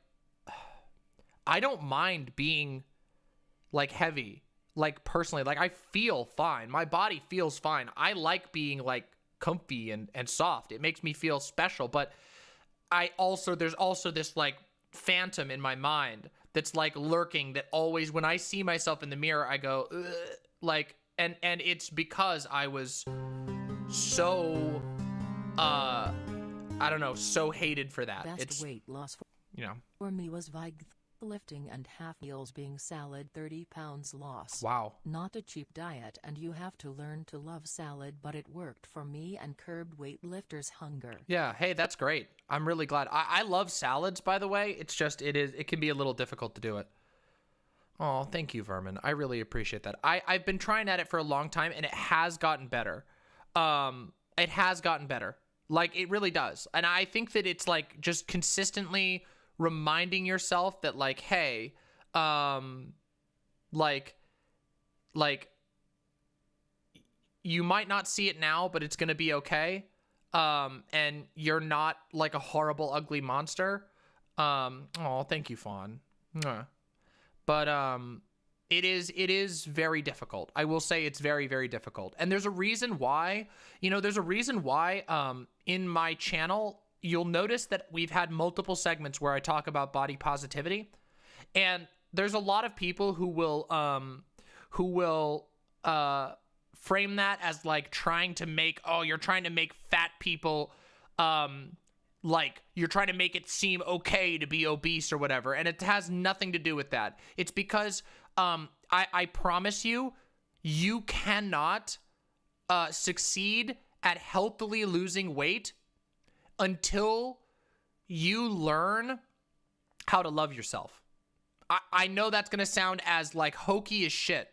I don't mind being like heavy, like personally, like I feel fine. My body feels fine. I like being like comfy and soft. It makes me feel special. But there's also this like phantom in my mind that's like lurking, that always, when I see myself in the mirror, I go, ugh, like, and it's because I was so, I don't know, so hated for that. Best weight loss for me was lifting and half meals being salad. 30 pounds loss. Wow. Not a cheap diet, and you have to learn to love salad, but it worked for me and curbed weightlifters' hunger. Yeah, hey, that's great. I'm really glad. I love salads, by the way. It's just, it can be a little difficult to do it. Oh, thank you, Vermin. I really appreciate that. I've been trying at it for a long time, and it has gotten better. It has gotten better. Like, it really does. And I think that it's like just consistently reminding yourself that, like, hey, like you might not see it now, but it's gonna be okay. And you're not like a horrible, ugly monster. Oh, thank you, Fawn. But it is very difficult. I will say it's very, very difficult. And there's a reason why, in my channel, you'll notice that we've had multiple segments where I talk about body positivity. And there's a lot of people who will frame that as like trying to make, oh, you're trying to make fat people, like you're trying to make it seem okay to be obese or whatever. And it has nothing to do with that. It's because I promise you, you cannot succeed at healthily losing weight until you learn how to love yourself. I know that's gonna sound as like hokey as shit,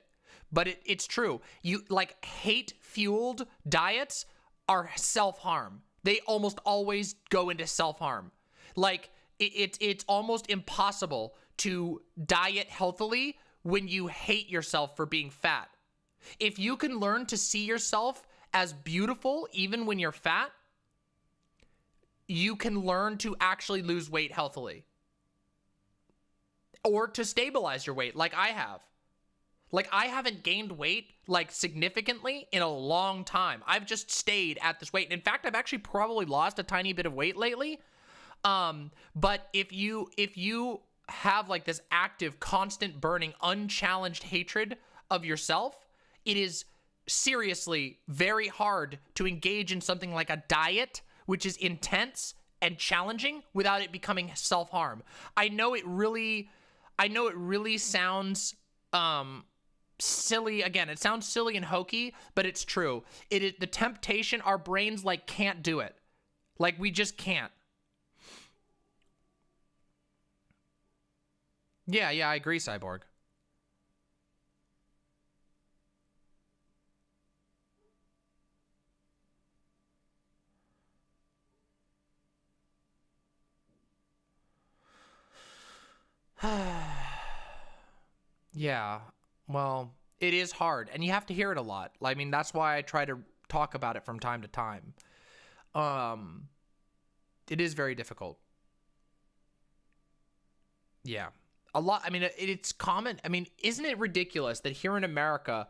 but it's true. You like hate-fueled diets are self-harm. They almost always go into self-harm. Like it's almost impossible to diet healthily when you hate yourself for being fat. If you can learn to see yourself as beautiful even when you're fat, you can learn to actually lose weight healthily. Or to stabilize your weight like I have. Like, I haven't gained weight like significantly in a long time. I've just stayed at this weight. In fact, I've actually probably lost a tiny bit of weight lately. But if you have like this active, constant, burning, unchallenged hatred of yourself, it is seriously very hard to engage in something like a diet, which is intense and challenging, without it becoming self-harm. I know it really sounds silly. Again, it sounds silly and hokey, but it's true. It is the temptation. Our brains like can't do it. Like, we just can't. Yeah, I agree, Cyborg. Yeah, well, it is hard, and you have to hear it a lot. I mean, that's why I try to talk about it from time to time. It is very difficult. Yeah, a lot. I mean, it's common. I mean, isn't it ridiculous that here in America,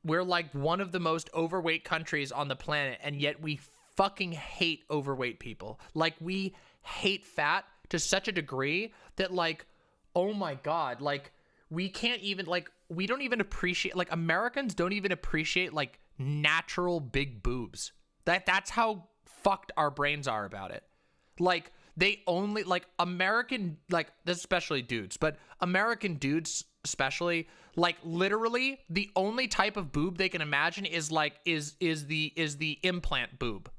we're like one of the most overweight countries on the planet, and yet we fucking hate overweight people. Like, we hate fat to such a degree that, like, oh my God, like, we can't even, like, we don't even appreciate, like, Americans don't even appreciate, like, natural big boobs. That's how fucked our brains are about it. Like, they only, like, American, like, especially dudes, but American dudes especially, like, literally the only type of boob they can imagine is like is the implant boob.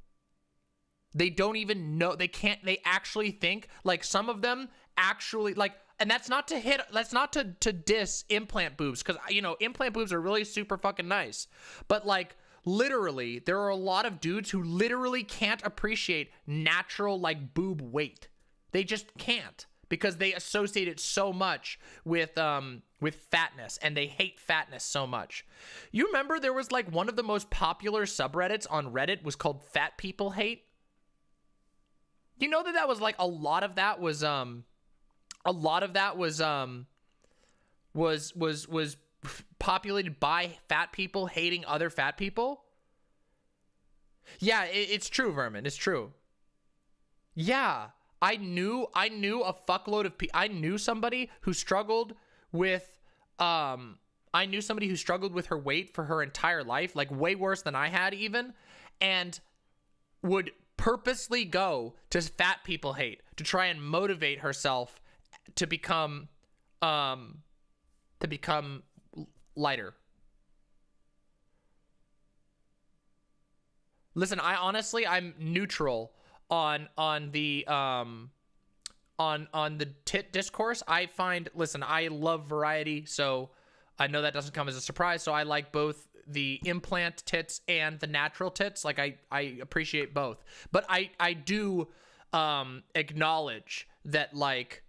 They don't even know, they actually think, like, some of them actually, like, and that's not to diss implant boobs, because, you know, implant boobs are really super fucking nice, but, like, literally there are a lot of dudes who literally can't appreciate natural, like, boob weight. They just can't, because they associate it so much with fatness, and they hate fatness so much. You remember there was, like, one of the most popular subreddits on Reddit was called Fat People Hate? You know that was, like, a lot of that was populated by fat people hating other fat people? Yeah, it's true, Vermin. It's true. Yeah, I knew a fuckload of people. I knew somebody who struggled with her weight for her entire life, like, way worse than I had even, and would purposely go to Fat People Hate to try and motivate herself to become lighter. Listen, I'm neutral on the tit discourse. I love variety, so I know that doesn't come as a surprise. So I like both the implant tits and the natural tits. Like, I appreciate both, but I do acknowledge that, like,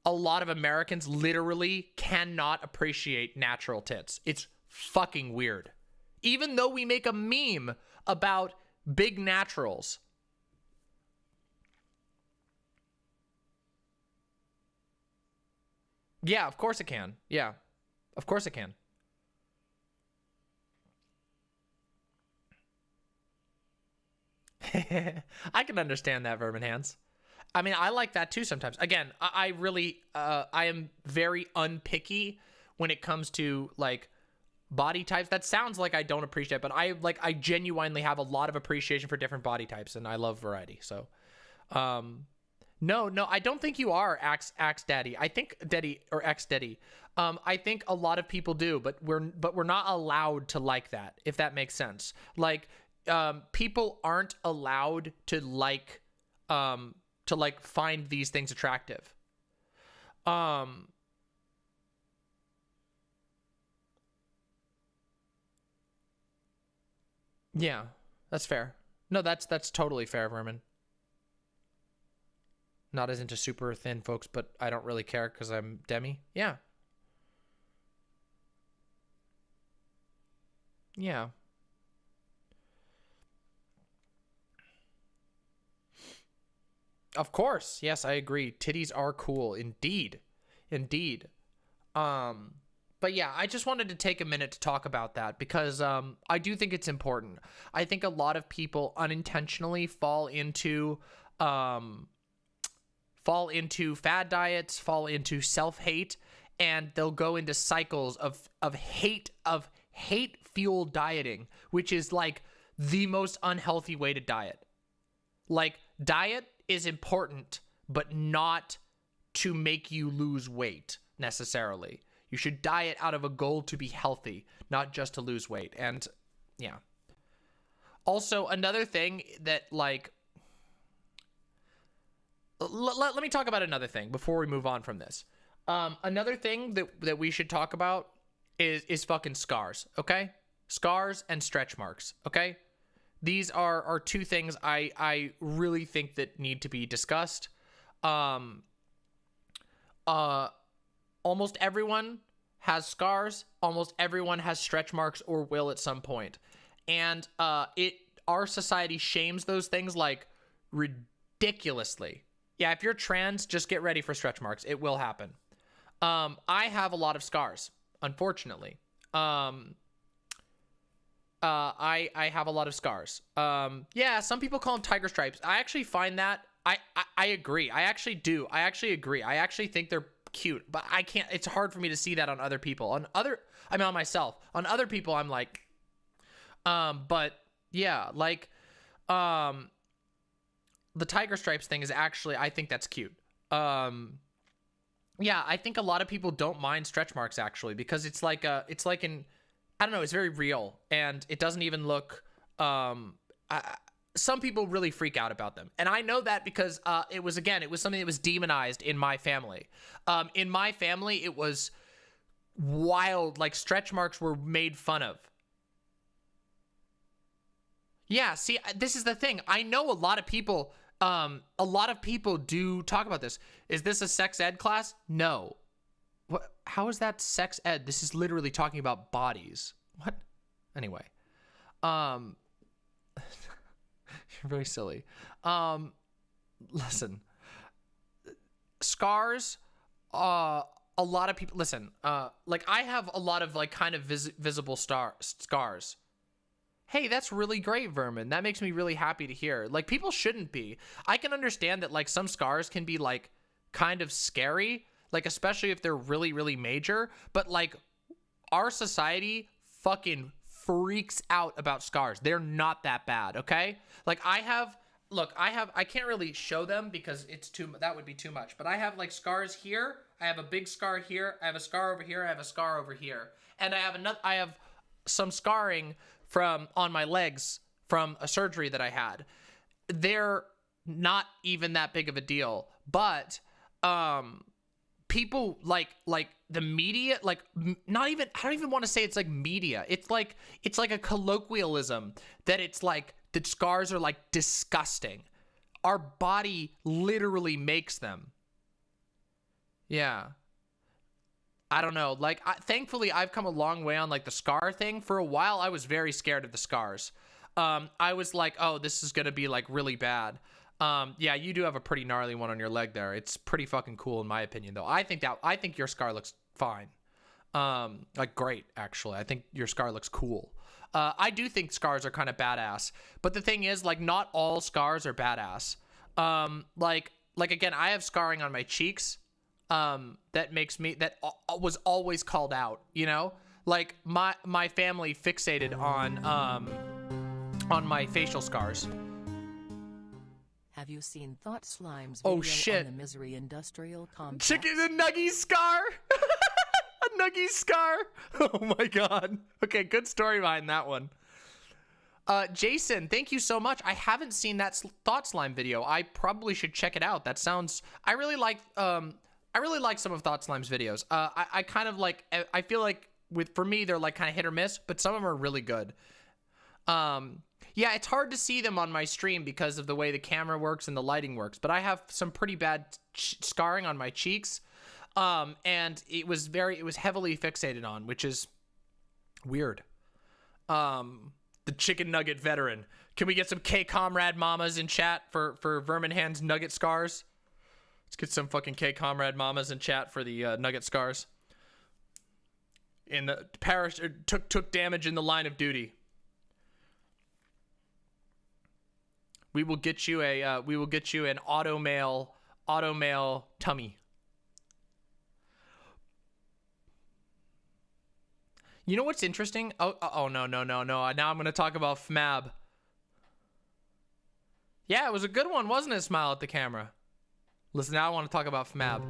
a lot of Americans literally cannot appreciate natural tits. It's fucking weird. Even though we make a meme about big naturals. Yeah, of course it can. Yeah, of course it can. I can understand that, Vermin Hands. I mean, I like that too sometimes. Again, I really, I am very unpicky when it comes to, like, body types. That sounds like I don't appreciate, but I genuinely have a lot of appreciation for different body types, and I love variety. So, no, I don't think you are Axe Daddy. I think Daddy or X Daddy. I think a lot of people do, but we're not allowed to like that, if that makes sense. Like, people aren't allowed to find these things attractive. Yeah, that's fair. No, that's totally fair, Vermin. Not as into super thin folks, but I don't really care because I'm Demi. Yeah. Yeah. Of course. Yes, I agree. Titties are cool. Indeed. But yeah, I just wanted to take a minute to talk about that because I do think it's important. I think a lot of people unintentionally fall into fad diets, fall into self-hate, and they'll go into cycles of hate-fueled dieting, which is like the most unhealthy way to diet. Like, diet is important, but not to make you lose weight necessarily. You should diet out of a goal to be healthy, not just to lose weight. And yeah. Also, another thing that, like, let me talk about another thing before we move on from this. Another thing that we should talk about is fucking scars, okay? Scars and stretch marks, okay? These are two things I really think that need to be discussed. Almost everyone has scars. Almost everyone has stretch marks or will at some point. And our society shames those things like ridiculously. Yeah, if you're trans, just get ready for stretch marks. It will happen. I have a lot of scars, unfortunately. I have a lot of scars. Yeah, some people call them tiger stripes. I actually find that I agree. I actually do. I actually agree. I actually think they're cute, but I can't. It's hard for me to see that on other people. On myself. On other people, I'm like, but yeah, like, the tiger stripes thing is actually, I think that's cute. Yeah, I think a lot of people don't mind stretch marks actually, because it's like I don't know, it's very real, and it doesn't even look, some people really freak out about them. And I know that because it was something that was demonized in my family. In my family, it was wild, like stretch marks were made fun of. Yeah, see, this is the thing. I know a lot of people do talk about this. Is this a sex ed class? No. What? How is that sex ed? This is literally talking about bodies. What? Anyway. You're very silly. Listen. Scars, a lot of people, listen, like I have a lot of like kind of visible scars. Hey, that's really great, Vermin. That makes me really happy to hear. Like, people shouldn't be. I can understand that, like, some scars can be, like, kind of scary, like, especially if they're really, really major. But, like, our society fucking freaks out about scars. They're not that bad, okay? Like, I can't really show them because that would be too much. But I have, like, scars here. I have a big scar here. I have a scar over here. I have a scar over here. And I have some scarring on my legs from a surgery that I had. They're not even that big of a deal, but people like the media, like not even, I don't even want to say it's like media. It's like a colloquialism that it's like the scars are like disgusting. Our body literally makes them. Yeah. I don't know, like, thankfully, I've come a long way on, like, the scar thing. For a while, I was very scared of the scars. I was like, oh, this is gonna be, like, really bad. Yeah, you do have a pretty gnarly one on your leg there. It's pretty fucking cool, in my opinion, though. I think your scar looks fine. Like, great, actually. I think your scar looks cool. I do think scars are kind of badass. But the thing is, like, not all scars are badass. Like, again, I have scarring on my cheeks. That was always called out, you know, like my family fixated on my facial scars. Have you seen Thought Slime's Oh, video shit. on the Misery Industrial Complex? Chicken and nuggy scar. A nuggy scar. Oh my god. Okay, good story behind that one. Jason, thank you so much. I haven't seen that Thought Slime video. I probably should check it out. That sounds, I really like some of Thought Slime's videos. I kind of like, I feel like for me, they're like kind of hit or miss, but some of them are really good. Yeah, it's hard to see them on my stream because of the way the camera works and the lighting works, but I have some pretty bad scarring on my cheeks. And it was heavily fixated on, which is weird. The chicken nugget veteran. Can we get some K-Comrade mamas in chat for Vermin Hand's nugget scars? Let's get some fucking K-Comrade mamas in chat for the nugget scars. In the parish, took damage in the line of duty. We will get you an automail tummy. You know what's interesting? Oh no. Now I'm gonna talk about FMAB. Yeah, it was a good one, wasn't it? Smile at the camera. Listen, now I want to talk about FMAB.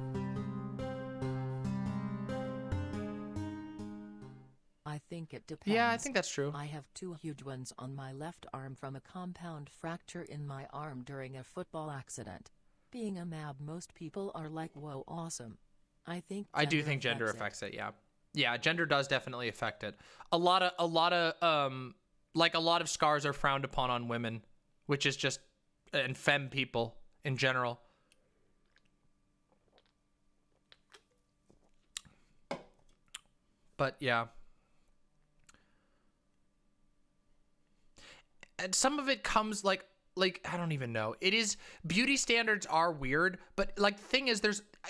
I think it depends. Yeah, I think that's true. I have 2 huge ones on my left arm from a compound fracture in my arm during a football accident. Being a MAB, most people are like, whoa, awesome. I do think gender affects it, yeah. Yeah, gender does definitely affect it. A lot of scars are frowned upon on women, which is just, and femme people in general. But yeah. And some of it comes like I don't even know. It is, beauty standards are weird, but like the thing is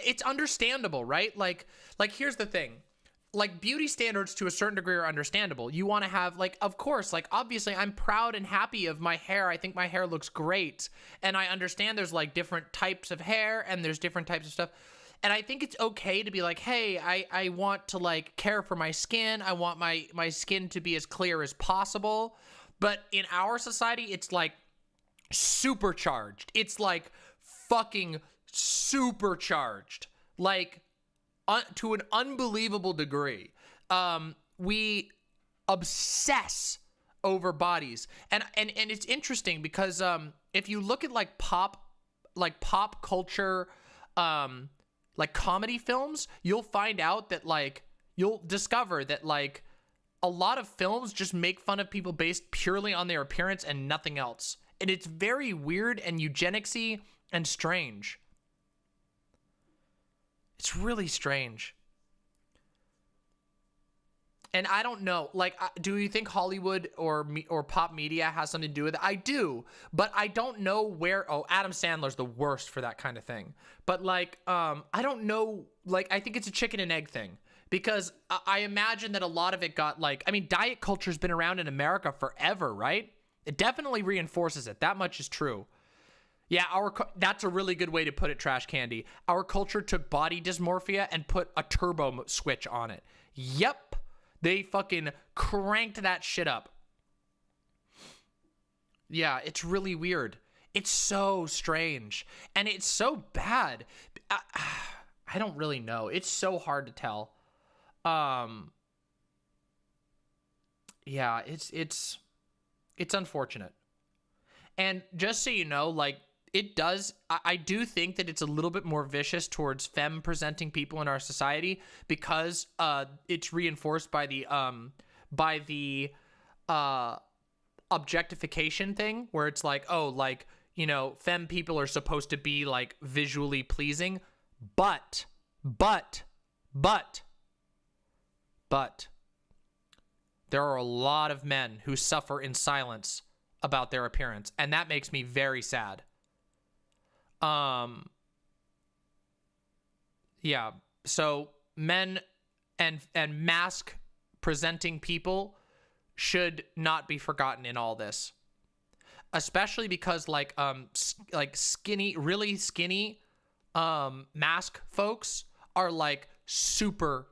it's understandable, right? Like here's the thing. like beauty standards to a certain degree are understandable. You want to have like, of course, like obviously I'm proud and happy of my hair. I think my hair looks great. And I understand there's like different types of hair and there's different types of stuff. And I think it's okay to be like, hey, I want to like care for my skin. I want my skin to be as clear as possible. But in our society, it's like supercharged. It's like fucking supercharged. Like to an unbelievable degree. We obsess over bodies. And it's interesting because if you look at like pop culture, like comedy films, you'll find out that like, you'll discover that like a lot of films just make fun of people based purely on their appearance and nothing else. And it's very weird and eugenicsy and strange. It's really strange. And I don't know, like, do you think Hollywood or pop media has something to do with it? I do, but I don't know where. Oh, Adam Sandler's the worst for that kind of thing. But like, I don't know. Like, I think it's a chicken and egg thing because I imagine that a lot of it got like, I mean, diet culture's been around in America forever, right? It definitely reinforces it. That much is true. Yeah, that's a really good way to put it, Trash Candy. Our culture took body dysmorphia and put a turbo switch on it. Yep. They fucking cranked that shit up. Yeah, it's really weird. It's so strange. And it's so bad. I don't really know. It's so hard to tell. Yeah, it's unfortunate. And just so you know, like, it does, I do think that it's a little bit more vicious towards femme presenting people in our society because it's reinforced by the objectification thing where it's like, oh, like, you know, femme people are supposed to be like visually pleasing, but there are a lot of men who suffer in silence about their appearance, and that makes me very sad. Yeah, so men and mask presenting people should not be forgotten in all this, especially because like skinny, really skinny mask folks are like super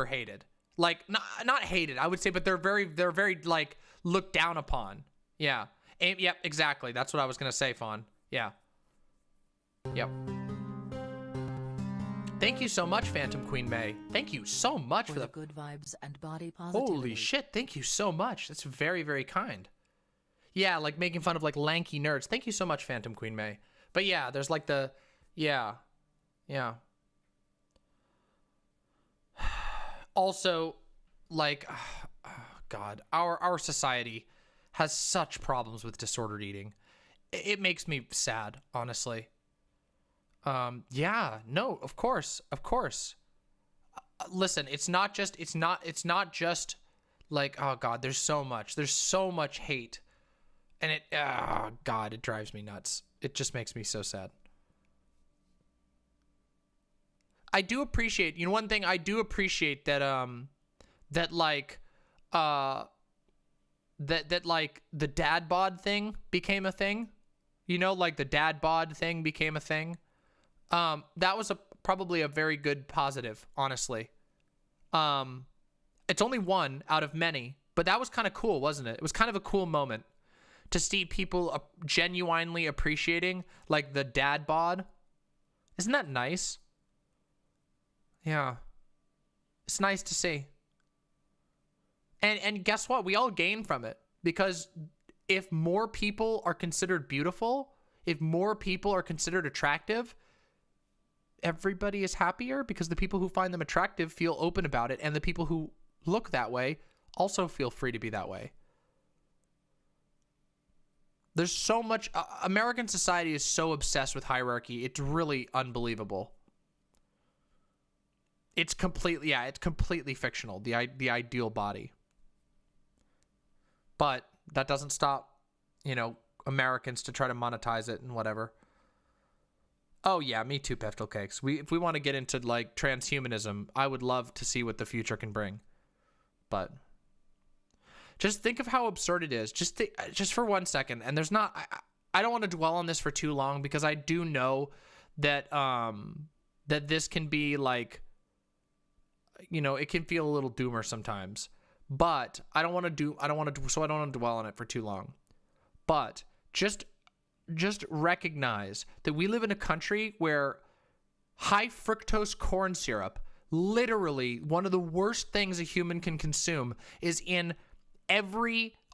hated. Like not hated, I would say, but they're very like looked down upon. Yeah. Yep, exactly. That's what I was gonna say, Fawn. Yeah. Yep. Thank you so much, Phantom Queen May. Thank you so much for the good vibes and body positivity. Holy shit, thank you so much. That's very, very kind. Yeah, like making fun of like lanky nerds. Thank you so much, Phantom Queen May. But yeah, there's like the yeah. Also, like God, our society has such problems with disordered eating. It makes me sad, honestly. Yeah, no, of course. Listen, it's not just like, oh God, there's so much hate, and God, it drives me nuts. It just makes me so sad. I do appreciate, you know, one thing I do appreciate that, that like the dad bod thing became a thing, you know, like the dad bod thing became a thing. That was probably a very good positive, honestly. It's only one out of many, but that was kind of cool, wasn't it? It was kind of a cool moment to see people genuinely appreciating like the dad bod. Isn't that nice? Yeah. It's nice to see. And guess what? We all gain from it, because if more people are considered beautiful, if more people are considered attractive, everybody is happier, because the people who find them attractive feel open about it, and the people who look that way also feel free to be that way. There's so much, American society is so obsessed with hierarchy. It's really unbelievable. It's completely fictional, the ideal body. But that doesn't stop, you know, Americans to try to monetize it and whatever. Oh yeah, me too, Peftel Cakes. If we want to get into like transhumanism, I would love to see what the future can bring. But just think of how absurd it is. Just for 1 second. And there's not, I don't want to dwell on this for too long because I do know that that this can be like, you know, it can feel a little doomer sometimes. But I don't want to dwell on it for too long. But just recognize that we live in a country where high fructose corn syrup, literally one of the worst things a human can consume, is in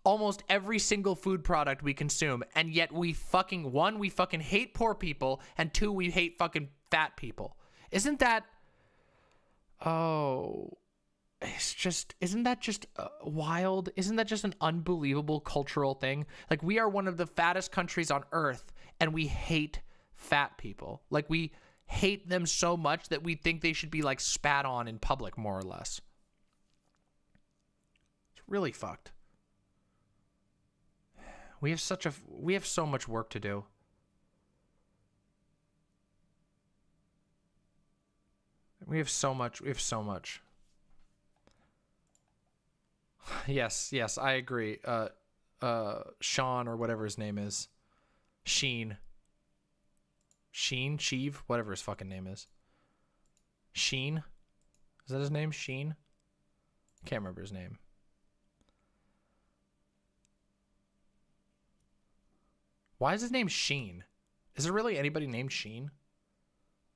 almost every single food product we consume. And yet we fucking hate poor people, and 2, we hate fucking fat people. Isn't that isn't that just wild? Isn't that just an unbelievable cultural thing? Like, we are one of the fattest countries on earth, and we hate fat people. Like, we hate them so much that we think they should be like spat on in public, more or less. It's really fucked. We have so much work to do. We have so much. Yes, I agree. Sean, or whatever his name is. Sheev, whatever his fucking name is. Sheen? Is that his name? Sheen? Can't remember his name. Why is his name Sheen? Is there really anybody named Sheen?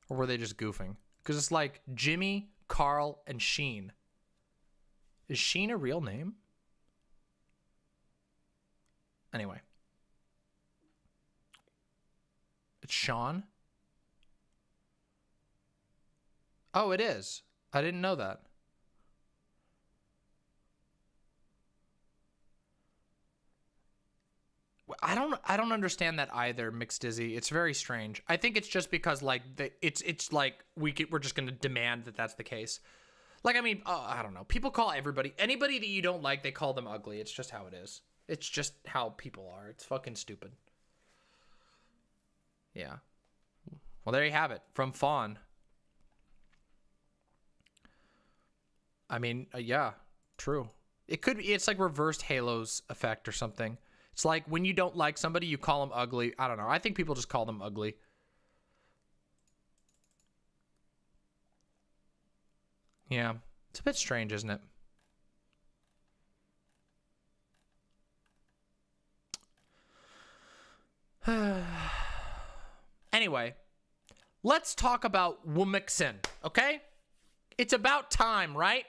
Or were they just goofing? Because it's like Jimmy, Carl, and Sheen. Is Sheen a real name? Anyway. It's Sean? Oh, it is. I didn't know that. I don't understand that either, Mixed Dizzy. It's very strange. I think it's just because like it's like we're just gonna demand that that's the case. Like, I mean, I don't know. People call anybody that you don't like, they call them ugly. It's just how it is. It's just how people are. It's fucking stupid. Yeah. Well, there you have it. From Fawn. I mean, yeah, true. It's like reversed Halo's effect or something. It's like when you don't like somebody, you call them ugly. I don't know. I think people just call them ugly. Yeah. It's a bit strange, isn't it? Anyway, let's talk about WoMxN, okay? It's about time, right?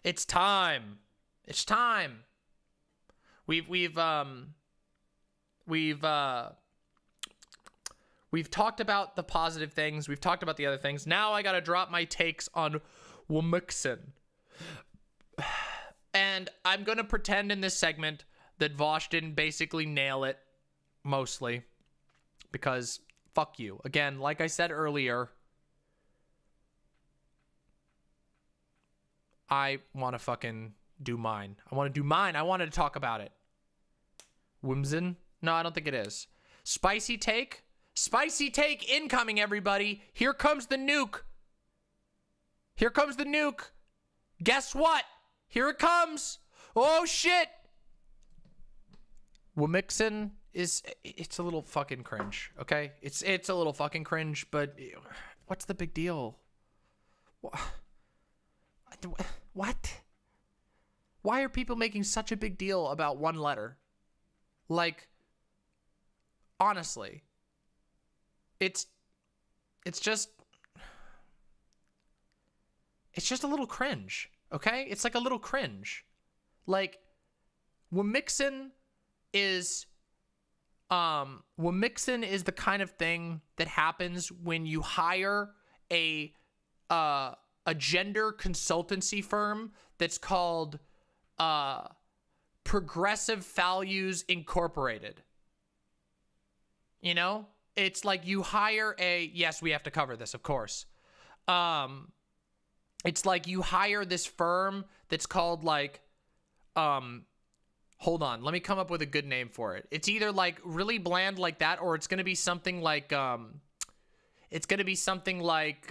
It's time. It's time. We've talked about the positive things. We've talked about the other things. Now I gotta drop my takes on WoMxN. And I'm gonna pretend in this segment that Vosh didn't basically nail it, mostly. Because, fuck you. Again, like I said earlier, I want to fucking do mine. I want to do mine. I wanted to talk about it. WoMxN? No, I don't think it is. Spicy take? Spicy take incoming, everybody. Here comes the nuke. Here comes the nuke. Guess what? Here it comes. Oh, shit. WoMxN it's a little fucking cringe, okay? It's a little fucking cringe, but what's the big deal? What? Why are people making such a big deal about one letter? Like, honestly, it's just a little cringe, okay? It's like a little cringe. Like, WoMxN is the kind of thing that happens when you hire a gender consultancy firm that's called Progressive Values Incorporated. You know? It's like you hire yes, we have to cover this, of course. It's like you hire this firm that's called like, hold on, let me come up with a good name for it. It's either like really bland like that, or it's going to be something like, It's going to be something like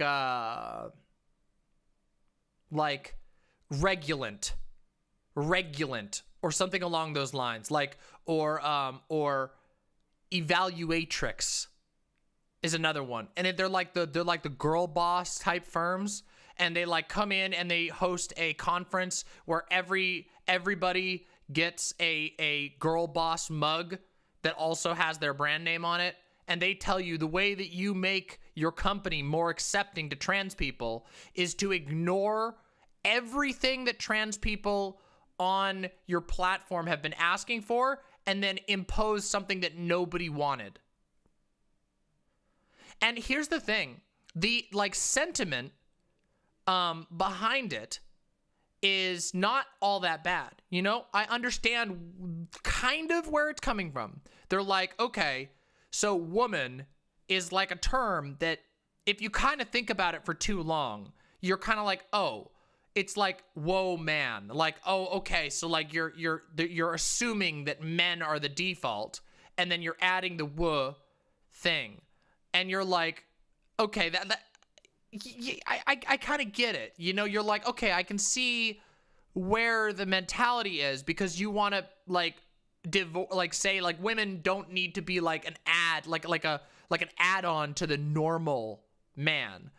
regulant, or something along those lines, like, or evaluatrix is another one. And they're like the girl boss type firms, and they like come in and they host a conference where everybody gets a girl boss mug that also has their brand name on it. And they tell you the way that you make your company more accepting to trans people is to ignore everything that trans people on your platform have been asking for, and then impose something that nobody wanted. And here's the thing, the like sentiment behind it is not all that bad. You know, I understand kind of where it's coming from. They're like, okay, so woman is like a term that if you kind of think about it for too long, you're kind of like, oh, it's like, whoa, man. Like, oh, okay. So like you're assuming that men are the default, and then you're adding the "w" thing. And you're like, okay, I kind of get it. You know, you're like, okay, I can see where the mentality is, because you want to like say like women don't need to be like an ad, like an add-on to the normal man.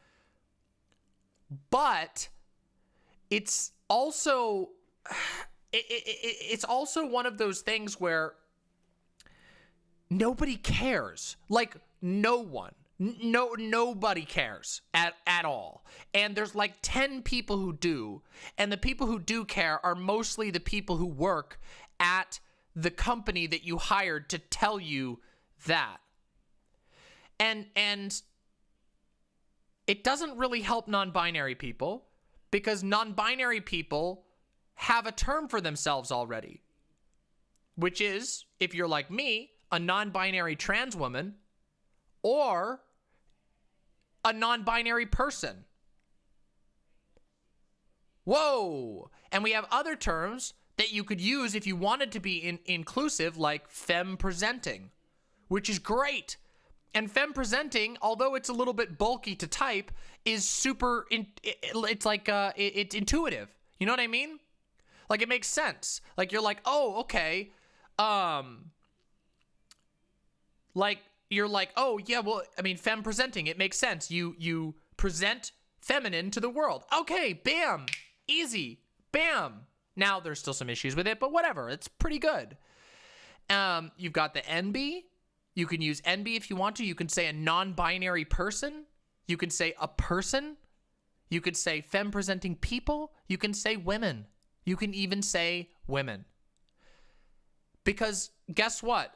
But it's also it's also one of those things where nobody cares. Like nobody cares at all. And there's like 10 people who do, and the people who do care are mostly the people who work at the company that you hired to tell you that. And it doesn't really help non-binary people, because non-binary people have a term for themselves already, which is, if you're like me, a non-binary trans woman or a non-binary person. Whoa! And we have other terms that you could use if you wanted to be inclusive, like femme presenting, which is great. And femme presenting, although it's a little bit bulky to type, is super, it's like, it's intuitive. You know what I mean? Like, it makes sense. Like, you're like, oh, okay. Like, you're like, oh, yeah, well, I mean, femme presenting, it makes sense. You present feminine to the world. Okay, bam, easy, bam. Now, there's still some issues with it, but whatever. It's pretty good. You've got the NB. You can use NB if you want to. You can say a non-binary person. You can say a person. You could say femme-presenting people. You can say women. You can even say women. Because guess what?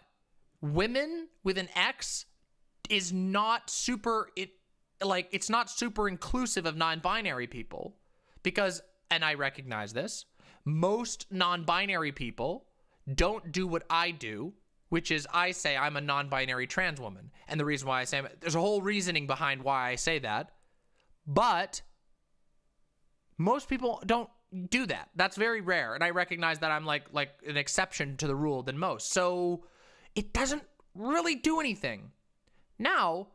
Women with an X is not super, it's not super inclusive of non-binary people. Because, and I recognize this, most non-binary people don't do what I do, which is I say I'm a non-binary trans woman. And the reason why I say, there's a whole reasoning behind why I say that. But most people don't do that. That's very rare. And I recognize that I'm like an exception to the rule than most. So it doesn't really do anything. Now,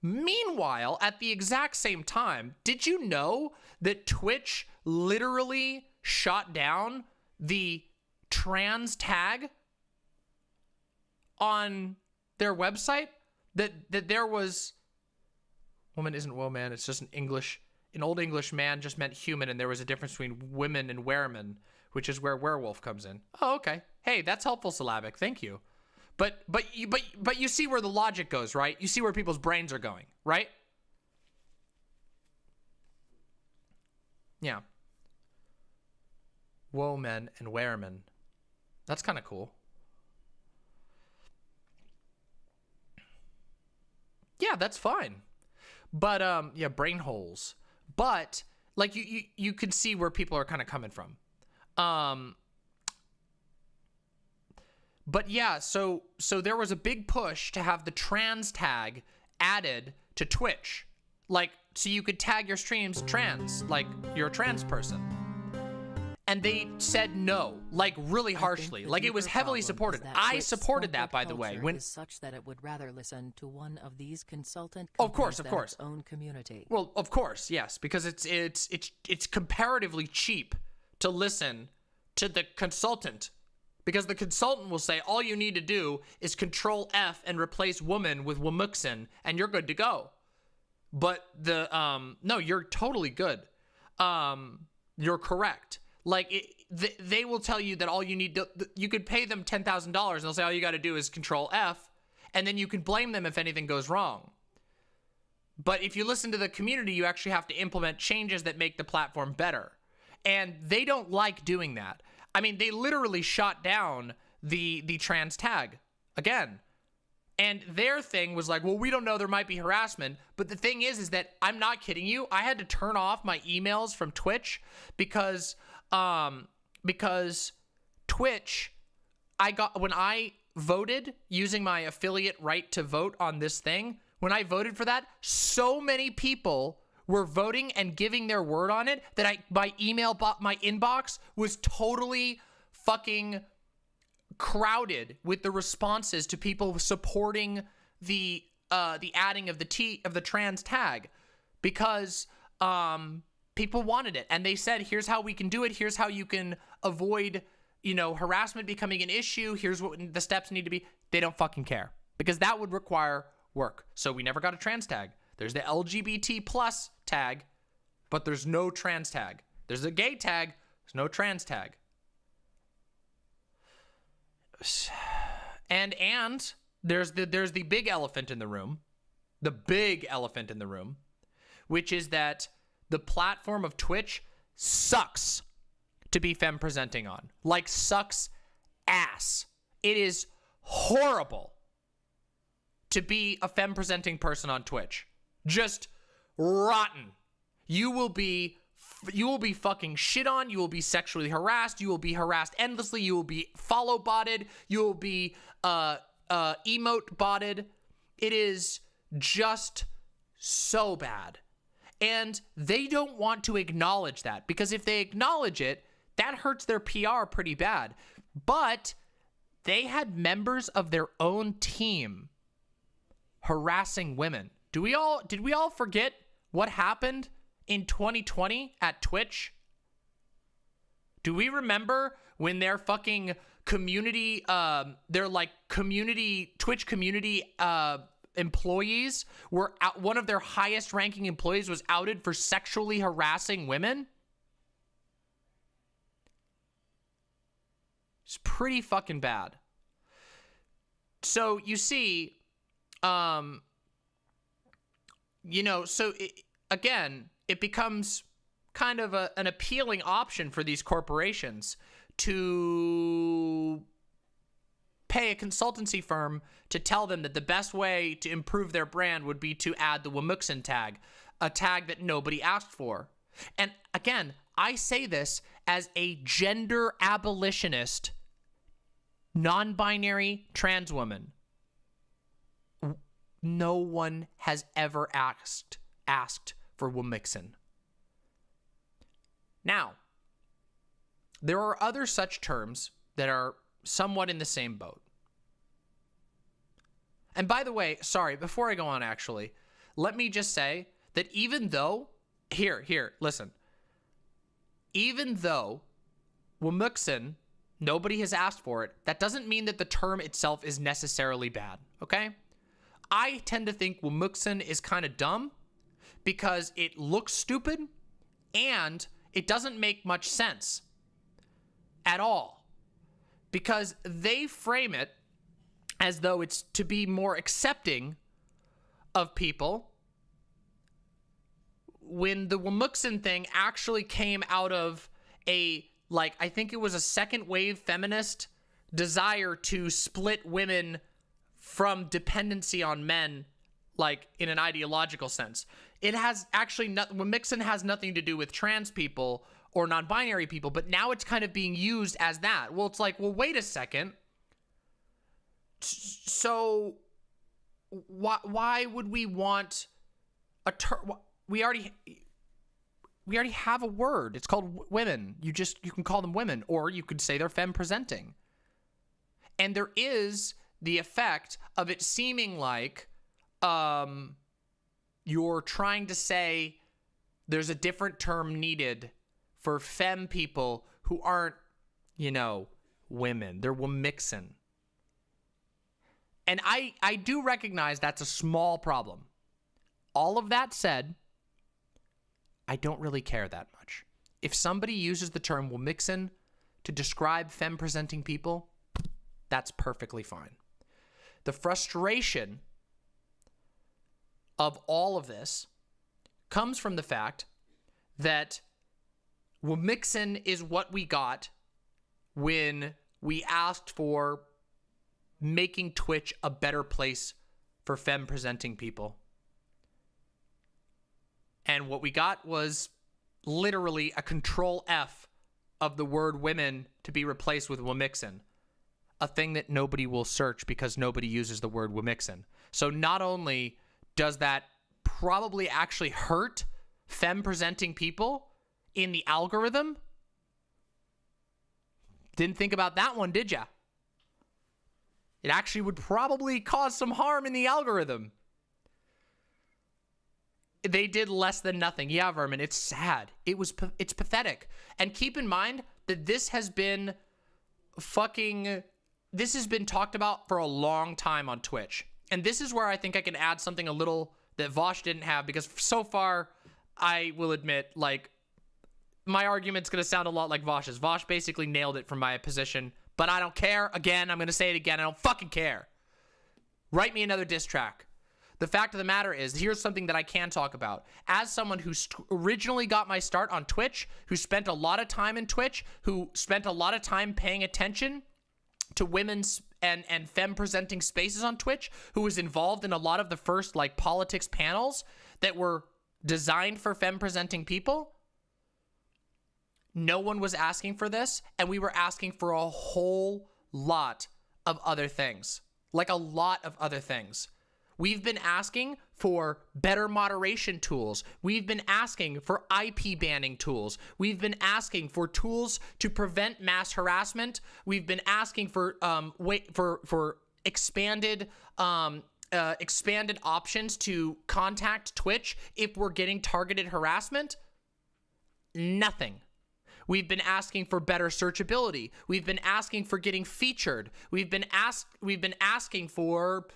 meanwhile, at the exact same time, did you know that Twitch literally shot down the trans tag on their website? That there was, woman isn't woman, it's just an old English man just meant human, and there was a difference between women and wereman, which is where werewolf comes in. Oh, okay. Hey, that's helpful syllabic. Thank you. But you see where the logic goes, right? You see where people's brains are going, right? Yeah. Women and wereman. That's kind of cool. Yeah, that's fine. But yeah, brain holes. But like you could see where people are kind of coming from. But yeah, so there was a big push to have the trans tag added to Twitch. Like, so you could tag your streams trans, like you're a trans person. and they said no, like really harshly. Like it was heavily supported. I supported that, by the way. When is such that it would rather listen to one of these consultant of course, companies than its own community. Well, of course, yes, because it's comparatively cheap to listen to the consultant, because the consultant will say all you need to do is Control F and replace woman with WoMxN, and you're good to go. But the no, you're totally good. You're correct. Like they will tell you that all you need to, you could pay them $10,000 and they'll say all you got to do is Control F, and then you can blame them if anything goes wrong. But if you listen to the community, you actually have to implement changes that make the platform better. And they don't like doing that. I mean, they literally shot down the trans tag again. And their thing was like, well, we don't know, there might be harassment. But the thing is that I'm not kidding you. I had to turn off my emails from Twitch because Twitch, when I voted using my affiliate right to vote on this thing, when I voted for that, so many people were voting and giving their word on it that my inbox was totally fucking crowded with the responses to people supporting the adding of the trans tag, because people wanted it, and they said, here's how we can do it, here's how you can avoid, you know, harassment becoming an issue, here's what the steps need to be. They don't fucking care, because that would require work. So we never got a trans tag. There's the LGBT plus tag, but there's no trans tag. There's a gay tag, there's no trans tag. And there's the big elephant in the room. The big elephant in the room, which is that the platform of Twitch sucks to be femme presenting on. Like, sucks ass. It is horrible to be a femme presenting person on Twitch. Just rotten. You will be fucking shit on. You will be sexually harassed. You will be harassed endlessly. You will be follow botted. You will be emote botted. It is just so bad. And they don't want to acknowledge that, because if they acknowledge it, that hurts their PR pretty bad. But they had members of their own team harassing women. Did we all forget what happened in 2020 at Twitch? Do we remember when their fucking community, Twitch community employees were out, one of their highest ranking employees was outed for sexually harassing women? It's pretty fucking bad. So you see, you know, so again, it becomes kind of an appealing option for these corporations to pay a consultancy firm to tell them that the best way to improve their brand would be to add the WoMxN tag, a tag that nobody asked for. And again, I say this as a gender abolitionist, non-binary trans woman. No one has ever asked for WoMxN. Now, there are other such terms that are somewhat in the same boat. And by the way, sorry, before I go on, actually, let me just say that even though, listen, even though WoMxN, nobody has asked for it, that doesn't mean that the term itself is necessarily bad, okay? I tend to think WoMxN is kind of dumb because it looks stupid and it doesn't make much sense at all, because they frame it as though it's to be more accepting of people, when the WoMxN thing actually came out of a, like, I think it was a second wave feminist desire to split women from dependency on men, like in an ideological sense. It has actually WoMxN has nothing to do with trans people or non-binary people, but now it's kind of being used as that. Well, it's like, well, wait a second. So why would we want a term? We already, we already have a word. It's called women. You can call them women, or you could say they're femme presenting. And there is the effect of it seeming like you're trying to say there's a different term needed for femme people who aren't, you know, women. They're WoMxN. And I do recognize that's a small problem. All of that said, I don't really care that much. If somebody uses the term WoMxN to describe femme-presenting people, that's perfectly fine. The frustration of all of this comes from the fact that WoMxN is what we got when we asked for making Twitch a better place for femme-presenting people. And what we got was literally a control F of the word women to be replaced with WoMxN, a thing that nobody will search because nobody uses the word WoMxN. So not only does that probably actually hurt femme-presenting people in the algorithm, didn't think about that one, did ya? It actually would probably cause some harm in the algorithm. They did less than nothing. Yeah, Vermin, it's sad. It's pathetic. And keep in mind that this has been talked about for a long time on Twitch. And this is where I think I can add something a little that Vosh didn't have, because so far, I will admit, like, my argument's going to sound a lot like Vosh's. Vosh basically nailed it from my position, but I don't care. Again, I'm going to say it again. I don't fucking care. Write me another diss track. The fact of the matter is, here's something that I can talk about. As someone who originally got my start on Twitch, who spent a lot of time in Twitch, who spent a lot of time paying attention to women's and femme-presenting spaces on Twitch, who was involved in a lot of the first, like, politics panels that were designed for femme-presenting people, no one was asking for this, and we were asking for a whole lot of other things. Like, a lot of other things. We've been asking for better moderation tools. We've been asking for IP banning tools. We've been asking for tools to prevent mass harassment. We've been asking for expanded expanded options to contact Twitch if we're getting targeted harassment. Nothing. We've been asking for better searchability. We've been asking for getting featured. We've been asking for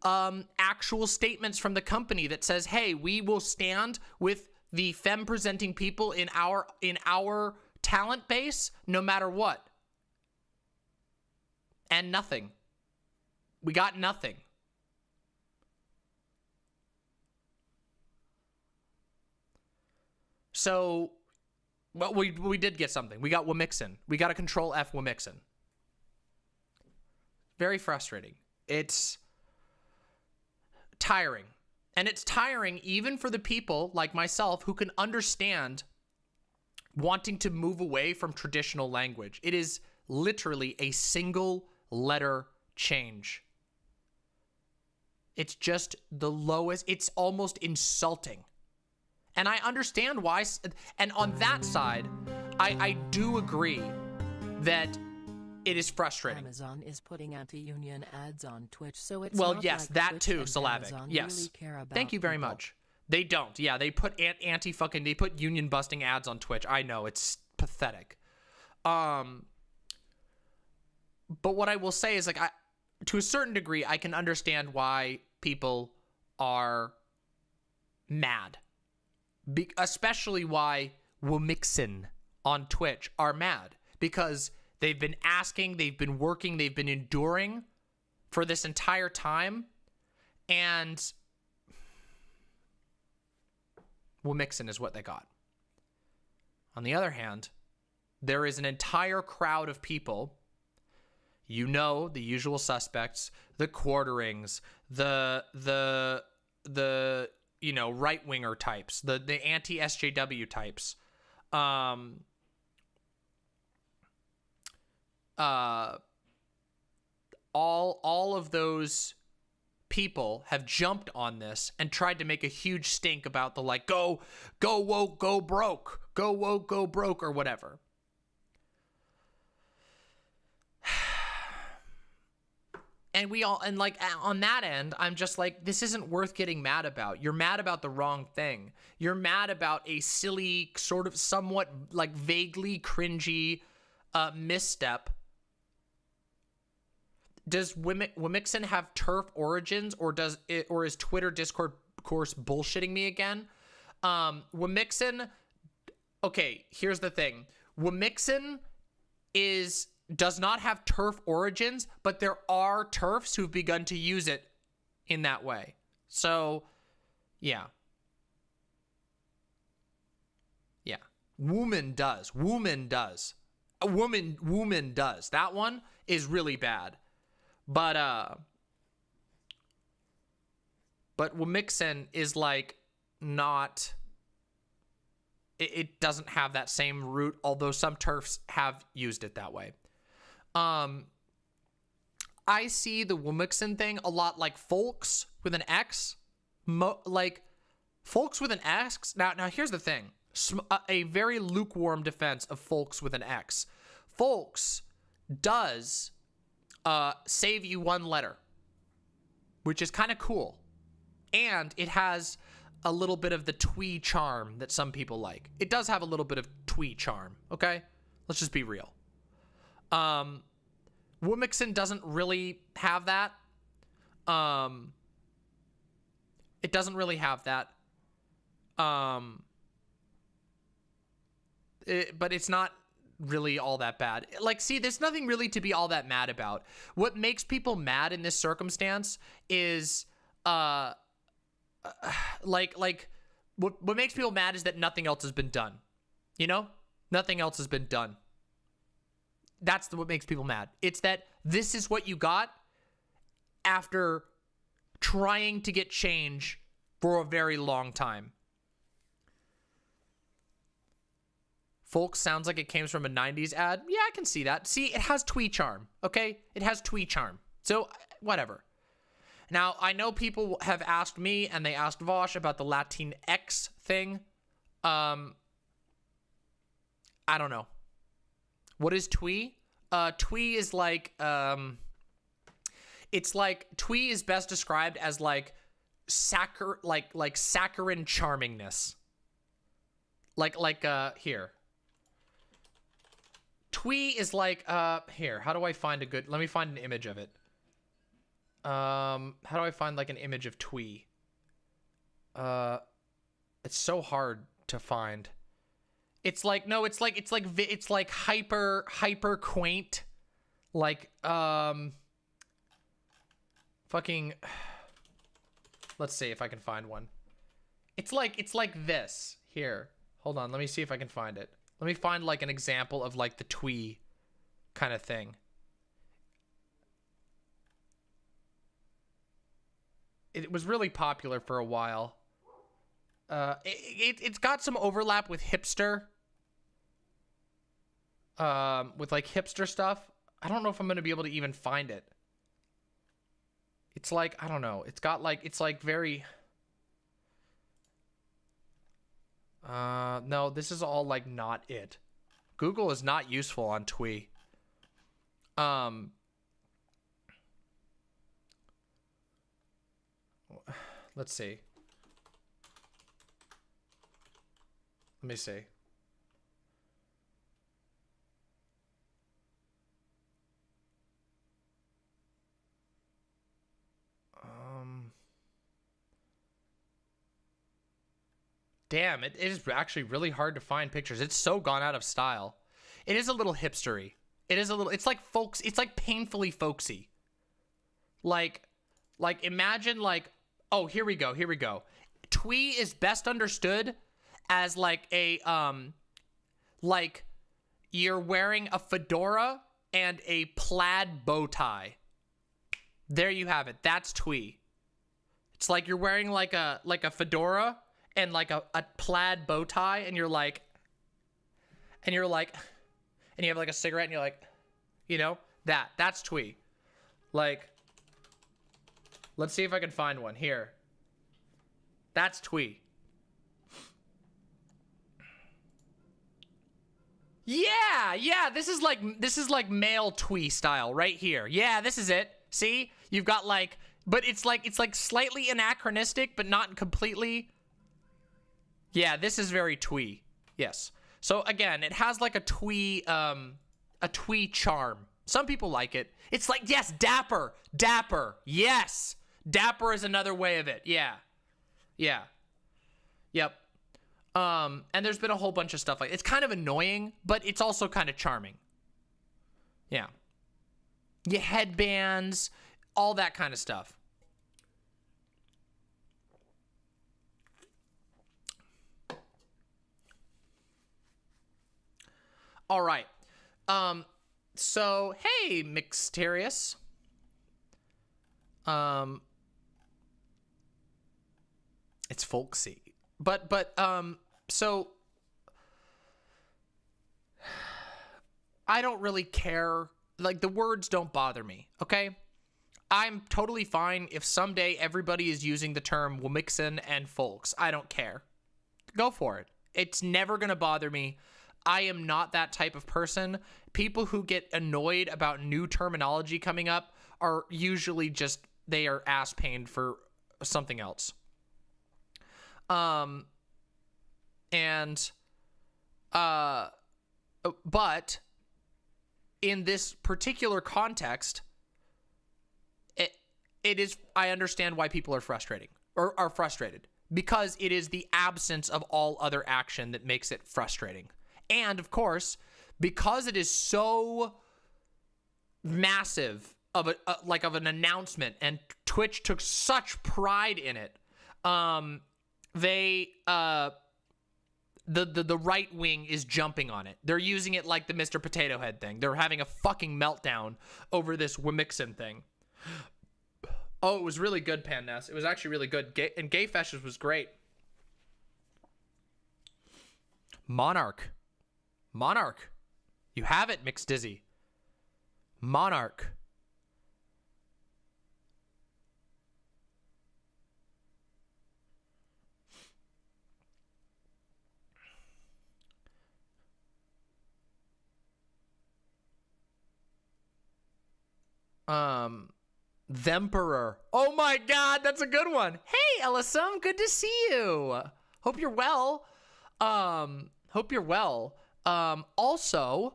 actual statements from the company that says, hey, we will stand with the femme-presenting people in our talent base no matter what. And nothing. We got nothing. So, well, we did get something. We got WoMxN. We got a control F WoMxN. Very frustrating. It's tiring. And it's tiring even for the people like myself who can understand wanting to move away from traditional language. It is literally a single letter change. It's just the lowest. It's almost insulting. And I understand why. And on that side, I do agree that it is frustrating. Amazon is putting anti-union ads on Twitch, so it's well, not yes, like that Twitch too, and syllabic. Amazon Yes. really care about Thank you very people. much. They don't. Yeah, they put they put union busting ads on Twitch. I know, it's pathetic. But what I will say is, like, to a certain degree, I can understand why people are mad. Especially why WoMxN on Twitch are mad, because they've been asking, they've been working, they've been enduring for this entire time, and WoMxN is what they got. On the other hand, there is an entire crowd of people, you know, the usual suspects, the quarterings, the you know, right-winger types, the anti-SJW types, all of those people have jumped on this and tried to make a huge stink about the like, go woke, go broke, go woke, go broke, or whatever. And like on that end, I'm just like, this isn't worth getting mad about. You're mad about the wrong thing. You're mad about a silly, sort of somewhat like vaguely cringy misstep. Does WoMxN have turf origins, or is Twitter Discord course bullshitting me again? WoMxN, okay, here's the thing. WoMxN does not have turf origins, but there are turfs who've begun to use it in that way. So, yeah. Yeah. Woman does. Woman does. A woman does. That one is really bad. But WoMxN is like not, it doesn't have that same root, although some turfs have used it that way. I see the WoMxN thing a lot like folks with an X, like folks with an X. Now here's the thing. A very lukewarm defense of folks with an X. Folks does save you one letter, which is kind of cool. And it has a little bit of the twee charm that some people like. It does have a little bit of twee charm, okay? Let's just be real. WoMxN doesn't really have that. It doesn't really have that. But it's not really all that bad. Like, see, there's nothing really to be all that mad about. What makes people mad in this circumstance is, what makes people mad is that nothing else has been done. You know? Nothing else has been done. That's what makes people mad. It's that this is what you got after trying to get change for a very long time. Folks sounds like it came from a 90s ad. Yeah, I can see that. See, it has twee charm, okay? It has twee charm. So, whatever. Now, I know people have asked me, and they asked Vosh about the Latinx thing. I don't know. What is twee? Twee is like, it's like, twee is best described as like saccharine charmingness. Here. Twee is like, here, how do I find let me find an image of it. How do I find like an image of twee? It's so hard to find. It's like, no, it's like hyper quaint. Like, fucking, let's see if I can find one. It's like this. Here, hold on, let me see if I can find it. Let me find like an example of like the twee kind of thing. It was really popular for a while. It's got some overlap with hipster. With like hipster stuff. I don't know if I'm going to be able to even find it. It's like, I don't know. It's got like, it's like very... no, this is all like not it. Google is not useful on twee. Let's see. Let me see. Damn, it is actually really hard to find pictures. It's so gone out of style. It is a little hipstery. It is a little, it's like folks, it's like painfully folksy. Like imagine like, oh, here we go. Twee is best understood as like a, like you're wearing a fedora and a plaid bow tie. There you have it. That's twee. It's like you're wearing like a fedora and like a plaid bow tie, and you're like, and you have like a cigarette, and you're like, you know, that's twee. Like Let's see if I can find one here. That's twee. Yeah, this is like male twee style right here. Yeah, this is it. See? You've got like, but it's like slightly anachronistic, but not completely. Yeah, this is very twee. Yes. So again, it has like a twee charm. Some people like it. It's like, yes, dapper. Yes. Dapper is another way of it. Yeah. Yep. And there's been a whole bunch of stuff like, it's kind of annoying, but it's also kind of charming. Yeah. Your headbands, all that kind of stuff. All right. So, hey, Mixterius. It's folksy. But so I don't really care. Like, the words don't bother me, okay? I'm totally fine if someday everybody is using the term WoMxN and folks. I don't care. Go for it. It's never gonna bother me. I am not that type of person. People who get annoyed about new terminology coming up are usually just, they are ass pained for something else. But in this particular context, it is, I understand why people are frustrated, because it is the absence of all other action that makes it frustrating. And of course, because it is so massive of an announcement, and Twitch took such pride in it, the right wing is jumping on it. They're using it like the Mr. Potato Head thing. They're having a fucking meltdown over this WoMxN thing. Oh, it was really good, Pandness. It was actually really good. And Gay Feshes was great. Monarch. You have it, Mixed Dizzy. Monarch. Themperor. Oh my god, that's a good one. Hey, Ellisum, good to see you. Hope you're well. Also,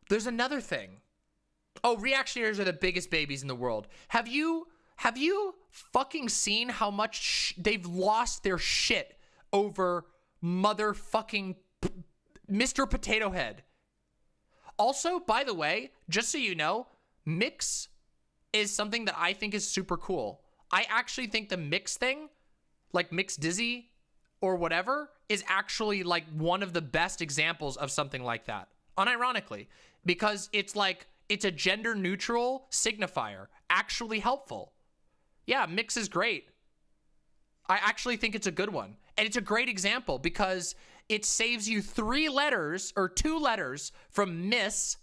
there's another thing. Oh, reactionaries are the biggest babies in the world. Have you fucking seen how much they've lost their shit over motherfucking Mr. Potato Head? Also, by the way, just so you know, Mix is something that I think is super cool. I actually think the Mix thing, like Mix Dizzy or whatever, is actually like one of the best examples of something like that. Unironically, because it's like, it's a gender neutral signifier, actually helpful. Yeah, Mix is great. I actually think it's a good one. And it's a great example because it saves you 3 letters or 2 letters from miss,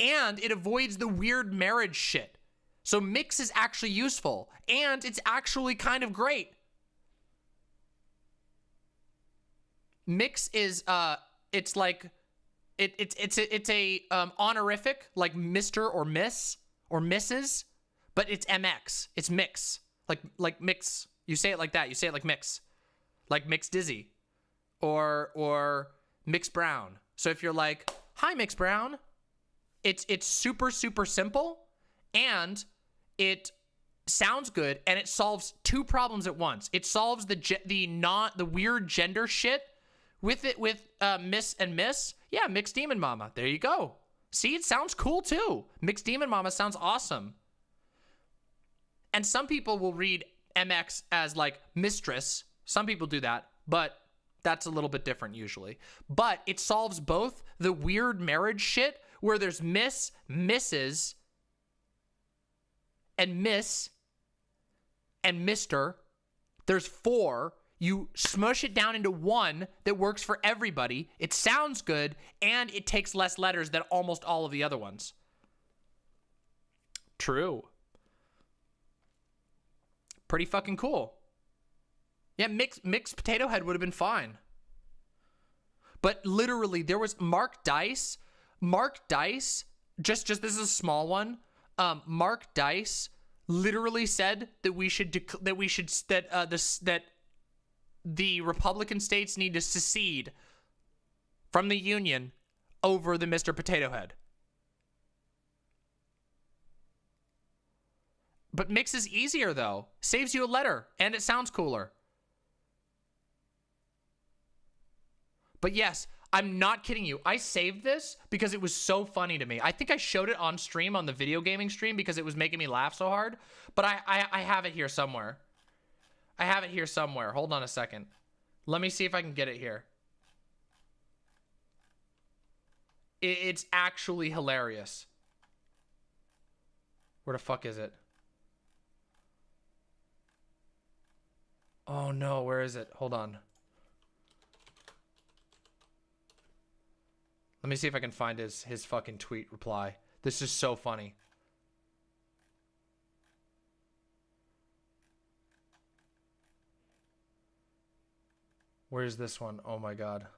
and it avoids the weird marriage shit. So Mix is actually useful, and it's actually kind of great. Mix is it's like it's a honorific, like Mr. or Miss or Mrs., but it's MX. It's Mix. Like Mix. You say it like that. You say it like Mix. Like Mix Dizzy or Mix Brown. So if you're like, "Hi Mix Brown," it's super simple, and it sounds good, and it solves 2 problems at once. It solves the weird gender shit with Miss and Miss. Yeah, Mixed Demon Mama. There you go. See, it sounds cool too. Mixed Demon Mama sounds awesome. And some people will read MX as like mistress. Some people do that, but that's a little bit different usually. But it solves both the weird marriage shit where there's Miss, Mrs., and Miss, and Mr. There's 4. You smush it down into 1 that works for everybody. It sounds good, and it takes less letters than almost all of the other ones. True. Pretty fucking cool. Yeah, mixed potato head would have been fine. But literally, there was Mark Dice, just this is a small one. Mark Dice literally said that that the Republican states need to secede from the Union over the Mr. Potato Head. But mix is easier though. Saves you a letter and it sounds cooler. But yes, I'm not kidding you. I saved this because it was so funny to me. I think I showed it on stream, on the video gaming stream, because it was making me laugh so hard. But I have it here somewhere. I have it here somewhere. Hold on a second. Let me see if I can get it here. It's actually hilarious. Where the fuck is it? Oh no, where is it? Hold on. Let me see if I can find his fucking tweet reply. This is so funny. Where's this one? Oh my god.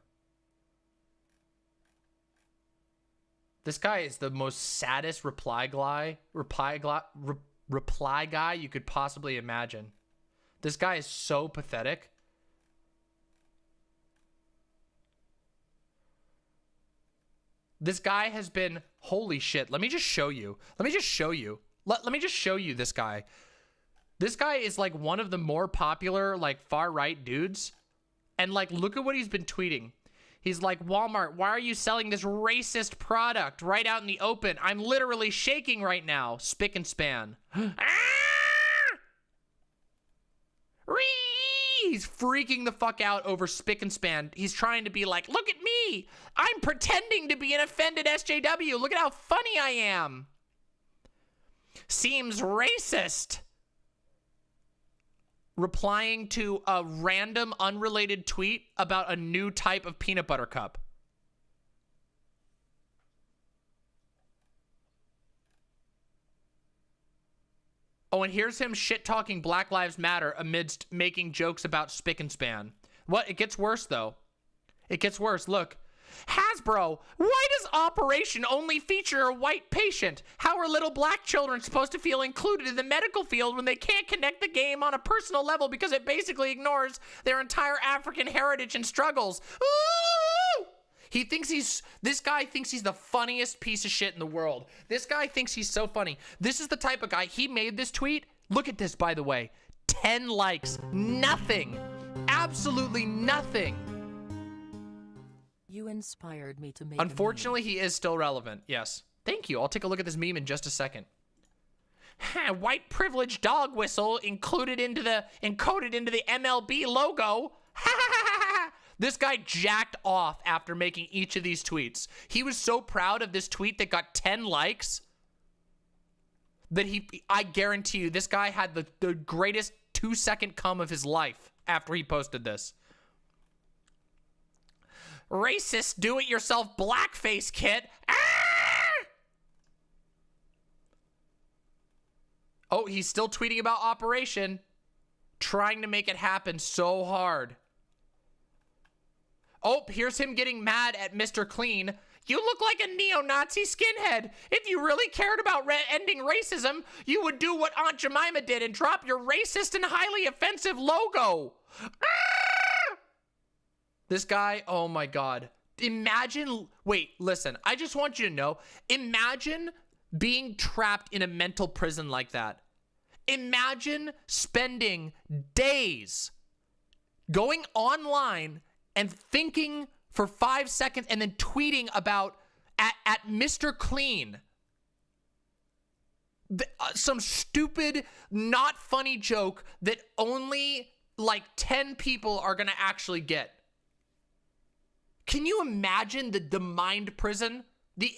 This guy is the most saddest reply guy you could possibly imagine. This guy is so pathetic. This guy has been, holy shit. Let me just show you. Let me just show you this guy. This guy is like one of the more popular, like far right dudes. And like, look at what he's been tweeting. He's like, Walmart, why are you selling this racist product right out in the open? I'm literally shaking right now. Spick and span. He's freaking the fuck out over spick and span. He's trying to be like, look at me. I'm pretending to be an offended SJW. Look at how funny I am. Seems racist. Replying to a random unrelated tweet about a new type of peanut butter cup. Oh, and here's him shit-talking Black Lives Matter amidst making jokes about spick and span. What? It gets worse, though. It gets worse. Look. Hasbro, why does Operation only feature a white patient? How are little black children supposed to feel included in the medical field when they can't connect the game on a personal level because it basically ignores their entire African heritage and struggles? Ooh! This guy thinks he's the funniest piece of shit in the world. This guy thinks he's so funny. This is the type of guy, he made this tweet. Look at this, by the way. 10 likes. Nothing. Absolutely nothing. You inspired me to make Unfortunately, he is still relevant. Yes. Thank you. I'll take a look at this meme in just a second. White privilege dog whistle encoded into the MLB logo. This guy jacked off after making each of these tweets. He was so proud of this tweet that got 10 likes that I guarantee you, this guy had the greatest 2-second cum of his life after he posted this. Racist do-it-yourself blackface kit. Ah! Oh, he's still tweeting about Operation. Trying to make it happen so hard. Oh, here's him getting mad at Mr. Clean. You look like a neo-Nazi skinhead. If you really cared about ending racism, you would do what Aunt Jemima did and drop your racist and highly offensive logo. Ah! This guy, oh my God. Imagine, wait, listen, I just want you to know, imagine being trapped in a mental prison like that. Imagine spending days going online and thinking for 5 seconds and then tweeting about at Mr. Clean. Some stupid, not funny joke that only like 10 people are gonna actually get. Can you imagine the mind prison? The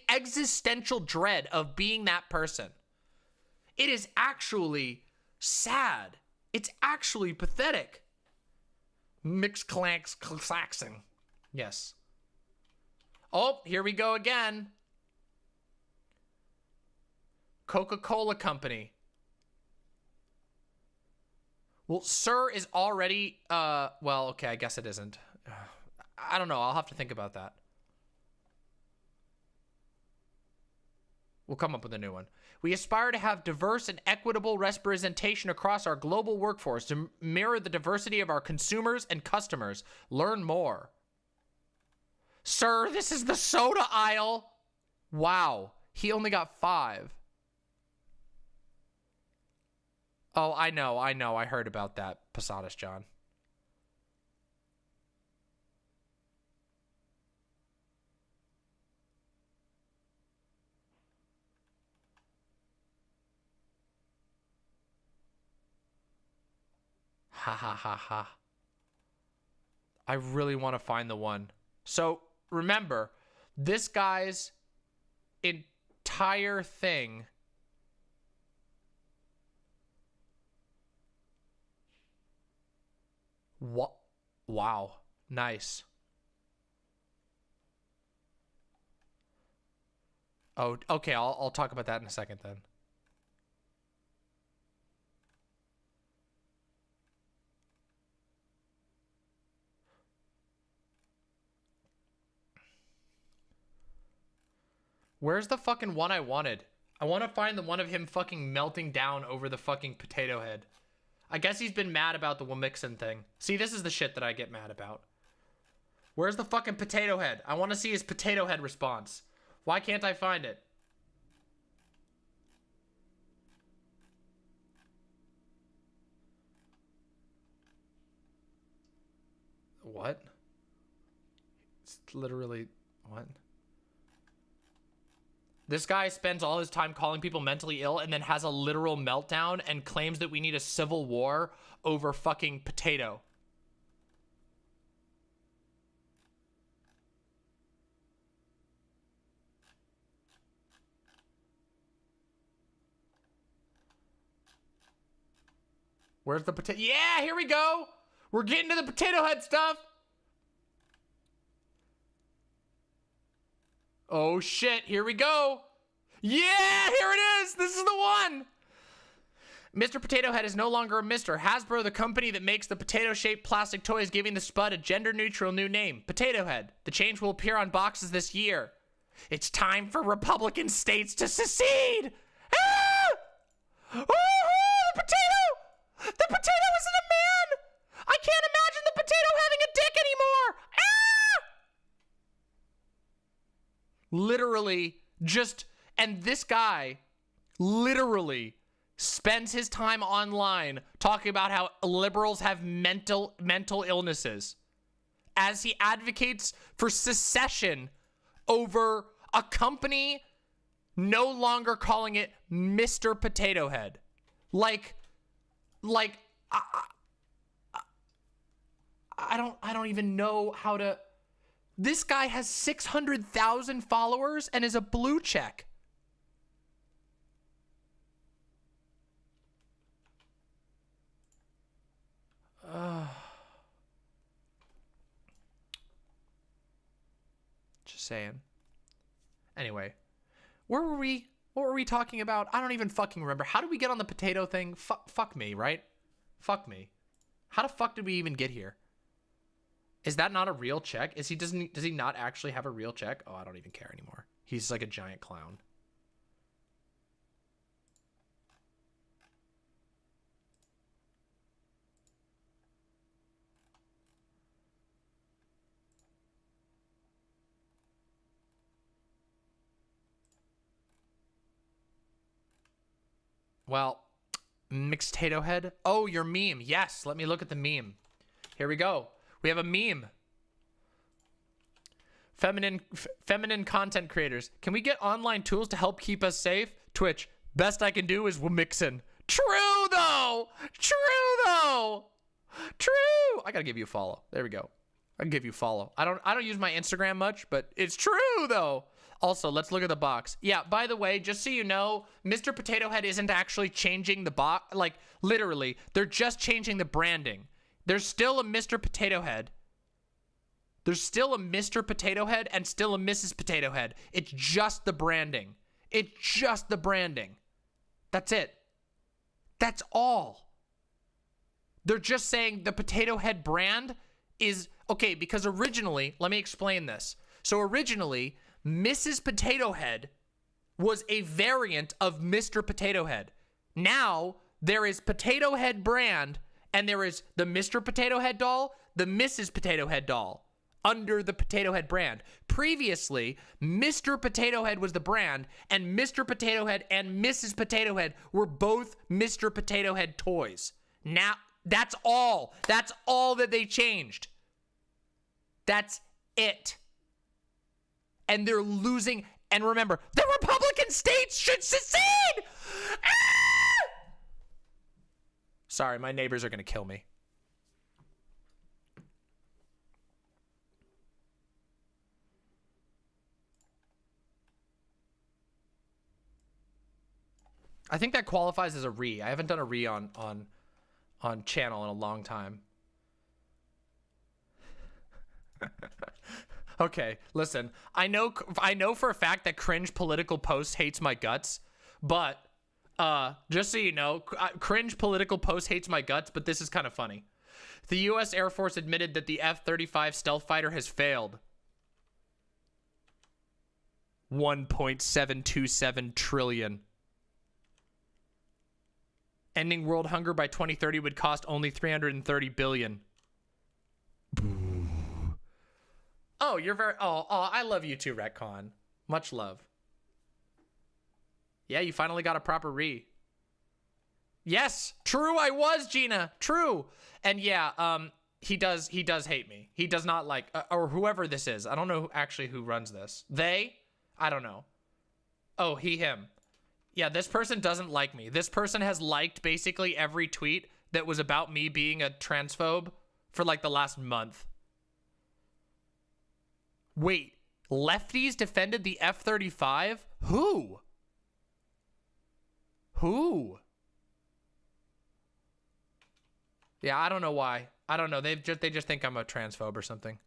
existential dread of being that person? It is actually sad. It's actually pathetic. Mix clanks claxing. Yes. Oh, here we go again. Coca-Cola Company. Well, sir is already, well, okay, I guess it isn't. I don't know. I'll have to think about that. We'll come up with a new one. We aspire to have diverse and equitable representation across our global workforce to mirror the diversity of our consumers and customers. Learn more. Sir, this is the soda aisle. Wow. He only got 5. Oh, I know. I heard about that, Posadas John. Ha ha ha ha. I really want to find the one. So remember, this guy's entire thing. What? Wow. Nice. Oh, okay. I'll talk about that in a second then. Where's the fucking one I wanted? I want to find the one of him fucking melting down over the fucking potato head. I guess he's been mad about the WoMxN thing. See, this is the shit that I get mad about. Where's the fucking potato head? I want to see his potato head response. Why can't I find it? What? It's literally... What? This guy spends all his time calling people mentally ill and then has a literal meltdown and claims that we need a civil war over fucking potato. Where's the potato? Yeah, here we go. We're getting to the potato head stuff. Oh shit, here we go. Yeah, here it is. This is the one. Mr. Potato Head is no longer a Mr. Hasbro, the company that makes the potato-shaped plastic toys, giving the Spud a gender-neutral new name, Potato Head. The change will appear on boxes this year. It's time for Republican states to secede. Ah! Oh, the potato! The potato isn't a man! I can't imagine the potato having a dick anymore! Ah! Literally, just... And this guy literally spends his time online talking about how liberals have mental illnesses as he advocates for secession over a company no longer calling it Mr. Potato Head. Like I don't even know how to. This guy has 600,000 followers and is a blue check. Just saying. Anyway, where were we? What were we talking about? I don't even fucking remember. How did we get on the potato thing? Fuck me, right? Fuck me. How the fuck did we even get here? Is that not a real check? Does he not actually have a real check? Oh, I don't even care anymore. He's like a giant clown. Well, mixed potato head. Oh, your meme. Yes, let me look at the meme. Here we go. We have a meme. Feminine content creators. Can we get online tools to help keep us safe? Twitch. Best I can do is WoMxN. True though. True though. True. I gotta give you a follow. There we go. I can give you a follow. I don't use my Instagram much, but it's true though. Also, let's look at the box. Yeah, by the way, just so you know, Mr. Potato Head isn't actually changing the box. Like, literally, they're just changing the branding. There's still a Mr. Potato Head. There's still a Mr. Potato Head and still a Mrs. Potato Head. It's just the branding. It's just the branding. That's it. That's all. They're just saying the Potato Head brand is, okay, because originally, let me explain this. So originally, Mrs. Potato Head was a variant of Mr. Potato Head. Now, there is Potato Head brand, and there is the Mr. Potato Head doll, the Mrs. Potato Head doll, under the Potato Head brand. Previously, Mr. Potato Head was the brand, and Mr. Potato Head and Mrs. Potato Head were both Mr. Potato Head toys. Now, that's all. That's all that they changed. That's it. And they're losing. And remember, the Republican states should secede! Ah! Sorry, my neighbors are going to kill me. I think that qualifies as a re. I haven't done a re on channel in a long time. Okay, listen. I know for a fact that cringe political post hates my guts, but just so you know, cringe political post hates my guts, but this is kind of funny. The US Air Force admitted that the F-35 stealth fighter has failed. 1.727 trillion. Ending world hunger by 2030 would cost only 330 billion. Oh, you're very... Oh, I love you too, Retcon. Much love. Yeah, you finally got a proper re. Yes, true, I was, Jeena. True. And yeah, he does hate me. He does not like... or whoever this is. I don't know actually who runs this. They? I don't know. Oh, him. Yeah, this person doesn't like me. This person has liked basically every tweet that was about me being a transphobe for like the last month. Wait, lefties defended the F-35? Who? Who? Yeah, I don't know why. I don't know. They just think I'm a transphobe or something.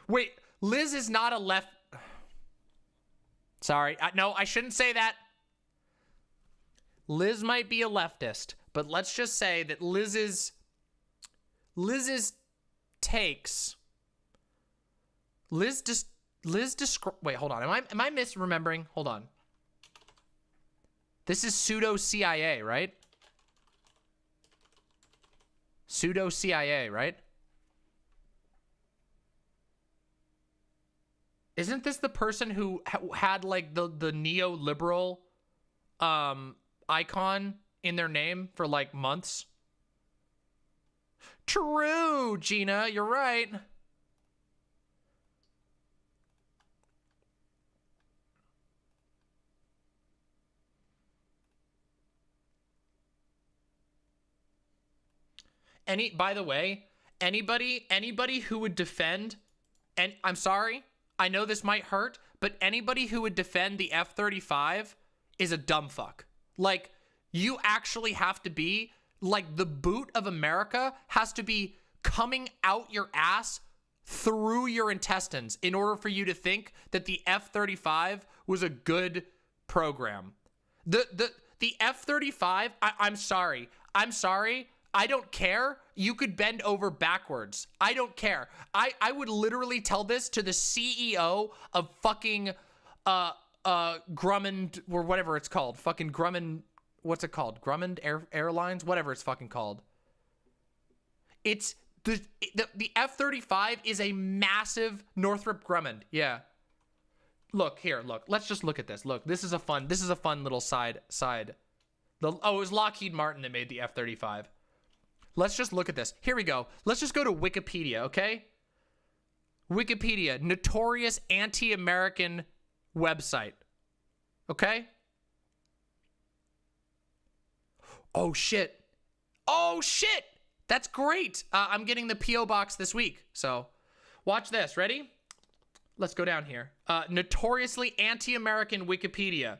Wait, Liz is not a left... Sorry. No, I shouldn't say that. Liz might be a leftist, but let's just say that Liz's takes. Wait, hold on. Am I misremembering? Hold on. This is pseudo CIA, right? Pseudo CIA, right? Isn't this the person who had like the neoliberal icon in their name for like months? True, Jeena, you're right. By the way, anybody who would defend, and I'm sorry, I know this might hurt, but anybody who would defend the F-35 is a dumb fuck. Like, you actually have to be, like, the boot of America has to be coming out your ass through your intestines in order for you to think that the F-35 was a good program. The F-35, I'm sorry. I don't care. You could bend over backwards. I don't care. I would literally tell this to the CEO of fucking Grumman or whatever it's called. Fucking Grumman, what's it called? Grumman Airlines, whatever it's fucking called. It's the F-35 is a massive Northrop Grumman. Yeah. Look here, look. Let's just look at this. Look, this is a fun little side. It was Lockheed Martin that made the F-35. Let's just look at this. Here we go. Let's just go to Wikipedia, okay? Wikipedia, notorious anti-American website. Okay? Oh, shit. Oh, shit. That's great. I'm getting the P.O. box this week. So, watch this. Ready? Let's go down here. Notoriously anti-American Wikipedia.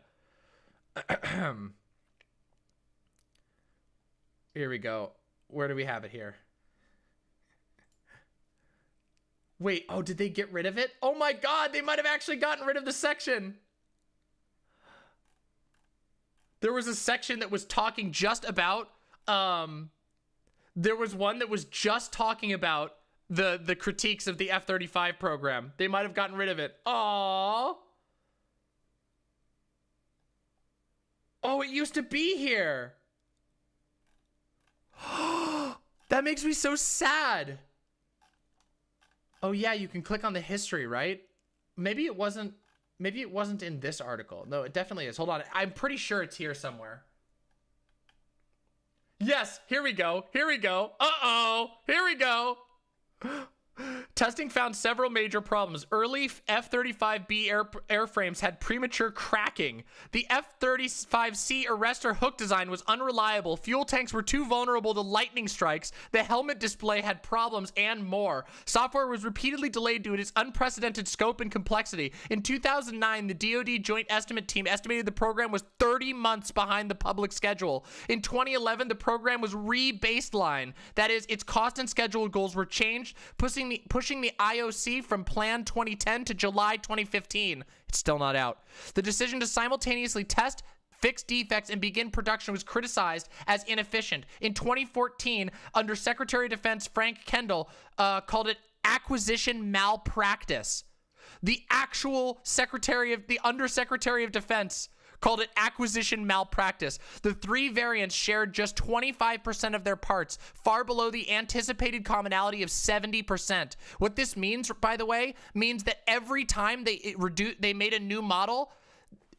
Here we go. Where do we have it here? Wait, oh, did they get rid of it? Oh my God, they might have actually gotten rid of the section. there was a section that was talking just about, there was one that was just talking about the critiques of the F-35 program. They might have gotten rid of it. Aww. Oh, it used to be here. That makes me so sad. Oh yeah, you can click on the history, right? Maybe it wasn't in this article. No, it definitely is. Hold on. I'm pretty sure it's here somewhere. Yes, here we go. Here we go. Uh-oh. Here we go. Testing found several major problems. Early F-35B airframes had premature cracking. The F-35C arrestor hook design was unreliable. Fuel tanks were too vulnerable to lightning strikes. The helmet display had problems, and more. Software was repeatedly delayed due to its unprecedented scope and complexity. In 2009, the DoD Joint Estimate Team estimated the program was 30 months behind the public schedule. In 2011, the program was re-baseline. That is, its cost and schedule goals were changed, pushing the IOC from planned 2010 to July 2015. It's still not out. The decision to simultaneously test, fix defects, and begin production was criticized as inefficient. In 2014, Under Secretary of Defense Frank Kendall called it acquisition malpractice. The actual Undersecretary of Defense called it acquisition malpractice. The three variants shared just 25% of their parts, far below the anticipated commonality of 70%. What this means, by the way, means that every time they made a new model,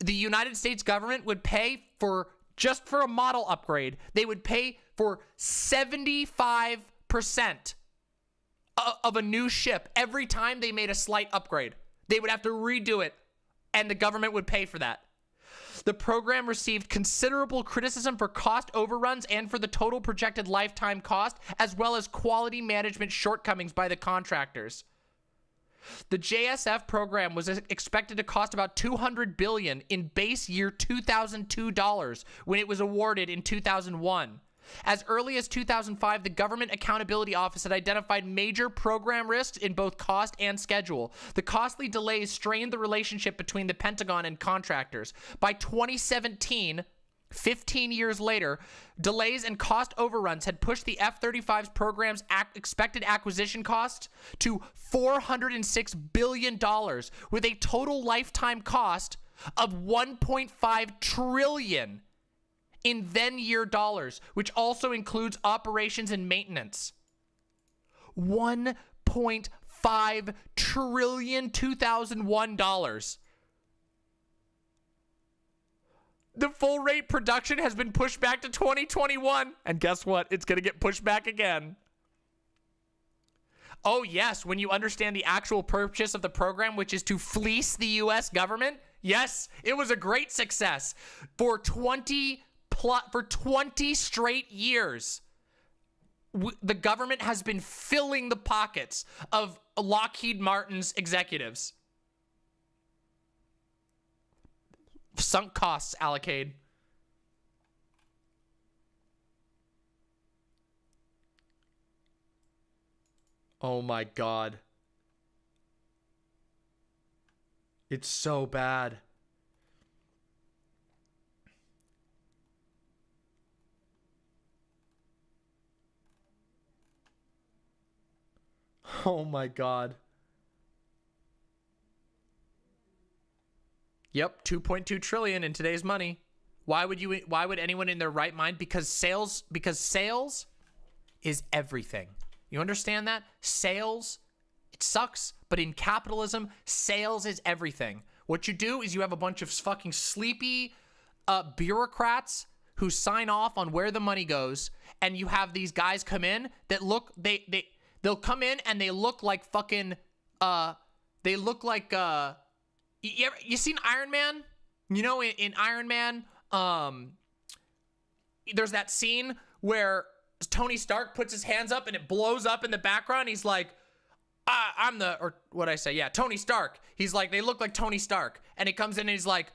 the United States government would pay for, just for a model upgrade, they would pay for 75% of a new ship every time they made a slight upgrade. They would have to redo it, and the government would pay for that. The program received considerable criticism for cost overruns and for the total projected lifetime cost, as well as quality management shortcomings by the contractors. The JSF program was expected to cost about $200 billion in base year 2002 dollars when it was awarded in 2001. As early as 2005, the Government Accountability Office had identified major program risks in both cost and schedule. The costly delays strained the relationship between the Pentagon and contractors. By 2017, 15 years later, delays and cost overruns had pushed the F-35's program's expected acquisition costs to $406 billion, with a total lifetime cost of $1.5 trillion in then-year dollars, which also includes operations and maintenance. $1.5 trillion 2001 dollars. The full rate production has been pushed back to 2021. And guess what? It's going to get pushed back again. Oh, yes, when you understand the actual purpose of the program, which is to fleece the U.S. government, yes, it was a great success. For 20 straight years, the government has been filling the pockets of Lockheed Martin's executives. Sunk costs, Allocade. Oh my God. It's so bad. Oh my God. Yep, 2.2 trillion in today's money. Why would anyone in their right mind? Because sales is everything. You understand that? Sales, it sucks, but in capitalism, sales is everything. What you do is you have a bunch of fucking sleepy bureaucrats who sign off on where the money goes, and you have these guys come in that look, they'll come in and they look like fucking, they look like, you seen Iron Man? You know, in Iron Man, there's that scene where Tony Stark puts his hands up and it blows up in the background. He's like, Tony Stark. He's like, they look like Tony Stark. And it comes in and he's like,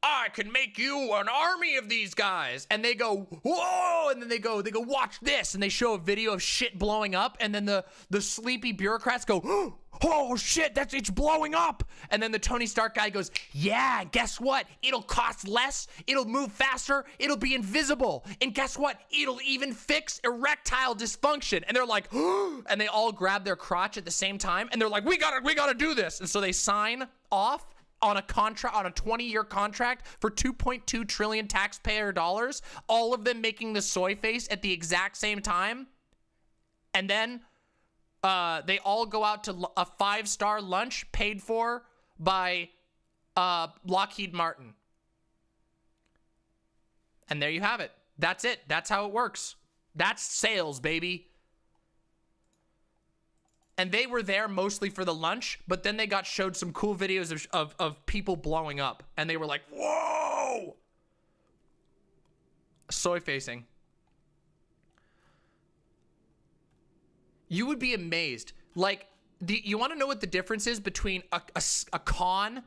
I can make you an army of these guys. And they go, whoa, and then they go, watch this. And they show a video of shit blowing up. And then the sleepy bureaucrats go, oh shit, it's blowing up. And then the Tony Stark guy goes, yeah, guess what? It'll cost less, it'll move faster, it'll be invisible. And guess what? It'll even fix erectile dysfunction. And they're like, and they all grab their crotch at the same time. And they're like, we gotta do this. And so they sign off on a contract, on a 20-year contract for 2.2 trillion taxpayer dollars, all of them making the soy face at the exact same time. And then they all go out to a 5-star lunch paid for by Lockheed Martin. And there you have it. That's it. That's how it works. That's sales, baby. And they were there mostly for the lunch, but then they got showed some cool videos of people blowing up. And they were like, whoa! Soy facing. You would be amazed. Like, you want to know what the difference is between a con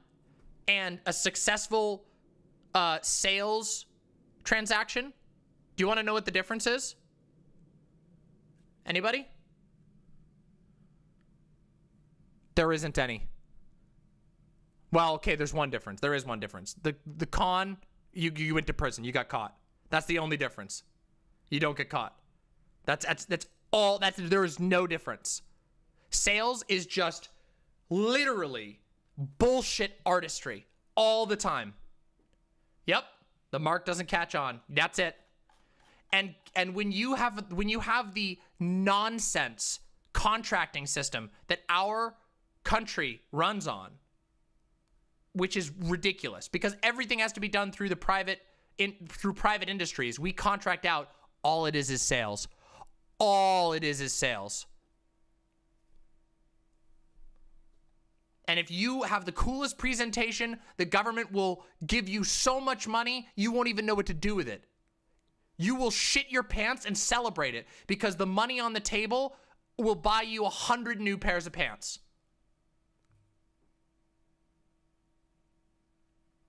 and a successful sales transaction? Do you want to know what the difference is? Anybody? There isn't any. Well, okay, there's one difference. There is one difference. The con, you went to prison. You got caught. That's the only difference. You don't get caught. That's all. There is no difference. Sales is just literally bullshit artistry all the time. Yep, the mark doesn't catch on. That's it. And when you have the nonsense contracting system that our country runs on, which is ridiculous because everything has to be done through private industries. We contract out. All it is sales. All it is sales. And if you have the coolest presentation, the government will give you so much money, you won't even know what to do with it. You will shit your pants and celebrate it because the money on the table will buy you 100 new pairs of pants.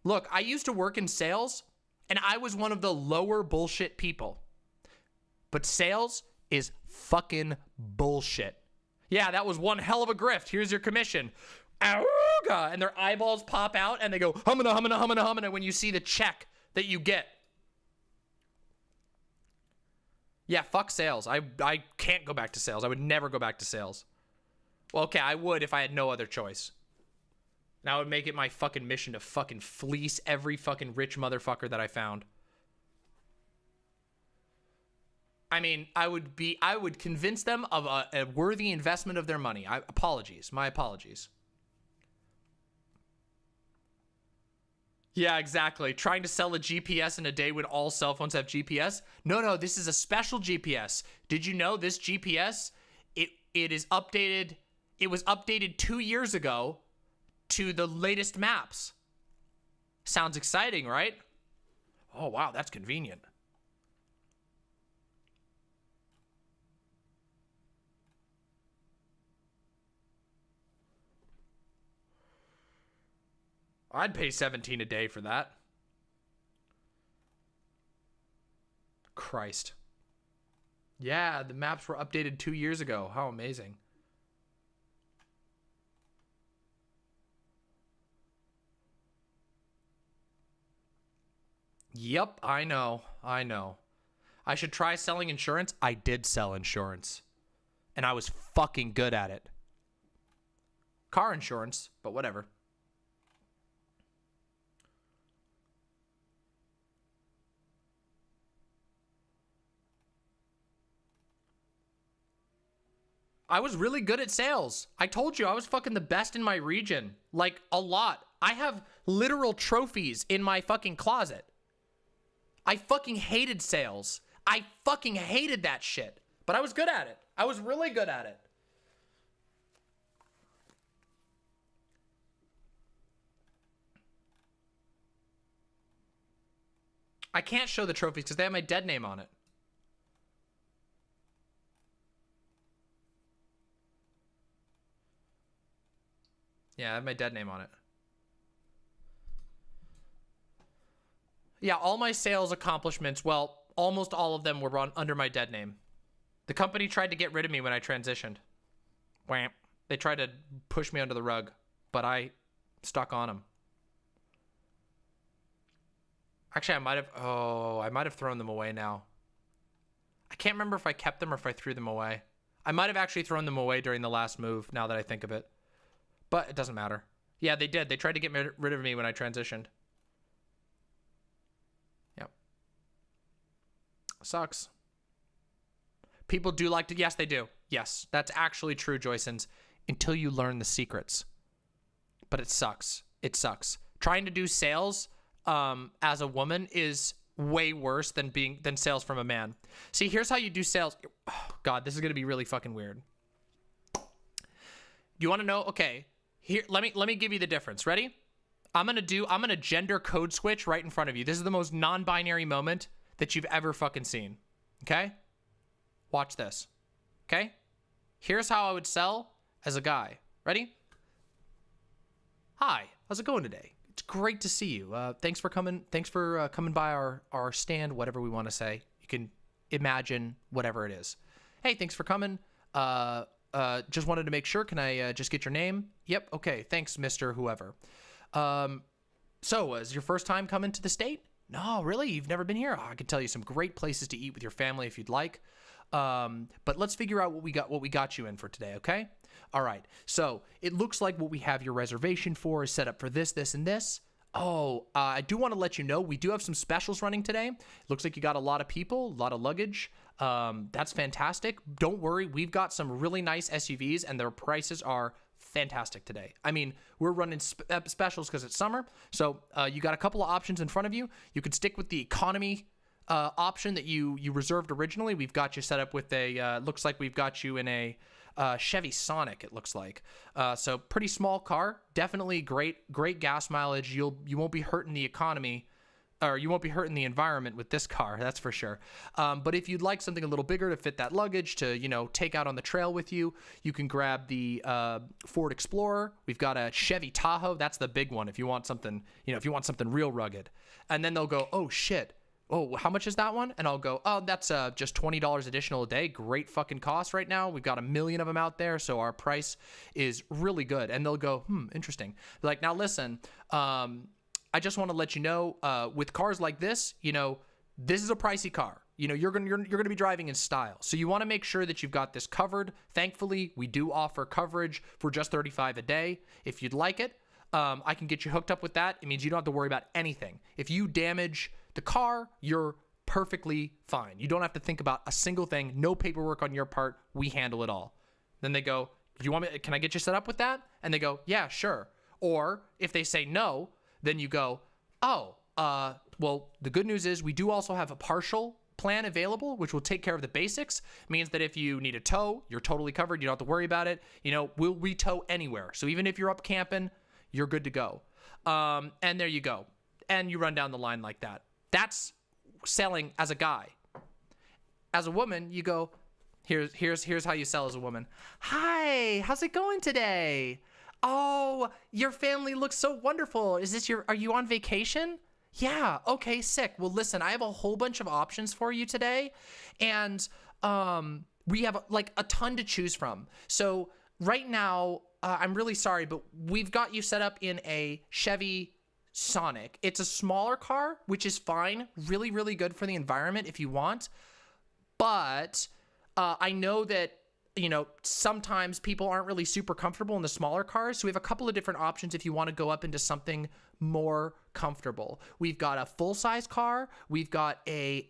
Look, I used to work in sales, and I was one of the lower bullshit people. But sales is fucking bullshit. Yeah, that was one hell of a grift. Here's your commission. Auga! And their eyeballs pop out, and they go, humana, humana, humana, humana, when you see the check that you get. Yeah, fuck sales. I can't go back to sales. I would never go back to sales. Well, okay, I would if I had no other choice. And I would make it my fucking mission to fucking fleece every fucking rich motherfucker that I found. I mean, I would convince them of a worthy investment of their money. My apologies. Yeah, exactly. Trying to sell a GPS in a day when all cell phones have GPS? No, this is a special GPS. Did you know this GPS, it is updated, it was updated 2 years ago to the latest maps. Sounds exciting, right? Oh, wow, that's convenient. I'd pay $17 a day for that. Christ. Yeah, the maps were updated 2 years ago. How amazing. Yep, I know. I should try selling insurance. I did sell insurance. And I was fucking good at it. Car insurance, but whatever. I was really good at sales. I told you I was fucking the best in my region. Like, a lot. I have literal trophies in my fucking closet. I fucking hated sales. I fucking hated that shit. But I was good at it. I was really good at it. I can't show the trophies because they have my dead name on it. Yeah, I have my dead name on it. Yeah, all my sales accomplishments, well, almost all of them were under my dead name. The company tried to get rid of me when I transitioned. Wham. They tried to push me under the rug, but I stuck on them. Actually, I might have thrown them away now. I can't remember if I kept them or if I threw them away. I might have actually thrown them away during the last move, now that I think of it. But it doesn't matter. Yeah, they did. They tried to get rid of me when I transitioned. Yep. Sucks. People do like to... Yes, they do. Yes, that's actually true, Joycens. Until you learn the secrets. But it sucks. It sucks. Trying to do sales as a woman is way worse than sales from a man. See, here's how you do sales. Oh, God, this is gonna be really fucking weird. You want to know? Okay, here. Let me give you the difference. Ready? I'm gonna gender code switch right in front of you. This is the most non-binary moment that you've ever fucking seen. Okay? Watch this. Okay? Here's how I would sell as a guy. Ready? Hi, how's it going today? It's great to see you. Thanks for coming. Thanks for coming by our stand, whatever we want to say. You can imagine whatever it is. Hey, thanks for coming. Just wanted to make sure. Can I just get your name? Yep. Okay. Thanks, Mr. Whoever. So, is your first time coming to the state? No, really? You've never been here? Oh, I can tell you some great places to eat with your family if you'd like. But let's figure out what we got you in for today, okay? All right. So it looks like what we have your reservation for is set up for this, this, and this. Oh, I do want to let you know we do have some specials running today. Looks like you got a lot of people, a lot of luggage. That's fantastic. Don't worry, we've got some really nice SUVs, and their prices are fantastic today. I mean, we're running specials because it's summer, so you got a couple of options in front of you. You could stick with the economy option that you reserved originally. We've got you set up with a looks like we've got you in a Chevy Sonic, it looks like. So pretty small car, definitely great gas mileage. You won't be hurting the economy, or you won't be hurting the environment with this car, that's for sure. But if you'd like something a little bigger to fit that luggage to, take out on the trail with you, you can grab the Ford Explorer. We've got a Chevy Tahoe. That's the big one if you want something, if you want something real rugged. And then they'll go, oh shit, oh, how much is that one? And I'll go, oh, that's just $20 additional a day. Great fucking cost right now. We've got 1 million of them out there, so our price is really good. And they'll go, interesting. They're like, now listen, I just want to let you know, with cars like this, this is a pricey car. You're gonna be driving in style, so you want to make sure that you've got this covered. Thankfully, we do offer coverage for just $35 a day. If you'd like it, I can get you hooked up with that. It means you don't have to worry about anything. If you damage the car, you're perfectly fine. You don't have to think about a single thing. No paperwork on your part. We handle it all. Then they go, "Do you want me? Can I get you set up with that?" And they go, "Yeah, sure." Or if they say no, then you go, "Oh, well, the good news is we do also have a partial plan available, which will take care of the basics. It means that if you need a tow, you're totally covered. You don't have to worry about it. We tow anywhere. So even if you're up camping, you're good to go." And there you go. And you run down the line like that. That's selling as a guy. As a woman, you go, here's how you sell as a woman. Hi, how's it going today? Oh, your family looks so wonderful. Are you on vacation? Yeah, okay, sick. Well, listen, I have a whole bunch of options for you today. And we have like a ton to choose from. So right now, I'm really sorry, but we've got you set up in a Chevy Sonic. It's a smaller car, which is fine. Really, really good for the environment if you want. But I know that, sometimes people aren't really super comfortable in the smaller cars. So we have a couple of different options if you want to go up into something more comfortable. We've got a full-size car. We've got a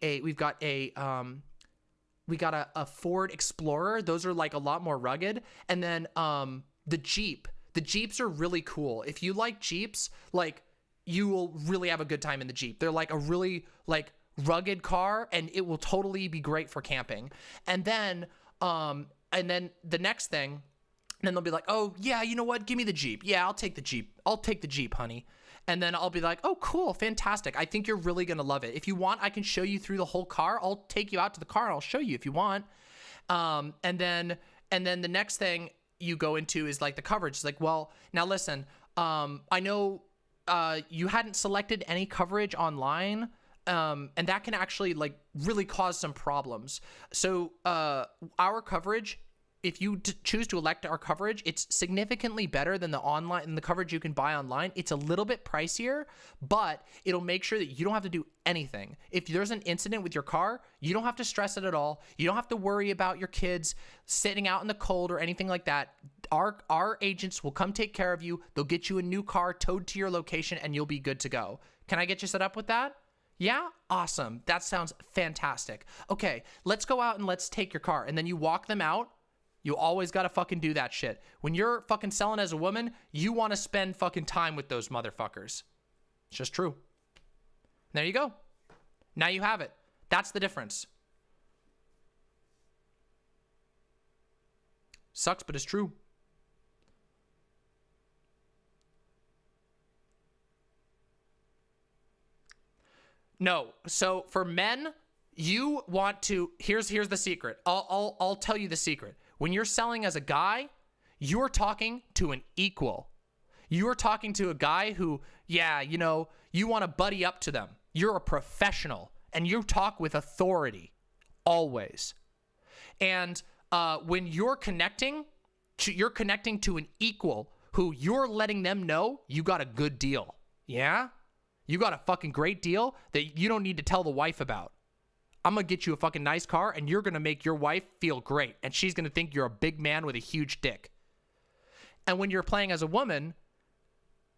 Ford Explorer. Those are like a lot more rugged. And then the Jeep. The Jeeps are really cool. If you like Jeeps, like, you will really have a good time in the Jeep. They're like a really like rugged car, and it will totally be great for camping. And then the next thing, then they'll be like, oh yeah, you know what? Give me the Jeep. Yeah, I'll take the Jeep. I'll take the Jeep, honey. And then I'll be like, oh, cool, fantastic. I think you're really gonna love it. If you want, I can show you through the whole car. I'll take you out to the car and I'll show you if you want. And then the next thing you go into is like the coverage. It's like, well, now listen, I know you hadn't selected any coverage online, and that can actually like really cause some problems. So our coverage, if you choose to elect our coverage, it's significantly better than the coverage you can buy online. It's a little bit pricier, but it'll make sure that you don't have to do anything. If there's an incident with your car, you don't have to stress it at all. You don't have to worry about your kids sitting out in the cold or anything like that. Our agents will come take care of you. They'll get you a new car towed to your location, and you'll be good to go. Can I get you set up with that? Yeah? Awesome. That sounds fantastic. Okay, let's go out and let's take your car. And then you walk them out. You always gotta fucking do that shit. When you're fucking selling as a woman, you wanna spend fucking time with those motherfuckers. It's just true. There you go. Now you have it. That's the difference. Sucks, but it's true. No, so for men, you want to, here's the secret. I'll tell you the secret. When you're selling as a guy, you're talking to an equal. You're talking to a guy who, yeah, you know, you want to buddy up to them. You're a professional and you talk with authority always. And when you're connecting to an equal who you're letting them know you got a good deal. Yeah? You got a fucking great deal that you don't need to tell the wife about. I'm going to get you a fucking nice car and you're going to make your wife feel great. And she's going to think you're a big man with a huge dick. And when you're playing as a woman,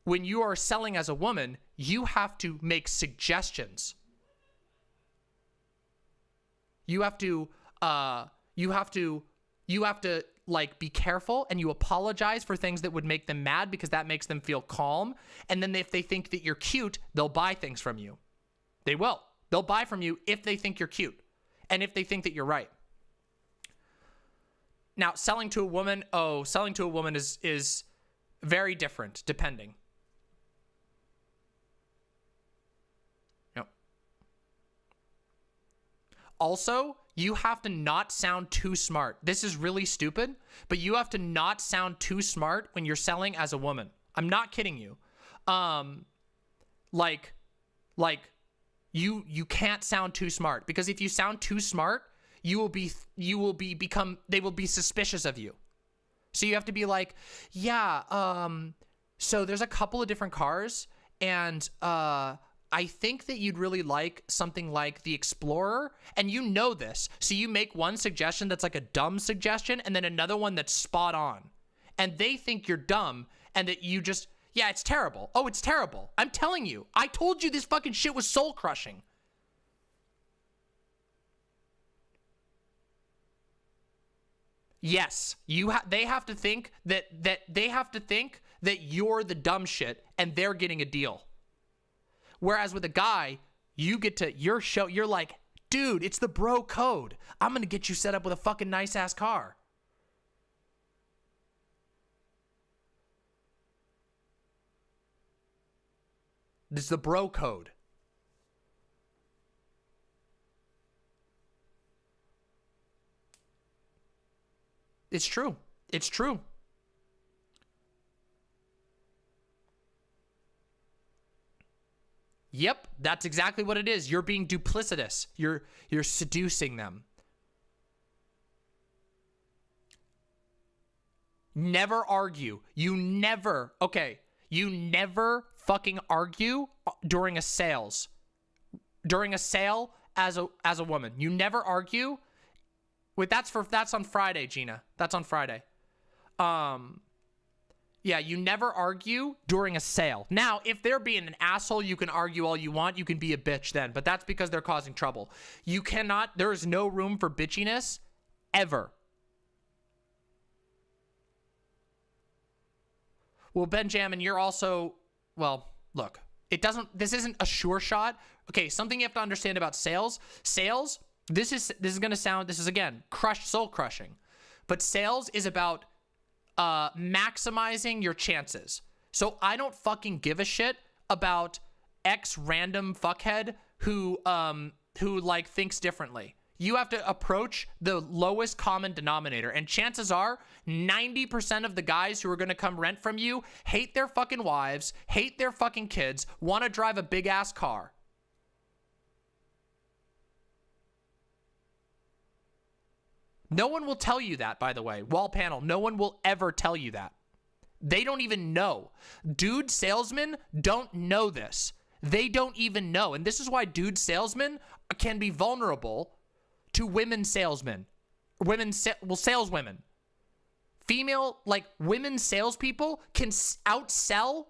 when you are selling as a woman, you have to make suggestions. You have to like be careful, and you apologize for things that would make them mad because that makes them feel calm. And then if they think that you're cute, they'll buy things from you. They will. They'll buy from you if they think you're cute and if they think that you're right. Now, selling to a woman is very different depending. Yep. Also, you have to not sound too smart. This is really stupid, but you have to not sound too smart when you're selling as a woman. I'm not kidding you. You can't sound too smart, because if you sound too smart, they will be suspicious of you. So you have to be like, yeah, so there's a couple of different cars, and I think that you'd really like something like the Explorer, and you know this. So you make one suggestion that's like a dumb suggestion, and then another one that's spot on. And they think you're dumb, and that you just, yeah, it's terrible. Oh, it's terrible. I'm telling you. I told you this fucking shit was soul crushing. Yes, they have to think that you're the dumb shit and they're getting a deal. Whereas with a guy, you get to you're like, dude, it's the bro code. I'm going to get you set up with a fucking nice ass car. This is the bro code. It's true. It's true. Yep, that's exactly what it is. You're being duplicitous. You're seducing them. Never argue. You never fucking argue during a sales. During a sale as a woman. You never argue. Wait, that's on Friday, Jeena. That's on Friday. Yeah, you never argue during a sale. Now, if they're being an asshole, you can argue all you want. You can be a bitch then, but that's because they're causing trouble. You cannot, there is no room for bitchiness ever. Well, Benjamin, you're also, well, look, this isn't a sure shot. Okay, something you have to understand about sales. Sales, this is again, soul crushing. But sales is about maximizing your chances. So I don't fucking give a shit about X random fuckhead who like thinks differently. You have to approach the lowest common denominator, and chances are 90% of the guys who are going to come rent from you hate their fucking wives, hate their fucking kids, want to drive a big ass car. No one will tell you that, by the way. Wall panel, no one will ever tell you that. They don't even know. Dude salesmen don't know this. They don't even know. And this is why dude salesmen can be vulnerable to women salesmen. Saleswomen. Female, like women salespeople can outsell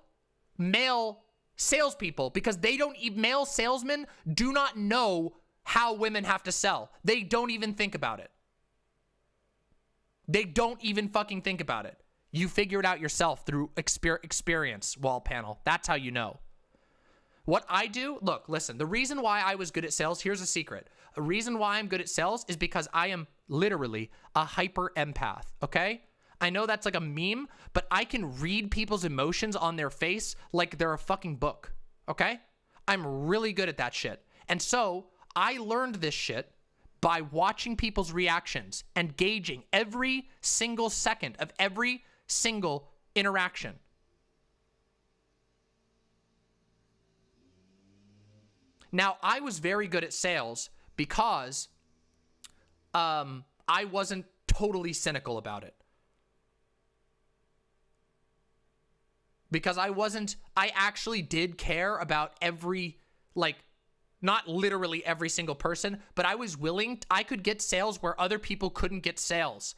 male salespeople because they don't, male salesmen do not know how women have to sell. They don't even think about it. They don't even fucking think about it. You figure it out yourself through experience, wall panel. That's how you know. What I do, look, listen, the reason why I was good at sales, here's a secret. The reason why I'm good at sales is because I am literally a hyper empath, okay? I know that's like a meme, but I can read people's emotions on their face like they're a fucking book, okay? I'm really good at that shit. And so I learned this shit by watching people's reactions and gauging every single second of every single interaction. Now, I was very good at sales because I wasn't totally cynical about it. Because I actually did care about every, like, not literally every single person, but I could get sales where other people couldn't get sales.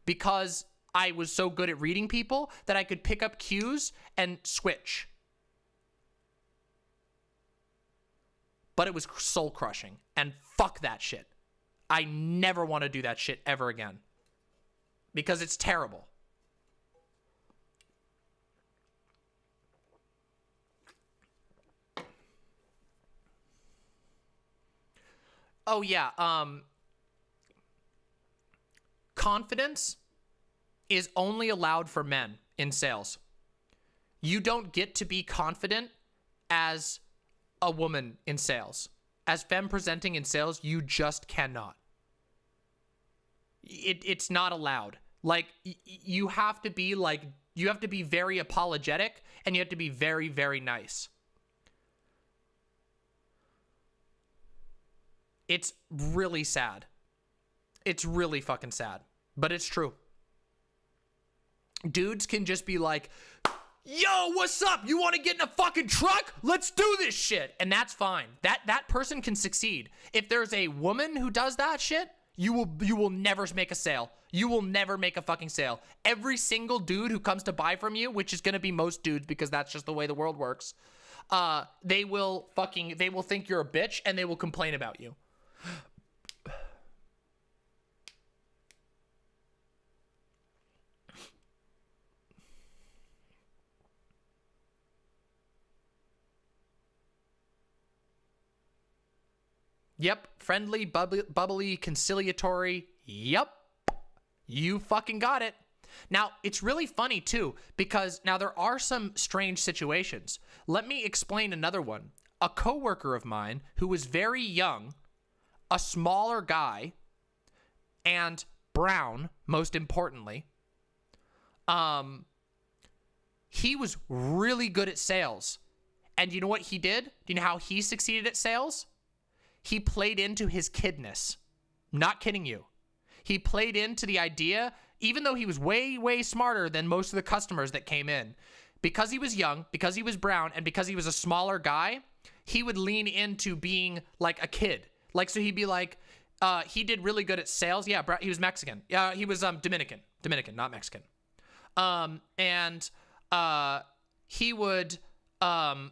Because I was so good at reading people that I could pick up cues and switch. But it was soul crushing, and fuck that shit. I never want to do that shit ever again because it's terrible. Oh yeah, confidence is only allowed for men in sales. You don't get to be confident as a woman in sales. As femme presenting in sales, you just cannot. It's not allowed. Like, you have to be very apologetic, and you have to be very, very nice. It's really sad. It's really fucking sad, but it's true. Dudes can just be like, yo, what's up? You want to get in a fucking truck? Let's do this shit. And that's fine. That person can succeed. If there's a woman who does that shit, you will never make a sale. You will never make a fucking sale. Every single dude who comes to buy from you, which is going to be most dudes because that's just the way the world works, they will think you're a bitch and they will complain about you. Yep, friendly, bubbly, conciliatory. Yep, you fucking got it. Now, it's really funny too, because now there are some strange situations. Let me explain another one. A coworker of mine who was very young, a smaller guy, and brown, most importantly, he was really good at sales. And you know what he did? Do you know how he succeeded at sales? He played into his kidness. Not kidding you. He played into the idea, even though he was way, way smarter than most of the customers that came in. Because he was young, because he was brown, and because he was a smaller guy, he would lean into being like a kid. Like, so he'd be like, he did really good at sales. Yeah, he was Mexican. Yeah, he was Dominican, not Mexican. He would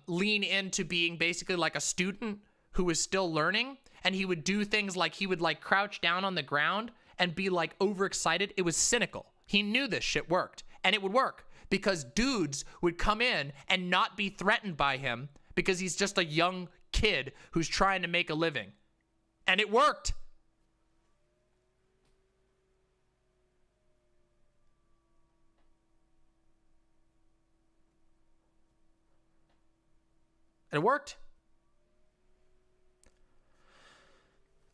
lean into being basically like a student who was still learning, and he would do things like he would like crouch down on the ground and be like overexcited. It was cynical. He knew this shit worked, and it would work because dudes would come in and not be threatened by him because he's just a young kid who's trying to make a living. And it worked. It worked.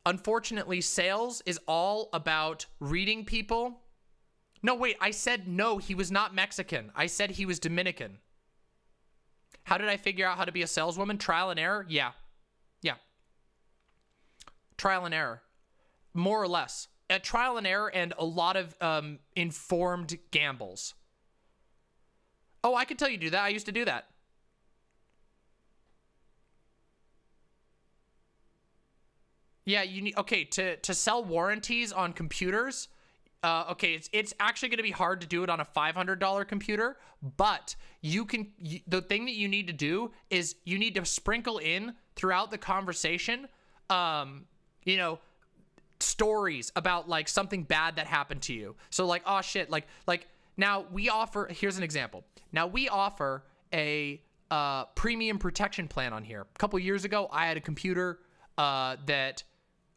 Unfortunately, sales is all about reading people. No, wait, I said no, he was not Mexican. I said he was Dominican. How did I figure out how to be a saleswoman? Trial and error? Yeah. Trial and error. More or less. a trial and error and a lot of informed gambles. Oh, I could tell you do that. I used to do that. Yeah, you need, okay, to sell warranties on computers, okay, it's actually going to be hard to do it on a $500 computer, but the thing that you need to do is you need to sprinkle in throughout the conversation, you know, stories about like something bad that happened to you. So like, oh shit, like now we offer, here's an example. Now we offer a premium protection plan on here. A couple years ago, I had a computer that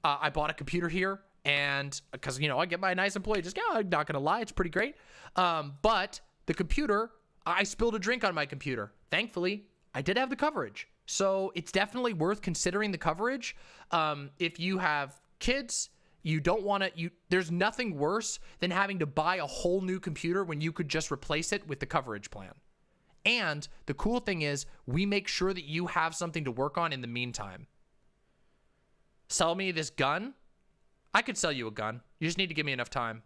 I bought a computer here, and because, you know, I get my nice employee, just, yeah, I'm not gonna lie, it's pretty great. But the computer, I spilled a drink on my computer. Thankfully, I did have the coverage. So it's definitely worth considering the coverage. If you have kids, you don't want to, there's nothing worse than having to buy a whole new computer when you could just replace it with the coverage plan. And the cool thing is, we make sure that you have something to work on in the meantime. Sell me this gun? I could sell you a gun. You just need to give me enough time.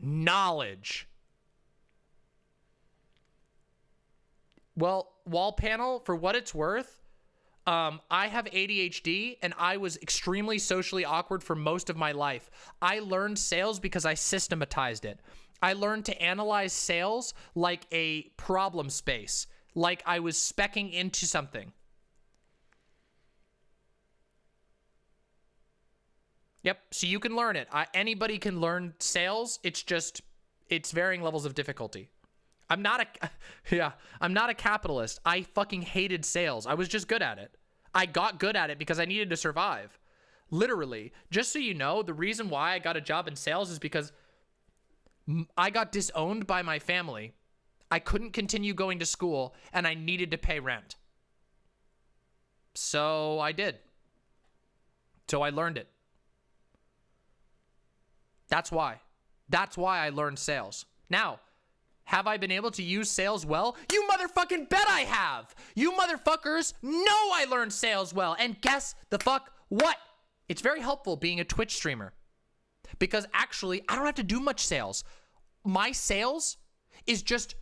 Knowledge. Well, wall panel, for what it's worth, I have ADHD and I was extremely socially awkward for most of my life. I learned sales because I systematized it. I learned to analyze sales like a problem space, like I was speccing into something. Yep, so you can learn it. Anybody can learn sales. It's just, it's varying levels of difficulty. I'm not a capitalist. I fucking hated sales. I was just good at it. I got good at it because I needed to survive. Literally, just so you know, the reason why I got a job in sales is because I got disowned by my family. I couldn't continue going to school and I needed to pay rent. So I did. So I learned it. That's why. That's why I learned sales. Now, have I been able to use sales well? You motherfucking bet I have. You motherfuckers know I learned sales well. And guess the fuck what? It's very helpful being a Twitch streamer. Because actually, I don't have to do much sales. My sales is just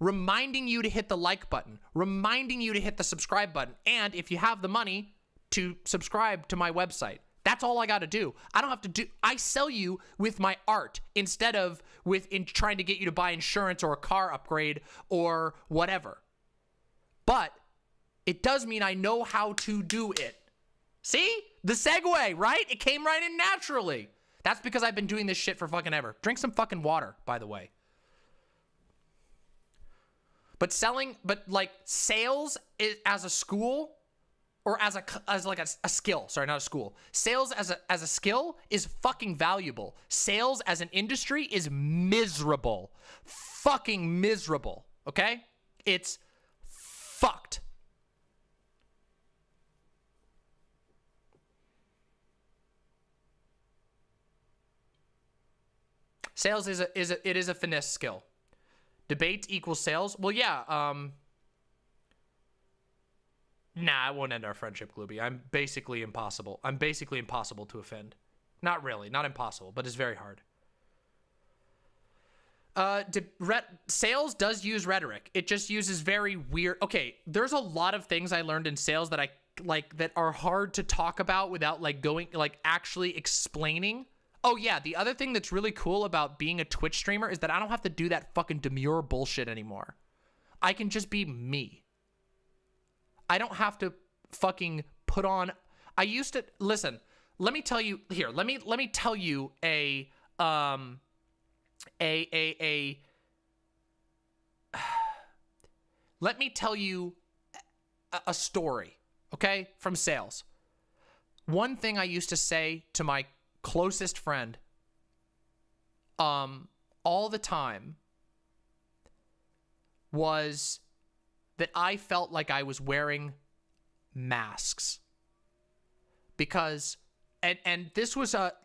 reminding you to hit the like button, reminding you to hit the subscribe button, and if you have the money, to subscribe to my website. That's all I got to do. I don't have to do, I sell you with my art instead of trying to get you to buy insurance or a car upgrade or whatever. But it does mean I know how to do it. See? The segue, right? It came right in naturally. That's because I've been doing this shit for fucking ever. Drink some fucking water, by the way. But sales as a school, or as a skill, sorry, not a school. Sales as a skill is fucking valuable. Sales as an industry is miserable. Fucking miserable, okay? It's fucked. Sales is a finesse skill. Debate equals sales. Well, yeah, nah, I won't end our friendship, Glooby. I'm basically impossible. I'm basically impossible to offend. Not really. Not impossible, but it's very hard. Sales does use rhetoric. It just uses very weird... Okay, there's a lot of things I learned in sales that that are hard to talk about without actually explaining. Oh yeah, the other thing that's really cool about being a Twitch streamer is that I don't have to do that fucking demure bullshit anymore. I can just be me. I don't have to fucking put on... I used to... Listen, let me tell you... Here, let me tell you let me tell you a story, okay? From sales. One thing I used to say to my closest friend all the time was that I felt like I was wearing masks. Because and this was at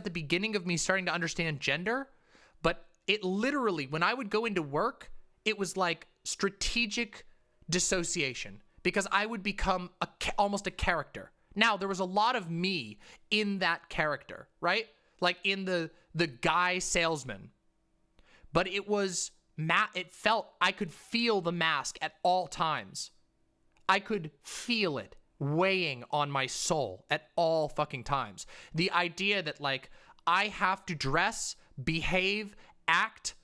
the beginning of me starting to understand gender, but it literally, when I would go into work, it was like strategic dissociation, because I would become almost a character. Now, there was a lot of me in that character, right? Like in the guy salesman. But it was, it felt, I could feel the mask at all times. I could feel it weighing on my soul at all fucking times. The idea that, like, I have to dress, behave, act,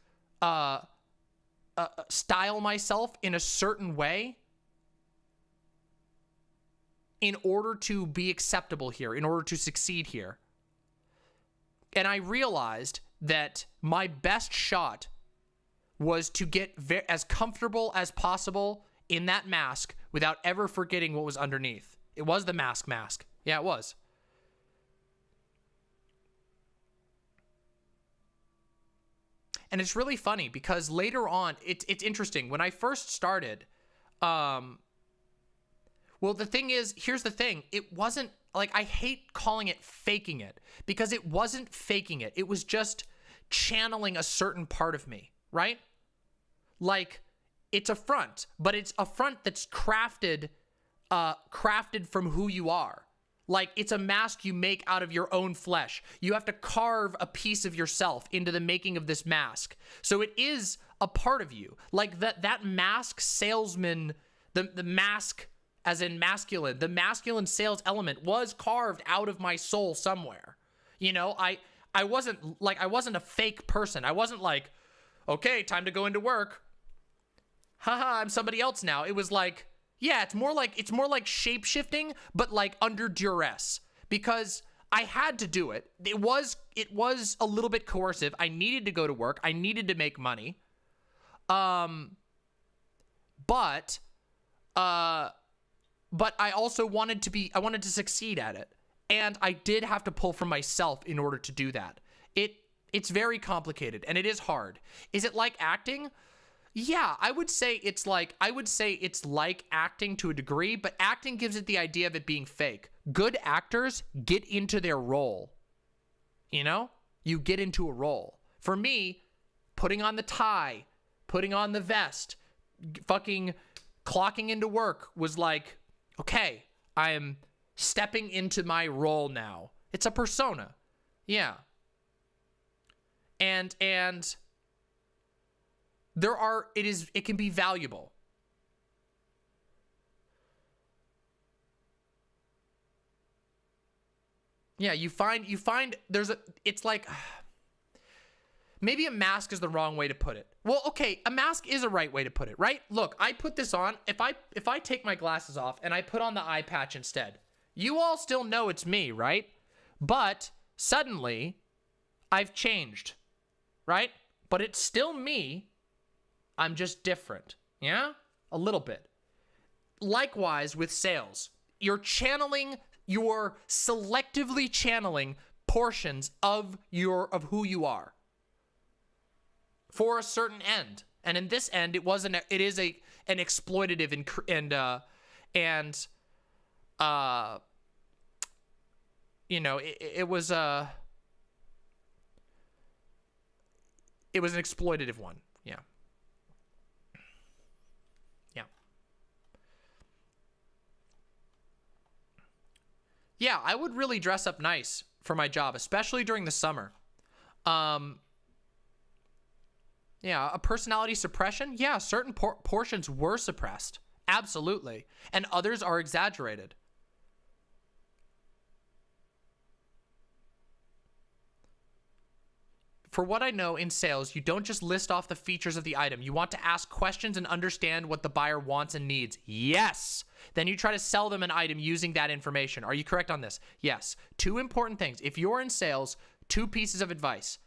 style myself in a certain way in order to be acceptable here, in order to succeed here. And I realized that my best shot was to get as comfortable as possible in that mask without ever forgetting what was underneath. It was the mask. Yeah, it was. And it's really funny because later on, it's interesting. When I first started, well, the thing is, here's the thing. It wasn't, like, I hate calling it faking it because it wasn't faking it. It was just channeling a certain part of me, right? Like, it's a front, but it's a front that's crafted from who you are. Like, it's a mask you make out of your own flesh. You have to carve a piece of yourself into the making of this mask. So it is a part of you. Like, that mask salesman, the mask as in masculine, the masculine sales element was carved out of my soul somewhere. You know, I wasn't a fake person. I wasn't like, okay, time to go into work. Haha, I'm somebody else now. It was like, yeah, it's more like shape-shifting, but like under duress, because I had to do it. It was a little bit coercive. I needed to go to work. I needed to make money. But I also wanted to succeed at it. And I did have to pull from myself in order to do that. It's very complicated and it is hard. Is it like acting? Yeah, I would say it's like acting to a degree, but acting gives it the idea of it being fake. Good actors get into their role. You know? You get into a role. For me, putting on the tie, putting on the vest, fucking clocking into work was like, okay, I am stepping into my role now. It's a persona. Yeah. And it can be valuable. Yeah, you find it's like, maybe a mask is the wrong way to put it. Well, okay, a mask is a right way to put it, right? Look, I put this on. If I take my glasses off and I put on the eye patch instead, you all still know it's me, right? But suddenly I've changed, right? But it's still me. I'm just different. Yeah? A little bit. Likewise with sales. You're selectively channeling portions of who you are for a certain end. And in this end, it is an exploitative you know, it was an exploitative one. Yeah. Yeah, I would really dress up nice for my job, especially during the summer. Yeah, a personality suppression. Yeah, certain portions were suppressed. Absolutely. And others are exaggerated. For what I know, in sales, you don't just list off the features of the item. You want to ask questions and understand what the buyer wants and needs. Yes. Then you try to sell them an item using that information. Are you correct on this? Yes. Two important things. If you're in sales, two pieces of advice.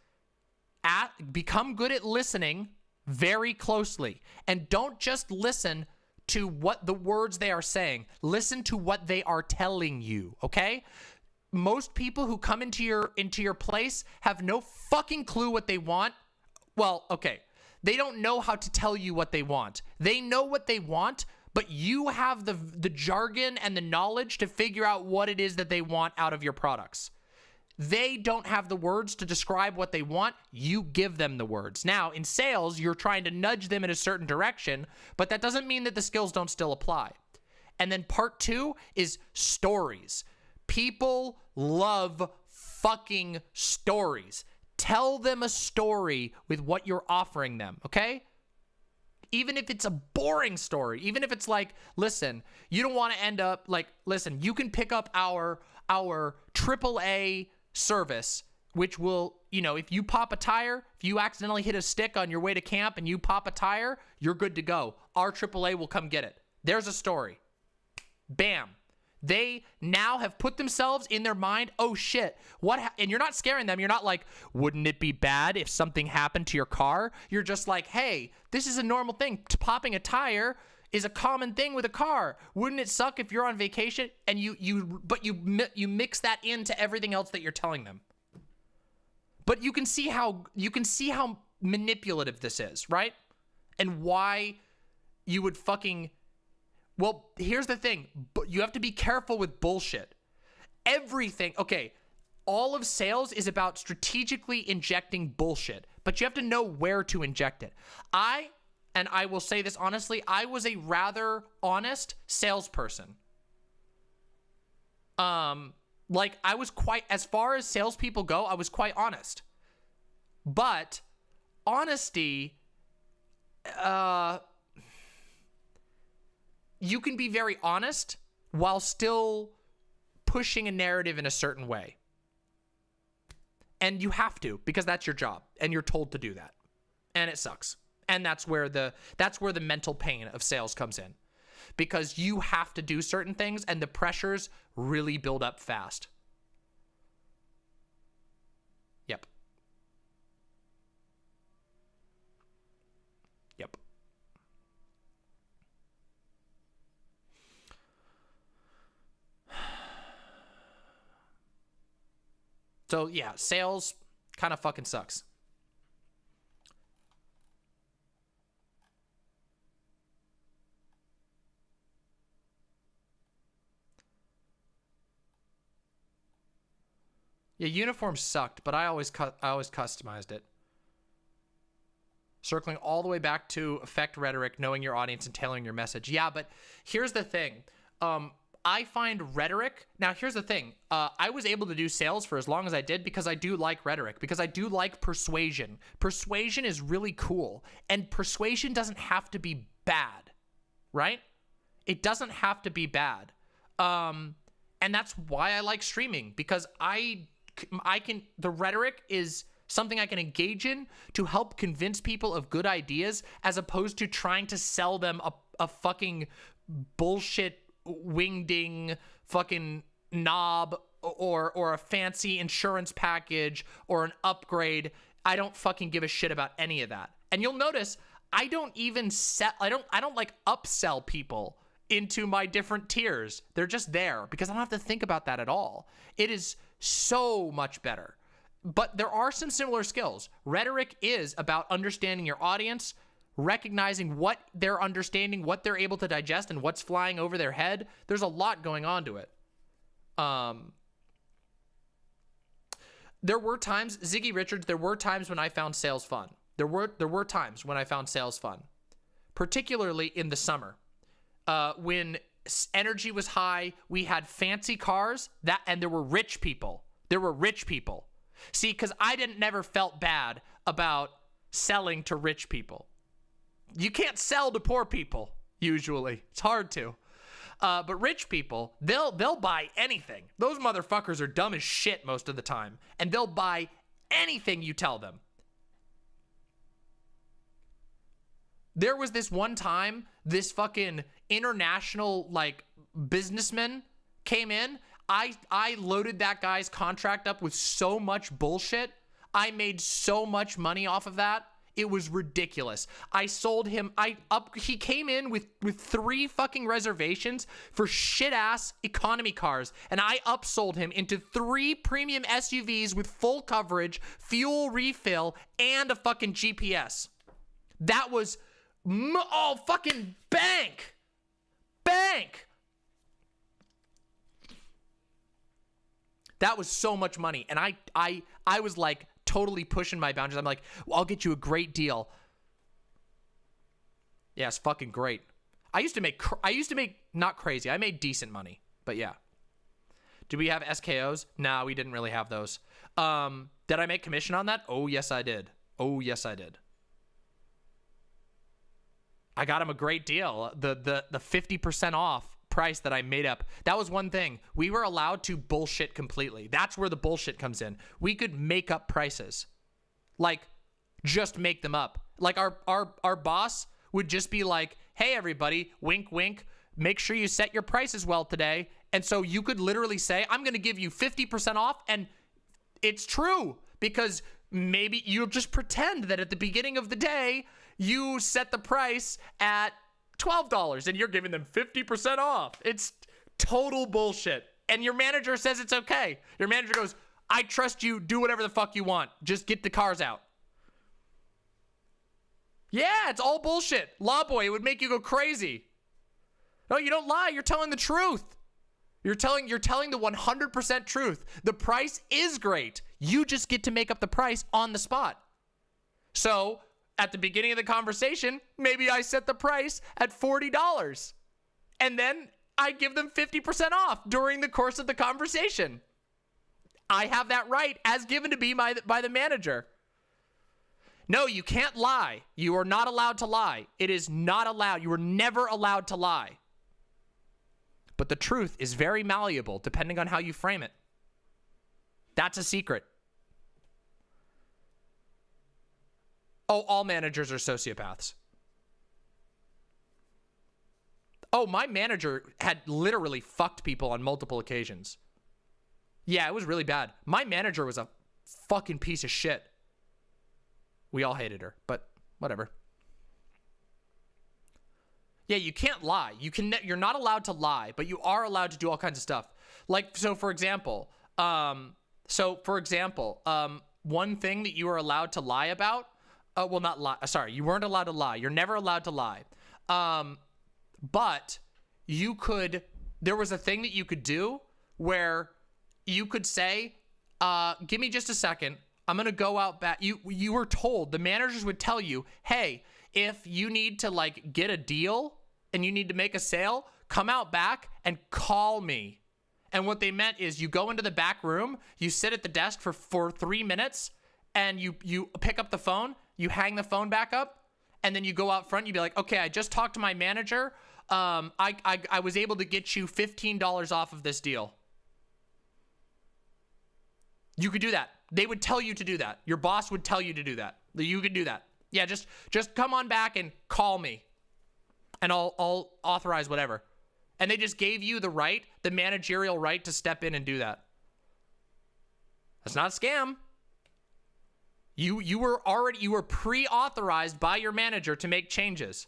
Become good at listening very closely. And don't just listen to what the words they are saying. Listen to what they are telling you, okay? Most people who come into your place have no fucking clue what they want. Well, okay. They don't know how to tell you what they want. They know what they want, but you have the jargon and the knowledge to figure out what it is that they want out of your products. They don't have the words to describe what they want. You give them the words. Now, in sales, you're trying to nudge them in a certain direction, but that doesn't mean that the skills don't still apply. And then part two is stories. People love fucking stories. Tell them a story with what you're offering them, okay? Even if it's a boring story, even if it's like, listen, you don't want to end up like, listen, you can pick up our AAA service, which will, you know, if you pop a tire, if you accidentally hit a stick on your way to camp and you pop a tire, you're good to go. Our AAA will come get it. There's a story. Bam. They now have put themselves in their mind, oh shit, and you're not scaring them. You're not like, wouldn't it be bad if something happened to your car? You're just like, hey, this is a normal thing. Popping a tire is a common thing with a car. Wouldn't it suck if you're on vacation and you mix that into everything else that you're telling them? But you can see how manipulative this is, right? And why you would fucking... Well, here's the thing. You have to be careful with bullshit. Everything, okay, all of sales is about strategically injecting bullshit, but you have to know where to inject it. And I will say this honestly, I was a rather honest salesperson. Like, I was quite, as far as salespeople go, I was quite honest. But honesty, you can be very honest while still pushing a narrative in a certain way. And you have to, because that's your job, and you're told to do that. And it sucks. And that's where the mental pain of sales comes in. Because you have to do certain things, and the pressures really build up fast. Yep. Yep. So yeah, sales kind of fucking sucks. Yeah, uniforms sucked, but I always customized it. Circling all the way back to effect rhetoric, knowing your audience and tailoring your message. Yeah, but here's the thing. I find rhetoric... Now, here's the thing. I was able to do sales for as long as I did because I do like rhetoric, because I do like persuasion. Persuasion is really cool, and persuasion doesn't have to be bad, right? It doesn't have to be bad. And that's why I like streaming, because the rhetoric is something I can engage in to help convince people of good ideas, as opposed to trying to sell them a fucking bullshit wingding fucking knob or a fancy insurance package or an upgrade. I don't fucking give a shit about any of that. And you'll notice I don't even I don't like upsell people into my different tiers. They're just there because I don't have to think about that at all. It is so much better. But there are some similar skills. Rhetoric is about understanding your audience, recognizing what they're understanding, what they're able to digest, and what's flying over their head. There's a lot going on to it. There were times, Ziggy Richards, there were times when I found sales fun. There were times when I found sales fun, particularly in the summer, when energy was high. We had fancy cars, and there were rich people. See, because I never felt bad about selling to rich people. You can't sell to poor people, usually. It's hard to. But rich people, they'll buy anything. Those motherfuckers are dumb as shit most of the time, and they'll buy anything you tell them. There was this one time, this fucking international, like, businessman came in. I loaded that guy's contract up with so much bullshit. I made so much money off of that. It was ridiculous. I sold him, he came in with 3 fucking reservations for shit-ass economy cars, and I upsold him into 3 premium SUVs with full coverage, fuel refill, and a fucking GPS. That was, fucking bank! That was so much money, and I was like, totally pushing my boundaries. I'm like, well, I'll get you a great deal. Yeah, it's fucking great. I used to make not crazy. I made decent money, but yeah. Do we have SKOs? No, we didn't really have those. Did I make commission on that? Oh, yes, I did. Oh, yes, I did. I got him a great deal. The 50% off price that I made up. That was one thing. We were allowed to bullshit completely. That's where the bullshit comes in. We could make up prices. Like, just make them up. Like, our boss would just be like, hey, everybody, wink, wink. Make sure you set your prices well today. And so you could literally say, I'm going to give you 50% off. And it's true, because maybe you'll just pretend that at the beginning of the day, you set the price at $12 and you're giving them 50% off. It's total bullshit. And your manager says it's okay. Your manager goes, I trust you. Do whatever the fuck you want. Just get the cars out. Yeah, it's all bullshit. Law boy, it would make you go crazy. No, you don't lie. You're telling the truth. You're telling the 100% truth. The price is great. You just get to make up the price on the spot. So at the beginning of the conversation, maybe I set the price at $40. And then I give them 50% off during the course of the conversation. I have that right as given to me by the manager. No, you can't lie. You are not allowed to lie. It is not allowed. You are never allowed to lie. But the truth is very malleable depending on how you frame it. That's a secret. Oh, all managers are sociopaths. Oh, my manager had literally fucked people on multiple occasions. Yeah, it was really bad. My manager was a fucking piece of shit. We all hated her, but whatever. Yeah, you can't lie. You're not allowed to lie, but you are allowed to do all kinds of stuff. Like, so for example, one thing that you are allowed to lie about, well, not lie. Sorry, you weren't allowed to lie. You're never allowed to lie. But you could, there was a thing that you could do where you could say, give me just a second. I'm going to go out back. You were told, the managers would tell you, hey, if you need to like get a deal and you need to make a sale, come out back and call me. And what they meant is you go into the back room, you sit at the desk for 3 minutes, and you pick up the phone, you hang the phone back up, and then you go out front, you'd be like, okay, I just talked to my manager. I was able to get you $15 off of this deal. You could do that. They would tell you to do that. Your boss would tell you to do that. You could do that. Yeah, just come on back and call me, and I'll authorize whatever. And they just gave you the right, the managerial right to step in and do that. That's not a scam. You were pre-authorized by your manager to make changes.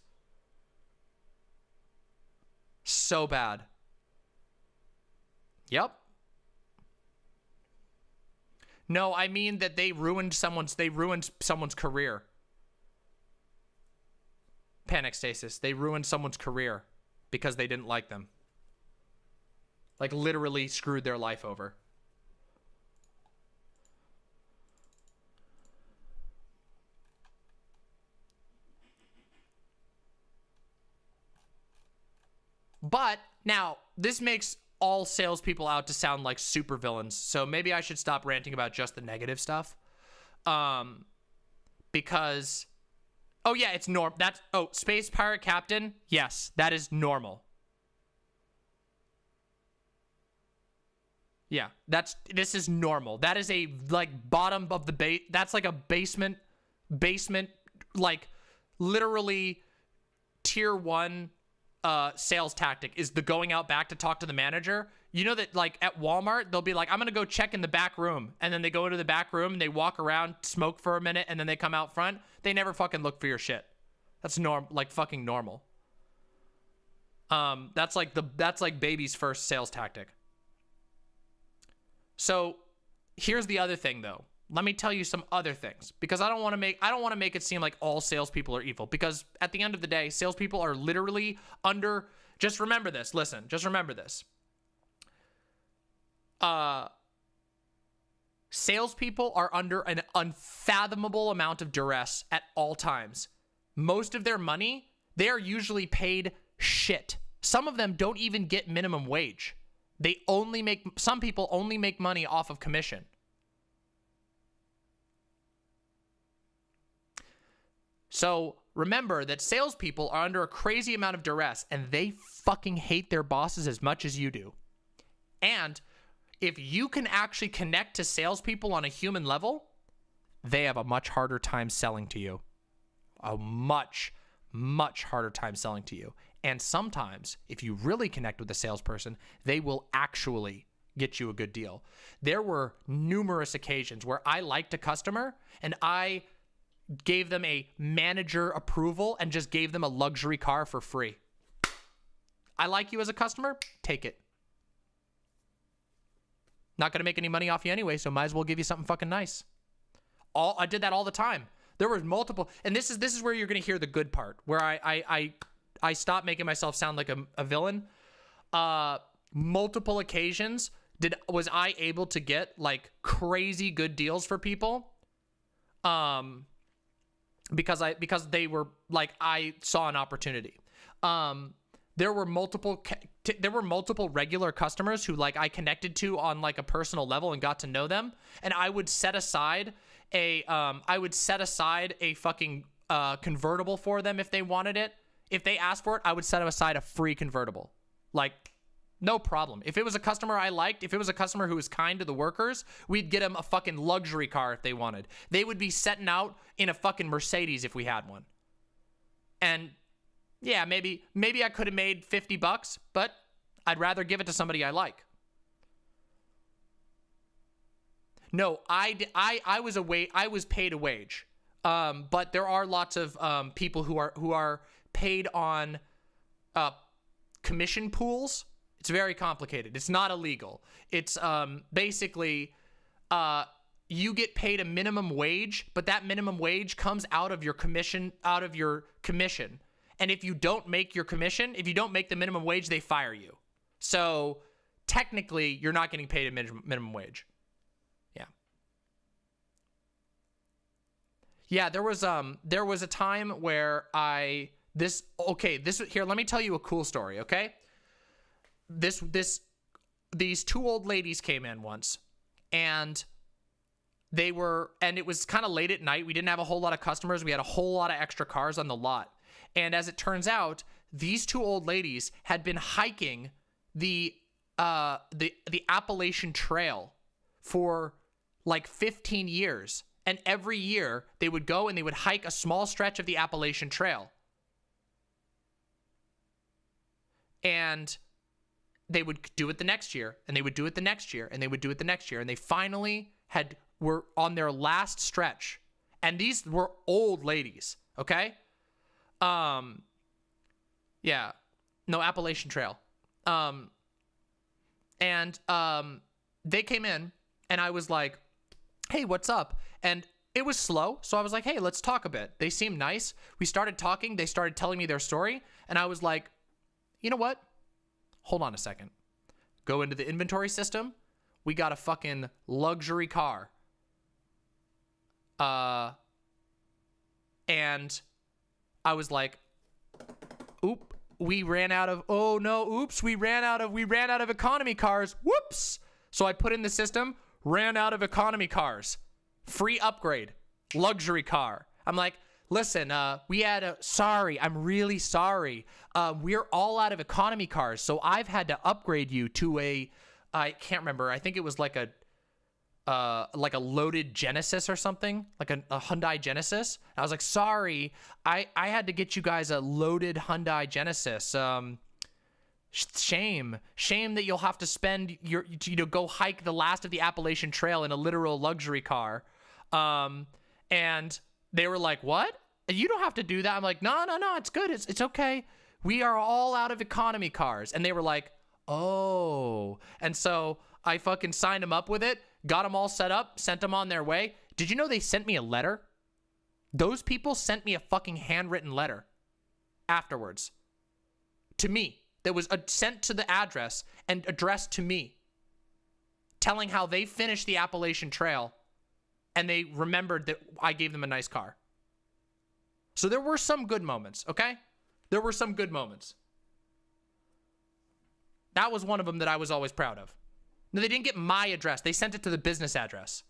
So bad. Yep. No, I mean that they ruined someone's career. Panic stasis. They ruined someone's career because they didn't like them. Like literally screwed their life over. But now this makes all salespeople out to sound like supervillains. So maybe I should stop ranting about just the negative stuff. Because, oh yeah, it's normal. Space Pirate Captain. Yes, that is normal. Yeah, this is normal. That is a like bottom of the base. That's like a basement, like literally tier 1 sales tactic is the going out back to talk to the manager. You know that like at Walmart, they'll be like, I'm going to go check in the back room. And then they go into the back room and they walk around, smoke for a minute, and then they come out front. They never fucking look for your shit. That's fucking normal. That's like baby's first sales tactic. So here's the other thing though. Let me tell you some other things, because I don't want to make it seem like all salespeople are evil, because at the end of the day, salespeople are literally under, just remember this, listen, just remember this. Salespeople are under an unfathomable amount of duress at all times. Most of their money, they are usually paid shit. Some of them don't even get minimum wage. Some people only make money off of commission. So remember that salespeople are under a crazy amount of duress, and they fucking hate their bosses as much as you do. And if you can actually connect to salespeople on a human level, they have a much harder time selling to you. A much, much harder time selling to you. And sometimes, if you really connect with a salesperson, they will actually get you a good deal. There were numerous occasions where I liked a customer and I gave them a manager approval and just gave them a luxury car for free. I like you as a customer, take it. Not gonna make any money off you anyway, so might as well give you something fucking nice. I did that all the time. There was multiple, and this is where you're gonna hear the good part, where I stopped making myself sound like a villain. Multiple occasions was I able to get like crazy good deals for people. Because they were like, I saw an opportunity. There were multiple regular customers who like I connected to on like a personal level and got to know them, and I would set aside a fucking convertible for them if they wanted it. If they asked for it, I would set aside a free convertible. Like, no problem. If it was a customer I liked, if it was a customer who was kind to the workers, we'd get them a fucking luxury car if they wanted. They would be setting out in a fucking Mercedes if we had one. And yeah, maybe I could have made $50, but I'd rather give it to somebody I like. No, I was paid a wage. But there are lots of people who are paid on commission pools. It's very complicated. It's not illegal. It's basically you get paid a minimum wage, but that minimum wage comes out of your commission. And if you don't make your commission, if you don't make the minimum wage, they fire you. So technically, you're not getting paid a minimum wage. Yeah. Yeah, there was a time where here, let me tell you a cool story, okay? These two old ladies came in once, and it was kind of late at night. We didn't have a whole lot of customers. We had a whole lot of extra cars on the lot. And as it turns out, these two old ladies had been hiking the Appalachian Trail for like 15 years. And every year they would go and they would hike a small stretch of the Appalachian Trail. And they would do it the next year, and they would do it the next year, and they would do it the next year. And they finally were on their last stretch. And these were old ladies, okay? Yeah, no, Appalachian Trail. They came in, and I was like, hey, what's up? And it was slow, so I was like, hey, let's talk a bit. They seemed nice. We started talking. They started telling me their story, and I was like, you know what? Hold on a second. Go into the inventory system. We got a fucking luxury car. And I was like, we ran out of economy cars. Whoops. So I put in the system, ran out of economy cars. Free upgrade. Luxury car. I'm like, listen, I'm really sorry. We're all out of economy cars, so I've had to upgrade you to I can't remember. I think it was like a loaded Genesis or something, like a Hyundai Genesis. I was like, sorry, I had to get you guys a loaded Hyundai Genesis. Shame that you'll have to spend go hike the last of the Appalachian Trail in a literal luxury car. And they were like, what? You don't have to do that. I'm like, no, it's good. It's okay. We are all out of economy cars. And they were like, oh. And so I fucking signed them up with it, got them all set up, sent them on their way. Did you know they sent me a letter? Those people sent me a fucking handwritten letter afterwards to me that was sent to the address and addressed to me, telling how they finished the Appalachian Trail and they remembered that I gave them a nice car. So there were some good moments, okay? There were some good moments. That was one of them that I was always proud of. No, they didn't get my address. They sent it to the business address.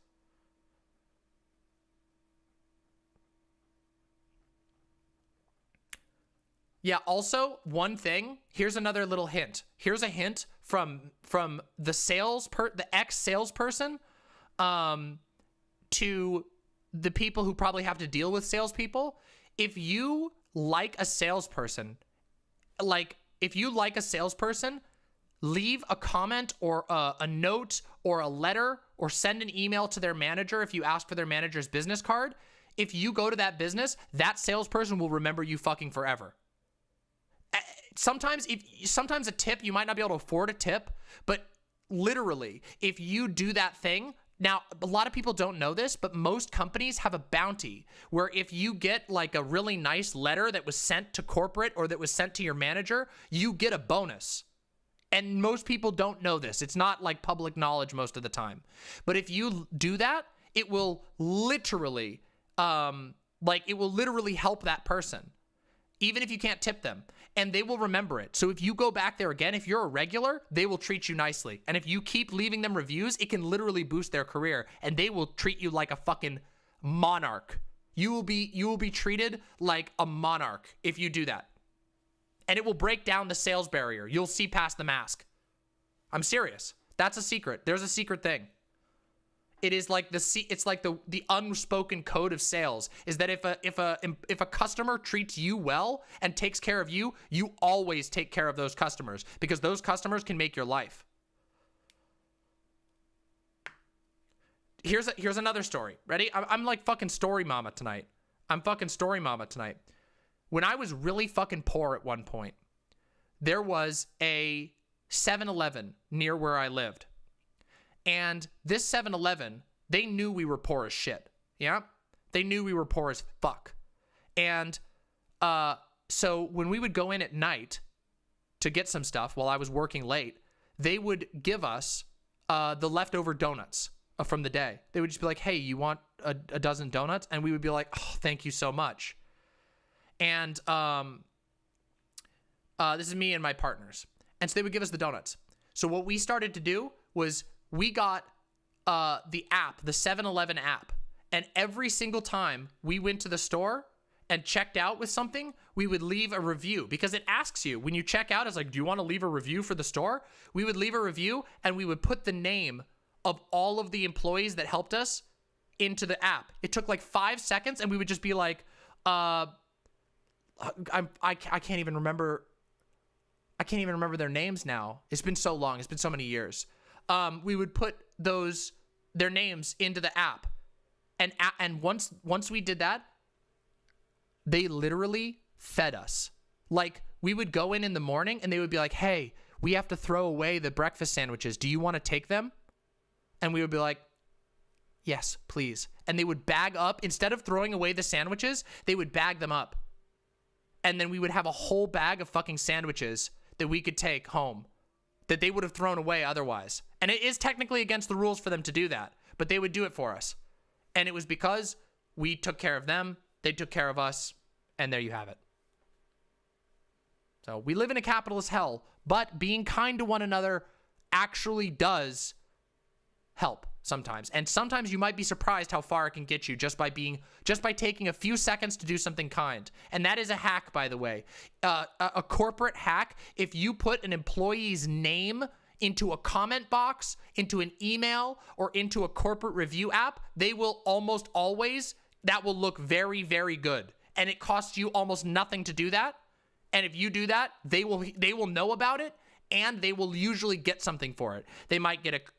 Yeah, also, one thing, here's another little hint. Here's a hint from the ex-salesperson to the people who probably have to deal with salespeople. If you like a salesperson, leave a comment or a note or a letter or send an email to their manager if you ask for their manager's business card. If you go to that business, that salesperson will remember you fucking forever. Sometimes a tip, you might not be able to afford a tip, but literally, if you do that thing, now, a lot of people don't know this, but most companies have a bounty where if you get like a really nice letter that was sent to corporate or that was sent to your manager, you get a bonus. And most people don't know this. It's not like public knowledge most of the time. But if you do that, it will literally, help that person, even if you can't tip them. And they will remember it. So if you go back there again, if you're a regular, they will treat you nicely. And if you keep leaving them reviews, it can literally boost their career. And they will treat you like a fucking monarch. You will be treated like a monarch if you do that. And it will break down the sales barrier. You'll see past the mask. I'm serious. That's a secret. There's a secret thing. It is like the unspoken code of sales is that if a customer treats you well and takes care of you, you always take care of those customers because those customers can make your life. Here's another story. Ready? I'm like fucking story mama tonight. When I was really fucking poor at one point, there was a 7-Eleven near where I lived. And this 7-Eleven, they knew we were poor as shit. Yeah? They knew we were poor as fuck. And so when we would go in at night to get some stuff while I was working late, they would give us the leftover donuts from the day. They would just be like, hey, you want a dozen donuts? And we would be like, oh, thank you so much. And this is me and my partners. And so they would give us the donuts. So what we started to do was we got the app, the 7-Eleven app, and every single time we went to the store and checked out with something, we would leave a review because it asks you when you check out, it's like, do you want to leave a review for the store? We would leave a review and we would put the name of all of the employees that helped us into the app. It took like 5 seconds and we would just be like, I can't even remember their names now. It's been so long. It's been so many years. We would put their names into the app. And once we did that, they literally fed us. Like, we would go in the morning and they would be like, hey, we have to throw away the breakfast sandwiches. Do you want to take them? And we would be like, yes, please. And they would bag up. Instead of throwing away the sandwiches, they would bag them up. And then we would have a whole bag of fucking sandwiches that we could take home that they would have thrown away otherwise. And it is technically against the rules for them to do that, but they would do it for us. And it was because we took care of them, they took care of us, and there you have it. So we live in a capitalist hell, but being kind to one another actually does help sometimes. And sometimes you might be surprised how far it can get you just by taking a few seconds to do something kind. And that is a hack, by the way. A corporate hack, if you put an employee's name into a comment box, into an email, or into a corporate review app, they will almost always, that will look very, very good. And it costs you almost nothing to do that. And if you do that, they will know about it, and they will usually get something for it. They might get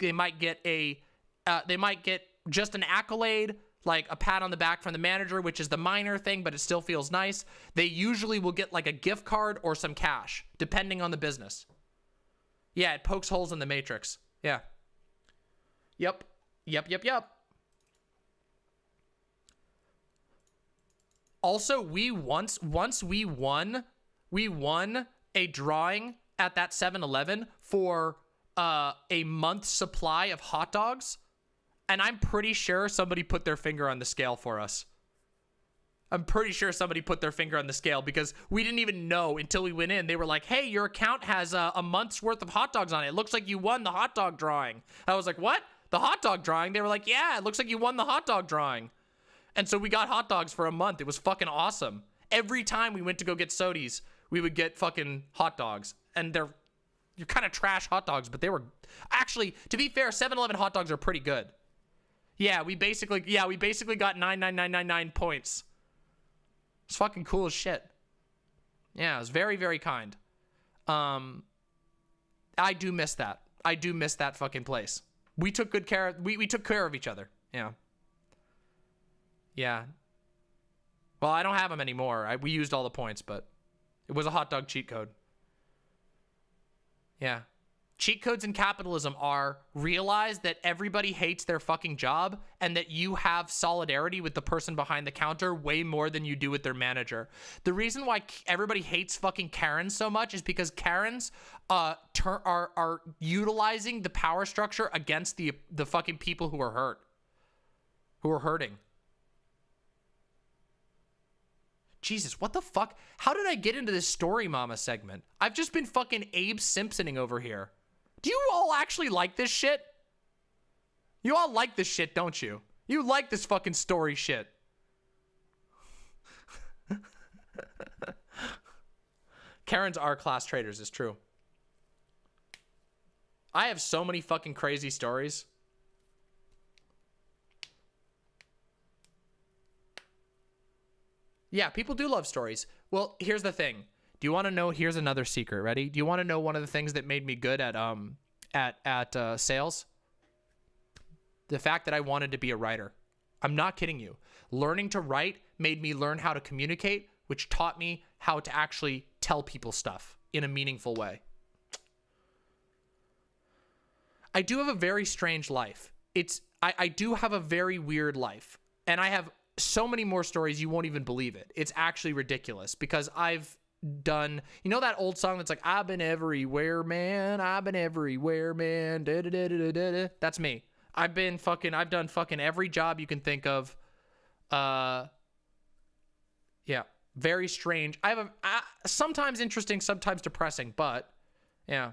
just an accolade, like a pat on the back from the manager, which is the minor thing, but it still feels nice. They usually will get like a gift card or some cash, depending on the business. Yeah, it pokes holes in the matrix. Yeah. Yep. Also, we once we won a drawing at that 7-Eleven for a month's supply of hot dogs, and I'm pretty sure somebody put their finger on the scale for us. I'm pretty sure somebody put their finger on the scale because we didn't even know until we went in. They were like, hey, your account has a month's worth of hot dogs on it. It looks like you won the hot dog drawing. I was like, what? The hot dog drawing? They were like, yeah, it looks like you won the hot dog drawing. And so we got hot dogs for a month. It was fucking awesome. Every time we went to go get sodies, we would get fucking hot dogs. And you're kind of trash hot dogs, but they were actually, to be fair, 7-Eleven hot dogs are pretty good. Yeah, we basically got 99999 points. It's fucking cool as shit. Yeah, it was very, very kind. I do miss that. I do miss that fucking place. We took good care. We took care of each other. Yeah. Yeah. Well, I don't have them anymore. We used all the points, but it was a hot dog cheat code. Yeah. Cheat codes in capitalism are realize that everybody hates their fucking job and that you have solidarity with the person behind the counter way more than you do with their manager. The reason why everybody hates fucking Karens so much is because Karens are utilizing the power structure against the fucking people who are hurt. Who are hurting. Jesus, what the fuck? How did I get into this story mama segment? I've just been fucking Abe Simpsoning over here. Do you all actually like this shit? You all like this shit, don't you? You like this fucking story shit. Karens are class traitors, it's true. I have so many fucking crazy stories. Yeah, people do love stories. Well, here's the thing. Do you want to know? Here's another secret. Ready? Do you want to know one of the things that made me good at sales? The fact that I wanted to be a writer. I'm not kidding you. Learning to write made me learn how to communicate, which taught me how to actually tell people stuff in a meaningful way. I do have a very strange life. I do have a very weird life, and I have so many more stories you won't even believe it. It's actually ridiculous because I've done, you know that old song that's like, I've been everywhere, man. I've been everywhere, man. Da, da, da, da, da, da. That's me. I've done fucking every job you can think of. Yeah, very strange. I have a sometimes interesting, sometimes depressing, but yeah.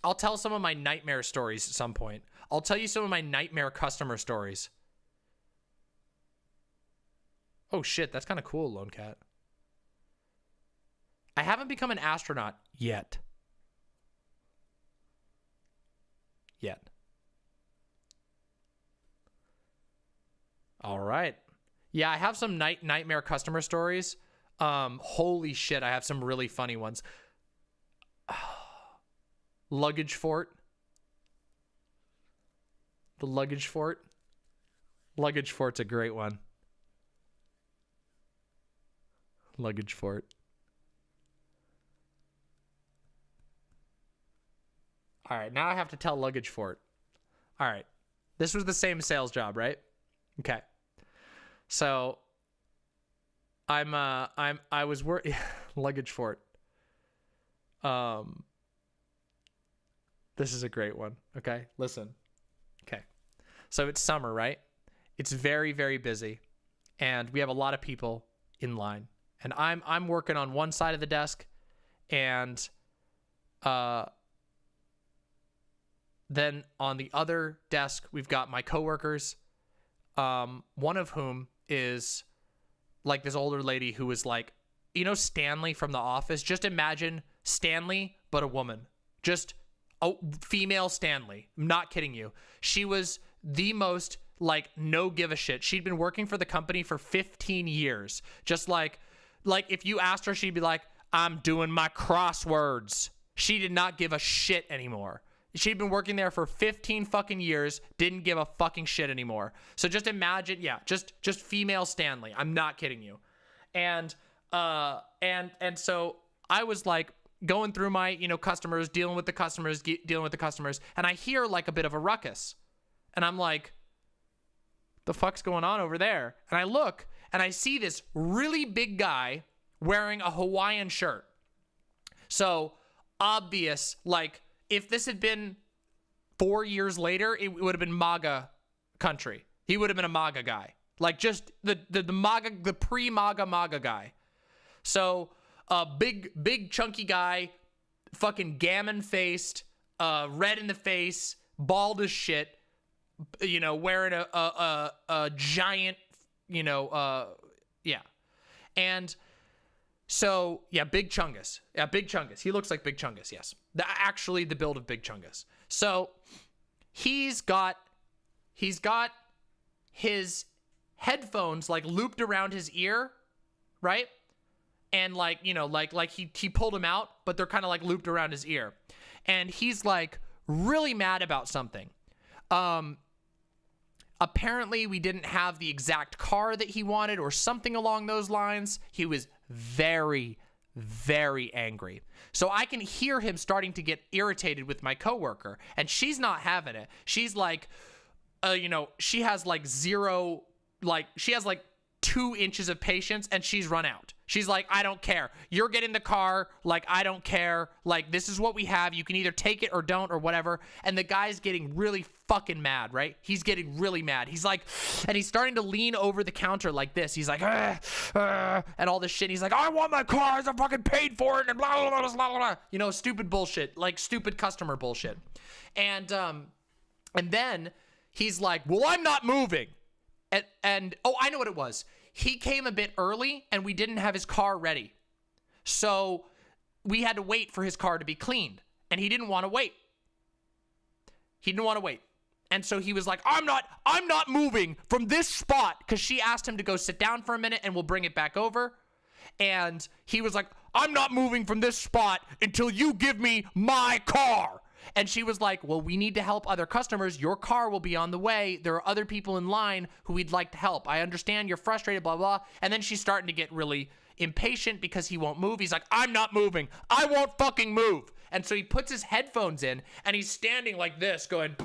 I'll tell some of my nightmare stories at some point. I'll tell you some of my nightmare customer stories. Oh shit, that's kind of cool, Lone Cat. I haven't become an astronaut yet. All right. Yeah, I have some nightmare customer stories. Holy shit, I have some really funny ones. Luggage fort. The luggage fort. Luggage fort's a great one. Luggage fort. All right, now I have to tell luggage fort. All right. This was the same sales job, right? Okay. So I was working luggage fort. This is a great one. Okay, listen. Okay, so it's summer, right? It's very, very busy, and we have a lot of people in line. And I'm working on one side of the desk, and then on the other desk we've got my coworkers. One of whom is like this older lady who was like, you know, Stanley from The Office. Just imagine Stanley, but a woman. Just a female Stanley. I'm not kidding you. She was the most like no give a shit. She'd been working for the company for 15 years. Just like if you asked her, she'd be like, I'm doing my crosswords. She did not give a shit anymore. She'd been working there for 15 fucking years, didn't give a fucking shit anymore. So just imagine, yeah, just female Stanley. I'm not kidding you. And so I was like going through my, customers, dealing with the customers, and I hear like a bit of a ruckus. And I'm like, the fuck's going on over there? And I look and I see this really big guy wearing a Hawaiian shirt. So obvious, like, if this had been 4 years later, it would have been MAGA country. He would have been a MAGA guy. Like just the MAGA, the pre-MAGA guy. So big chunky guy, fucking gammon-faced, red in the face, bald as shit, you know, wearing a giant, you know, yeah. And so, yeah, Big Chungus. Yeah, Big Chungus. He looks like Big Chungus, yes. Actually, the build of Big Chungus. So, he's got his headphones, like, looped around his ear, right? And, like, you know, like he pulled them out, but they're kind of, like, looped around his ear. And he's, like, really mad about something. Apparently, we didn't have the exact car that he wanted or something along those lines. He was very, very angry. So I can hear him starting to get irritated with my coworker, and she's not having it. She's like, you know, she has like 2 inches of patience, and she's run out. She's like, I don't care. You're getting the car. Like, I don't care. Like, this is what we have. You can either take it or don't or whatever. And the guy's getting really fucking mad, right? He's getting really mad. He's like, and he's starting to lean over the counter like this. He's like, and all this shit. He's like, I want my car. I fucking paid for it. And blah, blah, blah, blah, blah. You know, stupid bullshit. Like, stupid customer bullshit. And then he's like, well, I'm not moving. And oh, I know what it was. He came a bit early, and we didn't have his car ready. So we had to wait for his car to be cleaned, and he didn't want to wait. He didn't want to wait. And so he was like, I'm not moving from this spot, because she asked him to go sit down for a minute, and we'll bring it back over. And he was like, I'm not moving from this spot until you give me my car. And she was like, well, we need to help other customers. Your car will be on the way. There are other people in line who we'd like to help. I understand you're frustrated, blah, blah. And then she's starting to get really impatient because he won't move. He's like, I'm not moving. I won't fucking move. And so he puts his headphones in, and he's standing like this going,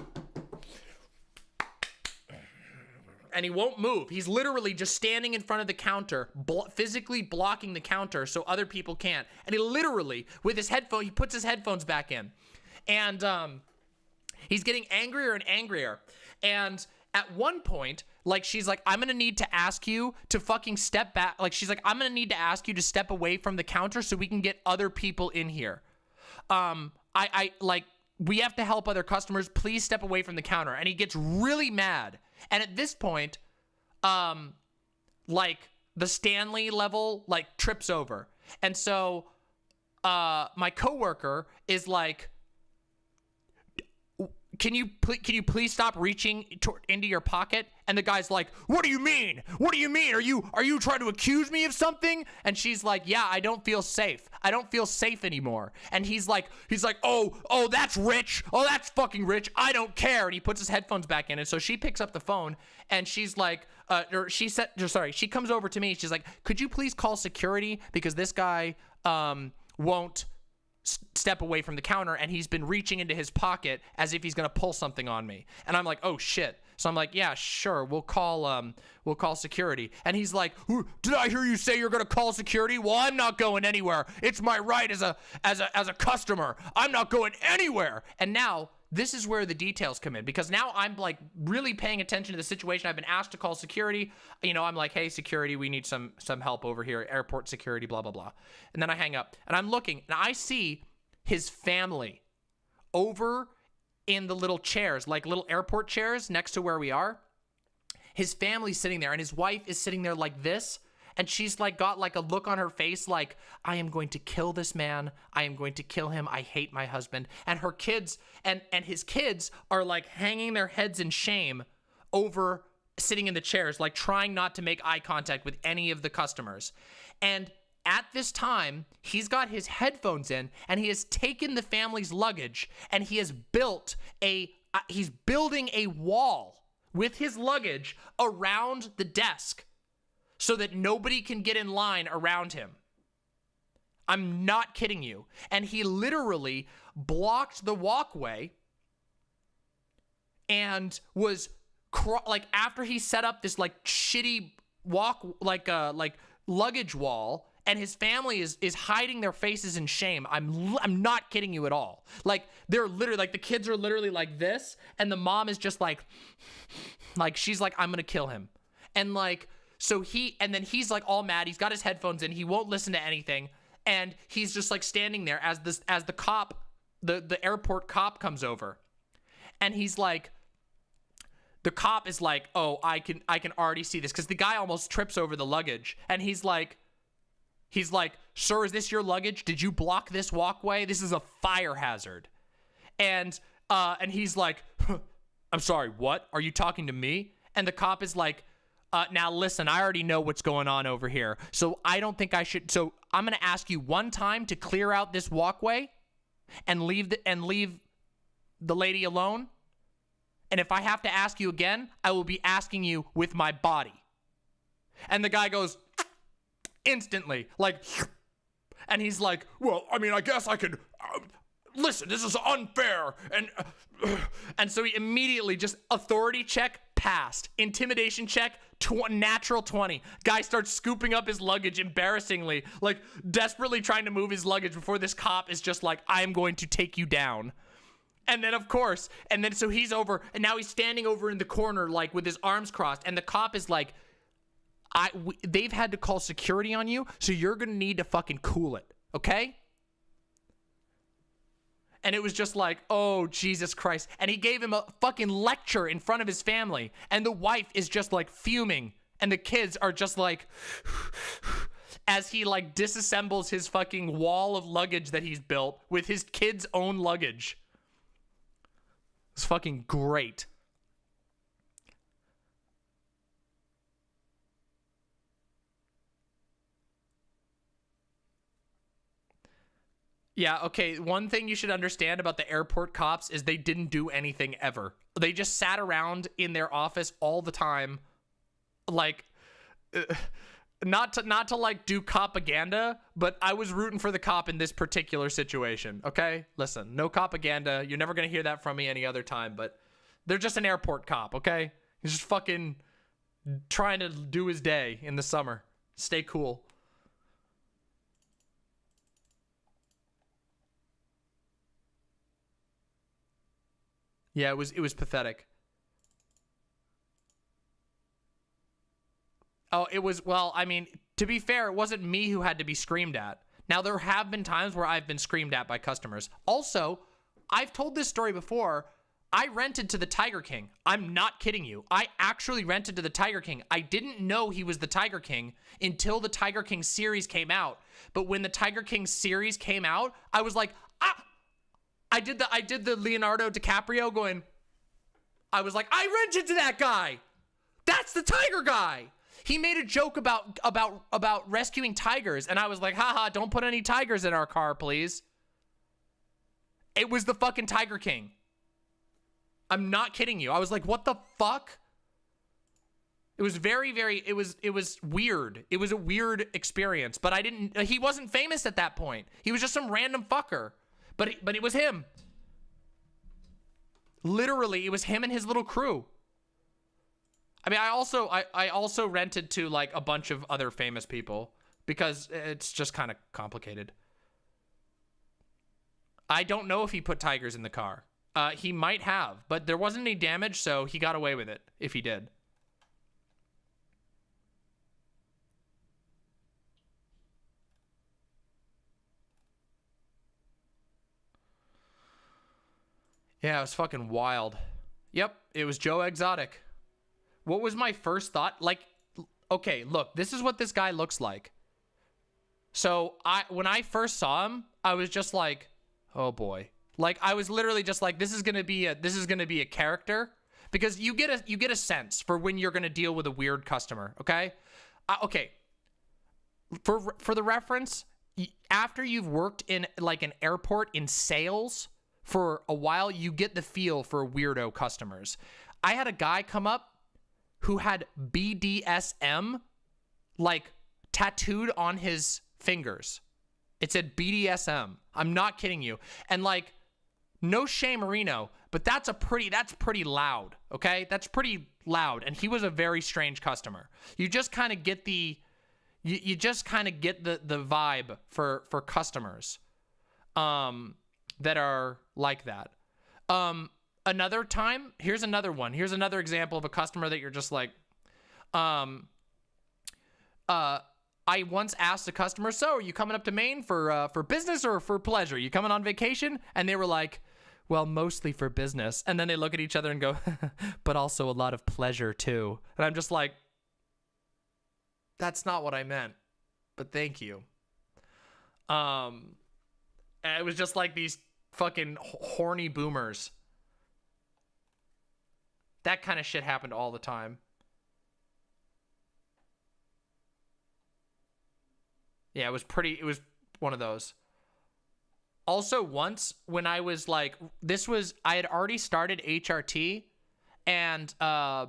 and he won't move. He's literally just standing in front of the counter, physically blocking the counter so other people can't. And he literally, with his headphone, he puts his headphones back in. And he's getting angrier and angrier. And at one point, like, she's like, I'm going to need to ask you to fucking step back. Like, she's like, I'm going to need to ask you to step away from the counter so we can get other people in here. Like, we have to help other customers. Please step away from the counter. And he gets really mad. And at this point, like, the Stanley level, like, trips over. And so my coworker is like, Can you please stop reaching into your pocket? And the guy's like, what do you mean? What do you mean? Are you trying to accuse me of something? And she's like, yeah, I don't feel safe. I don't feel safe anymore. And he's like, oh, that's rich. Oh, that's fucking rich. I don't care. And he puts his headphones back in. And so she picks up the phone, and she's like, she comes over to me. She's like, could you please call security? Because this guy won't step away from the counter, and he's been reaching into his pocket as if he's gonna pull something on me. And I'm like, oh shit. So I'm like, yeah, sure, we'll call security. And he's like, did I hear you say you're gonna call security? Well, I'm not going anywhere. It's my right as a customer. I'm not going anywhere. And now this is where the details come in, because now I'm like really paying attention to the situation. I've been asked to call security. You know, I'm like, hey, security, we need some help over here. Airport security, blah, blah, blah. And then I hang up, and I'm looking, and I see his family over in the little chairs, like little airport chairs next to where we are. His family's sitting there, and his wife is sitting there like this. And she's like got like a look on her face like, I am going to kill this man. I am going to kill him. I hate my husband. And her kids and his kids are like hanging their heads in shame over sitting in the chairs, like trying not to make eye contact with any of the customers. And at this time, he's got his headphones in, and he has taken the family's luggage, and he has he's building a wall with his luggage around the desk, so that nobody can get in line around him. I'm not kidding you. And he literally blocked the walkway and was like, after he set up this like shitty luggage wall and his family is hiding their faces in shame. I'm not kidding you at all. Like, they're literally, like, the kids are literally like this, and the mom is just like she's like, I'm gonna kill him. And like, so and then he's like all mad. He's got his headphones in. He won't listen to anything. And he's just like standing there as the cop, the airport cop comes over. And he's like, the cop is like, oh, I can already see this. Cause the guy almost trips over the luggage. And he's like, sir, is this your luggage? Did you block this walkway? This is a fire hazard. And he's like, I'm sorry, what? Are you talking to me? And the cop is like, now listen, I already know what's going on over here. So I don't think I should. So I'm going to ask you one time to clear out this walkway and leave the lady alone. And if I have to ask you again, I will be asking you with my body. And the guy goes instantly, like, and he's like, well, I mean, I guess I could, listen, this is unfair. And so he immediately just authority check passed, intimidation check, natural 20. Guy starts scooping up his luggage embarrassingly, like desperately trying to move his luggage before this cop is just like, I am going to take you down. And then of course, and then so he's over, and now he's standing over in the corner, like with his arms crossed, and the cop is like, they've had to call security on you, so you're gonna need to fucking cool it, okay? And it was just like, oh, Jesus Christ. And he gave him a fucking lecture in front of his family. And the wife is just like fuming. And the kids are just like, as he like disassembles his fucking wall of luggage that he's built with his kids' own luggage. It's fucking great. Yeah, okay, one thing you should understand about the airport cops is they didn't do anything ever. They just sat around in their office all the time, like, not to like do propaganda, but I was rooting for the cop in this particular situation, okay? Listen, no propaganda. You're never gonna hear that from me any other time, but they're just an airport cop, okay? He's just fucking trying to do his day in the summer. Stay cool. Yeah, it was pathetic. Oh, it was, well, I mean, to be fair, it wasn't me who had to be screamed at. Now, there have been times where I've been screamed at by customers. Also, I've told this story before. I rented to the Tiger King. I'm not kidding you. I actually rented to the Tiger King. I didn't know he was the Tiger King until the Tiger King series came out. But when the Tiger King series came out, I was like, ah! I did the Leonardo DiCaprio going, I was like, I rented to that guy. That's the tiger guy. He made a joke about rescuing tigers. And I was like, haha, don't put any tigers in our car, please. It was the fucking Tiger King. I'm not kidding you. I was like, what the fuck? It was it was weird. It was a weird experience, but he wasn't famous at that point. He was just some random fucker. But it was him. Literally, it was him and his little crew. I mean, I also rented to like a bunch of other famous people because it's just kind of complicated. I don't know if he put tigers in the car. He might have, but there wasn't any damage, so he got away with it if he did. Yeah, it was fucking wild. Yep, it was Joe Exotic. What was my first thought? Like, okay, look, this is what this guy looks like. So when I first saw him, I was just like, oh boy. Like, I was literally just like, this is gonna be a character, because you get a sense for when you're gonna deal with a weird customer. Okay, okay. For the reference, after you've worked in like an airport in sales for a while, you get the feel for weirdo customers. I had a guy come up who had BDSM like tattooed on his fingers. It said BDSM. I'm not kidding you. And like, no shame, Marino, but that's pretty loud. Okay, that's pretty loud. And he was a very strange customer. You just kind of get the You just kind of get the vibe for customers that are like that. Another time, here's another one. Here's another example of a customer that you're just like, I once asked a customer, so are you coming up to Maine for business or for pleasure? You coming on vacation? And they were like, well, mostly for business. And then they look at each other and go, but also a lot of pleasure too. And I'm just like, that's not what I meant, but thank you. And it was just like these fucking horny boomers. That kind of shit happened all the time. Yeah, it was one of those. Also, once when I was like, I had already started HRT, and I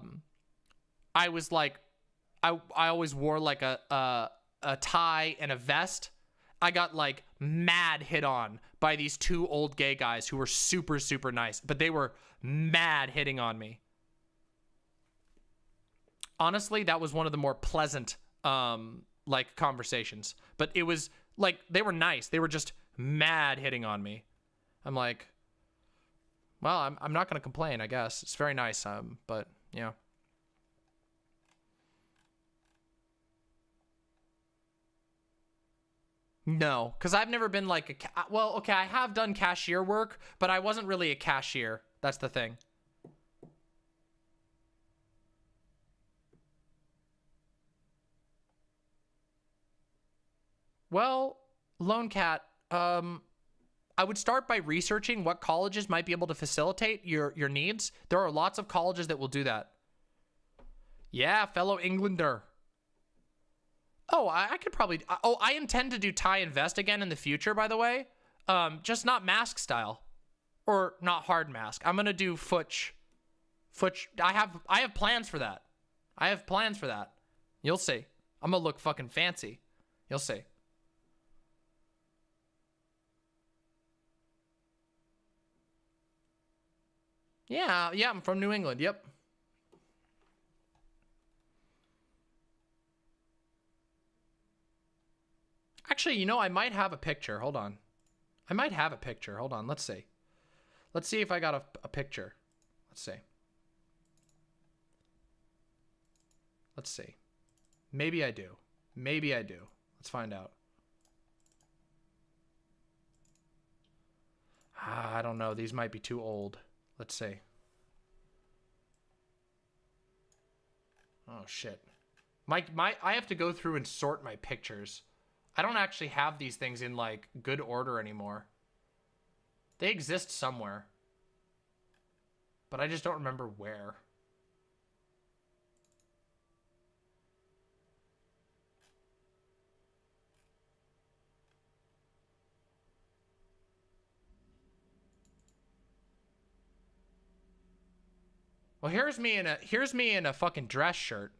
was like, I always wore like a tie and a vest. I got like mad hit on by these two old gay guys who were super, super nice, but they were mad hitting on me. Honestly, that was one of the more pleasant, like conversations, but it was like, they were nice. They were just mad hitting on me. I'm like, well, I'm not going to complain, I guess. It's very nice. But yeah. No, because I've never been like well, okay, I have done cashier work, but I wasn't really a cashier. That's the thing. Well, Lone Cat, I would start by researching what colleges might be able to facilitate your needs. There are lots of colleges that will do that. Yeah, fellow Englander. Oh, I could probably... Oh, I intend to do tie and vest again in the future, by the way. Just not mask style. Or not hard mask. I'm going to do Futch. I have plans for that. I have plans for that. You'll see. I'm going to look fucking fancy. You'll see. Yeah, I'm from New England. Yep. Actually, you know, I might have a picture. Hold on. I might have a picture. Hold on. Let's see. Let's see if I got a picture. Let's see. Let's see. Maybe I do. Maybe I do. Let's find out. I don't know. These might be too old. Let's see. Oh, shit. I have to go through and sort my pictures. I don't actually have these things in, like, good order anymore. They exist somewhere. But I just don't remember where. Well, here's me in a fucking dress shirt.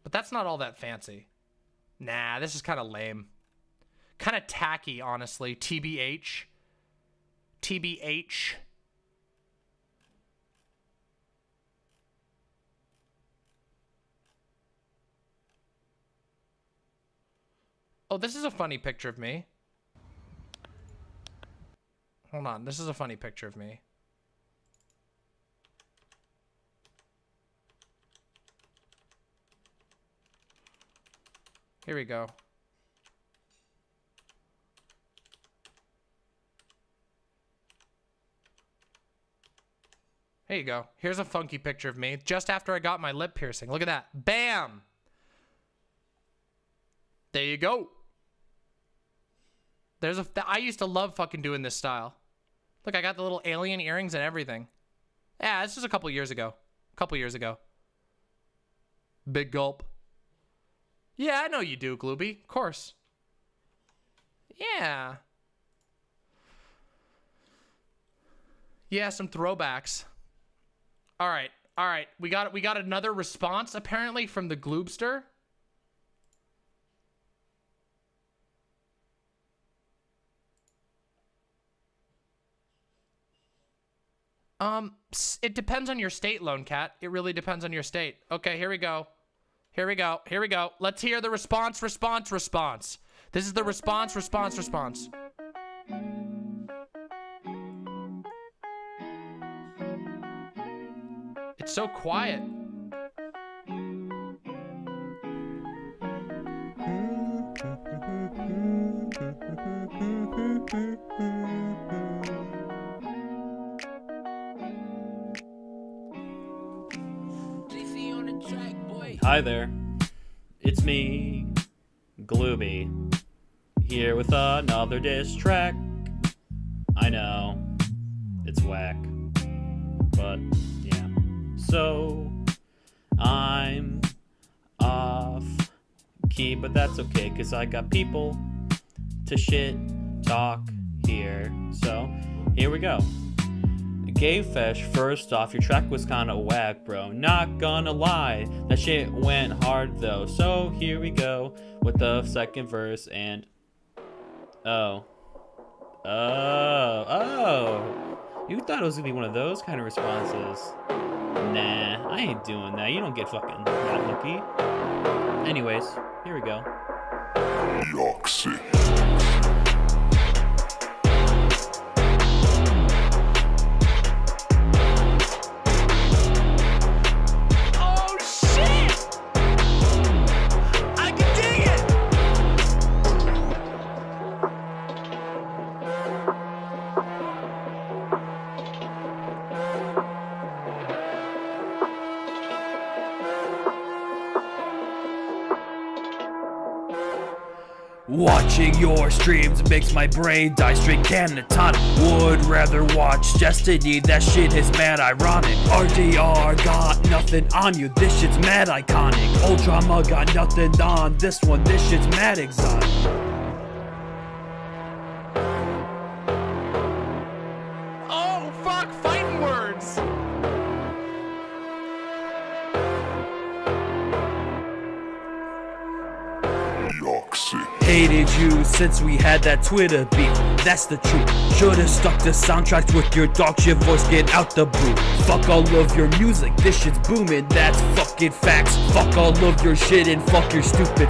But that's not all that fancy. Nah, this is kind of lame. Kind of tacky, honestly. TBH. TBH. Oh, this is a funny picture of me. Hold on, this is a funny picture of me. Here we go. Here you go. Here's a funky picture of me just after I got my lip piercing. Look at that. Bam! There you go. I used to love fucking doing this style. Look, I got the little alien earrings and everything. Yeah, this was a couple years ago. Big gulp. Yeah, I know you do, Glooby. Of course. Yeah. Yeah, some throwbacks. All right. We got another response apparently from the Gloobster. It depends on your state, Lone Cat. It really depends on your state. Okay, here we go. Here we go. Here we go. Let's hear the response. This is the response. It's so quiet. Hi there, it's me, Glooby, here with another diss track. I know, it's whack, but yeah. So, I'm off key, but that's okay, cause I got people to shit talk here. So, here we go. Gay Fesh, first off, your track was kinda whack, bro. Not gonna lie, that shit went hard though. So here we go with the second verse and oh. You thought it was gonna be one of those kind of responses. Nah, I ain't doing that. You don't get fucking that lucky. Anyways, here we go. Yoxy. Watching your streams makes my brain die straight catatonic. Would rather watch Destiny, that shit is mad ironic. RDR got nothing on you, this shit's mad iconic. Ultrama got nothing on this one, this shit's mad exotic. Oh, fuck, fighting words. Hated you since we had that Twitter beef, that's the truth. Should've stuck to soundtracks with your dog shit voice, get out the booth. Fuck all of your music, this shit's booming, that's fucking facts. Fuck all of your shit and fuck your stupid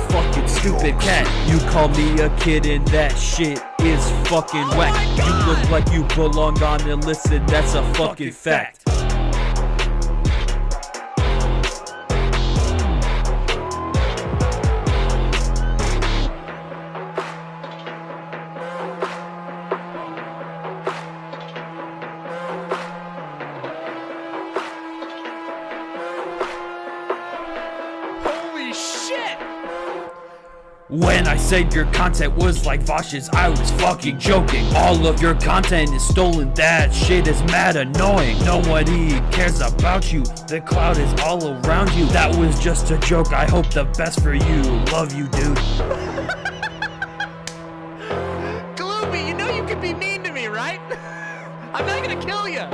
cat. You call me a kid and that shit is fucking whack. You look like you belong on illicit, that's a fucking fact. When I said your content was like Vosh's, I was fucking joking. All of your content is stolen, that shit is mad annoying. Nobody cares about you, the cloud is all around you. That was just a joke, I hope the best for you. Love you, dude. Glooby, you know you can be mean to me, right? I'm not gonna kill you.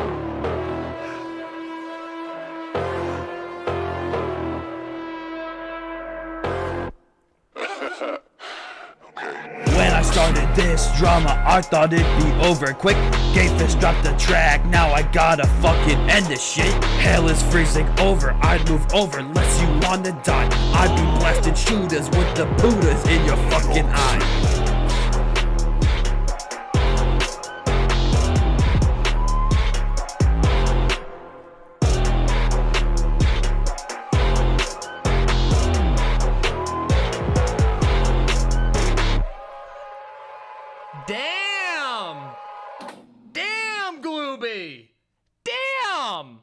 When I started this drama, I thought it'd be over quick. Gayfish dropped the track, now I gotta fucking end this shit. Hell is freezing over, I'd move over unless you wanna die. I'd be blasting shooters with the Buddhas in your fucking eye. Damn, Glooby. Damn.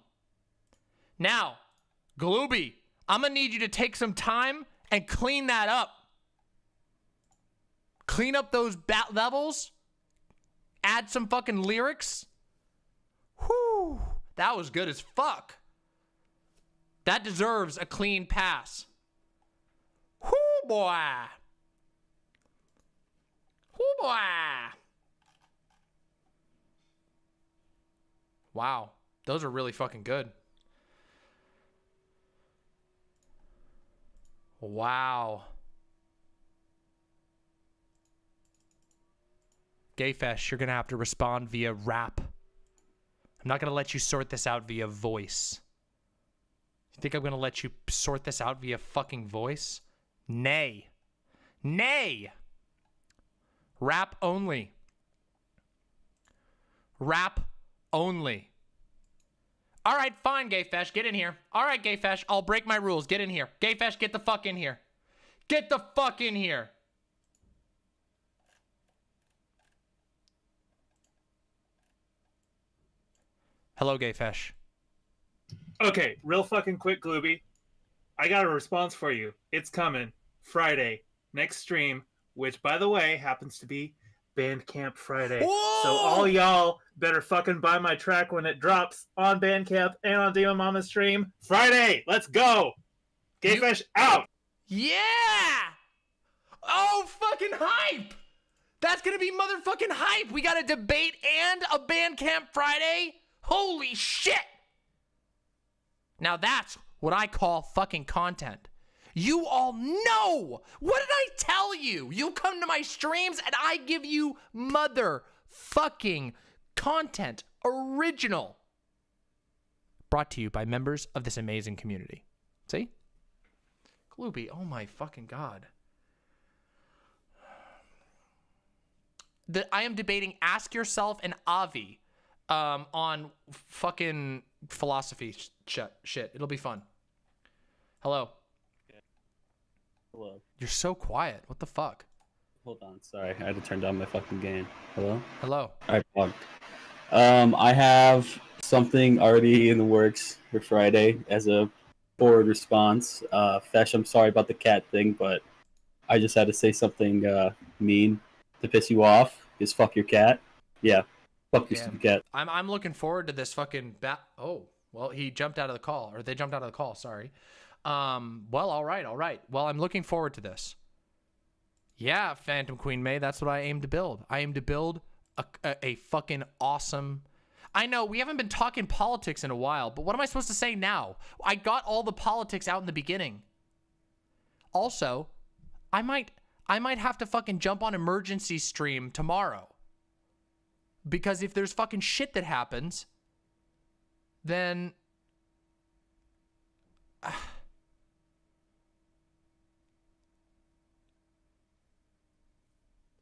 Now, Glooby, I'm gonna need you to take some time and clean that up. Clean up those levels. Add some fucking lyrics. Whew. That was good as fuck. That deserves a clean pass. Whoo, boy. Whoo, boy. Wow. Those are really fucking good. Wow. Gayfesh, you're going to have to respond via rap. I'm not going to let you sort this out via voice. You think I'm going to let you sort this out via fucking voice? Nay. Nay! Rap only. Rap only. All right, fine, Gayfesh, get in here. All right, Gayfesh, I'll break my rules. Get in here. Gayfesh, get the fuck in here. Get the fuck in here. Hello, Gayfesh. Okay, real fucking quick, Glooby. I got a response for you. It's coming. Friday. Next stream, which, by the way, happens to be Bandcamp Friday. Whoa! So all y'all better fucking buy my track when it drops on Bandcamp and on Demon Mama stream. Friday! Let's go! Gayfish out! Yeah! Oh, fucking hype! That's gonna be motherfucking hype! We got a debate and a Bandcamp Friday? Holy shit! Now that's what I call fucking content. You all know! What did I tell you? You come to my streams and I give you motherfucking content. Original. Brought to you by members of this amazing community. See? Gloopy, oh my fucking god. I am debating Ask Yourself and Avi on fucking philosophy shit. It'll be fun. Hello. Hello. You're so quiet. What the fuck? Hold on, sorry. I had to turn down my fucking gain. Hello? Hello. Alright, Pog. I have something already in the works for Friday as a forward response. Fesh, I'm sorry about the cat thing, but I just had to say something mean to piss you off. Just fuck your cat. Yeah. Fuck your stupid cat. I'm looking forward to this fucking oh, well, he jumped out of the call, or they jumped out of the call, sorry. Well, all right. Well, I'm looking forward to this. Yeah, Phantom Queen May, that's what I aim to build. I aim to build a fucking awesome... I know, we haven't been talking politics in a while, but what am I supposed to say now? I got all the politics out in the beginning. Also, I might have to fucking jump on emergency stream tomorrow. Because if there's fucking shit that happens, then...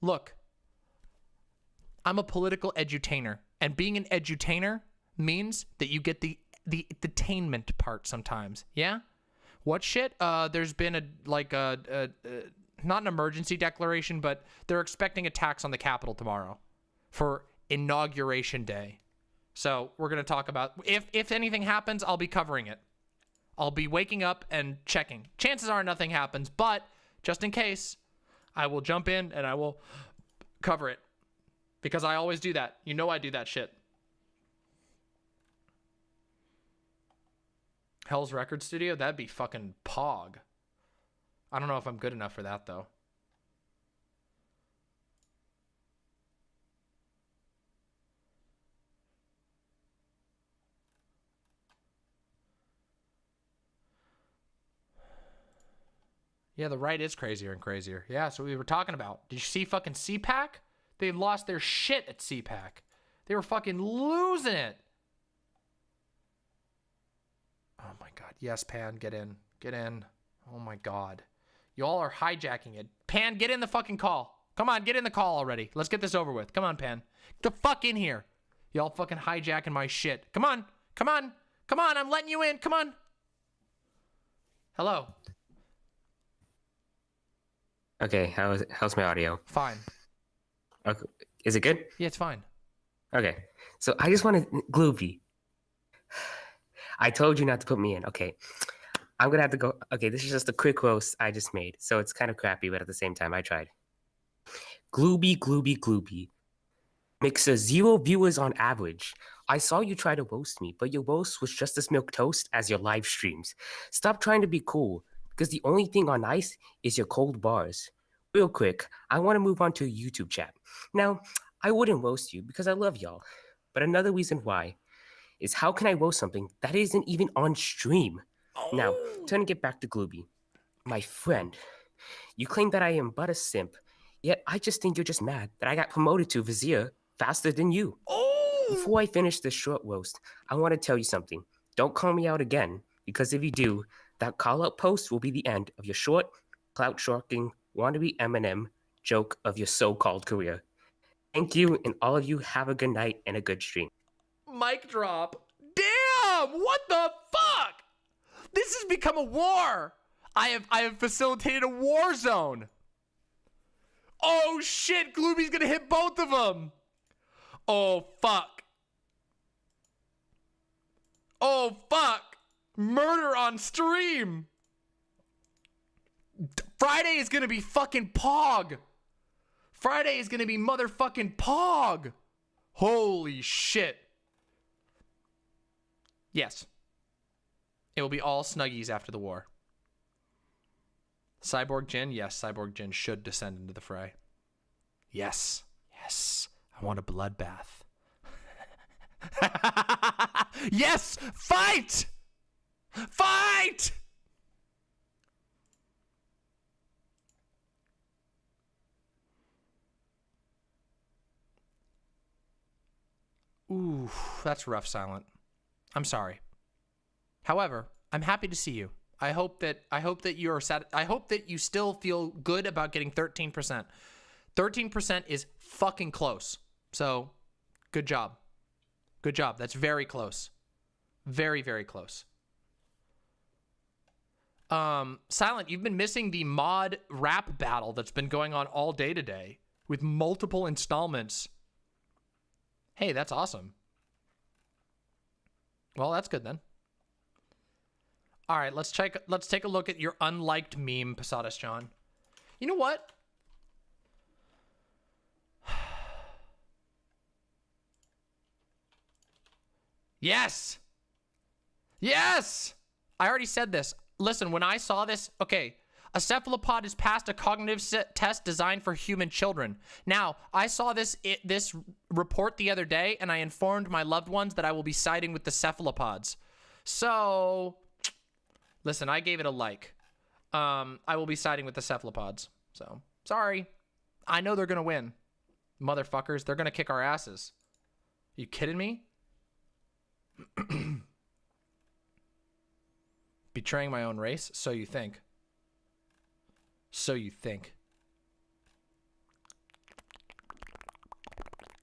Look, I'm a political edutainer, and being an edutainer means that you get the entertainment part sometimes. Yeah? What shit? There's been not an emergency declaration, but they're expecting attacks on the Capitol tomorrow for Inauguration Day. So we're gonna talk about if anything happens, I'll be covering it. I'll be waking up and checking. Chances are nothing happens, but just in case, I will jump in and I will cover it. Because I always do that. You know I do that shit. Hell's Record Studio? That'd be fucking pog. I don't know if I'm good enough for that, though. Yeah, the right is crazier and crazier. Yeah, that's what we were talking about. Did you see fucking CPAC? They lost their shit at CPAC. They were fucking losing it. Oh my god. Yes, Pan, get in. Get in. Oh my god. Y'all are hijacking it. Pan, get in the fucking call. Come on, get in the call already. Let's get this over with. Come on, Pan. Get the fuck in here. Y'all fucking hijacking my shit. Come on. Come on. Come on, I'm letting you in. Come on. Hello. Okay, how's my audio? Fine. Okay. Is it good? Yeah, it's fine. Okay, so I just want to... Gloopy. I told you not to put me in. Okay, I'm gonna have to go... Okay, this is just a quick roast I just made, so it's kind of crappy, but at the same time, I tried. Gloopy. Makes a 0 viewers on average. I saw you try to roast me, but your roast was just as milquetoast as your live streams. Stop trying to be cool, because the only thing on ice is your cold bars. Real quick, I want to move on to a YouTube chat. Now, I wouldn't roast you because I love y'all, but another reason why is how can I roast something that isn't even on stream? Oh. Now, to get back to Glooby, my friend, you claim that I am but a simp, yet I just think you're just mad that I got promoted to Vizier faster than you. Oh! Before I finish this short roast, I want to tell you something. Don't call me out again, because if you do, that call-out post will be the end of your short, clout-sharking, wannabe Eminem joke of your so-called career. Thank you, and all of you have a good night and a good stream. Mic drop. Damn! What the fuck? This has become a war. I have facilitated a war zone. Oh shit, Glooby's gonna hit both of them. Oh fuck. Oh fuck. Murder on stream. Friday is gonna be fucking Pog. Friday is gonna be motherfucking Pog. Holy shit. Yes. It will be all Snuggies after the war. Cyborg Jin? Yes, Cyborg Jin should descend into the fray. Yes. Yes. I want a bloodbath. Yes! Fight! Fight! Ooh, that's rough, Silent. I'm sorry. However, I'm happy to see you. I hope that you're I hope that you still feel good about getting 13%. 13% is fucking close. So, good job. Good job. That's very close. Very, very close. Silent, you've been missing the mod rap battle that's been going on all day today with multiple installments. Hey, that's awesome. Well, that's good then. All right, let's take a look at your unliked meme, Posadas John. You know what? Yes! Yes! I already said this. Listen, when I saw this, okay, a cephalopod has passed a cognitive test designed for human children. Now, I saw this report the other day, and I informed my loved ones that I will be siding with the cephalopods. So, listen, I gave it a like. I will be siding with the cephalopods. So, sorry. I know they're going to win. Motherfuckers, they're going to kick our asses. Are you kidding me? Betraying my own race? So you think. So you think.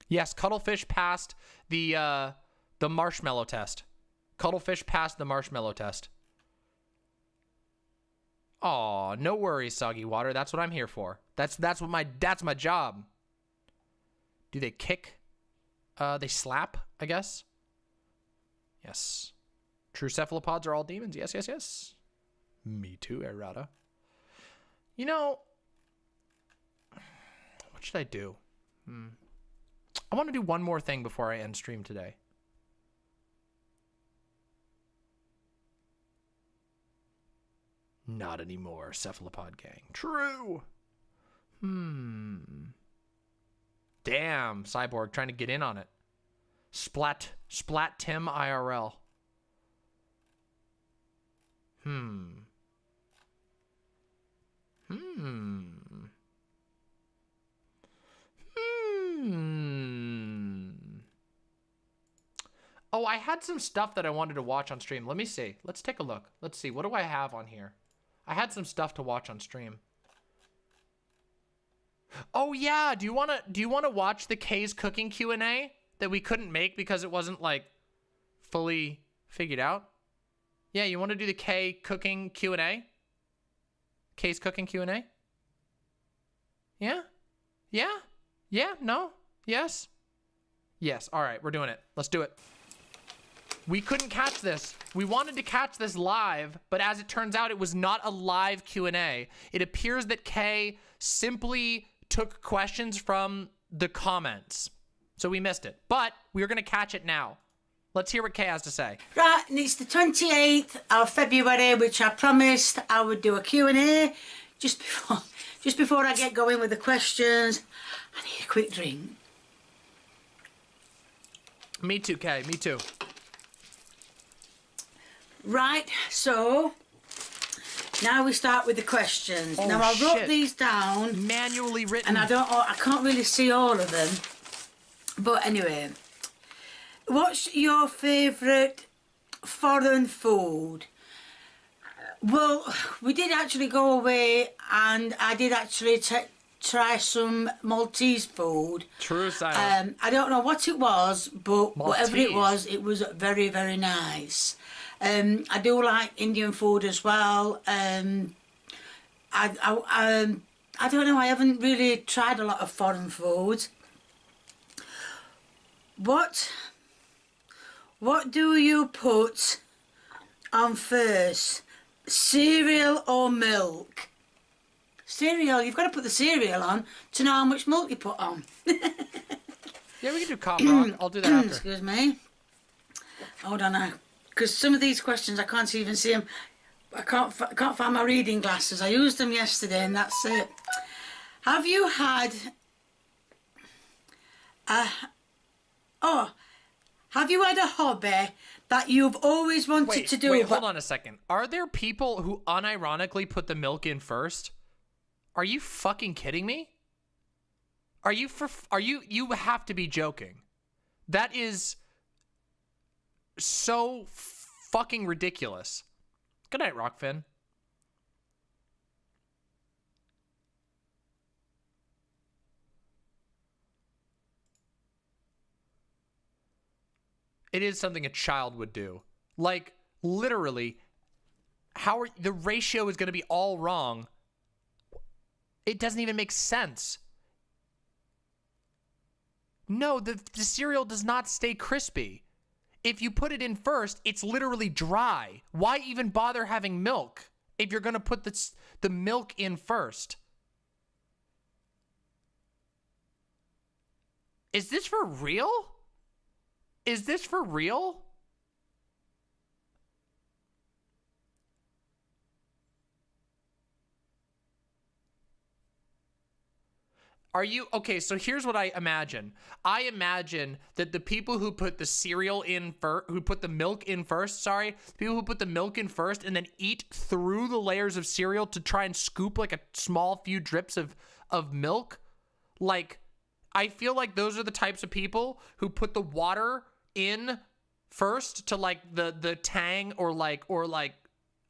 Yes, Cuttlefish passed the marshmallow test. Cuttlefish passed the marshmallow test. Aw, no worries, Soggy Water. That's what I'm here for. That's my job. Do they kick? They slap, I guess. Yes. True cephalopods are all demons. Yes, yes, yes. Me too, errata. You know, what should I do? I want to do one more thing before I end stream today. Not anymore, cephalopod gang. True. Damn, Cyborg trying to get in on it. Splat Tim IRL. Oh, I had some stuff that I wanted to watch on stream. Let me see. Let's take a look. Let's see. What do I have on here? I had some stuff to watch on stream. Oh yeah, do you want to watch the K's cooking Q&A that we couldn't make because it wasn't like fully figured out? Yeah, you want to do the K cooking Q&A? K's cooking Q&A? Yeah? Yeah? Yeah? No? Yes? Yes. All right, we're doing it. Let's do it. We couldn't catch this. We wanted to catch this live, but as it turns out, it was not a live Q&A. It appears that K simply took questions from the comments. So we missed it, but we're going to catch it now. Let's hear what Kay has to say. Right, and it's the 28th of February, which I promised I would do a Q&A. Just before I get going with the questions, I need a quick drink. Me too, Kay. Me too. Right, so now we start with the questions. Oh, now I wrote shit. these down. Manually written. And I can't really see all of them. But anyway, What's your favourite foreign food? Well, we did actually go away and I did actually try some Maltese food. True silence. I don't know what it was, but whatever it Maltese. was very, very nice. I do like Indian food as well. I don't know, I haven't really tried a lot of foreign food. What do you put on first? Cereal or milk? Cereal, you've got to put the cereal on to know how much milk you put on. Yeah, we can do cop rock. I'll do that after. Excuse me. Hold on now. Because some of these questions I can't even see them. I can't find my reading glasses. I used them yesterday and that's it. Have you had a hobby that you've always wanted to do? Wait, hold on a second. Are there people who unironically put the milk in first? Are you fucking kidding me? You have to be joking. That is so fucking ridiculous. Good night, Rockfin. It is something a child would do. Like, literally, the ratio is going to be all wrong. It doesn't even make sense. No, the cereal does not stay crispy. If you put it in first, it's literally dry. Why even bother having milk if you're going to put the milk in first? Is this for real? Is this for real? Are you okay? So here's what I imagine. I imagine that the people who put the cereal in first, who put the milk in first, people who put the milk in first and then eat through the layers of cereal to try and scoop like a small few drips of milk. Like, I feel like those are the types of people who put the water in first to like the tang or like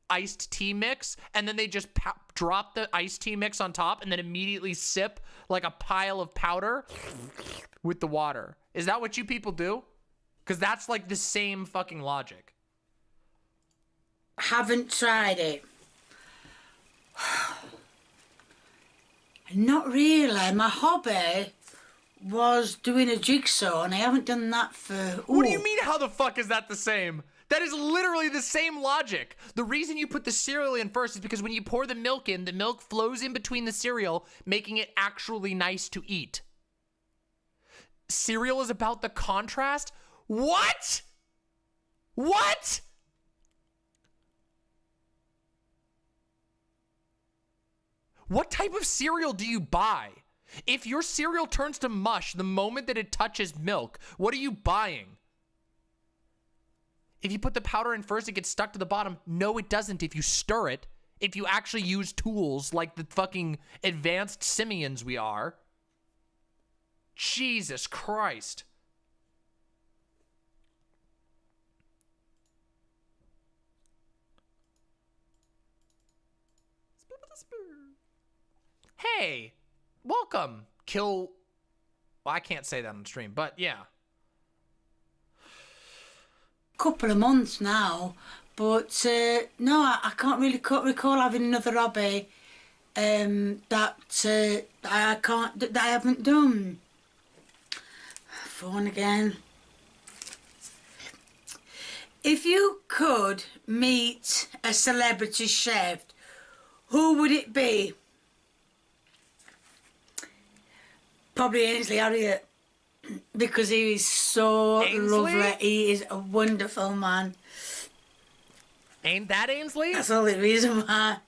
iced tea mix, and then they just drop the iced tea mix on top and then immediately sip like a pile of powder with the water. Is that what you people do? Because that's like the same fucking logic. Haven't tried it. Not really. My hobby was doing a jigsaw, and I haven't done that for... What do you mean, how the fuck is that the same? That is literally the same logic. The reason you put the cereal in first is because when you pour the milk in, the milk flows in between the cereal, making it actually nice to eat. Cereal is about the contrast? What? What? What type of cereal do you buy? If your cereal turns to mush the moment that it touches milk, what are you buying? If you put the powder in first, it gets stuck to the bottom. No, it doesn't if you stir it. If you actually use tools like the fucking advanced simians we are. Jesus Christ. Hey, welcome. Well, I can't say that on stream, but yeah. Couple of months now, but no, I can't really recall having another hobby that I haven't done. Phone again. If you could meet a celebrity chef, who would it be? Probably Ainsley Harriott. Because he is so lovely. He is a wonderful man. Ain't that Ainsley? That's the only reason why.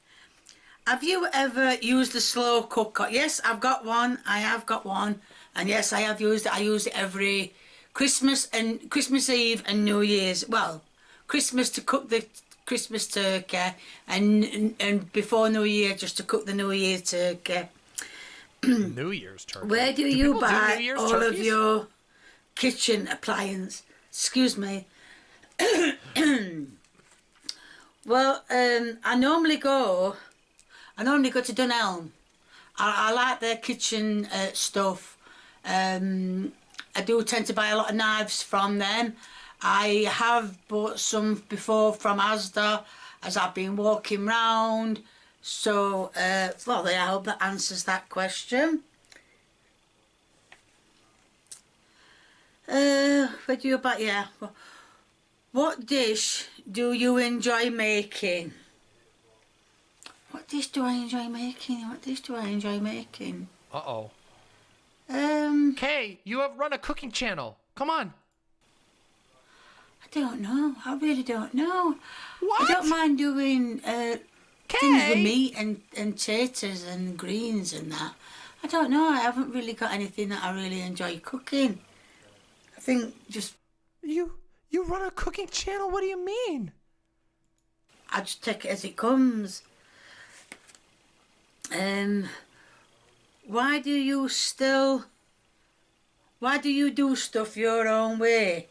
Have you ever used the slow cooker? Yes, I've got one. I have got one. And yes, I have used it. I use it every Christmas Eve and New Year's. Well, Christmas to cook the Christmas turkey and before New Year just to cook the New Year turkey. New Year's turkey. Where do you buy all of your kitchen appliance? Excuse me. Well, I normally go to Dunelm. I like their kitchen stuff. I do tend to buy a lot of knives from them. I have bought some before from Asda as I've been walking round. So, well, I hope that answers that question. Where do you about, yeah. What dish do you enjoy making? What dish do I enjoy making? What dish do I enjoy making? Uh-oh. Kay, you have run a cooking channel. Come on. I don't know. I really don't know. What? I don't mind doing things with meat and taters and greens and that. I don't know. I haven't really got anything that I really enjoy cooking. I think just... You run a cooking channel? What do you mean? I just take it as it comes. Why do you do stuff your own way?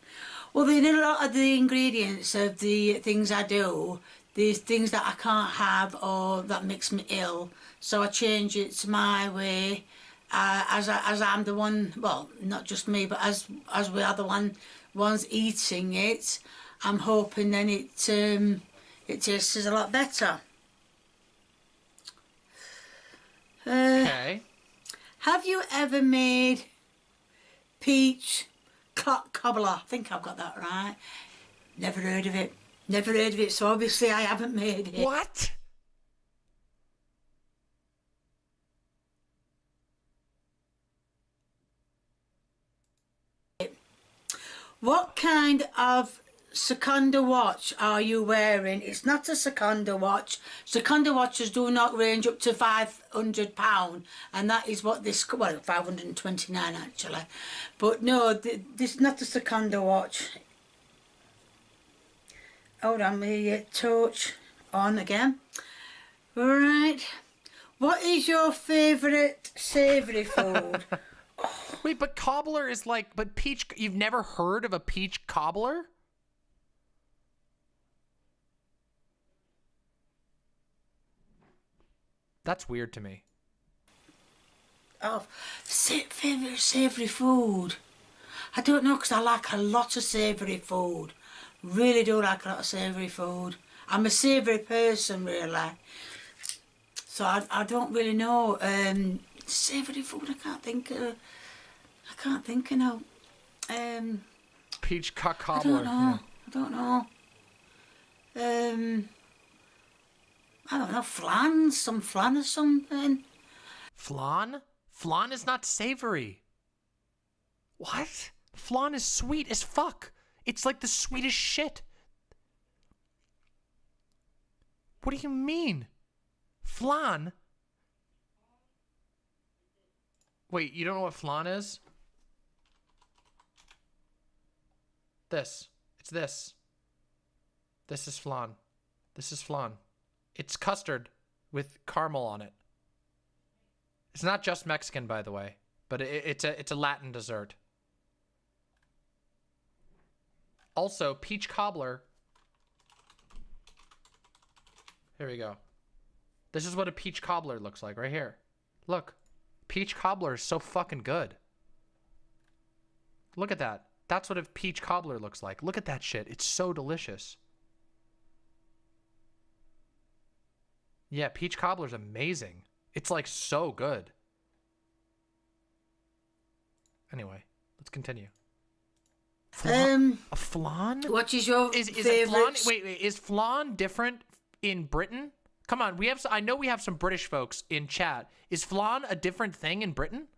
Well, in a lot of the ingredients of the things I do, there's things that I can't have or that makes me ill, so I change it to my way. As I'm the one, well, not just me, but as we are the ones eating it, I'm hoping then it tastes a lot better. Okay. Have you ever made peach cobbler? I think I've got that right. Never heard of it. Never heard of it, so obviously I haven't made it. What? What kind of Seconda watch are you wearing? It's not a Seconda watch. Seconda watches do not range up to £500, and that is what this, well, 529 actually. But no, this is not a Seconda watch. Hold on, my torch on again. Right. What is your favourite savoury food? Wait, but cobbler is like, but peach, you've never heard of a peach cobbler? That's weird to me. Oh, favourite savoury food? I don't know, because I like a lot of savoury food. Really do like a lot of savoury food. I'm a savoury person, really. So I don't really know. Savoury food, I can't think of now. Peach cobbler. I don't know. I don't know, some flan or something. Flan? Flan is not savory. What? Flan is sweet as fuck. It's like the sweetest shit. What do you mean? Flan? Wait, you don't know what flan is? This. It's this. This is flan. This is flan. It's custard with caramel on it. It's not just Mexican, by the way, but it's a Latin dessert. Also, peach cobbler. Here we go. This is what a peach cobbler looks like right here. Look. Peach cobbler is so fucking good. Look at that. That's what a peach cobbler looks like. Look at that shit. It's so delicious. Yeah, peach cobbler's amazing. It's like so good. Anyway, let's continue. A flan? What is your favorite? Flan? Wait, is flan different in Britain? Come on, I know we have some British folks in chat. Is flan a different thing in Britain?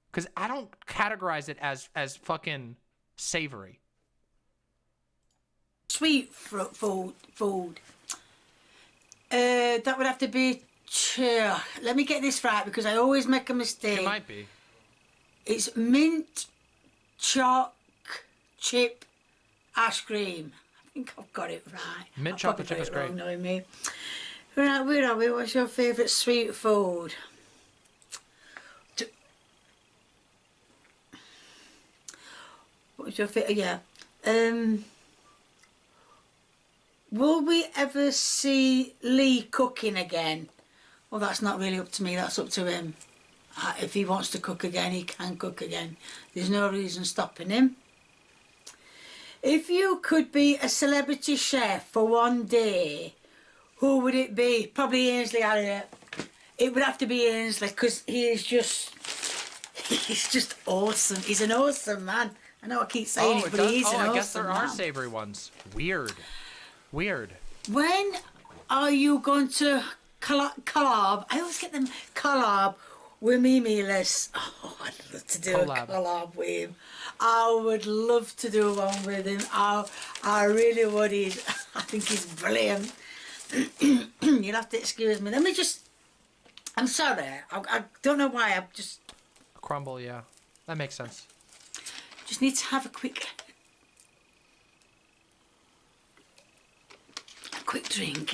Because I don't categorize it as fucking savory. Sweet food. That would have to be... Let me get this right, because I always make a mistake. It might be. It's mint choc chip ice cream. I think I've got it right. Mint chocolate chip is great. Knowing me. Right, where are we? What's your favourite sweet food? What's your favourite? Yeah. Will we ever see Lee cooking again? Well, that's not really up to me, that's up to him. If he wants to cook again, he can cook again. There's no reason stopping him. If you could be a celebrity chef for one day, who would it be? Probably Ainsley Elliott. It would have to be Ainsley, because he's just awesome. He's an awesome man. I know I keep saying it, but he's an awesome man. I guess there are savoury ones. Weird. When are you going to collab? I always get them collab with Mimi List. Oh, I'd love to do a collab with him. I would love to do one with him. I really would. I think he's brilliant. You'll have to excuse me. Let me just... I'm sorry. I don't know why. I'm just... Crumble, yeah. That makes sense. Just need to have a quick drink.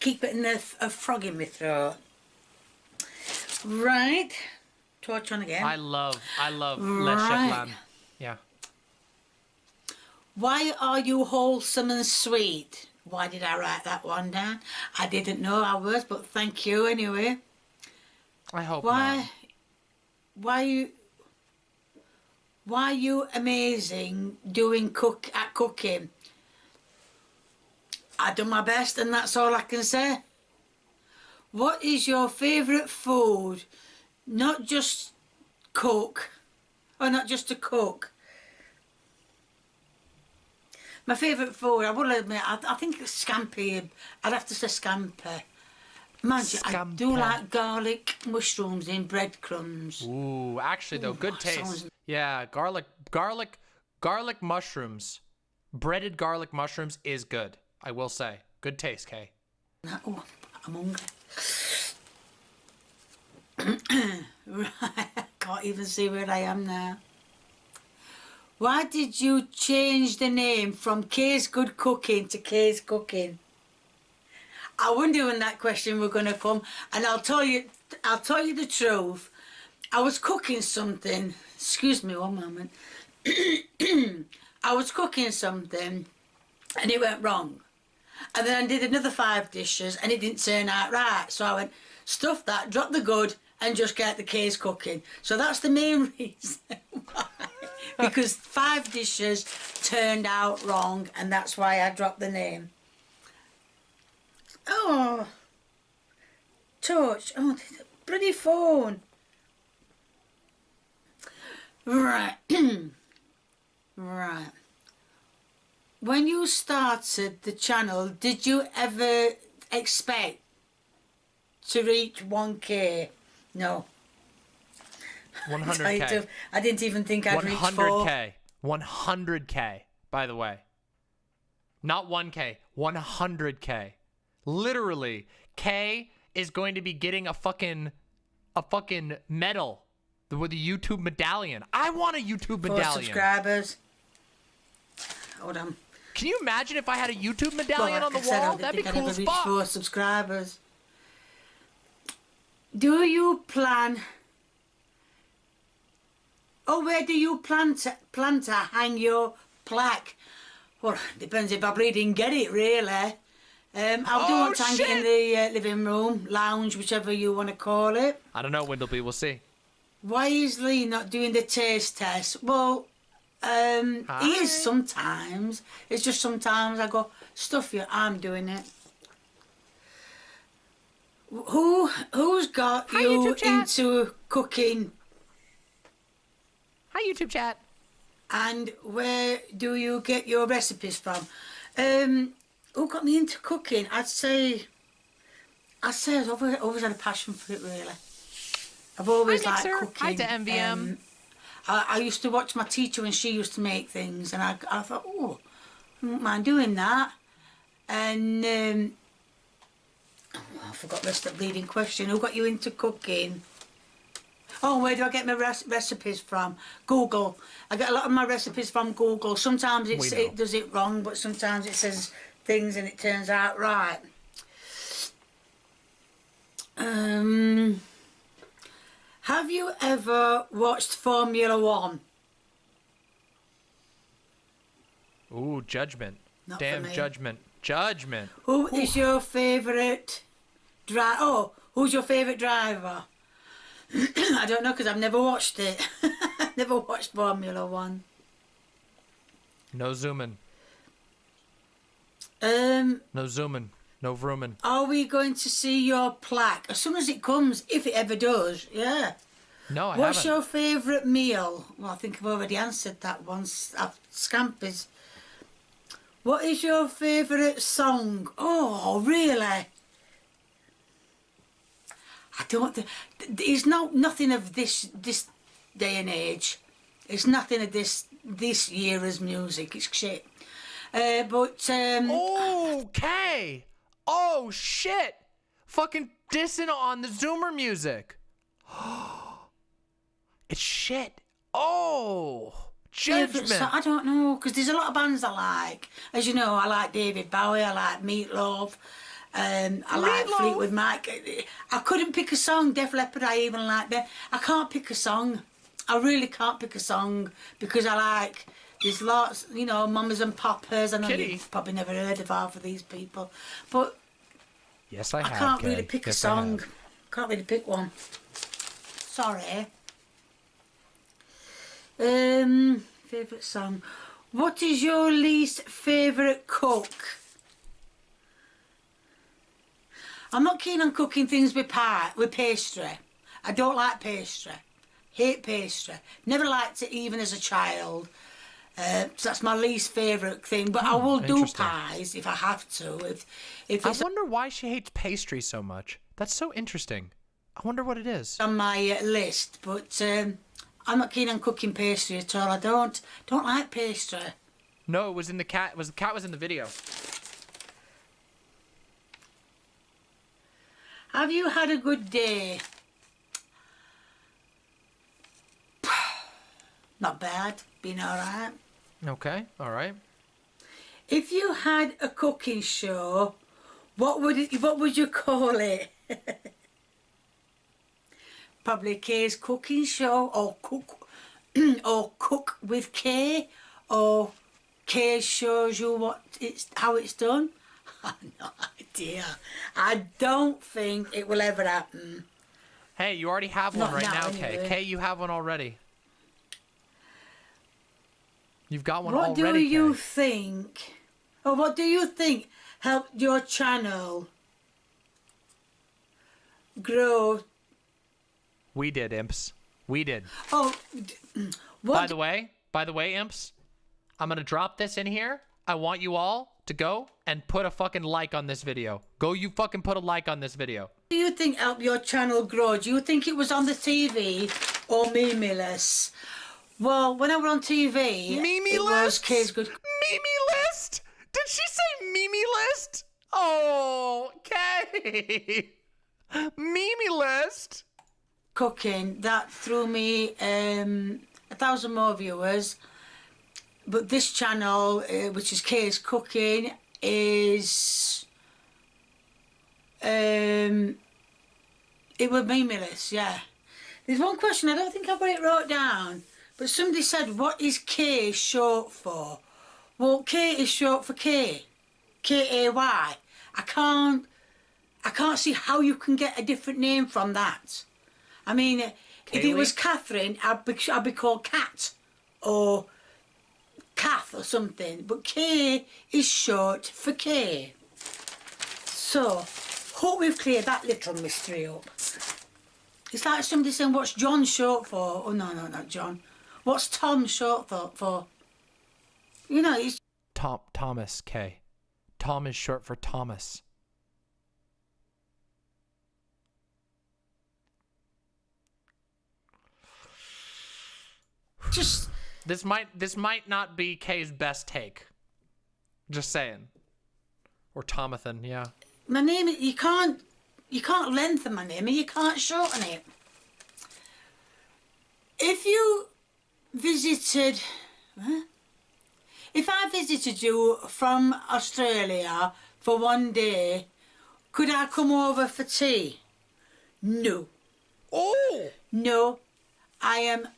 Keep it in a frog in my throat. Right. Torch on again. I love Les Cheflan. Yeah. Why are you wholesome and sweet? Why did I write that one down? I didn't know I was, but thank you anyway. I hope not. Why are you amazing doing cooking? I do my best, and that's all I can say. What is your favourite food? Not just cook, or not just to cook. My favourite food, I will admit, I think it's scampi. I'd have to say scampi. Mind you, I do like garlic mushrooms in breadcrumbs. Ooh, actually though, good taste. Yeah, garlic mushrooms. Breaded garlic mushrooms is good, I will say. Good taste, Kay. Oh, I'm hungry. Right, I can't even see where I am now. Why did you change the name from Kay's Good Cooking to Kay's Cooking? I wonder when that question were going to come, and I'll tell you the truth. I was cooking something. Excuse me one moment. I was cooking something, and it went wrong. And then I did another 5 dishes, and it didn't turn out right. So I went, stuff that, drop the good, and just get the Kay's Cooking. So that's the main reason why. Because 5 dishes turned out wrong, and that's why I dropped the name. Oh, Torch. Oh, the bloody phone. Right. Right. When you started the channel, did you ever expect to reach 1K? No. 100K. I didn't even think I'd reach 4. 100K. 100K, by the way. Not 1K, 100K. Literally, K is going to be getting a fucking medal with a YouTube medallion. I want a YouTube medallion. 4 subscribers. Hold on. Can you imagine if I had a YouTube medallion on the wall? That'd be cool as fuck. 4 subscribers. Do you plan... Oh, where do you plan to hang your plaque? Well, depends if I bleeding get it, really. I'll do want to hang it in the living room, lounge, whichever you want to call it. I don't know, Windleby, we'll see. Why is Lee not doing the taste test? Well, he is sometimes. It's just sometimes I go, stuff you, I'm doing it. Who's got you into cooking? Hi, YouTube chat. And where do you get your recipes from? Who got me into cooking? I'd say I've always had a passion for it, really. I've always liked cooking. Hi to MVM. I used to watch my teacher when she used to make things, and I thought, oh, I wouldn't mind doing that. And I forgot the bleeding question. Who got you into cooking? Oh, where do I get my recipes from? Google. I get a lot of my recipes from Google. Sometimes it does it wrong, but sometimes it says things and it turns out right. Have you ever watched Formula 1? Ooh, Judgment. Not for Damn, me. Judgment. Who is your favourite driver? Oh, who's your favourite driver? I don't know because I've never watched it. Never watched Formula One. No zooming. No zooming. No vrooming. Are we going to see your plaque as soon as it comes? If it ever does, yeah. No, I What's haven't. your favourite meal? Well, I think I've already answered that once. Scampies. What is your favourite song? Oh, really? I don't think... There's nothing of this day and age. It's nothing of this era's music. It's shit. Okay. Oh, shit. Fucking dissing on the Zoomer music. It's shit. Oh, Judgment. I don't know, because there's a lot of bands I like. As you know, I like David Bowie, I like Meatloaf, I like Fleetwood Mac. I couldn't pick a song. Def Leppard, I even like them. I can't pick a song. I really can't pick a song because I like... There's lots, you know, Mamas and Papas. I know you've probably never heard of half of these people. But yes, I have. I can't really Kay. pick a Yes, song. Can't really pick one. Sorry. Favourite song. What is your least favourite cook? I'm not keen on cooking things with pastry. I don't like pastry. Hate pastry. Never liked it even as a child. So that's my least favourite thing. But I will do pies if I have to. If I it's wonder why she hates pastry so much. That's so interesting. I wonder what it is. on my list, but I'm not keen on cooking pastry at all. I don't like pastry. No, it was in the cat. The cat was in the video. Have you had a good day? Not bad. Been all right. Okay, all right. If you had a cooking show, what would you call it? Probably Kay's cooking show, or cook with Kay, or Kay shows you how it's done. I have no idea. I don't think it will ever happen. Hey, you already have one Not right now, now, Kay. anyway. Kay, you have one already. You've got one What already, do you Kay. think? Or what do you think helped your channel grow? We did, imps. We did. Oh, what? By the way, imps, I'm gonna drop this in here. I want you all to go and put a fucking like on this video. Go, you fucking put a like on this video. Do you think helped your channel grow? Do you think it was on the TV or Meme-less? Well, when I was on TV, it was Kay's good. Meme list? Did she say Meme list? Oh, Kay. Meme list. Cooking that threw me 1,000 more viewers. But this channel, which is Kay's Cooking, is it was Meme-less, yeah. There's one question I don't think I've got it wrote down, but somebody said, "What is K short for?" Well, K is short for K, K-A-Y. I can't see how you can get a different name from that. I mean, if it was Catherine, I'd be called Cat or Kath or something. But K is short for K. So, hope we've cleared that little mystery up. It's like somebody saying, "What's John short for?" Oh, no, not John. What's Tom short for? You know, it's... Thomas, Kay. Tom is short for Thomas. Just... This might not be Kay's best take. Just saying. Or Tomathan, yeah. My name, you can't lengthen my name and you can't shorten it. If you visited... Huh? If I visited you from Australia for one day, could I come over for tea? No. Oh! No. I am,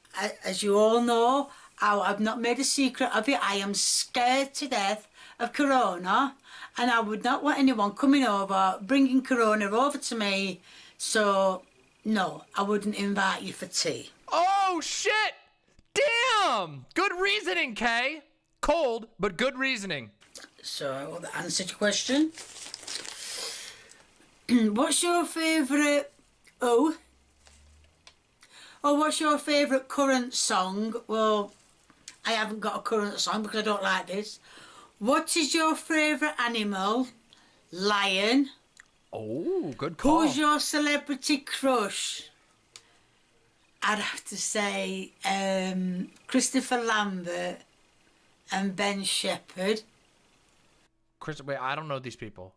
as you all know, I've not made a secret of it. I am scared to death of corona, and I would not want anyone coming over, bringing corona over to me. So, no, I wouldn't invite you for tea. Oh, shit! Damn! Good reasoning, Kay. Cold, but good reasoning. So, I will answer your question. What's your favourite... what's your favourite current song? Well, I haven't got a current song because I don't like this. What is your favourite animal? Lion. Oh, good call. Who's your celebrity crush? I'd have to say Christopher Lambert and Ben Shepherd. Wait, I don't know these people.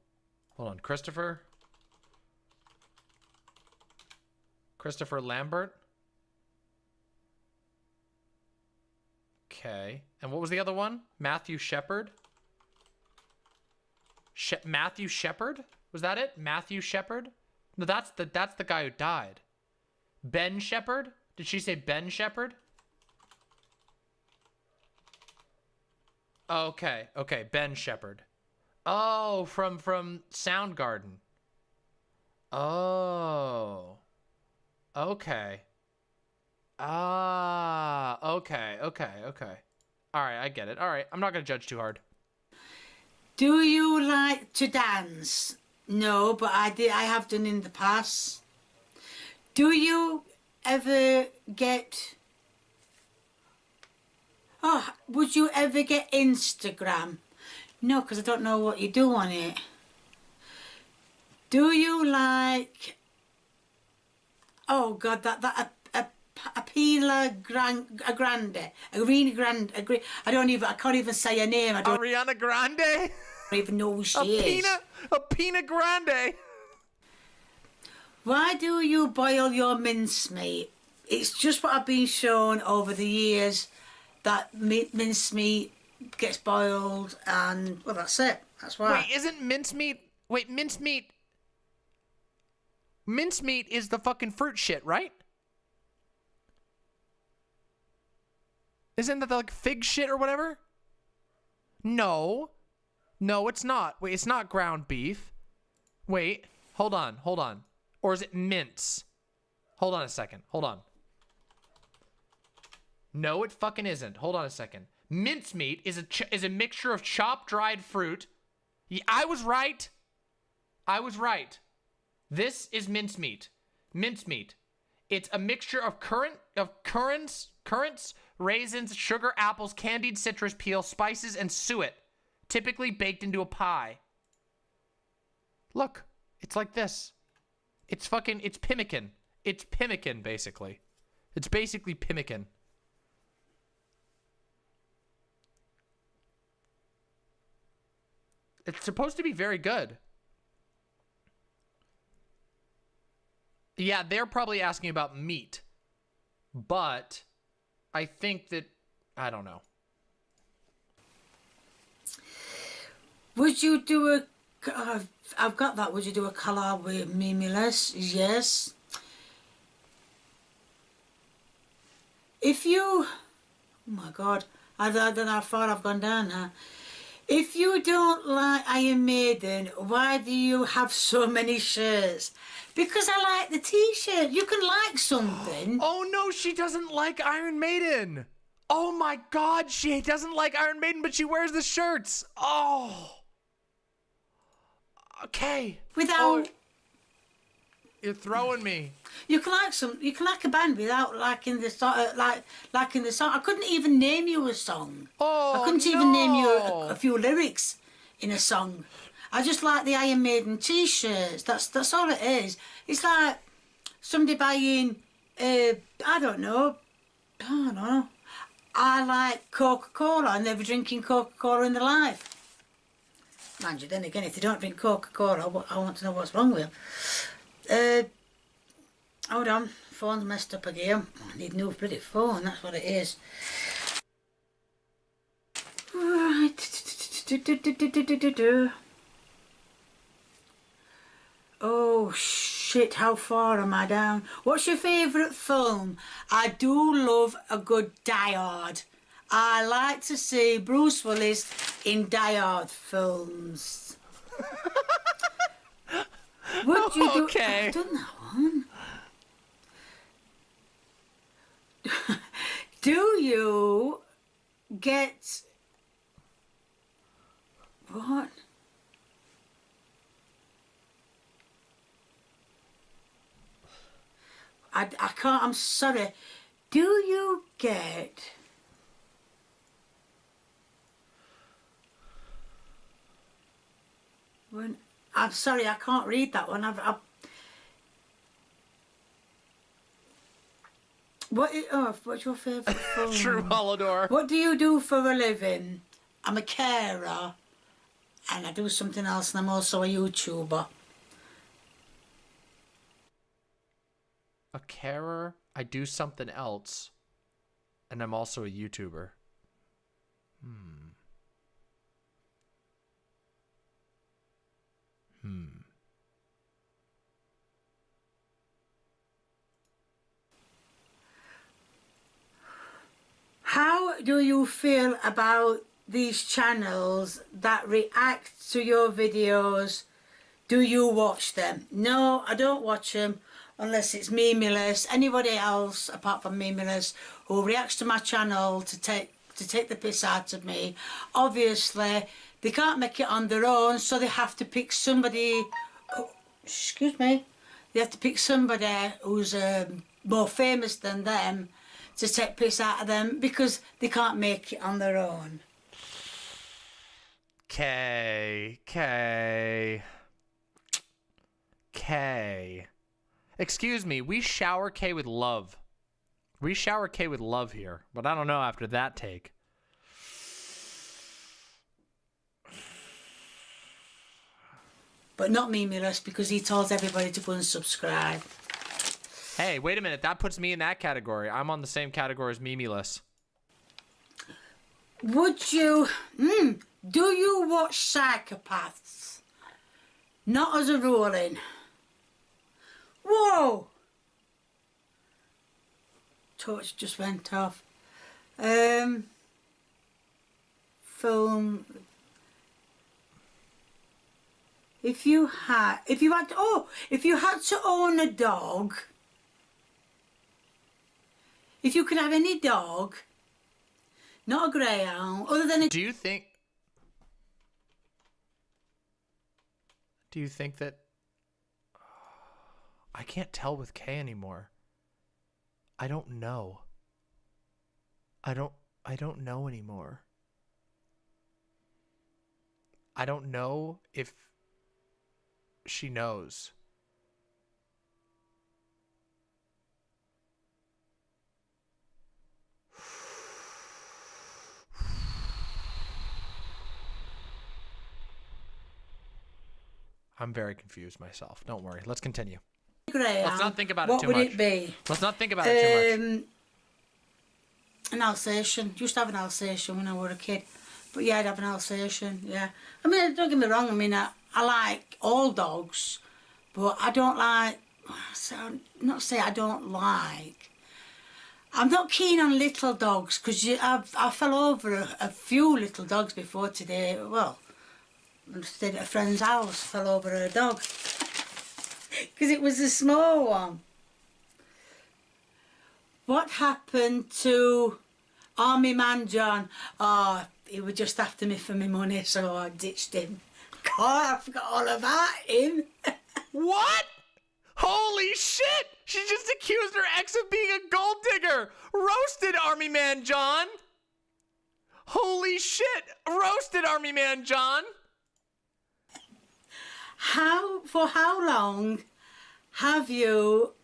Hold on, Christopher Lambert. Okay, and what was the other one? Matthew Shepard. Matthew Shepard? Was that it? Matthew Shepard? No, that's the guy who died. Ben Shepherd? Did she say Ben Shepherd? Okay, Ben Shepherd. Oh, from Soundgarden. Oh. Okay. Ah, okay. All right, I get it. All right, I'm not going to judge too hard. Do you like to dance? No, but I have done in the past. Do you ever get... would you ever get Instagram? No, because I don't know what you do on it. Do you like... Oh, God, that Apila Grande, Arena Grande, I can't even say her name. Ariana Grande? I don't even know who she is. Pina Grande. Why do you boil your mincemeat? It's just what I've been shown over the years, that mincemeat gets boiled and, well, that's it. That's why. Wait, isn't mincemeat... Wait, mincemeat... Mincemeat is the fucking fruit shit, right? Isn't that the, like, fig shit or whatever? No. No, it's not. Wait, it's not ground beef. Wait, hold on. Or is it mince? Hold on a second. Hold on. No, it fucking isn't. Hold on a second. Mincemeat is a mixture of chopped dried fruit. Yeah, I was right. This is mincemeat. Mincemeat. It's a mixture of currants, raisins, sugar, apples, candied citrus peel, spices, and suet, typically baked into a pie. Look, it's like this. It's pemmican. It's pemmican, basically. It's basically pemmican. It's supposed to be very good. Yeah, they're probably asking about meat. But I think that... I don't know. Would you do a... I've got that. Would you do a collab with Mimiles? Yes. If you... Oh my God. I don't know how far I've gone down now. If you don't like Iron Maiden, why do you have so many shirts? Because I like the t-shirt. You can like something. Oh no, she doesn't like Iron Maiden. Oh my God, she doesn't like Iron Maiden, but she wears the shirts. Oh. Okay. Without... You're throwing me. You can like a band without liking the song. Liking the song. I couldn't even name you a song. Oh, I couldn't even name you a few lyrics in a song. I just like the Iron Maiden t-shirts. That's all it is. It's like somebody buying. I don't know. I like Coca-Cola and never drinking Coca-Cola in their life. Mind you, then again, if they don't drink Coca-Cola, I want to know what's wrong with them. Hold on, phone's messed up again. I need a new bloody phone, that's what it is. Right. Oh shit, how far am I down? What's your favourite film? I do love a good Die Hard. I like to see Bruce Willis in Die Hard films. Would you do... Okay. I've done that one. Do you get... What? I can't, I'm sorry. Do you get... When, I'm sorry, I can't read that one. What's your favourite film? True Holodour. What do you do for a living? I'm a carer, and I do something else, and I'm also a YouTuber. A carer, I do something else, and I'm also a YouTuber. How do you feel about these channels that react to your videos? Do you watch them? No, I don't watch them unless it's Memeless. Anybody else apart from Memeless who reacts to my channel to take the piss out of me. Obviously, they can't make it on their own, so they have to pick somebody. Oh, excuse me. They have to pick somebody who's more famous than them to take piss out of them because they can't make it on their own. K. Excuse me, we shower K with love. We shower K with love here, but I don't know after that take. But not Memeless because he tells everybody to go and subscribe. Hey, wait a minute. That puts me in that category. I'm on the same category as Memeless. Would you... do you watch Psychopaths? Not as a ruling. Whoa! Torch just went off. Film... If you had to own a dog, if you could have any dog, not a greyhound, other than a... Do you think that... I can't tell with K anymore. I don't know. I don't know anymore. I don't know if she knows. I'm very confused myself. Don't worry. Let's continue. Let's not think about it too much. What would it be? Let's not think about it too much. An Alsatian. Used to have an Alsatian when I was a kid. But yeah, I'd have an Alsatian, yeah. I mean, don't get me wrong, I mean, I like all dogs, but I don't like, not say I don't like. I'm not keen on little dogs, because I fell over a few little dogs before today. Well, I stayed at a friend's house, fell over a dog, because it was a small one. What happened to Army Man John? Oh, he was just after me for my money, so I ditched him. God, I forgot all about him. What? Holy shit! She just accused her ex of being a gold digger! Roasted, Army Man John! Holy shit! Roasted, Army Man John! For how long have you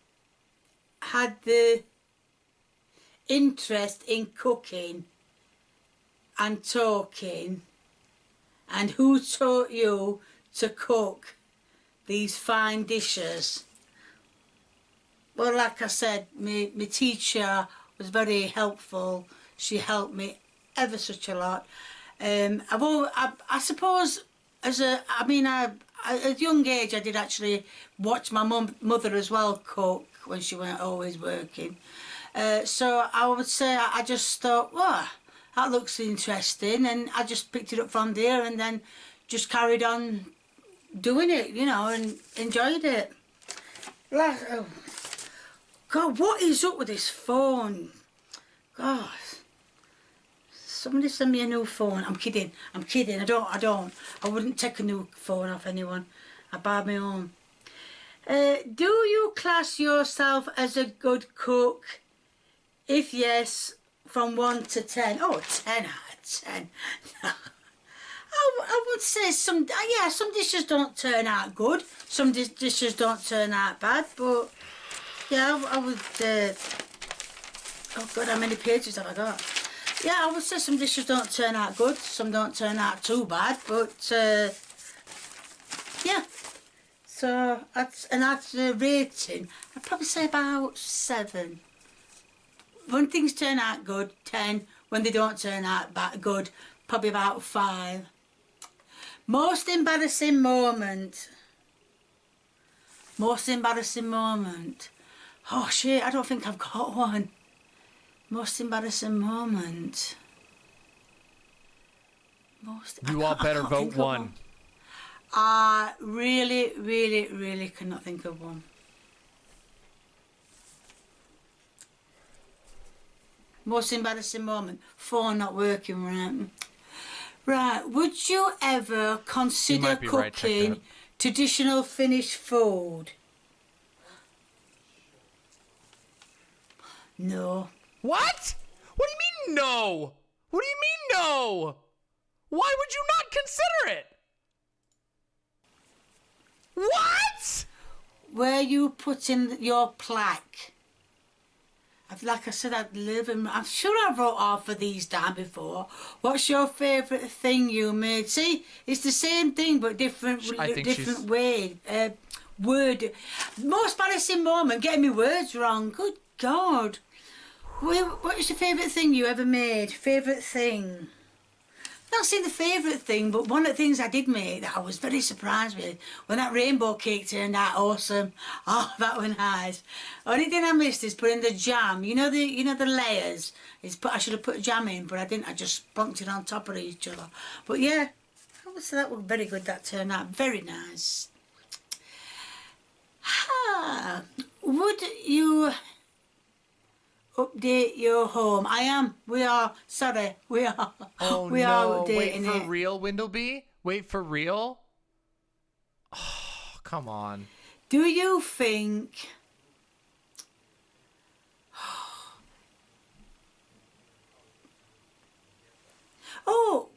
had the interest in cooking and talking, and who taught you to cook these fine dishes? Well, like I said, my teacher was very helpful. She helped me ever such a lot. I suppose at a young age I did actually watch my mother as well cook when she weren't always working. So I would say I just thought, well, that looks interesting, and I just picked it up from there and then just carried on doing it, you know, and enjoyed it. Like, oh, God, what is up with this phone? God. Somebody send me a new phone. I'm kidding. I don't. I wouldn't take a new phone off anyone. I buy my own. Do you class yourself as a good cook? If yes, from 1 to 10. Oh, 10 out of 10. I would say some dishes don't turn out good. Some dishes don't turn out bad. But yeah, I would. Oh God, how many pages have I got? Yeah, I would say some dishes don't turn out good. Some don't turn out too bad. But yeah. So that's a rating. I'd probably say about 7. When things turn out good, 10. When they don't turn out good, probably about 5. Most embarrassing moment. Most embarrassing moment. Oh shit, I don't think I've got one. Most embarrassing moment. You all better vote one. I really, really, really cannot think of one. Most embarrassing moment. Phone not working right. Right. Would you ever consider cooking traditional Finnish food? No. What? What do you mean no? What do you mean no? Why would you not consider it? What? Where you put in your plaque. Like I said, I'm sure I wrote half of these down before. What's your favourite thing you made? See, it's the same thing but different way. Word. Most embarrassing moment, getting my words wrong. Good God. What is your favourite thing you ever made? Favourite thing? Not saying the favourite thing, but one of the things I did make that I was very surprised with, when that rainbow cake turned out awesome. Oh, that was nice. Only thing I missed is putting the jam. You know the layers. I should have put jam in, but I didn't. I just plonked it on top of each other. But yeah, I would say that was very good. That turned out very nice. Would you update your home? I am. We are. Sorry, we are. Oh we no! Are updating Wait for it. real, Windleby. Wait for real. Oh, come on. Do you think? Oh,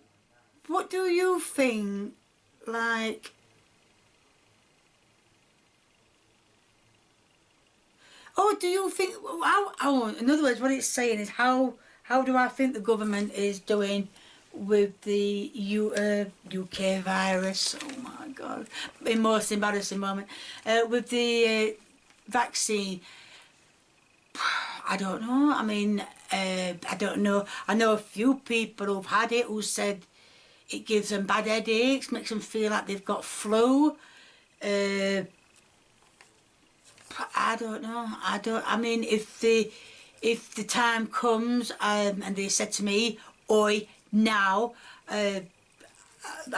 what do you think? Like. Oh, do you think? In other words, what it's saying is how do I think the government is doing with the UK virus? Oh my God, the most embarrassing moment with the vaccine. I don't know. I mean, I don't know. I know a few people who've had it who said it gives them bad headaches, makes them feel like they've got flu. I don't know. I mean, if the time comes and they said to me, "Oi, now," I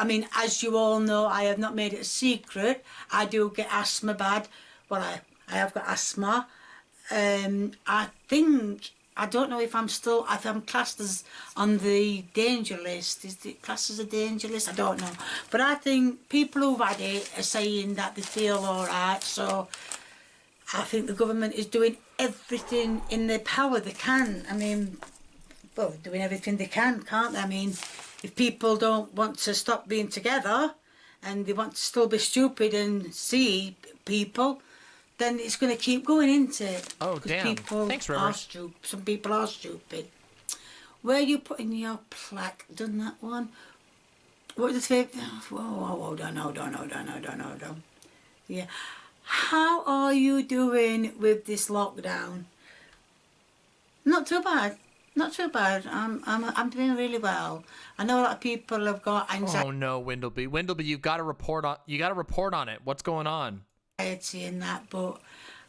mean, as you all know, I have not made it a secret. I do get asthma bad. Well, I have got asthma. I think, I don't know if I'm classed as on the danger list. Is it classed as a danger list? I don't know. But I think people who've had it are saying that they feel all right. So I think the government is doing everything in their power they can. I mean, well, they're doing everything they can, can't they? I mean, if people don't want to stop being together and they want to still be stupid and see people, then it's going to keep going, isn't it? Oh, damn. Thanks, Rivers. Some people are stupid. Where you putting your plaque? Done that one? What was the favourite? Whoa, don't. Yeah. How are you doing with this lockdown? Not too bad. Not too bad. I'm doing really well. I know a lot of people have got anxiety. Oh no, Windleby. Windleby, you got to report on it. What's going on? And that, but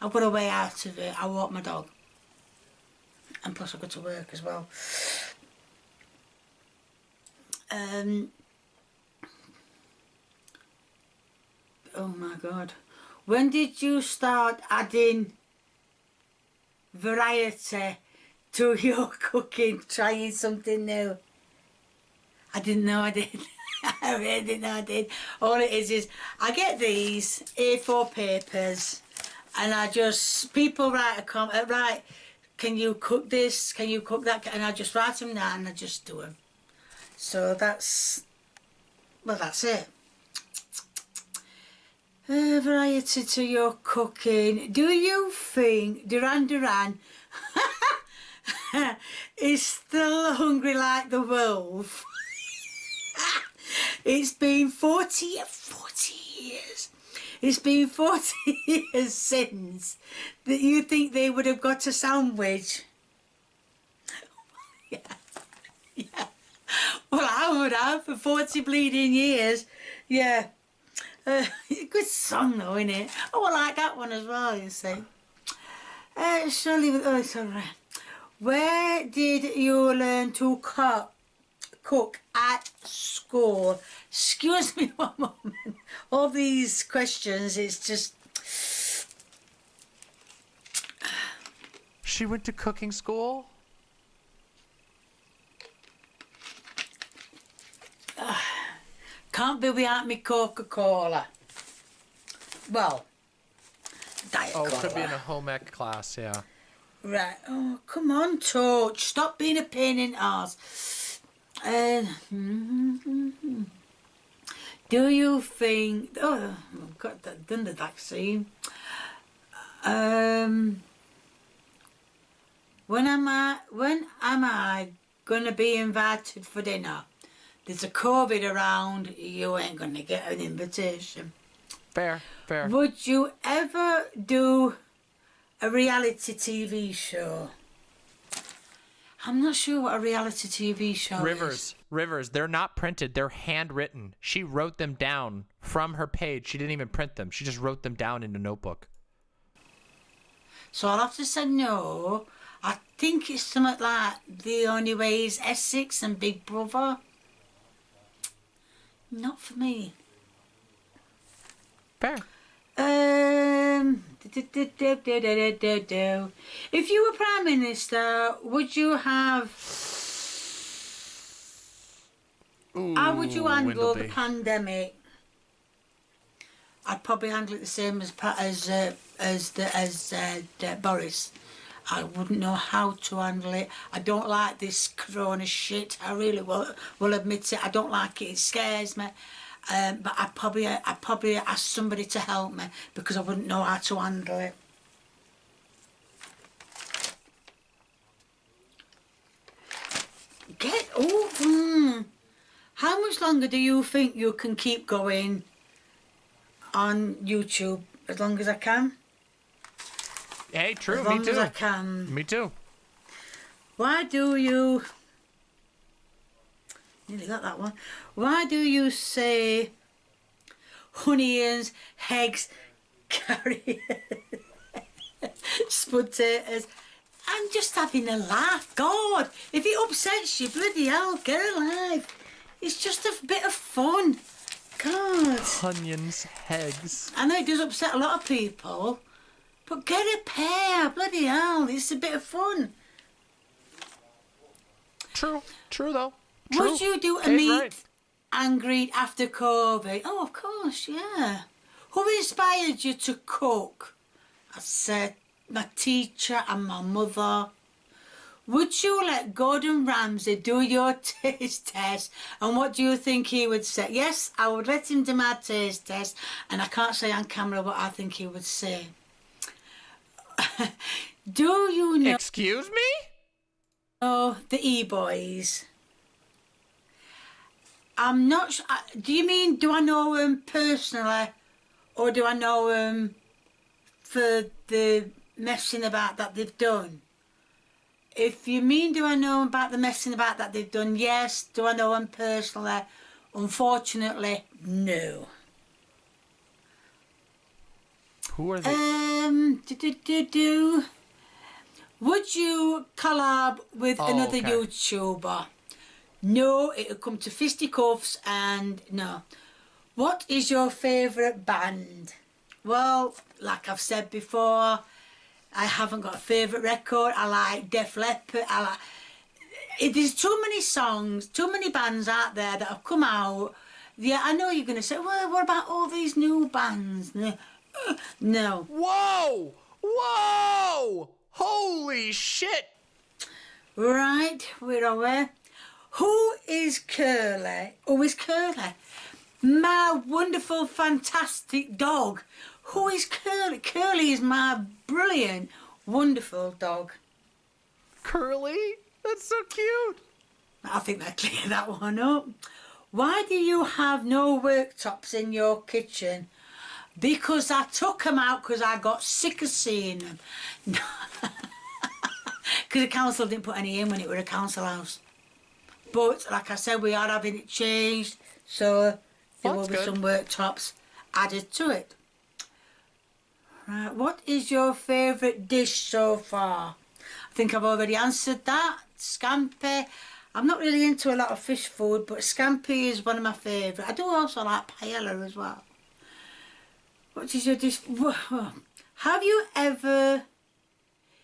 I've got a way out of it. I walk my dog, and plus I go to work as well. Oh my God. When did you start adding variety to your cooking, trying something new? I didn't know I did. I really didn't know I did. All it is I get these A4 papers and I just, people write a comment, right, can you cook this, can you cook that, and I just write them down and I just do them. So that's, well, that's it. Variety to your cooking. Do you think Duran is still hungry like the wolf? It's been 40 years. It's been 40 years since that you think they would have got a sandwich. Yeah. Yeah. Well, I would have for 40 bleeding years. Yeah. Good song though, isn't it? Oh, I like that one as well, you see. Surely, oh, sorry. Where did you learn to cook at school? Excuse me one moment. All these questions, it's just... She went to cooking school? Can't be without me Coca-Cola. Well, Diet Cola. Oh, it could be in a home ec class, yeah. Right. Oh, come on, Torch. Stop being a pain in the arse. Do you think... Oh, I've got that, done the vaccine. When am I going to be invited for dinner? There's a COVID around, you ain't going to get an invitation. Fair. Would you ever do a reality TV show? I'm not sure what a reality TV show is. Rivers, they're not printed, they're handwritten. She wrote them down from her page. She didn't even print them. She just wrote them down in a notebook. So I'll have to say no. I think it's something like The Only Way is Essex and Big Brother. Not for me. Fair. If you were Prime Minister, would you have... How would you handle the pandemic? I'd probably handle it the same as Boris. I wouldn't know how to handle it. I don't like this corona shit. I really will admit it. I don't like it. It scares me. But I'd probably ask somebody to help me because I wouldn't know how to handle it. How much longer do you think you can keep going on YouTube? As long as I can? Hey, true, as long me too. As I can. Me too. Why do you... Nearly got that one. Why do you say onions, eggs, carrots, potatoes? I'm just having a laugh. God, if it upsets you, bloody hell, get a life. It's just a bit of fun. God. Onions, eggs. I know it does upset a lot of people, but get a pair, bloody hell, it's a bit of fun. True though. True. Would you do a meet and greet after COVID? Oh, of course, yeah. Who inspired you to cook? I said my teacher and my mother. Would you let Gordon Ramsay do your taste test? And what do you think he would say? Yes, I would let him do my taste test, and I can't say on camera what I think he would say. Do you know... Excuse me? Oh, the E-boys. I'm not sure. Do you mean, do I know them personally, or do I know them for the messing about that they've done? If you mean, do I know about the messing about that they've done? Yes. Do I know them personally? Unfortunately, no. Who are they? Would you collab with another okay. YouTuber? No, it'll come to fisticuffs and no. What is your favourite band? Well, like I've said before, I haven't got a favourite record. I like Def Leppard. There's too many songs, too many bands out there that have come out. Yeah, I know you're going to say, well, what about all these new bands? No. Whoa! Whoa! Holy shit! Right, where are we? Who is Curly? Who is Curly? My wonderful, fantastic dog. Who is Curly? Curly is my brilliant, wonderful dog. Curly? That's so cute. I think that cleared that one up. Why do you have no worktops in your kitchen? Because I took them out because I got sick of seeing them. Because the council didn't put any in when it was a council house. But, like I said, we are having it changed, so there will be some worktops added to it. Right, what is your favourite dish so far? I think I've already answered that. Scampi. I'm not really into a lot of fish food, but scampi is one of my favourite. I do also like paella as well. What is your dish? Have you ever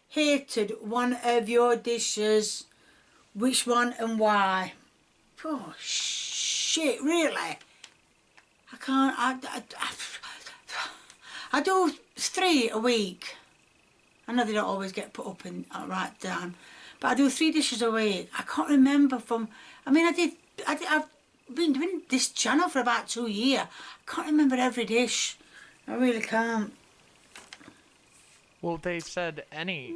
hated one of your dishes? Which one and why? Oh, shit, really? I can't, I do 3 a week. I know they don't always get put up and right down, but I do 3 dishes a week. I can't remember from, I mean, I've been doing this channel for about 2 years. I can't remember every dish. I really can't. Well, they said any.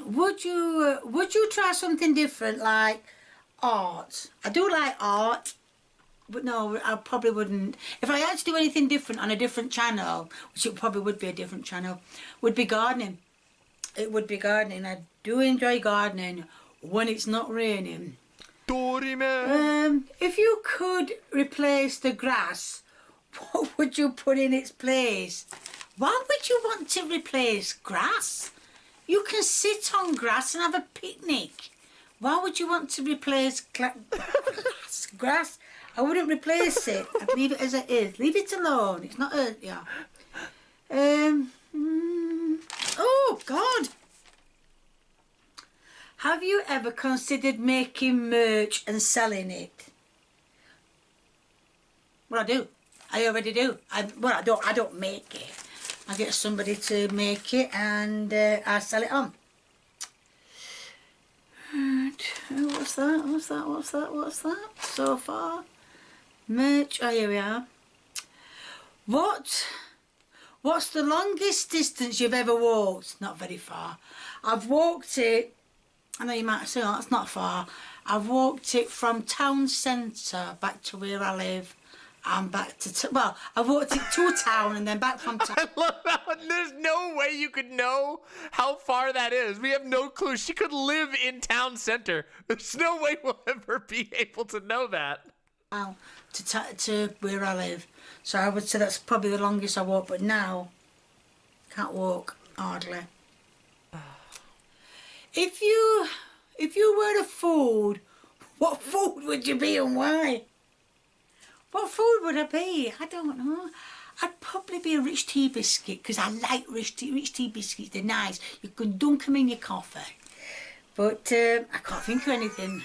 Would you try something different like art? I do like art, but no, I probably wouldn't. If I had to do anything different on a different channel, which it probably would be a different channel, would be gardening. It would be gardening. I do enjoy gardening when it's not raining. If you could replace the grass, what would you put in its place? Why would you want to replace grass? You can sit on grass and have a picnic. Why would you want to replace grass? I wouldn't replace it. I'd leave it as it is. Leave it alone. It's not hurt you. Oh, God. Have you ever considered making merch and selling it? Well, I do. I already do. I don't make it. I get somebody to make it and I sell it on. Right. What's that? So far. Merch. Oh, here we are. What's the longest distance you've ever walked? Not very far. I've walked it, I know you might say, oh, that's not far. I've walked it from town centre back to where I live. I'm back to, well, I walked it to town and then back from town. I love that one. There's no way you could know how far that is. We have no clue. She could live in town center. There's no way we'll ever be able to know that. To where I live. So I would say that's probably the longest I walk, but now, can't walk, hardly. If you were a food, what food would you be and why? What food would I be? I don't know. I'd probably be a rich tea biscuit because I like rich tea biscuits. They're nice. You can dunk them in your coffee. But I can't think of anything.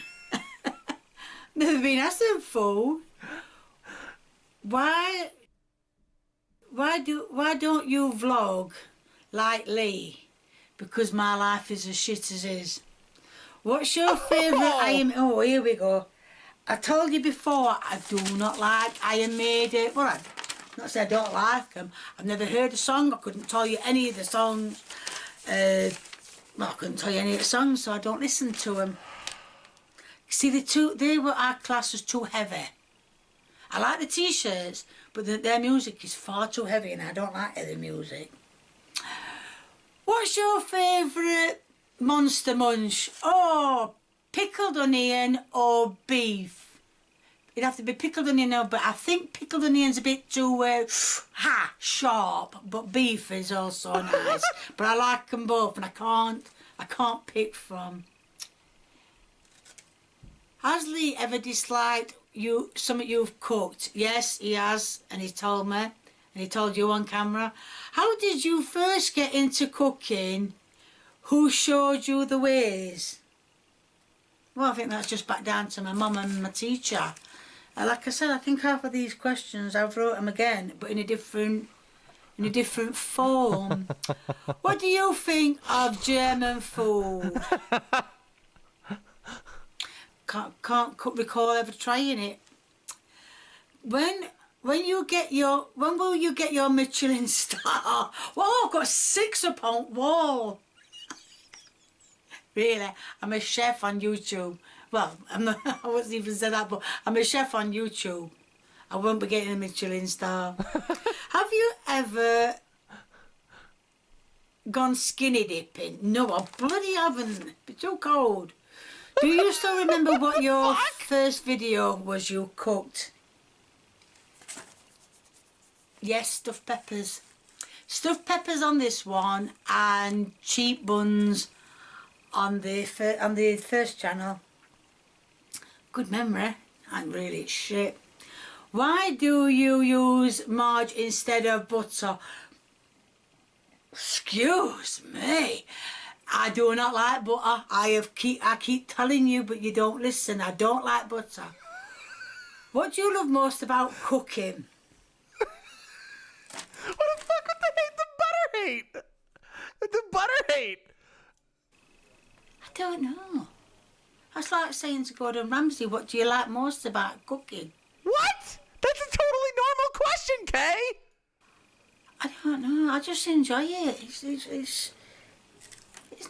Never been asked for food. Why don't you vlog like Lee? Because my life is as shit as his. What's your favourite Oh, here we go. I told you before, I do not like Iron Maiden. Well, I'm not saying I don't like them. I've never heard a song. I couldn't tell you any of the songs. I couldn't tell you any of the songs, so I don't listen to them. See, they were our class as too heavy. I like the T-shirts, but their music is far too heavy, and I don't like heavy music. What's your favourite Monster Munch? Oh, pickled onion or beef? It'd have to be pickled onion now, but I think pickled onion's a bit too sharp, but beef is also nice. But I like them both, and I can't pick from. Has Lee ever disliked something you've cooked? Yes, he has, and he told me, and he told you on camera. How did you first get into cooking? Who showed you the ways? Well, I think that's just back down to my mum and my teacher. Like I said, I think half of these questions I've wrote them again, but in a different form. What do you think of German food? Can't recall ever trying it. When will you get your Michelin star? Well, I've got 6 up on wall. Really, I'm a chef on YouTube. Well, I'm not, I wasn't even said that, but I'm a chef on YouTube. I won't be getting a Michelin star. Have you ever gone skinny dipping? No, I bloody haven't. It's too cold. Do you still remember what your first video was you cooked? Yes, stuffed peppers. Stuffed peppers on this one, and cheap buns on the first channel. Good memory. I'm really shit. Why do you use margarine instead of butter? Excuse me. I do not like butter. I keep telling you, but you don't listen. I don't like butter. What do you love most about cooking? What the fuck with the butter hate? The butter hate. I don't know. That's like saying to Gordon Ramsay, what do you like most about cooking? What? That's a totally normal question, Kay. I don't know. I just enjoy it. It's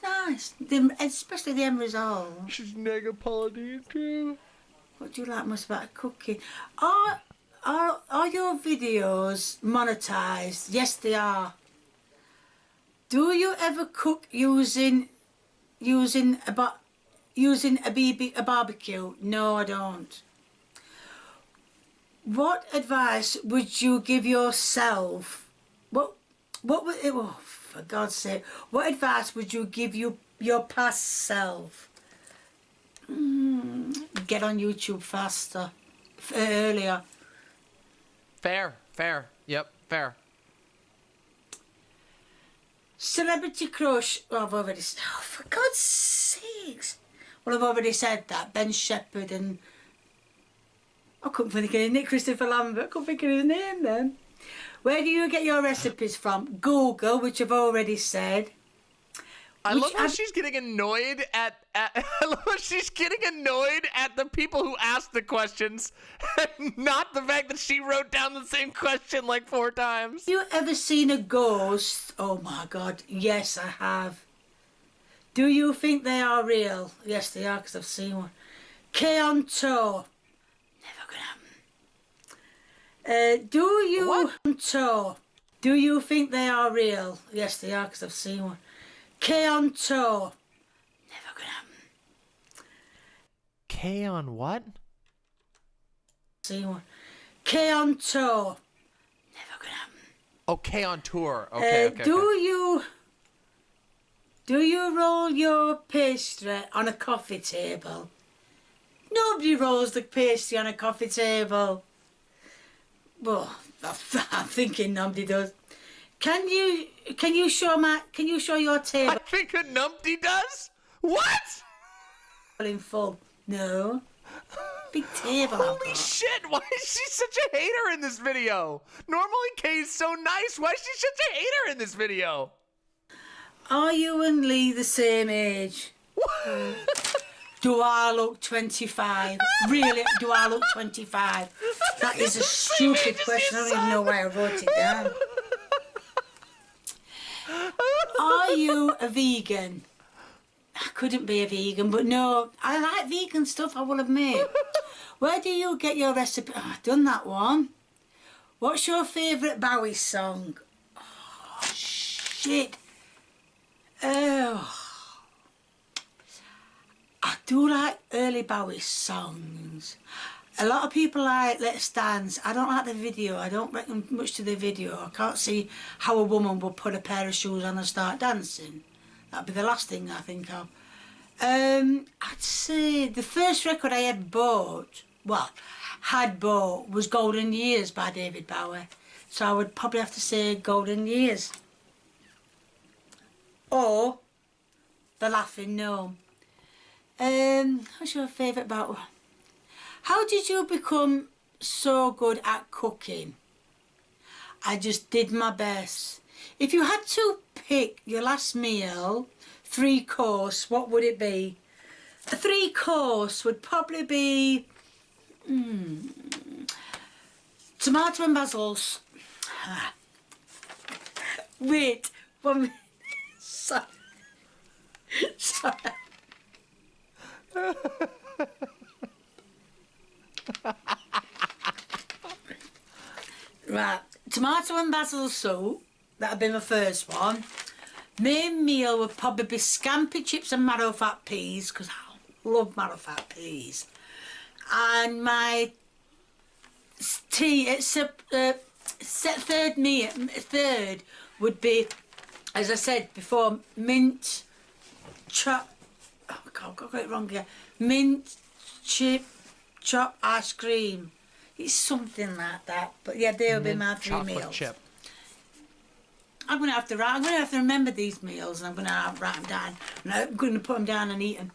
nice, especially the end result. She's Negapolitan too. What do you like most about cooking? Are your videos monetized? Yes, they are. Do you ever cook using a barbecue? No, I don't. What advice would you give yourself? What would it? Oh, for God's sake! What advice would you give your past self? Get on YouTube faster, earlier. Fair. Yep, fair. Celebrity crush. Oh, I've already. Oh, for God's sakes! Well, I've already said that. Ben Shepherd and I couldn't think of his name. Christopher Lambert. I couldn't think of his name then. Where do you get your recipes from? Google, which I've already said. I love how she's getting annoyed at I love how she's getting annoyed at the people who ask the questions, and not the fact that she wrote down the same question like 4 times. Have you ever seen a ghost? Oh my God, yes I have. Do you think they are real? Yes they are, because I've seen one. K on tour. Never gonna happen. Do you think they are real? Yes they are, because I've seen one. K on tour. Never gonna happen. K on what? See one. K on tour. Never gonna happen. Oh, K on tour. Okay. Do you roll your pastry on a coffee table? Nobody rolls the pastry on a coffee table. Well, I'm thinking nobody does. Can you show your table? I think a numpty does? What? In full. No. Big table. Holy shit, why is she such a hater in this video? Normally Kay's so nice. Why is she such a hater in this video? Are you and Lee the same age? Do I look 25? Really, do I look 25? That is a stupid question. I don't even know why I wrote it down. Are you a vegan? I couldn't be a vegan, but no, I like vegan stuff, I will admit. Where do you get your recipe? Oh, I've done that one. What's your favourite Bowie song? Oh, shit. Oh. I do like early Bowie songs. A lot of people like Let's Dance. I don't like the video. I don't reckon much to the video. I can't see how a woman would put a pair of shoes on and start dancing. That'd be the last thing I think of. I'd say the first record I ever bought, had bought, was Golden Years by David Bowie. So I would probably have to say Golden Years. Or The Laughing Gnome. What's your favourite about... How did you become so good at cooking? I just did my best. If you had to pick your last meal, 3-course, what would it be? A 3-course would probably be tomato and basil. Wait, 1 minute. Sorry. Right, tomato and basil soup, that'd be my first one. Main meal would probably be scampi chips and marrow fat peas, because I love marrow fat peas. And my tea, third would be, as I said before, mint chop. Oh God, I got it wrong here. Mint chop ice cream. It's something like that. But yeah, they'll be my 3 meals. Chip. I'm gonna have to remember these meals, and I'm gonna write them down. And I'm gonna put them down and eat them.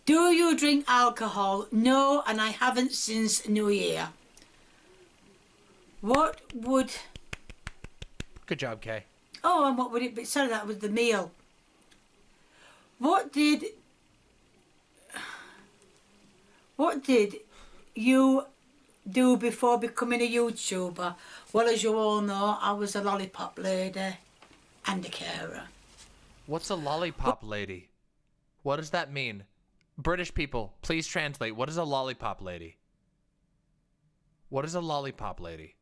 Do you drink alcohol? No, and I haven't since New Year. What would... Good job, Kay. Oh, and what would it be? Sorry, that was the meal. What did you do before becoming a YouTuber? Well, as you all know, I was a lollipop lady and a carer. What's a lollipop lady? What does that mean? British people, please translate. What is a lollipop lady? What is a lollipop lady?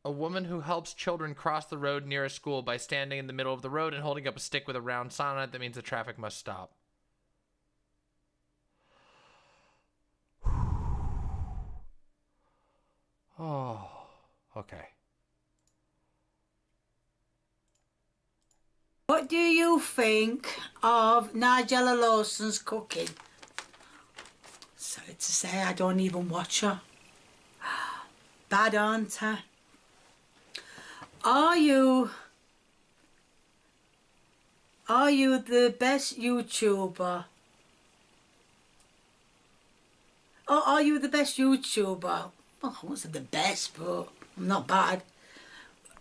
A woman who helps children cross the road near a school by standing in the middle of the road and holding up a stick with a round sign on it that means the traffic must stop. Oh, okay. What do you think of Nigella Lawson's cooking? Sorry to say, I don't even watch her. Bad, aren't I? Are you the best YouTuber? Oh, are you the best YouTuber? Well, I won't say the best, but I'm not bad.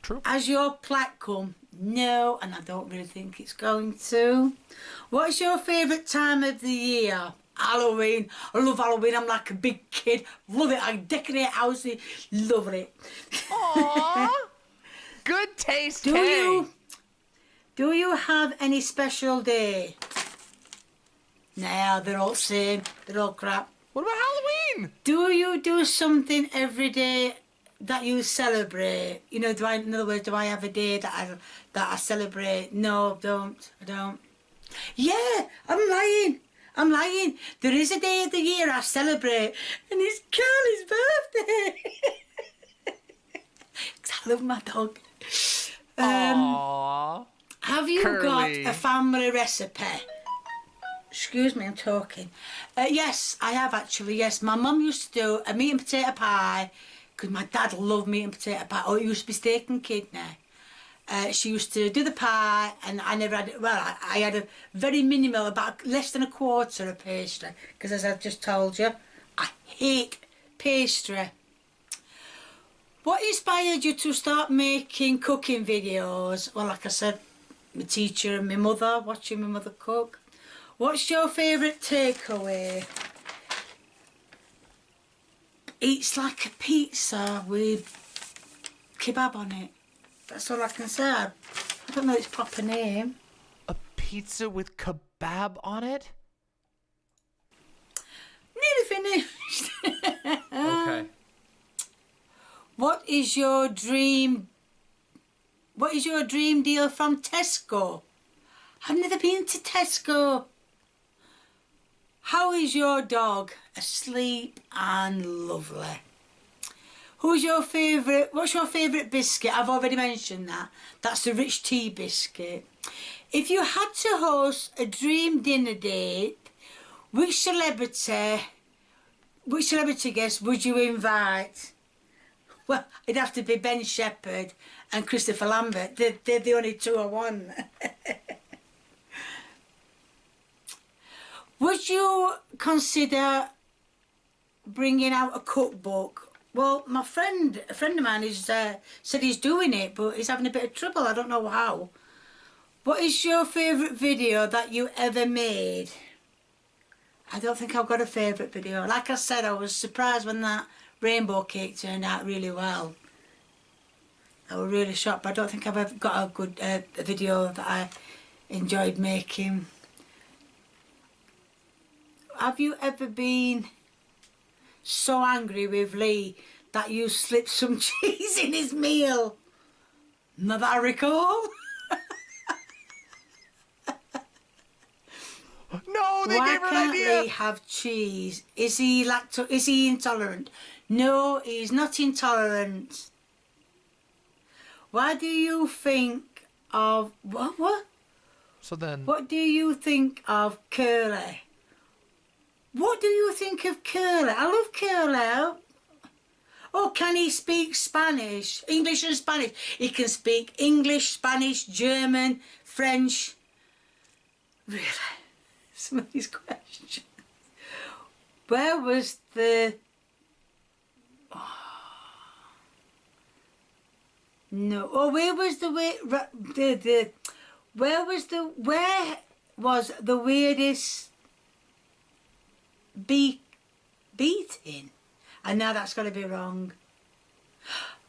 True. Has your plaque come? No, and I don't really think it's going to. What's your favourite time of the year? Halloween. I love Halloween. I'm like a big kid. Love it. I decorate houses. Love it. Aww. Good taste, Do Kay. you have any special day? Nah, they're all same. They're all crap. What about Halloween? Do you do something every day that you celebrate? You know, in other words, do I have a day that I celebrate? No, I don't. Yeah, I'm lying. There is a day of the year I celebrate, and it's Curly's birthday. 'Cause I love my dog. Aww. Have you Curly. got a family recipe? Excuse me, I'm talking. Yes, I have actually, yes. My mum used to do a meat and potato pie, because my dad loved meat and potato pie. Oh, it used to be steak and kidney. She used to do the pie, and I never had it. Well, I had a very minimal, about less than a quarter of pastry, because as I've just told you, I hate pastry. What inspired you to start making cooking videos? Well, like I said, my teacher and my mother, watching my mother cook. What's your favourite takeaway? It's like a pizza with kebab on it. That's all I can say. I don't know its proper name. A pizza with kebab on it? Nearly finished. Okay. What is your dream What is your dream deal from Tesco? I've never been to Tesco. How is your dog? Asleep and lovely. What's your favourite biscuit? I've already mentioned that. That's the rich tea biscuit. If you had to host a dream dinner date, which celebrity guest would you invite? Well, it'd have to be Ben Shepherd and Christopher Lambert. They're the only two I want. Would you consider bringing out a cookbook? Well, a friend of mine said he's doing it, but he's having a bit of trouble. I don't know how. What is your favourite video that you ever made? I don't think I've got a favourite video. Like I said, I was surprised when that rainbow cake turned out really well. I was really shocked, but I don't think I've ever got a good video that I enjoyed making. Have you ever been so angry with Lee that you slipped some cheese in his meal? Not that I recall. No, they gave her an idea. Why can't Lee have cheese? Is he intolerant? No, he's not intolerant. Why do you think of what? So then, what do you think of Curly? What do you think of Curly? I love Curly. Oh, can he speak Spanish? English and Spanish. He can speak English, Spanish, German, French. Really? Some of these questions. Where was the... Oh. No. Oh, where was the weirdest beating? And now that's got to be wrong.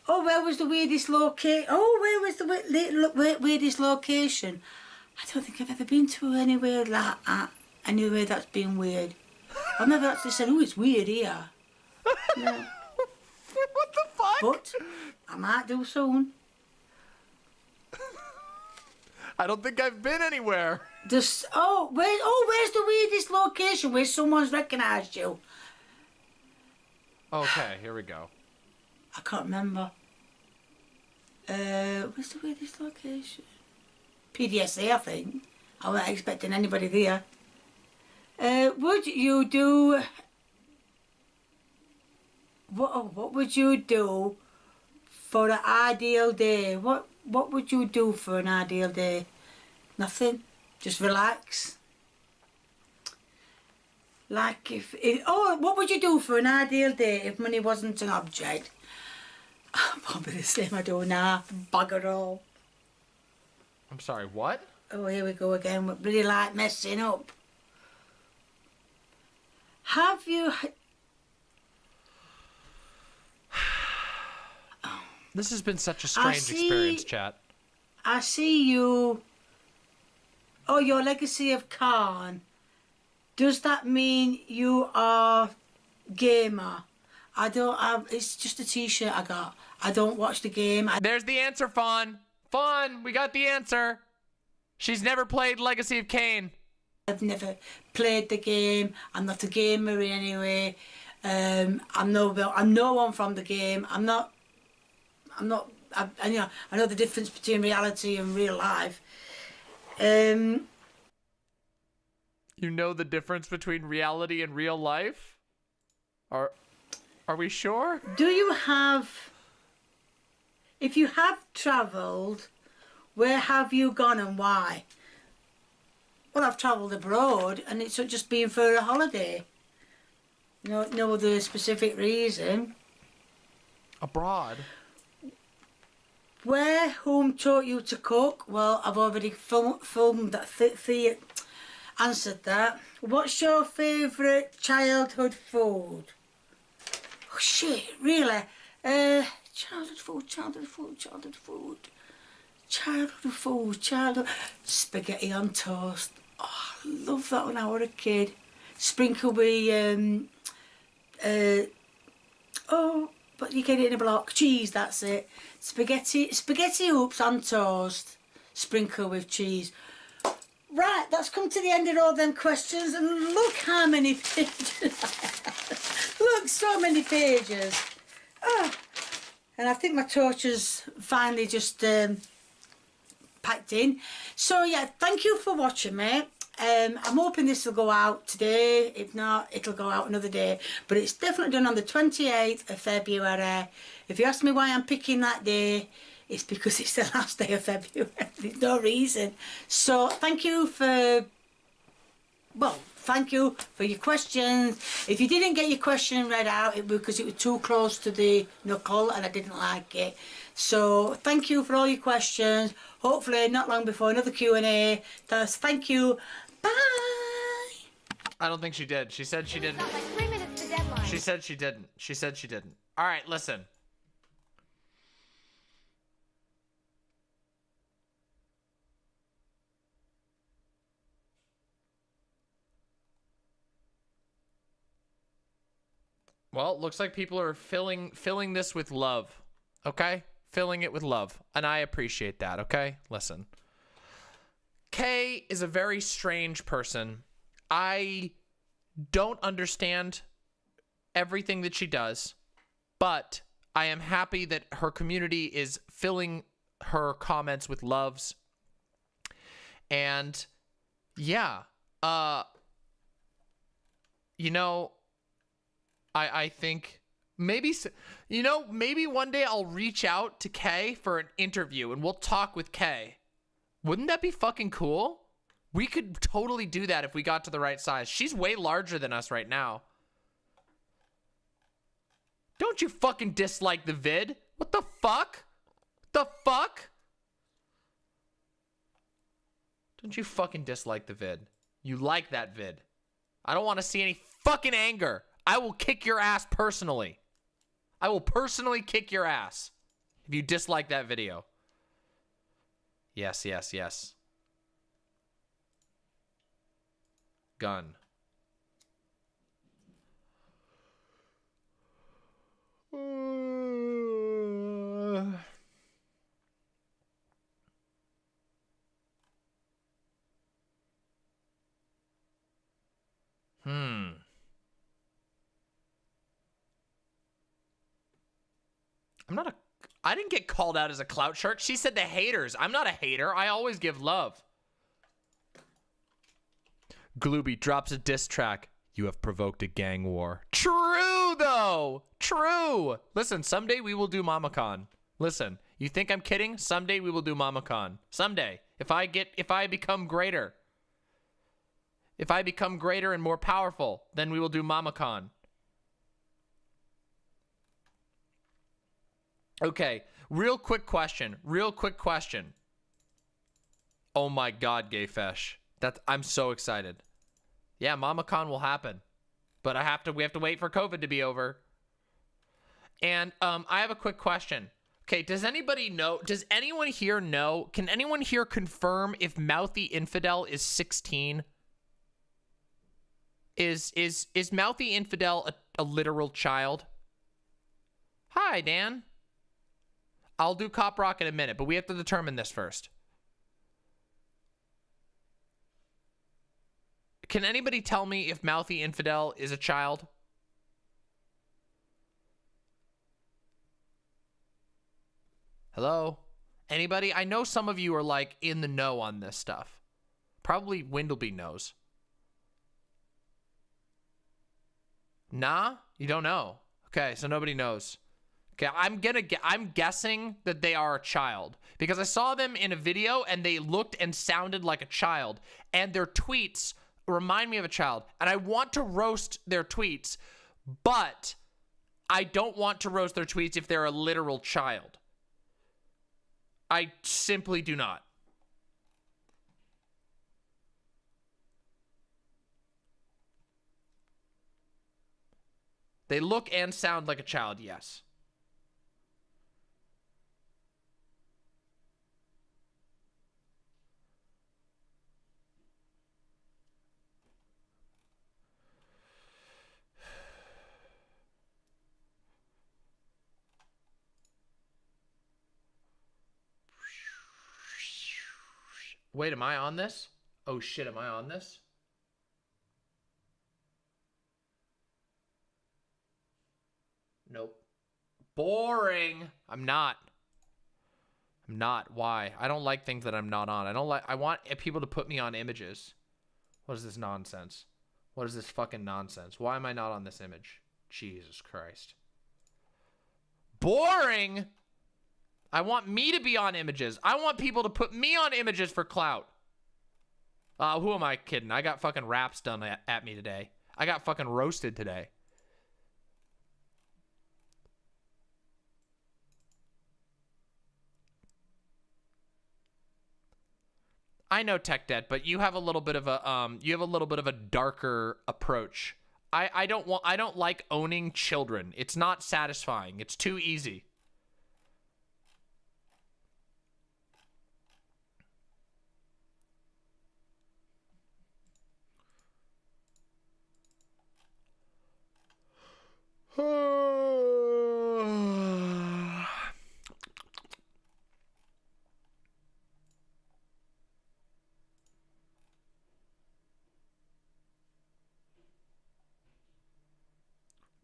Oh, where was the weirdest location? Oh, where was the weirdest location? I don't think I've ever been to anywhere like that. Anywhere that's been weird. I've never actually said, oh, it's weird here. No. What the fuck? But I might do soon. I don't think I've been anywhere. Where's the weirdest location where someone's recognised you? Okay, here we go. I can't remember. Where's the weirdest location? PDSA, I think. I wasn't expecting anybody there. Would you do... What would you do for an ideal day? What would you do for an ideal day? Nothing. Just relax. Like what would you do for an ideal day if money wasn't an object? Probably the same I do now. Bugger all. I'm sorry, what? Oh, here we go again. We're really like messing up. Have you... This has been such a strange experience, chat. I see you... Oh, your legacy of Khan. Does that mean you are gamer? I don't have... It's just a t-shirt I got. I don't watch the game. There's the answer, Fawn. Fawn, we got the answer. She's never played Legacy of Kain. I've never played the game. I'm not a gamer in any way. I'm no one from the game. I know the difference between reality and real life. You know the difference between reality and real life? Are we sure? Do you have... If you have travelled, where have you gone and why? Well, I've travelled abroad and it's just been for a holiday. No other specific reason. Abroad? Whom taught you to cook? Well, I've already filmed that, answered that. What's your favourite childhood food? Oh shit, really? Childhood food. Spaghetti on toast. Oh, I love that when I was a kid. Sprinkle with, but you get it in a block. Cheese, that's it. Spaghetti hoops on toast, sprinkle with cheese. Right, that's come to the end of all them questions, and look how many pages. Look, so many pages. Oh. And I think my torch has finally just packed in. So yeah, thank you for watching, mate. I'm hoping this will go out today. If not, it'll go out another day. But it's definitely done on the 28th of February. If you ask me why I'm picking that day, it's because it's the last day of February. There's no reason. So thank you for... Well, thank you for your questions. If you didn't get your question read out, it was because it was too close to the knuckle and I didn't like it. So thank you for all your questions. Hopefully not long before another Q&A. Thus, thank you. Bye. I don't think she did. She said she didn't. Like 3 minutes to deadline. She said she didn't. She said she didn't. All right, listen. Well, it looks like people are filling this with love. Okay? Filling it with love. And I appreciate that, okay? Listen. Kay is a very strange person. I don't understand everything that she does, but I am happy that her community is filling her comments with loves. And yeah, you know, I think maybe, you know, maybe one day I'll reach out to Kay for an interview and we'll talk with Kay. Wouldn't that be fucking cool? We could totally do that if we got to the right size. She's way larger than us right now. Don't you fucking dislike the vid? What the fuck? The fuck? Don't you fucking dislike the vid? You like that vid. I don't want to see any fucking anger. I will kick your ass personally. I will personally kick your ass if you dislike that video. Yes, yes, yes. Gun. I didn't get called out as a clout shark. She said the haters. I'm not a hater. I always give love. Glooby drops a diss track. You have provoked a gang war. True, though. True. Listen, someday we will do MamaCon. Listen, you think I'm kidding? Someday we will do MamaCon. Someday. If I become greater. If I become greater and more powerful, then we will do MamaCon. Okay, real quick question. Oh my God, Gayfesh. I'm so excited. Yeah, MamaCon will happen. But we have to wait for COVID to be over. And I have a quick question. Okay, does anybody know, does anyone here know, can anyone here confirm if Mouthy Infidel is 16? Is Mouthy Infidel a literal child? Hi, Dan. I'll do Cop Rock in a minute, but we have to determine this first. Can anybody tell me if Mouthy Infidel is a child? Hello? Anybody? I know some of you are like in the know on this stuff. Probably Windleby knows. Nah? You don't know. Okay, so nobody knows. Okay, I'm guessing that they are a child because I saw them in a video and they looked and sounded like a child and their tweets remind me of a child and I want to roast their tweets, but I don't want to roast their tweets if they're a literal child. I simply do not. They look and sound like a child, yes. Wait, am I on this? Oh shit, am I on this? Nope. Boring. I'm not. Why? I don't like things that I'm not on. I want people to put me on images. What is this nonsense? What is this fucking nonsense? Why am I not on this image? Jesus Christ. Boring. I want me to be on images. I want people to put me on images for clout. Who am I kidding? I got fucking raps done at me today. I got fucking roasted today. I know Tech Debt, but you have a little bit of a darker approach. I don't like owning children. It's not satisfying. It's too easy.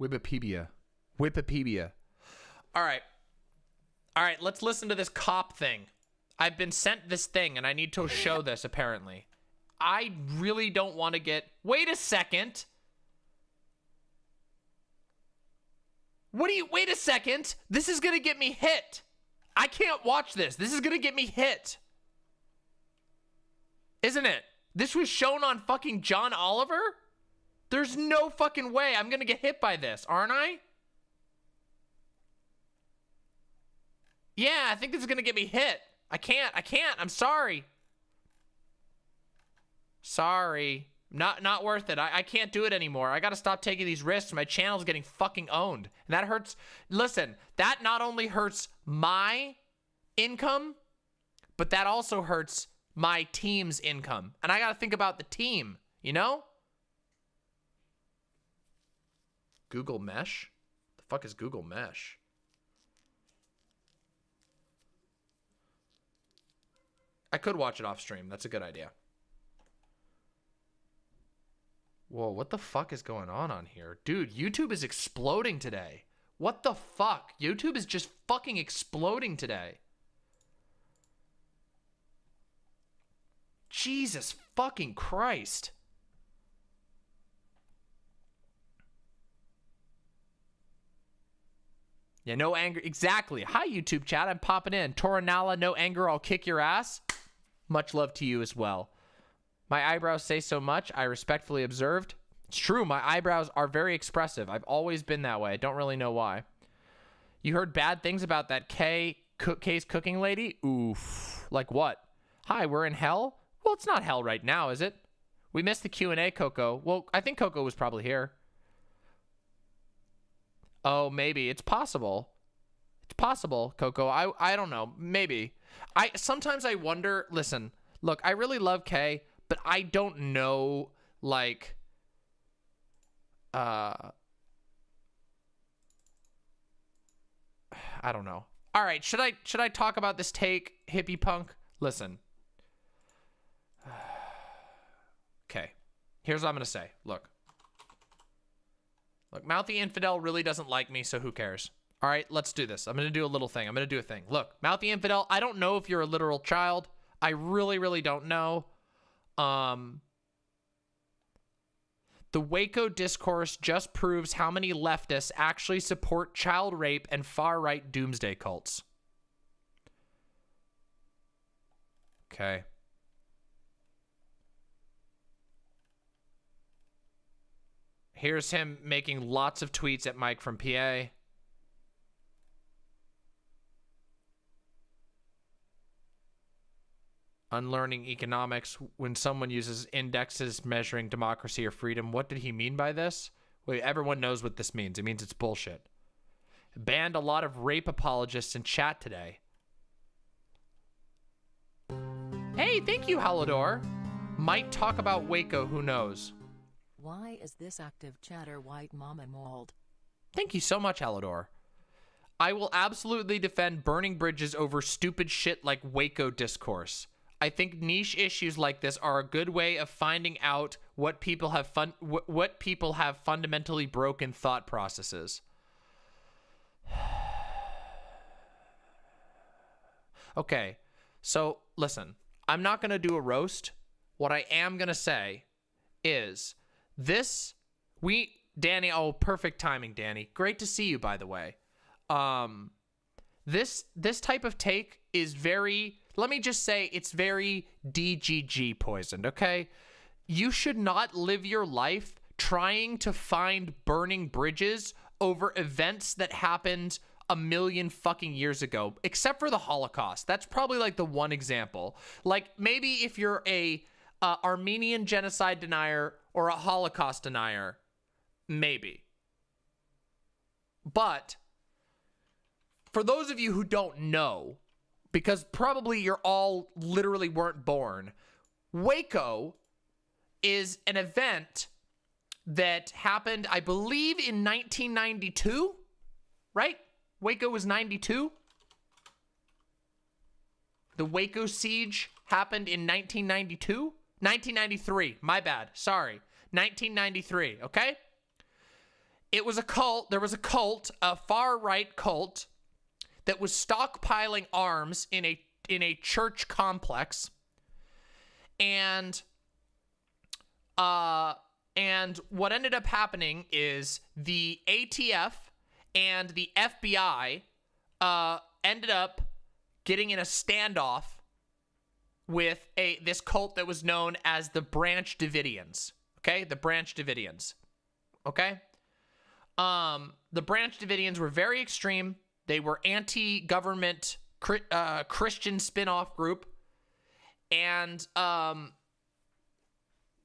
Wikipedia. All right, let's listen to this cop thing. I've been sent this thing and I need to show this apparently. I really don't want to get... Wait a second. Wait a second. This is going to get me hit. I can't watch this. This is going to get me hit. Isn't it? This was shown on fucking John Oliver? There's no fucking way I'm going to get hit by this, aren't I? Yeah, I think this is going to get me hit. I can't. I'm sorry. Sorry. Not worth it. I can't do it anymore. I got to stop taking these risks. My channel's getting fucking owned. And that hurts. Listen, that not only hurts my income, but that also hurts my team's income. And I got to think about the team, you know? Google Mesh? The fuck is Google Mesh? I could watch it off stream. That's a good idea. Whoa, what the fuck is going on here? Dude, YouTube is exploding today. What the fuck? YouTube is just fucking exploding today. Jesus fucking Christ. Yeah, no anger. Exactly. Hi, YouTube chat. I'm popping in. Toranala, no anger. I'll kick your ass. Much love to you as well. My eyebrows say so much. I respectfully observed. It's true. My eyebrows are very expressive. I've always been that way. I don't really know why. You heard bad things about that K's cooking lady? Oof. Like what? Hi, we're in hell? Well, it's not hell right now, is it? We missed the Q&A, Coco. Well, I think Coco was probably here. Oh, maybe. It's possible. It's possible, Coco. I don't know. Maybe. Sometimes I wonder, listen, look, I really love Kay, but I don't know, like, I don't know. All right, should I talk about this take, hippie punk? Listen. Okay. Here's what I'm going to say. Look, Mouthy Infidel really doesn't like me, so who cares? All right, let's do this. I'm going to do a little thing. I'm going to do a thing. Look, Mouthy Infidel, I don't know if you're a literal child. I really, really don't know. The Waco discourse just proves how many leftists actually support child rape and far-right doomsday cults. Okay. Here's him making lots of tweets at Mike from PA. Unlearning economics when someone uses indexes measuring democracy or freedom. What did he mean by this? Wait, everyone knows what this means. It means it's bullshit. Banned a lot of rape apologists in chat today. Hey, thank you, Hallador. Might talk about Waco, who knows? Why is this active chatter white mama mauled? Thank you so much, Hallador. I will absolutely defend burning bridges over stupid shit like Waco discourse. I think niche issues like this are a good way of finding out what people have fundamentally broken thought processes. Okay, so listen, I'm not going to do a roast. What I am going to say is this, Danny, oh, perfect timing, Danny. Great to see you, by the way. This type of take is very, let me just say, it's very DGG poisoned, okay? You should not live your life trying to find burning bridges over events that happened a million fucking years ago, except for the Holocaust. That's probably like the one example. Like maybe if you're a Armenian genocide denier or a Holocaust denier, maybe. But for those of you who don't know, because probably you're all literally weren't born, Waco is an event that happened, I believe, in 1992, right? Waco was 92. The Waco siege happened in 1992? 1993, my bad, sorry. 1993, okay? It was a cult, there was a cult, a far-right cult, that was stockpiling arms in a church complex. And what ended up happening is the ATF and the FBI ended up getting in a standoff with this cult that was known as the Branch Davidians. Okay, the Branch Davidians. Okay, the Branch Davidians were very extreme. They were anti-government Christian spin-off group, and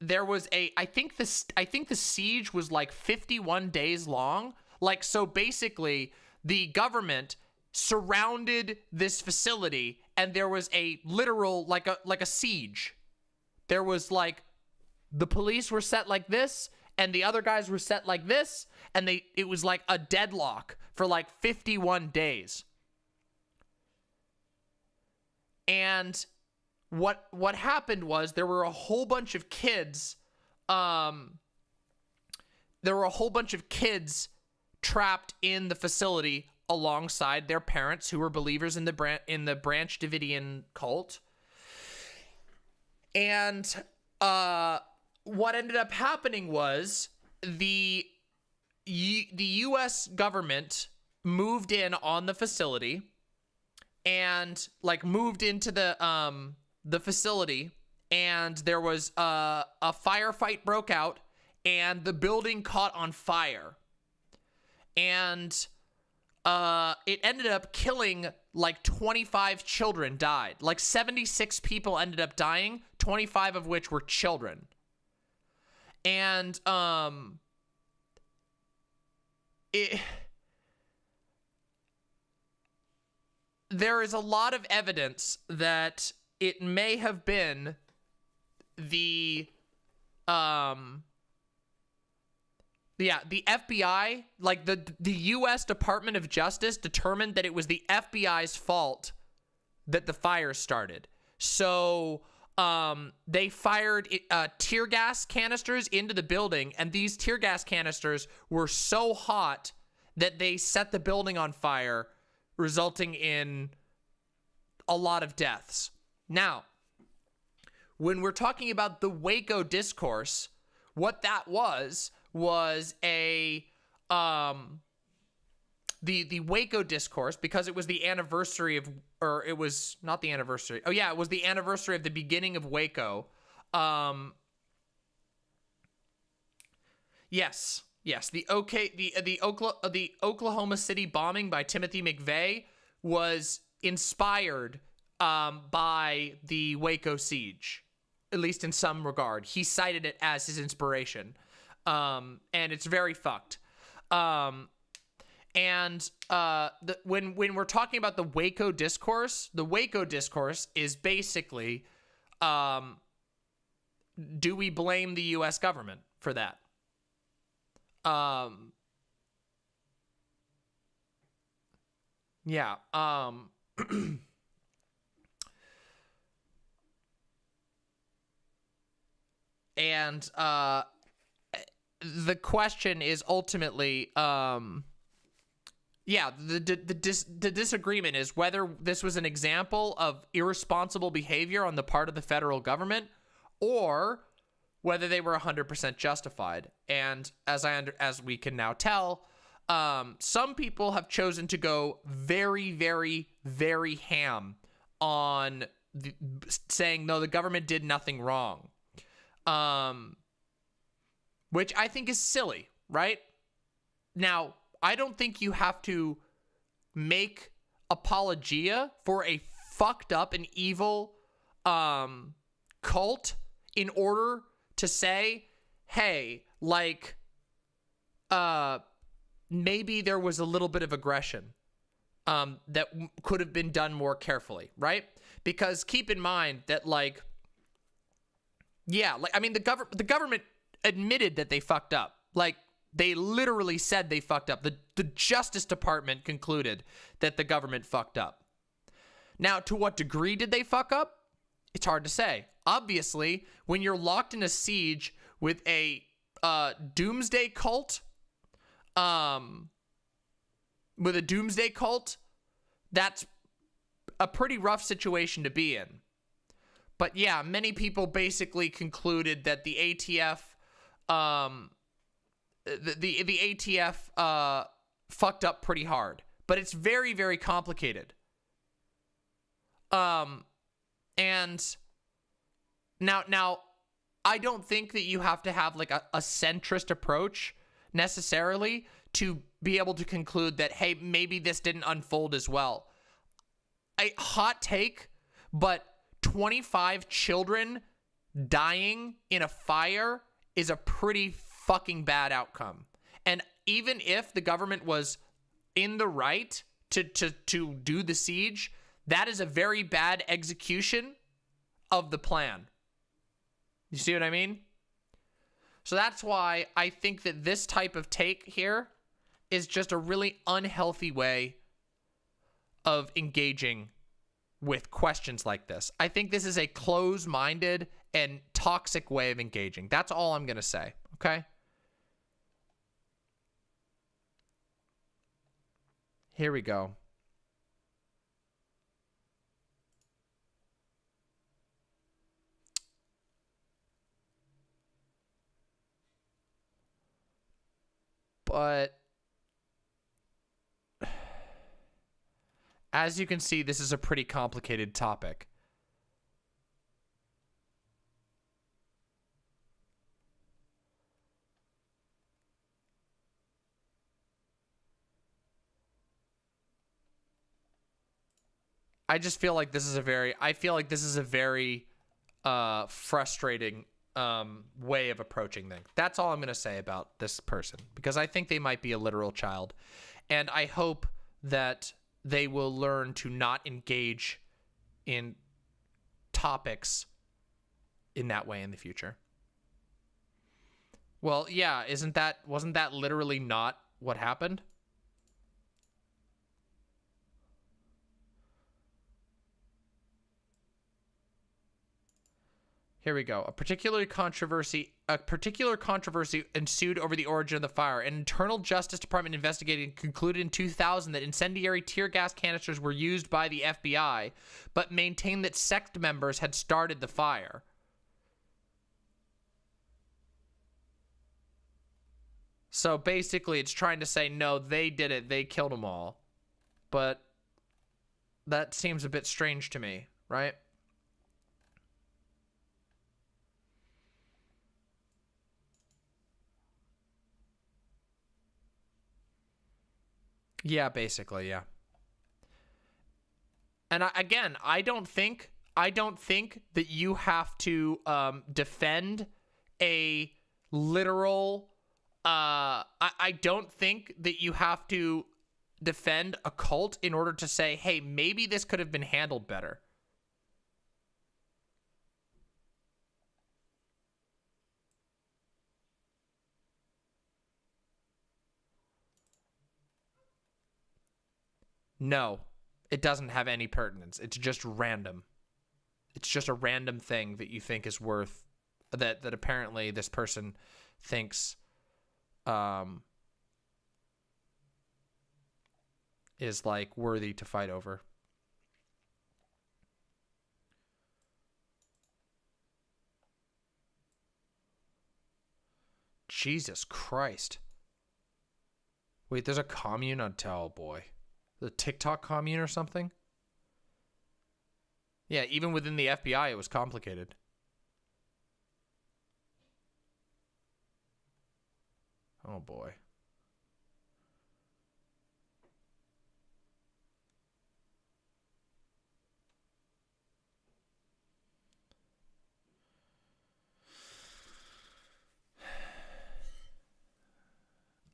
there was I think the siege was like 51 days long. Like, so basically the government surrounded this facility and there was a literal, like a siege. There was like, the police were set like this and the other guys were set like this, and it was like a deadlock for like 51 days. And what happened was there were a whole bunch of kids, trapped in the facility alongside their parents who were believers in the Branch Davidian cult. And what ended up happening was the U.S. government moved in on the facility and like moved into the facility, and there was a firefight broke out and the building caught on fire. And it ended up killing like 25 children died. Like 76 people ended up dying, 25 of which were children. And there is a lot of evidence that it may have been the FBI, like the U.S. Department of Justice determined that it was the FBI's fault that the fire started. So they fired tear gas canisters into the building, and these tear gas canisters were so hot that they set the building on fire, resulting in a lot of deaths. Now, when we're talking about the Waco discourse, what that was a the Waco discourse, because it was the anniversary of, or it was not the anniversary. Oh yeah, it was the anniversary of the beginning of Waco. Yes, the Oklahoma City bombing by Timothy McVeigh was inspired by the Waco siege, at least in some regard. He cited it as his inspiration. And it's very fucked. When we're talking about the Waco discourse is basically, do we blame the U.S. government for that? Yeah. And the question is ultimately, the disagreement is whether this was an example of irresponsible behavior on the part of the federal government, or whether they were 100% justified. And as we can now tell, some people have chosen to go very, very, very ham on saying, no, the government did nothing wrong. Which I think is silly, right? Now, I don't think you have to make apologia for a fucked up and evil cult in order to say, hey, like, maybe there was a little bit of aggression that could have been done more carefully, right? Because keep in mind that, like, yeah, like, I mean, the government admitted that they fucked up. Like, they literally said they fucked up. The Justice Department concluded that the government fucked up. Now, to what degree did they fuck up? It's hard to say. Obviously, when you're locked in a siege with a doomsday cult, that's a pretty rough situation to be in. But yeah, many people basically concluded that the ATF, the ATF fucked up pretty hard. But it's very, very complicated. And now, I don't think that you have to have like a centrist approach necessarily to be able to conclude that, hey, maybe this didn't unfold as well. A hot take, but 25 children dying in a fire is a pretty fucking bad outcome. And even if the government was in the right to do the siege, that is a very bad execution of the plan. You see what I mean? So that's why I think that this type of take here is just a really unhealthy way of engaging with questions like this. I think this is a closed-minded and toxic way of engaging. That's all I'm going to say, okay? Here we go. But as you can see, this is a pretty complicated topic. I just feel like this is a very, frustrating way of approaching things. That's all I'm going to say about this person, because I think they might be a literal child. And I hope that they will learn to not engage in topics in that way in the future. Well, yeah, wasn't that literally not what happened? Here we go. A particular controversy ensued over the origin of the fire. An internal Justice Department investigation concluded in 2000 that incendiary tear gas canisters were used by the FBI, but maintained that sect members had started the fire. So basically, it's trying to say, no, they did it. They killed them all. But that seems a bit strange to me, right? Yeah, basically, yeah. And I don't think that you have to defend a literal. I don't think that you have to defend a cult in order to say, hey, maybe this could have been handled better. No, it doesn't have any pertinence. It's just random. It's just a random thing that you think is worth that apparently this person thinks is like worthy to fight over. Jesus Christ. Wait, there's a commune on oh boy. The TikTok commune or something? Yeah, even within the FBI it was complicated. Oh boy.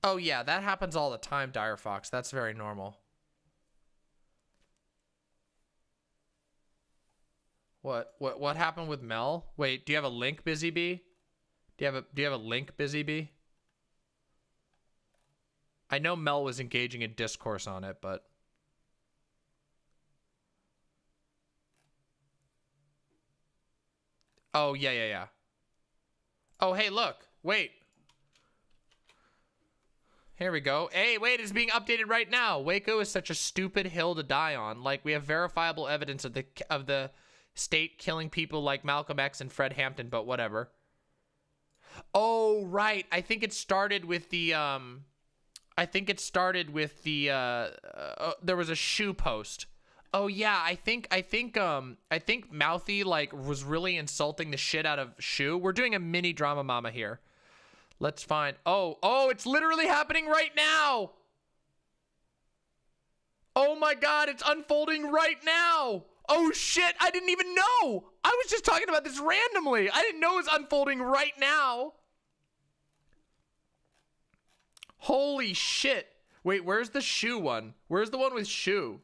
Oh yeah, that happens all the time, Dire Fox. That's very normal. What happened with Mel? Wait, do you have a link, Busy Bee? Do you have a link, Busy Bee? I know Mel was engaging in discourse on it, but oh yeah. Oh hey, look. Wait. Here we go. Hey, wait, it's being updated right now. Waco is such a stupid hill to die on. Like, we have verifiable evidence of the state killing people like Malcolm X and Fred Hampton, but whatever. Oh, right. I think it started with the there was a shoe post. Oh yeah, I think Mouthy like was really insulting the shit out of Shoe. We're doing a mini drama mama here. Let's find. Oh, it's literally happening right now. Oh my God, it's unfolding right now. Oh shit, I didn't even know. I was just talking about this randomly. I didn't know it was unfolding right now. Holy shit. Wait, where's the Shoe one? Where's the one with Shoe?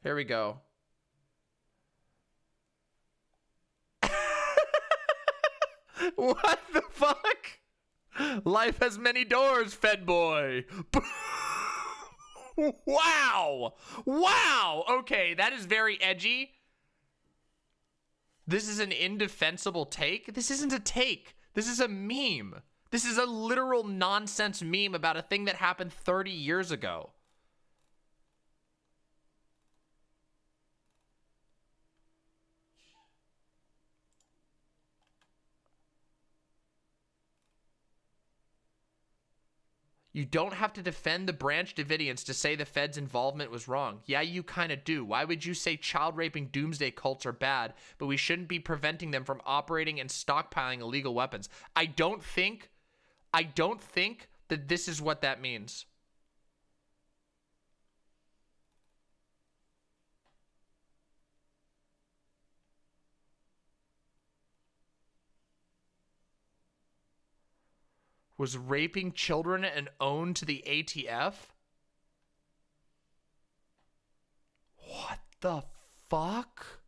Here we go. What the fuck? Life has many doors, Fed boy. Wow. Wow. Okay, that is very edgy. This is an indefensible take. This isn't a take. This is a meme. This is a literal nonsense meme about a thing that happened 30 years ago. You don't have to defend the Branch Davidians to say the Fed's involvement was wrong. Yeah, you kind of do. Why would you say child-raping doomsday cults are bad, but we shouldn't be preventing them from operating and stockpiling illegal weapons? I don't think that this is what that means. Was raping children an own to the ATF? What the fuck?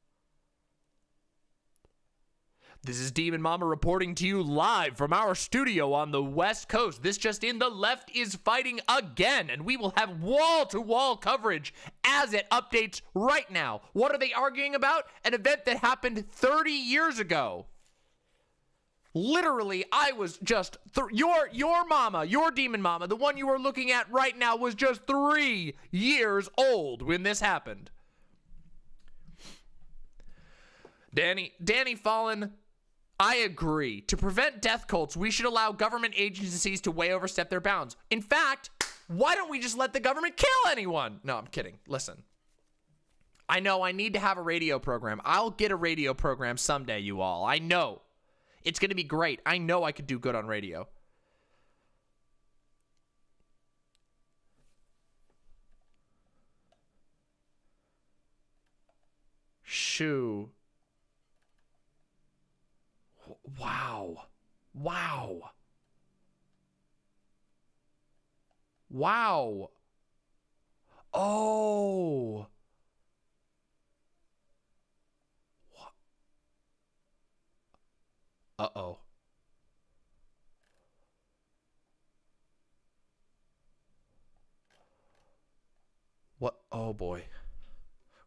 This is Demon Mama reporting to you live from our studio on the West Coast. This just in, the left is fighting again, and we will have wall-to-wall coverage as it updates right now. What are they arguing about? An event that happened 30 years ago. Literally, I was just your mama, your demon mama, the one you are looking at right now, was just 3 years old when this happened. Danny Fallen, I agree. To prevent death cults, we should allow government agencies to way overstep their bounds. In fact, why don't we just let the government kill anyone? No, I'm kidding. Listen. I know I need to have a radio program. I'll get a radio program someday, you all. I know. It's going to be great. I know I could do good on radio. Shoo. Wow. Wow. Wow. Oh. Uh-oh. What? Oh, boy.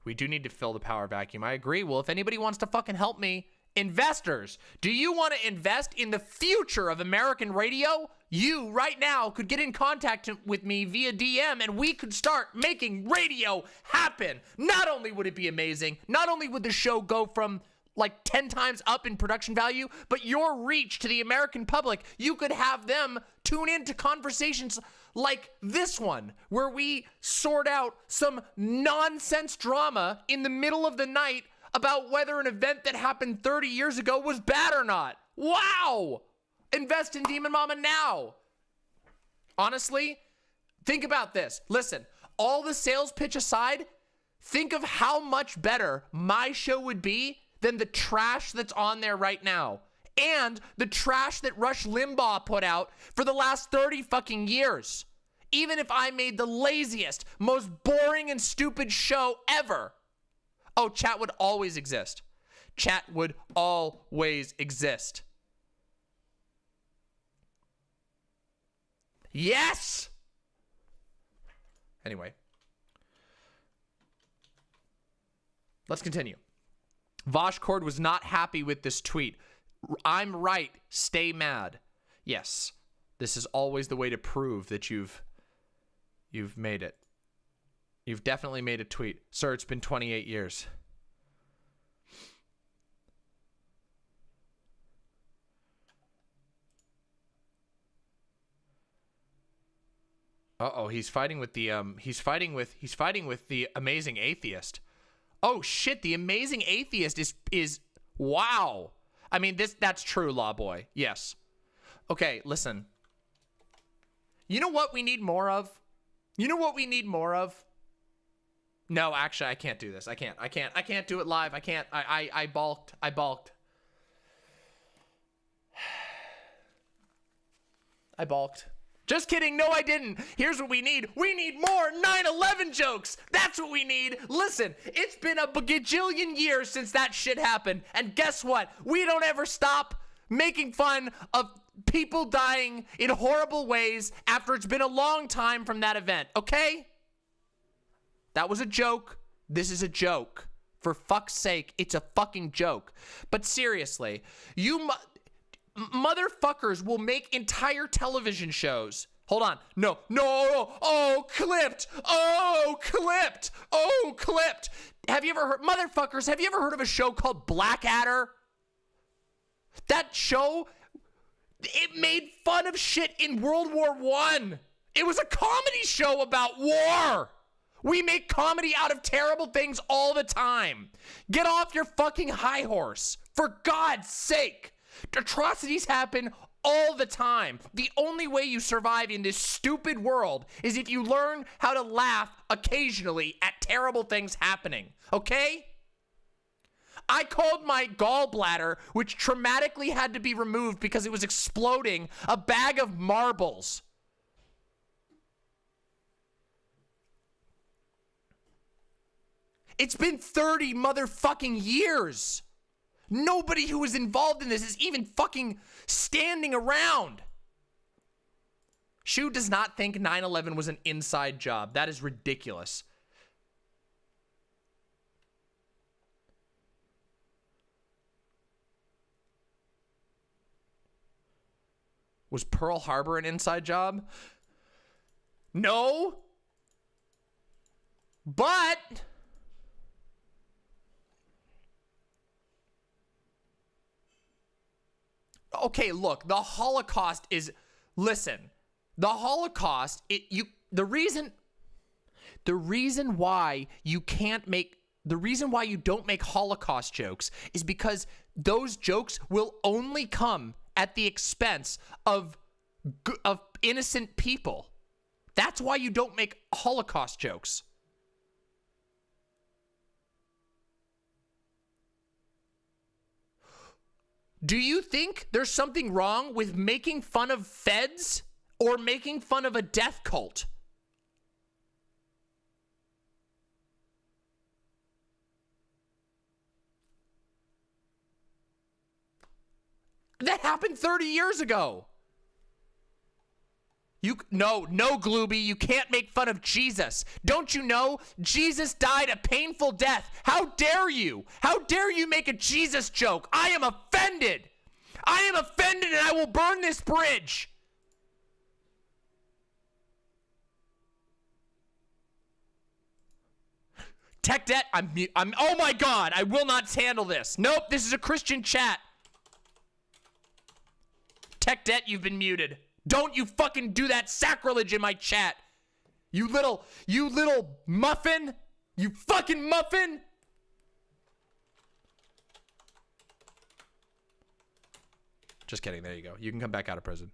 We do need to fill the power vacuum. I agree. Well, if anybody wants to fucking help me, investors, do you want to invest in the future of American radio? You, right now, could get in contact with me via DM and we could start making radio happen. Not only would it be amazing, not only would the show go from like 10 times up in production value, but your reach to the American public, you could have them tune into conversations like this one, where we sort out some nonsense drama in the middle of the night about whether an event that happened 30 years ago was bad or not. Wow! Invest in Demon Mama now. Honestly, think about this. Listen, all the sales pitch aside, think of how much better my show would be than the trash that's on there right now. And the trash that Rush Limbaugh put out for the last 30 fucking years. Even if I made the laziest, most boring and stupid show ever. Oh, chat would always exist. Chat would always exist. Yes! Anyway. Let's continue. Voshcord was not happy with this tweet. I'm right. Stay mad. Yes. This is always the way to prove that you've made it. You've definitely made a tweet. Sir, it's been 28 years. Uh-oh, he's fighting with the he's fighting with the amazing atheist. Oh shit, the amazing atheist is wow. I mean, that's true, Law Boy. Yes. Okay, listen. You know what we need more of? You know what we need more of? No, actually, I can't do this. I can't do it live. I can't. I balked. I balked. I balked. Just kidding. No, I didn't. Here's what we need. We need more 9/11 jokes. That's what we need. Listen, it's been a bajillion years since that shit happened. And guess what? We don't ever stop making fun of people dying in horrible ways after it's been a long time from that event. Okay? That was a joke. This is a joke. For fuck's sake, it's a fucking joke. But seriously, you motherfuckers will make entire television shows. Hold on. No. Oh, clipped. Oh, clipped. Oh, clipped. Have you ever heard, motherfuckers, have you ever heard of a show called Blackadder? That show, it made fun of shit in World War I. It was a comedy show about war. We make comedy out of terrible things all the time. Get off your fucking high horse. For God's sake. Atrocities happen all the time. The only way you survive in this stupid world is if you learn how to laugh occasionally at terrible things happening. Okay? I called my gallbladder, which traumatically had to be removed because it was exploding, a bag of marbles. It's been 30 motherfucking years. Nobody who was involved in this is even fucking standing around. Shu does not think 9/11 was an inside job. That is ridiculous. Was Pearl Harbor an inside job? No. But okay, look, the Holocaust is, listen, the Holocaust, the reason why you don't make Holocaust jokes is because those jokes will only come at the expense of innocent people. That's why you don't make Holocaust jokes. Do you think there's something wrong with making fun of feds or making fun of a death cult? That happened 30 years ago. No, Glooby, you can't make fun of Jesus. Don't you know Jesus died a painful death? How dare you? How dare you make a Jesus joke? I am offended. I am offended, and I will burn this bridge. Tech debt, I'm oh my God, I will not handle this. Nope, this is a Christian chat. Tech debt, you've been muted. Don't you fucking do that sacrilege in my chat. You little muffin. You fucking muffin. Just kidding, there you go. You can come back out of prison.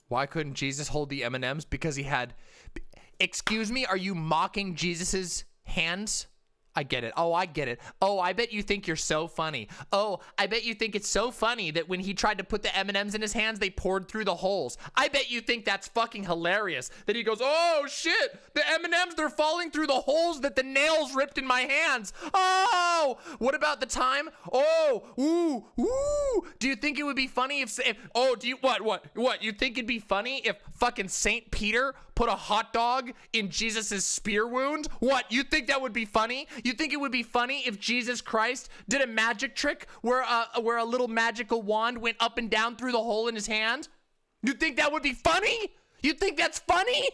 Why couldn't Jesus hold the M&Ms? Because he had... Excuse me, are you mocking Jesus's hands? I get it. Oh, I get it. Oh, I bet you think you're so funny. Oh, I bet you think it's so funny that when he tried to put the M&Ms in his hands, they poured through the holes. I bet you think that's fucking hilarious. That he goes, oh shit, the M&Ms, they're falling through the holes that the nails ripped in my hands. Oh, what about the time? Oh, ooh. Do you think it would be funny if oh, do you, what? You think it'd be funny if fucking St. Peter put a hot dog in Jesus's spear wound? What, you think that would be funny? You think it would be funny if Jesus Christ did a magic trick where a little magical wand went up and down through the hole in his hand? You think that would be funny? You think that's funny?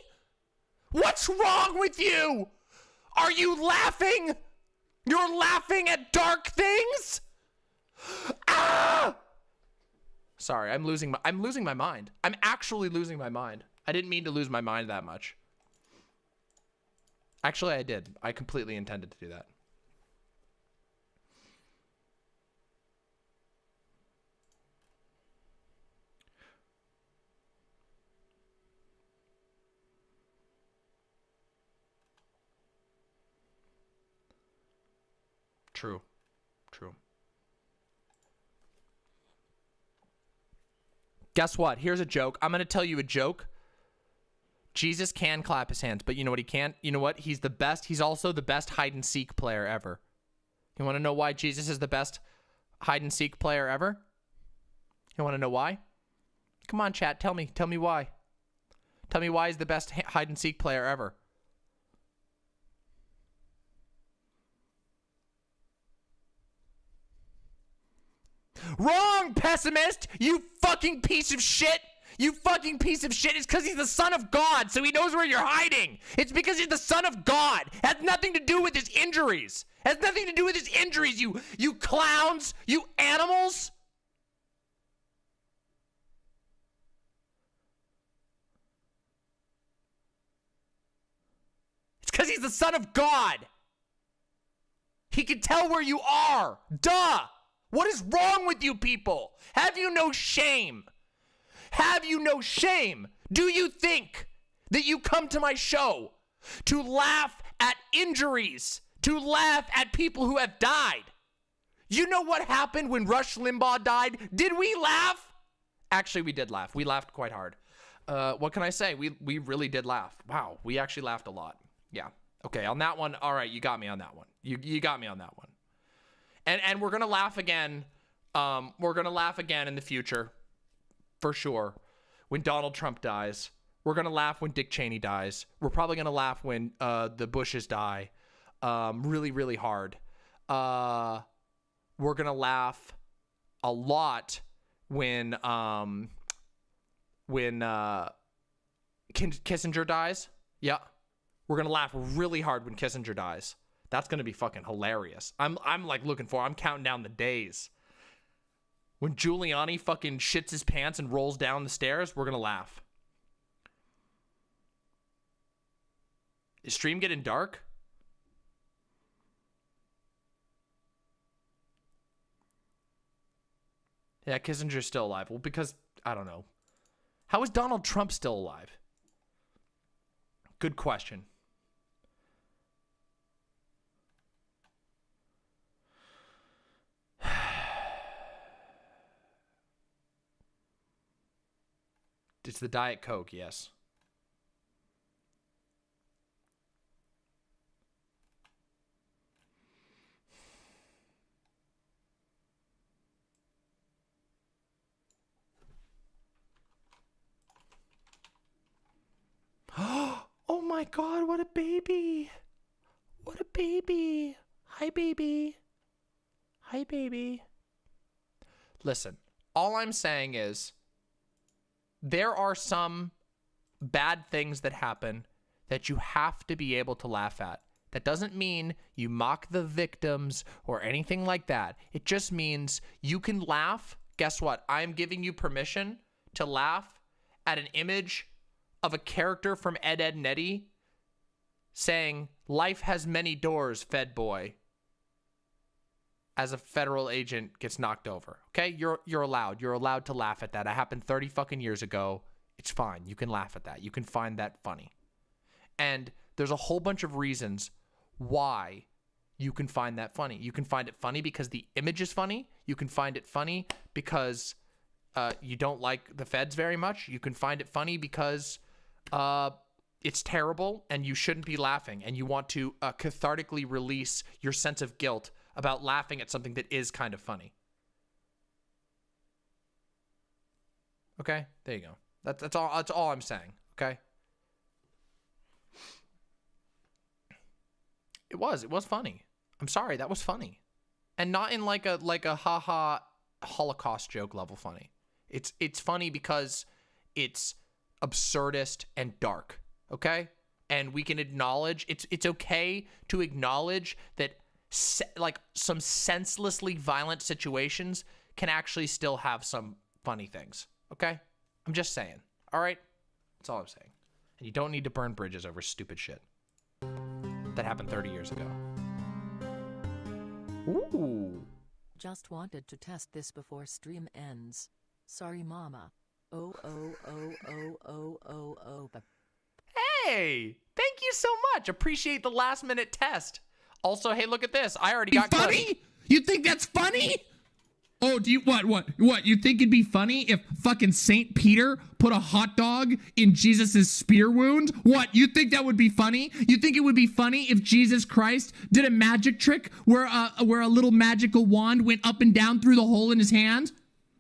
What's wrong with you? Are you laughing? You're laughing at dark things? Ah! Sorry, I'm losing my mind. I'm actually losing my mind. I didn't mean to lose my mind that much. Actually, I did. I completely intended to do that. True. Guess what? Here's a joke. I'm going to tell you a joke. Jesus can clap his hands, but you know what he can't? You know what? He's the best. He's also the best hide and seek player ever. You want to know why Jesus is the best hide and seek player ever? You want to know why? Come on, chat. Tell me why. Tell me why he's the best hide and seek player ever. Wrong, pessimist! You fucking piece of shit! You fucking piece of shit! It's because he's the son of God, so he knows where you're hiding! It's because he's the son of God! It has nothing to do with his injuries! It has nothing to do with his injuries, you clowns! You animals! It's because he's the son of God! He can tell where you are! Duh! What is wrong with you people? Have you no shame? Have you no shame? Do you think that you come to my show to laugh at injuries, to laugh at people who have died? You know what happened when Rush Limbaugh died? Did we laugh? Actually, we did laugh. We laughed quite hard. What can I say? We really did laugh. Wow, we actually laughed a lot. Yeah. Okay, on that one, all right, you got me on that one. You got me on that one. And we're gonna laugh again. We're gonna laugh again in the future, for sure. When Donald Trump dies, we're gonna laugh when Dick Cheney dies. We're probably gonna laugh when the Bushes die, really, really hard. We're gonna laugh a lot when Kissinger dies. Yeah, we're gonna laugh really hard when Kissinger dies. That's gonna be fucking hilarious. I'm like I'm counting down the days. When Giuliani fucking shits his pants and rolls down the stairs, we're gonna laugh. Is stream getting dark? Yeah, Kissinger's still alive. Well, because, I don't know. How is Donald Trump still alive? Good question. It's the Diet Coke, yes. Oh my God, what a baby. What a baby. Hi, baby. Hi, baby. Listen, all I'm saying is there are some bad things that happen that you have to be able to laugh at. That doesn't mean you mock the victims or anything like that. It just means you can laugh. Guess what? I'm giving you permission to laugh at an image of a character from Ed, Edd n Eddy saying, "Life has many doors, Fed boy," as a federal agent gets knocked over. Okay? You're allowed. You're allowed to laugh at that. It happened 30 fucking years ago. It's fine. You can laugh at that. You can find that funny. And there's a whole bunch of reasons why you can find that funny. You can find it funny because the image is funny. You can find it funny because you don't like the feds very much. You can find it funny because it's terrible and you shouldn't be laughing, and you want to cathartically release your sense of guilt about laughing at something that is kind of funny. Okay, there you go. That's all I'm saying. Okay. It was funny. I'm sorry, that was funny, and not in like a haha Holocaust joke level funny. It's funny because it's absurdist and dark. Okay, and we can acknowledge it's okay to acknowledge that like some senselessly violent situations can actually still have some funny things. Okay, I'm just saying. All right, that's all I'm saying. And you don't need to burn bridges over stupid shit that happened 30 years ago. Ooh. Just wanted to test this before stream ends. Sorry, mama. Oh. Hey, thank you so much. Appreciate the last minute test. Also, hey, look at this. I already got funny. clips. You think that's funny? Oh, do you what? You think it'd be funny if fucking Saint Peter put a hot dog in Jesus's spear wound? What? You think that would be funny? You think it would be funny if Jesus Christ did a magic trick where a little magical wand went up and down through the hole in his hand?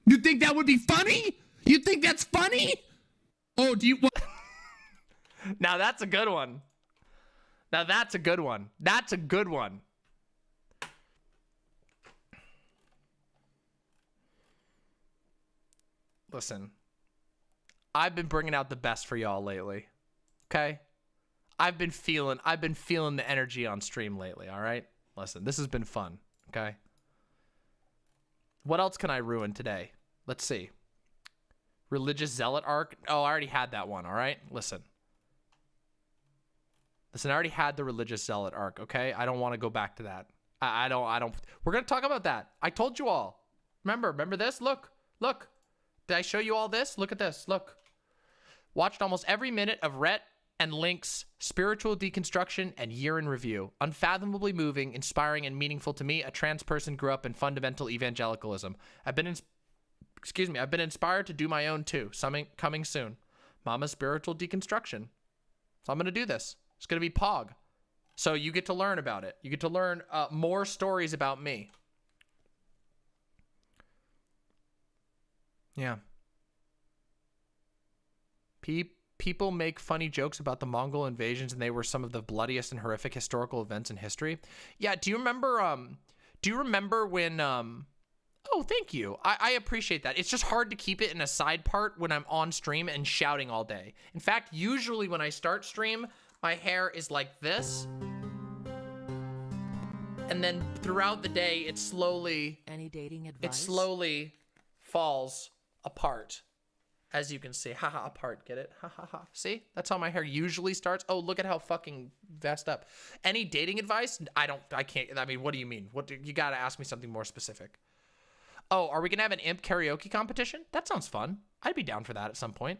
You think that would be funny? You think that's funny? Oh, do you what? Now that's a good one. That's a good one. Listen, I've been bringing out the best for y'all lately. Okay? I've been feeling the energy on stream lately, all right? Listen, this has been fun, okay? What else can I ruin today? Let's see. Religious zealot arc. Oh, I already had that one, all right? Listen, I already had the religious zealot arc, okay? I don't want to go back to that. I don't. We're going to talk about that. I told you all. Remember this? Look. Did I show you all this? Look at this. Look. Watched almost every minute of Rhett and Link's spiritual deconstruction and year in review. Unfathomably moving, inspiring, and meaningful to me. A trans person grew up in fundamental evangelicalism. I've been inspired to do my own too. Something coming soon. Mama's spiritual deconstruction. So I'm going to do this. It's going to be Pog. So you get to learn about it. You get to learn more stories about me. Yeah. People make funny jokes about the Mongol invasions, and they were some of the bloodiest and horrific historical events in history. Yeah, do you remember when oh, thank you. I appreciate that. It's just hard to keep it in a side part when I'm on stream and shouting all day. In fact, usually when I start stream, my hair is like this. And then throughout the day, it slowly falls apart. As you can see, haha, apart, get it? Ha ha ha. See? That's how my hair usually starts. Oh, look at how fucking vest up. Any dating advice? I can't. I mean, what do you mean? You gotta ask me something more specific. Oh, are we gonna have an imp karaoke competition? That sounds fun. I'd be down for that at some point.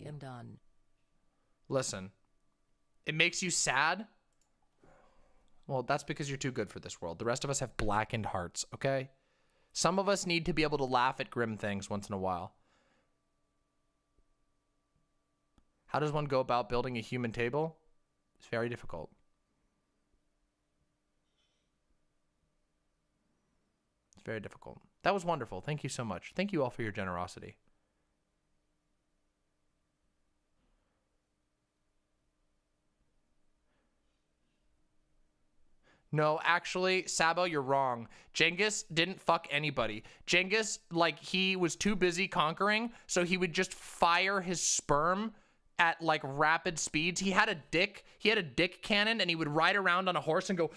Listen, it makes you sad. Well, that's because you're too good for this world. The rest of us have blackened hearts, okay? Some of us need to be able to laugh at grim things once in a while. How does one go about building a human table? It's very difficult. It's very difficult. That was wonderful. Thank you so much. Thank you all for your generosity. No, actually, Sabo, you're wrong. Genghis didn't fuck anybody. Genghis, like, he was too busy conquering, so he would just fire his sperm at, like, rapid speeds. He had a dick. He had a dick cannon, and he would ride around on a horse and go,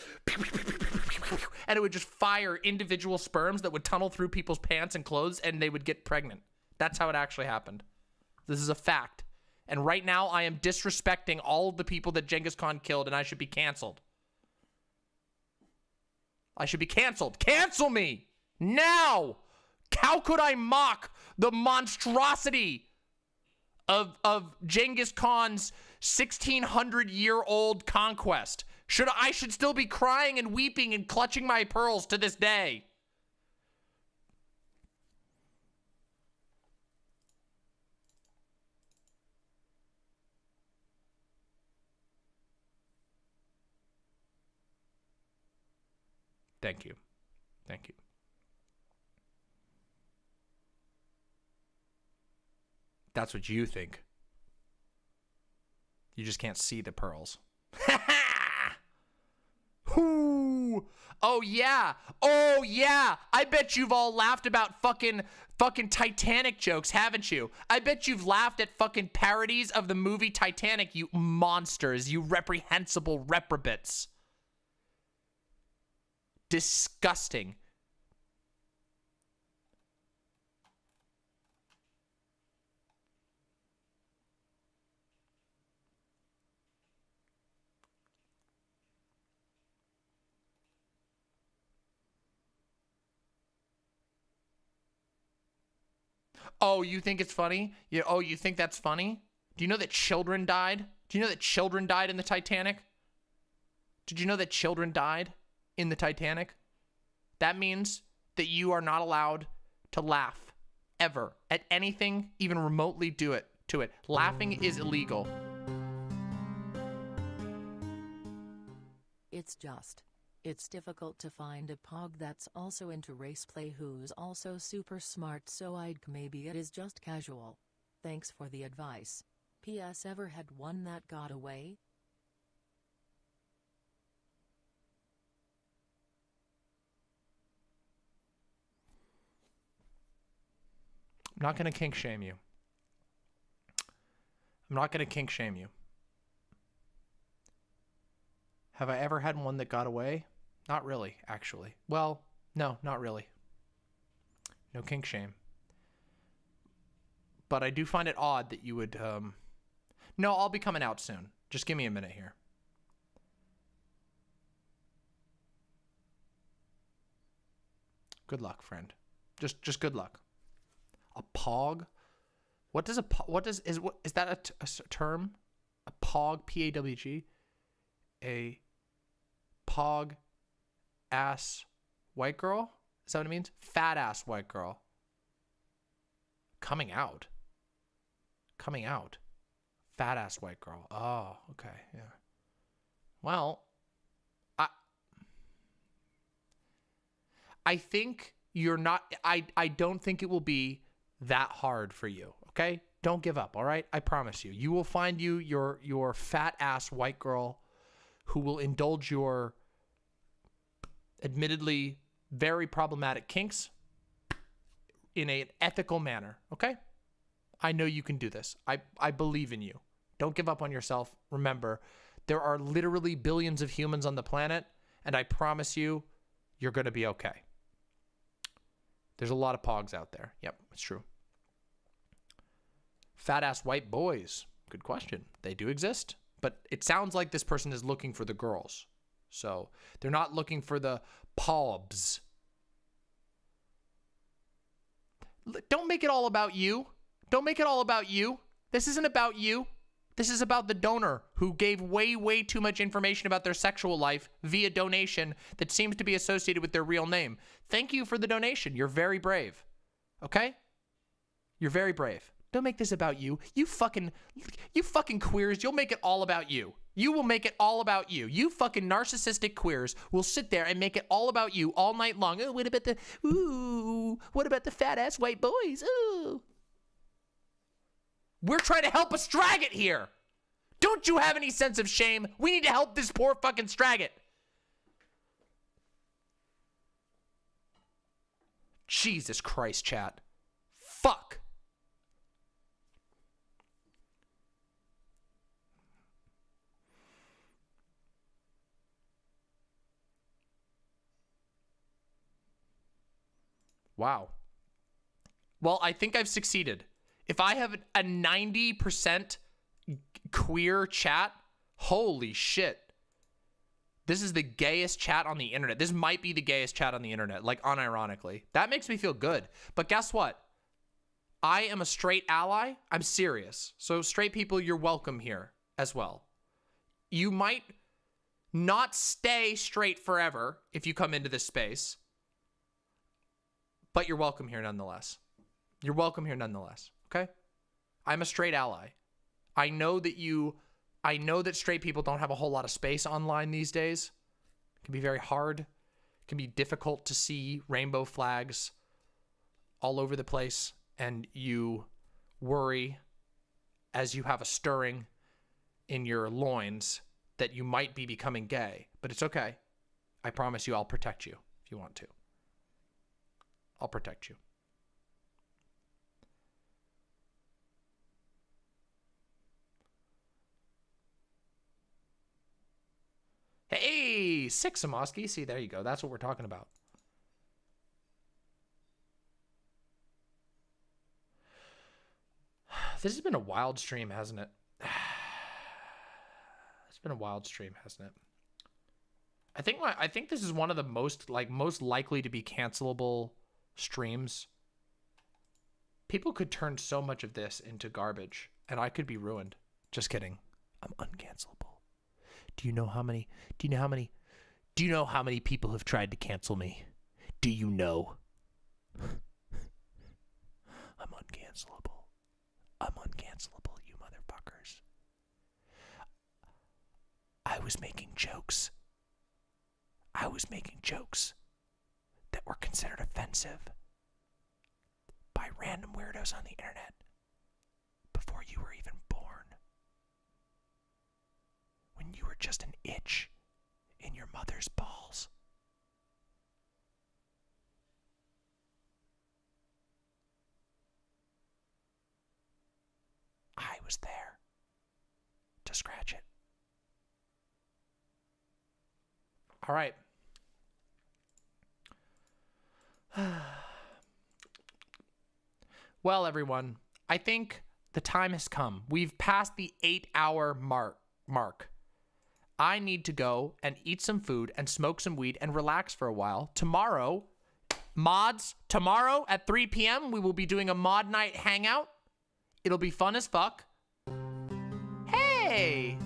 and it would just fire individual sperms that would tunnel through people's pants and clothes, and they would get pregnant. That's how it actually happened. This is a fact. And right now, I am disrespecting all of the people that Genghis Khan killed, and I should be canceled. I should be canceled. Cancel me now. How could I mock the monstrosity of Genghis Khan's 1600-year-old conquest? I should still be crying and weeping and clutching my pearls to this day. Thank you. Thank you. That's what you think. You just can't see the pearls. Ooh. Oh yeah. Oh yeah. I bet you've all laughed about fucking Titanic jokes, haven't you? I bet you've laughed at fucking parodies of the movie Titanic, you monsters, you reprehensible reprobates. Disgusting. Oh, you think it's funny? Oh, you think that's funny? Do you know that children died? Do you know that children died in the Titanic? Did you know that children died in the Titanic? That means that you are not allowed to laugh ever at anything even remotely to it. Laughing is illegal. It's difficult to find a pog that's also into race play who's also super smart, so maybe it is just casual. Thanks for the advice. P.S. Ever had one that got away? I'm not going to kink shame you. I'm not going to kink shame you. Have I ever had one that got away? Not really, actually. Well, no, not really. No kink shame. But I do find it odd that you would, No, I'll be coming out soon. Just give me a minute here. Good luck, friend. Just good luck. A pog? What does is that a term? A pog, P-A-W-G? A pog ass white girl? Is that what it means? Fat ass white girl. Coming out. Fat ass white girl. Oh, okay, yeah. Well, I think you're not, I don't think it will be that hard for you, okay? Don't give up, all right? I promise you. You will find your fat ass white girl who will indulge your admittedly very problematic kinks in an ethical manner, okay? I know you can do this. I believe in you. Don't give up on yourself. Remember, there are literally billions of humans on the planet, and I promise you, you're going to be okay. There's a lot of pogs out there. Yep, it's true. Fat-ass white boys. Good question. They do exist, but it sounds like this person is looking for the girls. So they're not looking for the pobs. Don't make it all about you. Don't make it all about you. This isn't about you. This is about the donor who gave way, way too much information about their sexual life via donation that seems to be associated with their real name. Thank you for the donation. You're very brave. Okay? You're very brave. Don't make this about you. You fucking queers, you'll make it all about you. You will make it all about you. You fucking narcissistic queers will sit there and make it all about you all night long. Oh, what about the fat ass white boys? Ooh. We're trying to help a Straggit here. Don't you have any sense of shame? We need to help this poor fucking Straggit. Jesus Christ, chat. Fuck. Wow. Well, I think I've succeeded. If I have a 90% queer chat, holy shit. This is the gayest chat on the internet. This might be the gayest chat on the internet, like unironically. That makes me feel good. But guess what? I am a straight ally. I'm serious. So straight people, you're welcome here as well. You might not stay straight forever if you come into this space, but you're welcome here nonetheless. You're welcome here nonetheless. Okay? I'm a straight ally. I know that straight people don't have a whole lot of space online these days. It can be very hard. It can be difficult to see rainbow flags all over the place, and you worry as you have a stirring in your loins that you might be becoming gay. But it's okay. I promise you I'll protect you if you want to. I'll protect you. Hey, Sixamoski. See, there you go. That's what we're talking about. This has been a wild stream, hasn't it? It's been a wild stream, hasn't it? I think this is one of the most likely to be cancelable streams. People could turn so much of this into garbage, and I could be ruined. Just kidding. I'm uncancelable. Do you know how many people have tried to cancel me? Do you know? I'm uncancelable. I'm uncancelable, you motherfuckers. I was making jokes that were considered offensive by random weirdos on the internet before you were even born. When you were just an itch in your mother's balls. I was there to scratch it. All right. Well, everyone, I think the time has come. We've passed the 8-hour mark. I need to go and eat some food and smoke some weed and relax for a while. Tomorrow, mods, tomorrow at 3 p.m., we will be doing a mod night hangout. It'll be fun as fuck. Hey!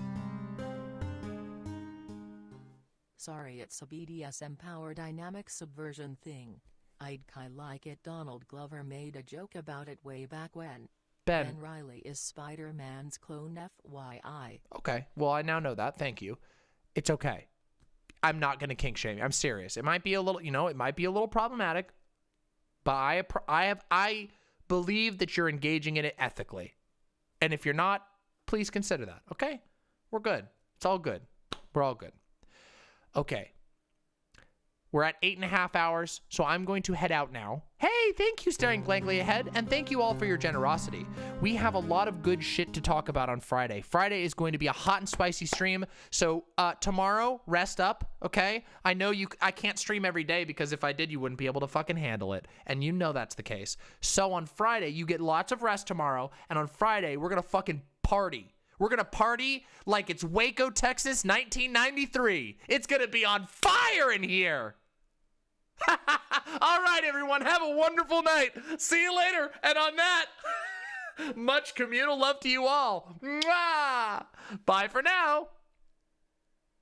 Sorry, it's a BDSM power dynamic subversion thing. I'd kinda like it. Donald Glover made a joke about it way back when. Ben Reilly is Spider-Man's clone, FYI. Okay, well, I now know that. Thank you. It's okay. I'm not going to kink shame you. I'm serious. It might be a little, it might be a little problematic, but I believe that you're engaging in it ethically. And if you're not, please consider that, okay? We're good. It's all good. We're all good. Okay. We're at 8.5 hours, so I'm going to head out now. Hey, thank you, Staring Blankly Ahead, and thank you all for your generosity. We have a lot of good shit to talk about on Friday. Friday is going to be a hot and spicy stream, so tomorrow, rest up, okay? I know I can't stream every day because if I did, you wouldn't be able to fucking handle it, and you know that's the case. So on Friday, you get lots of rest tomorrow, and on Friday, we're gonna fucking party. We're gonna party like it's Waco, Texas, 1993. It's gonna be on fire in here. All right, everyone, have a wonderful night. See you later. And on that, Much communal love to you all. Mwah! Bye for now.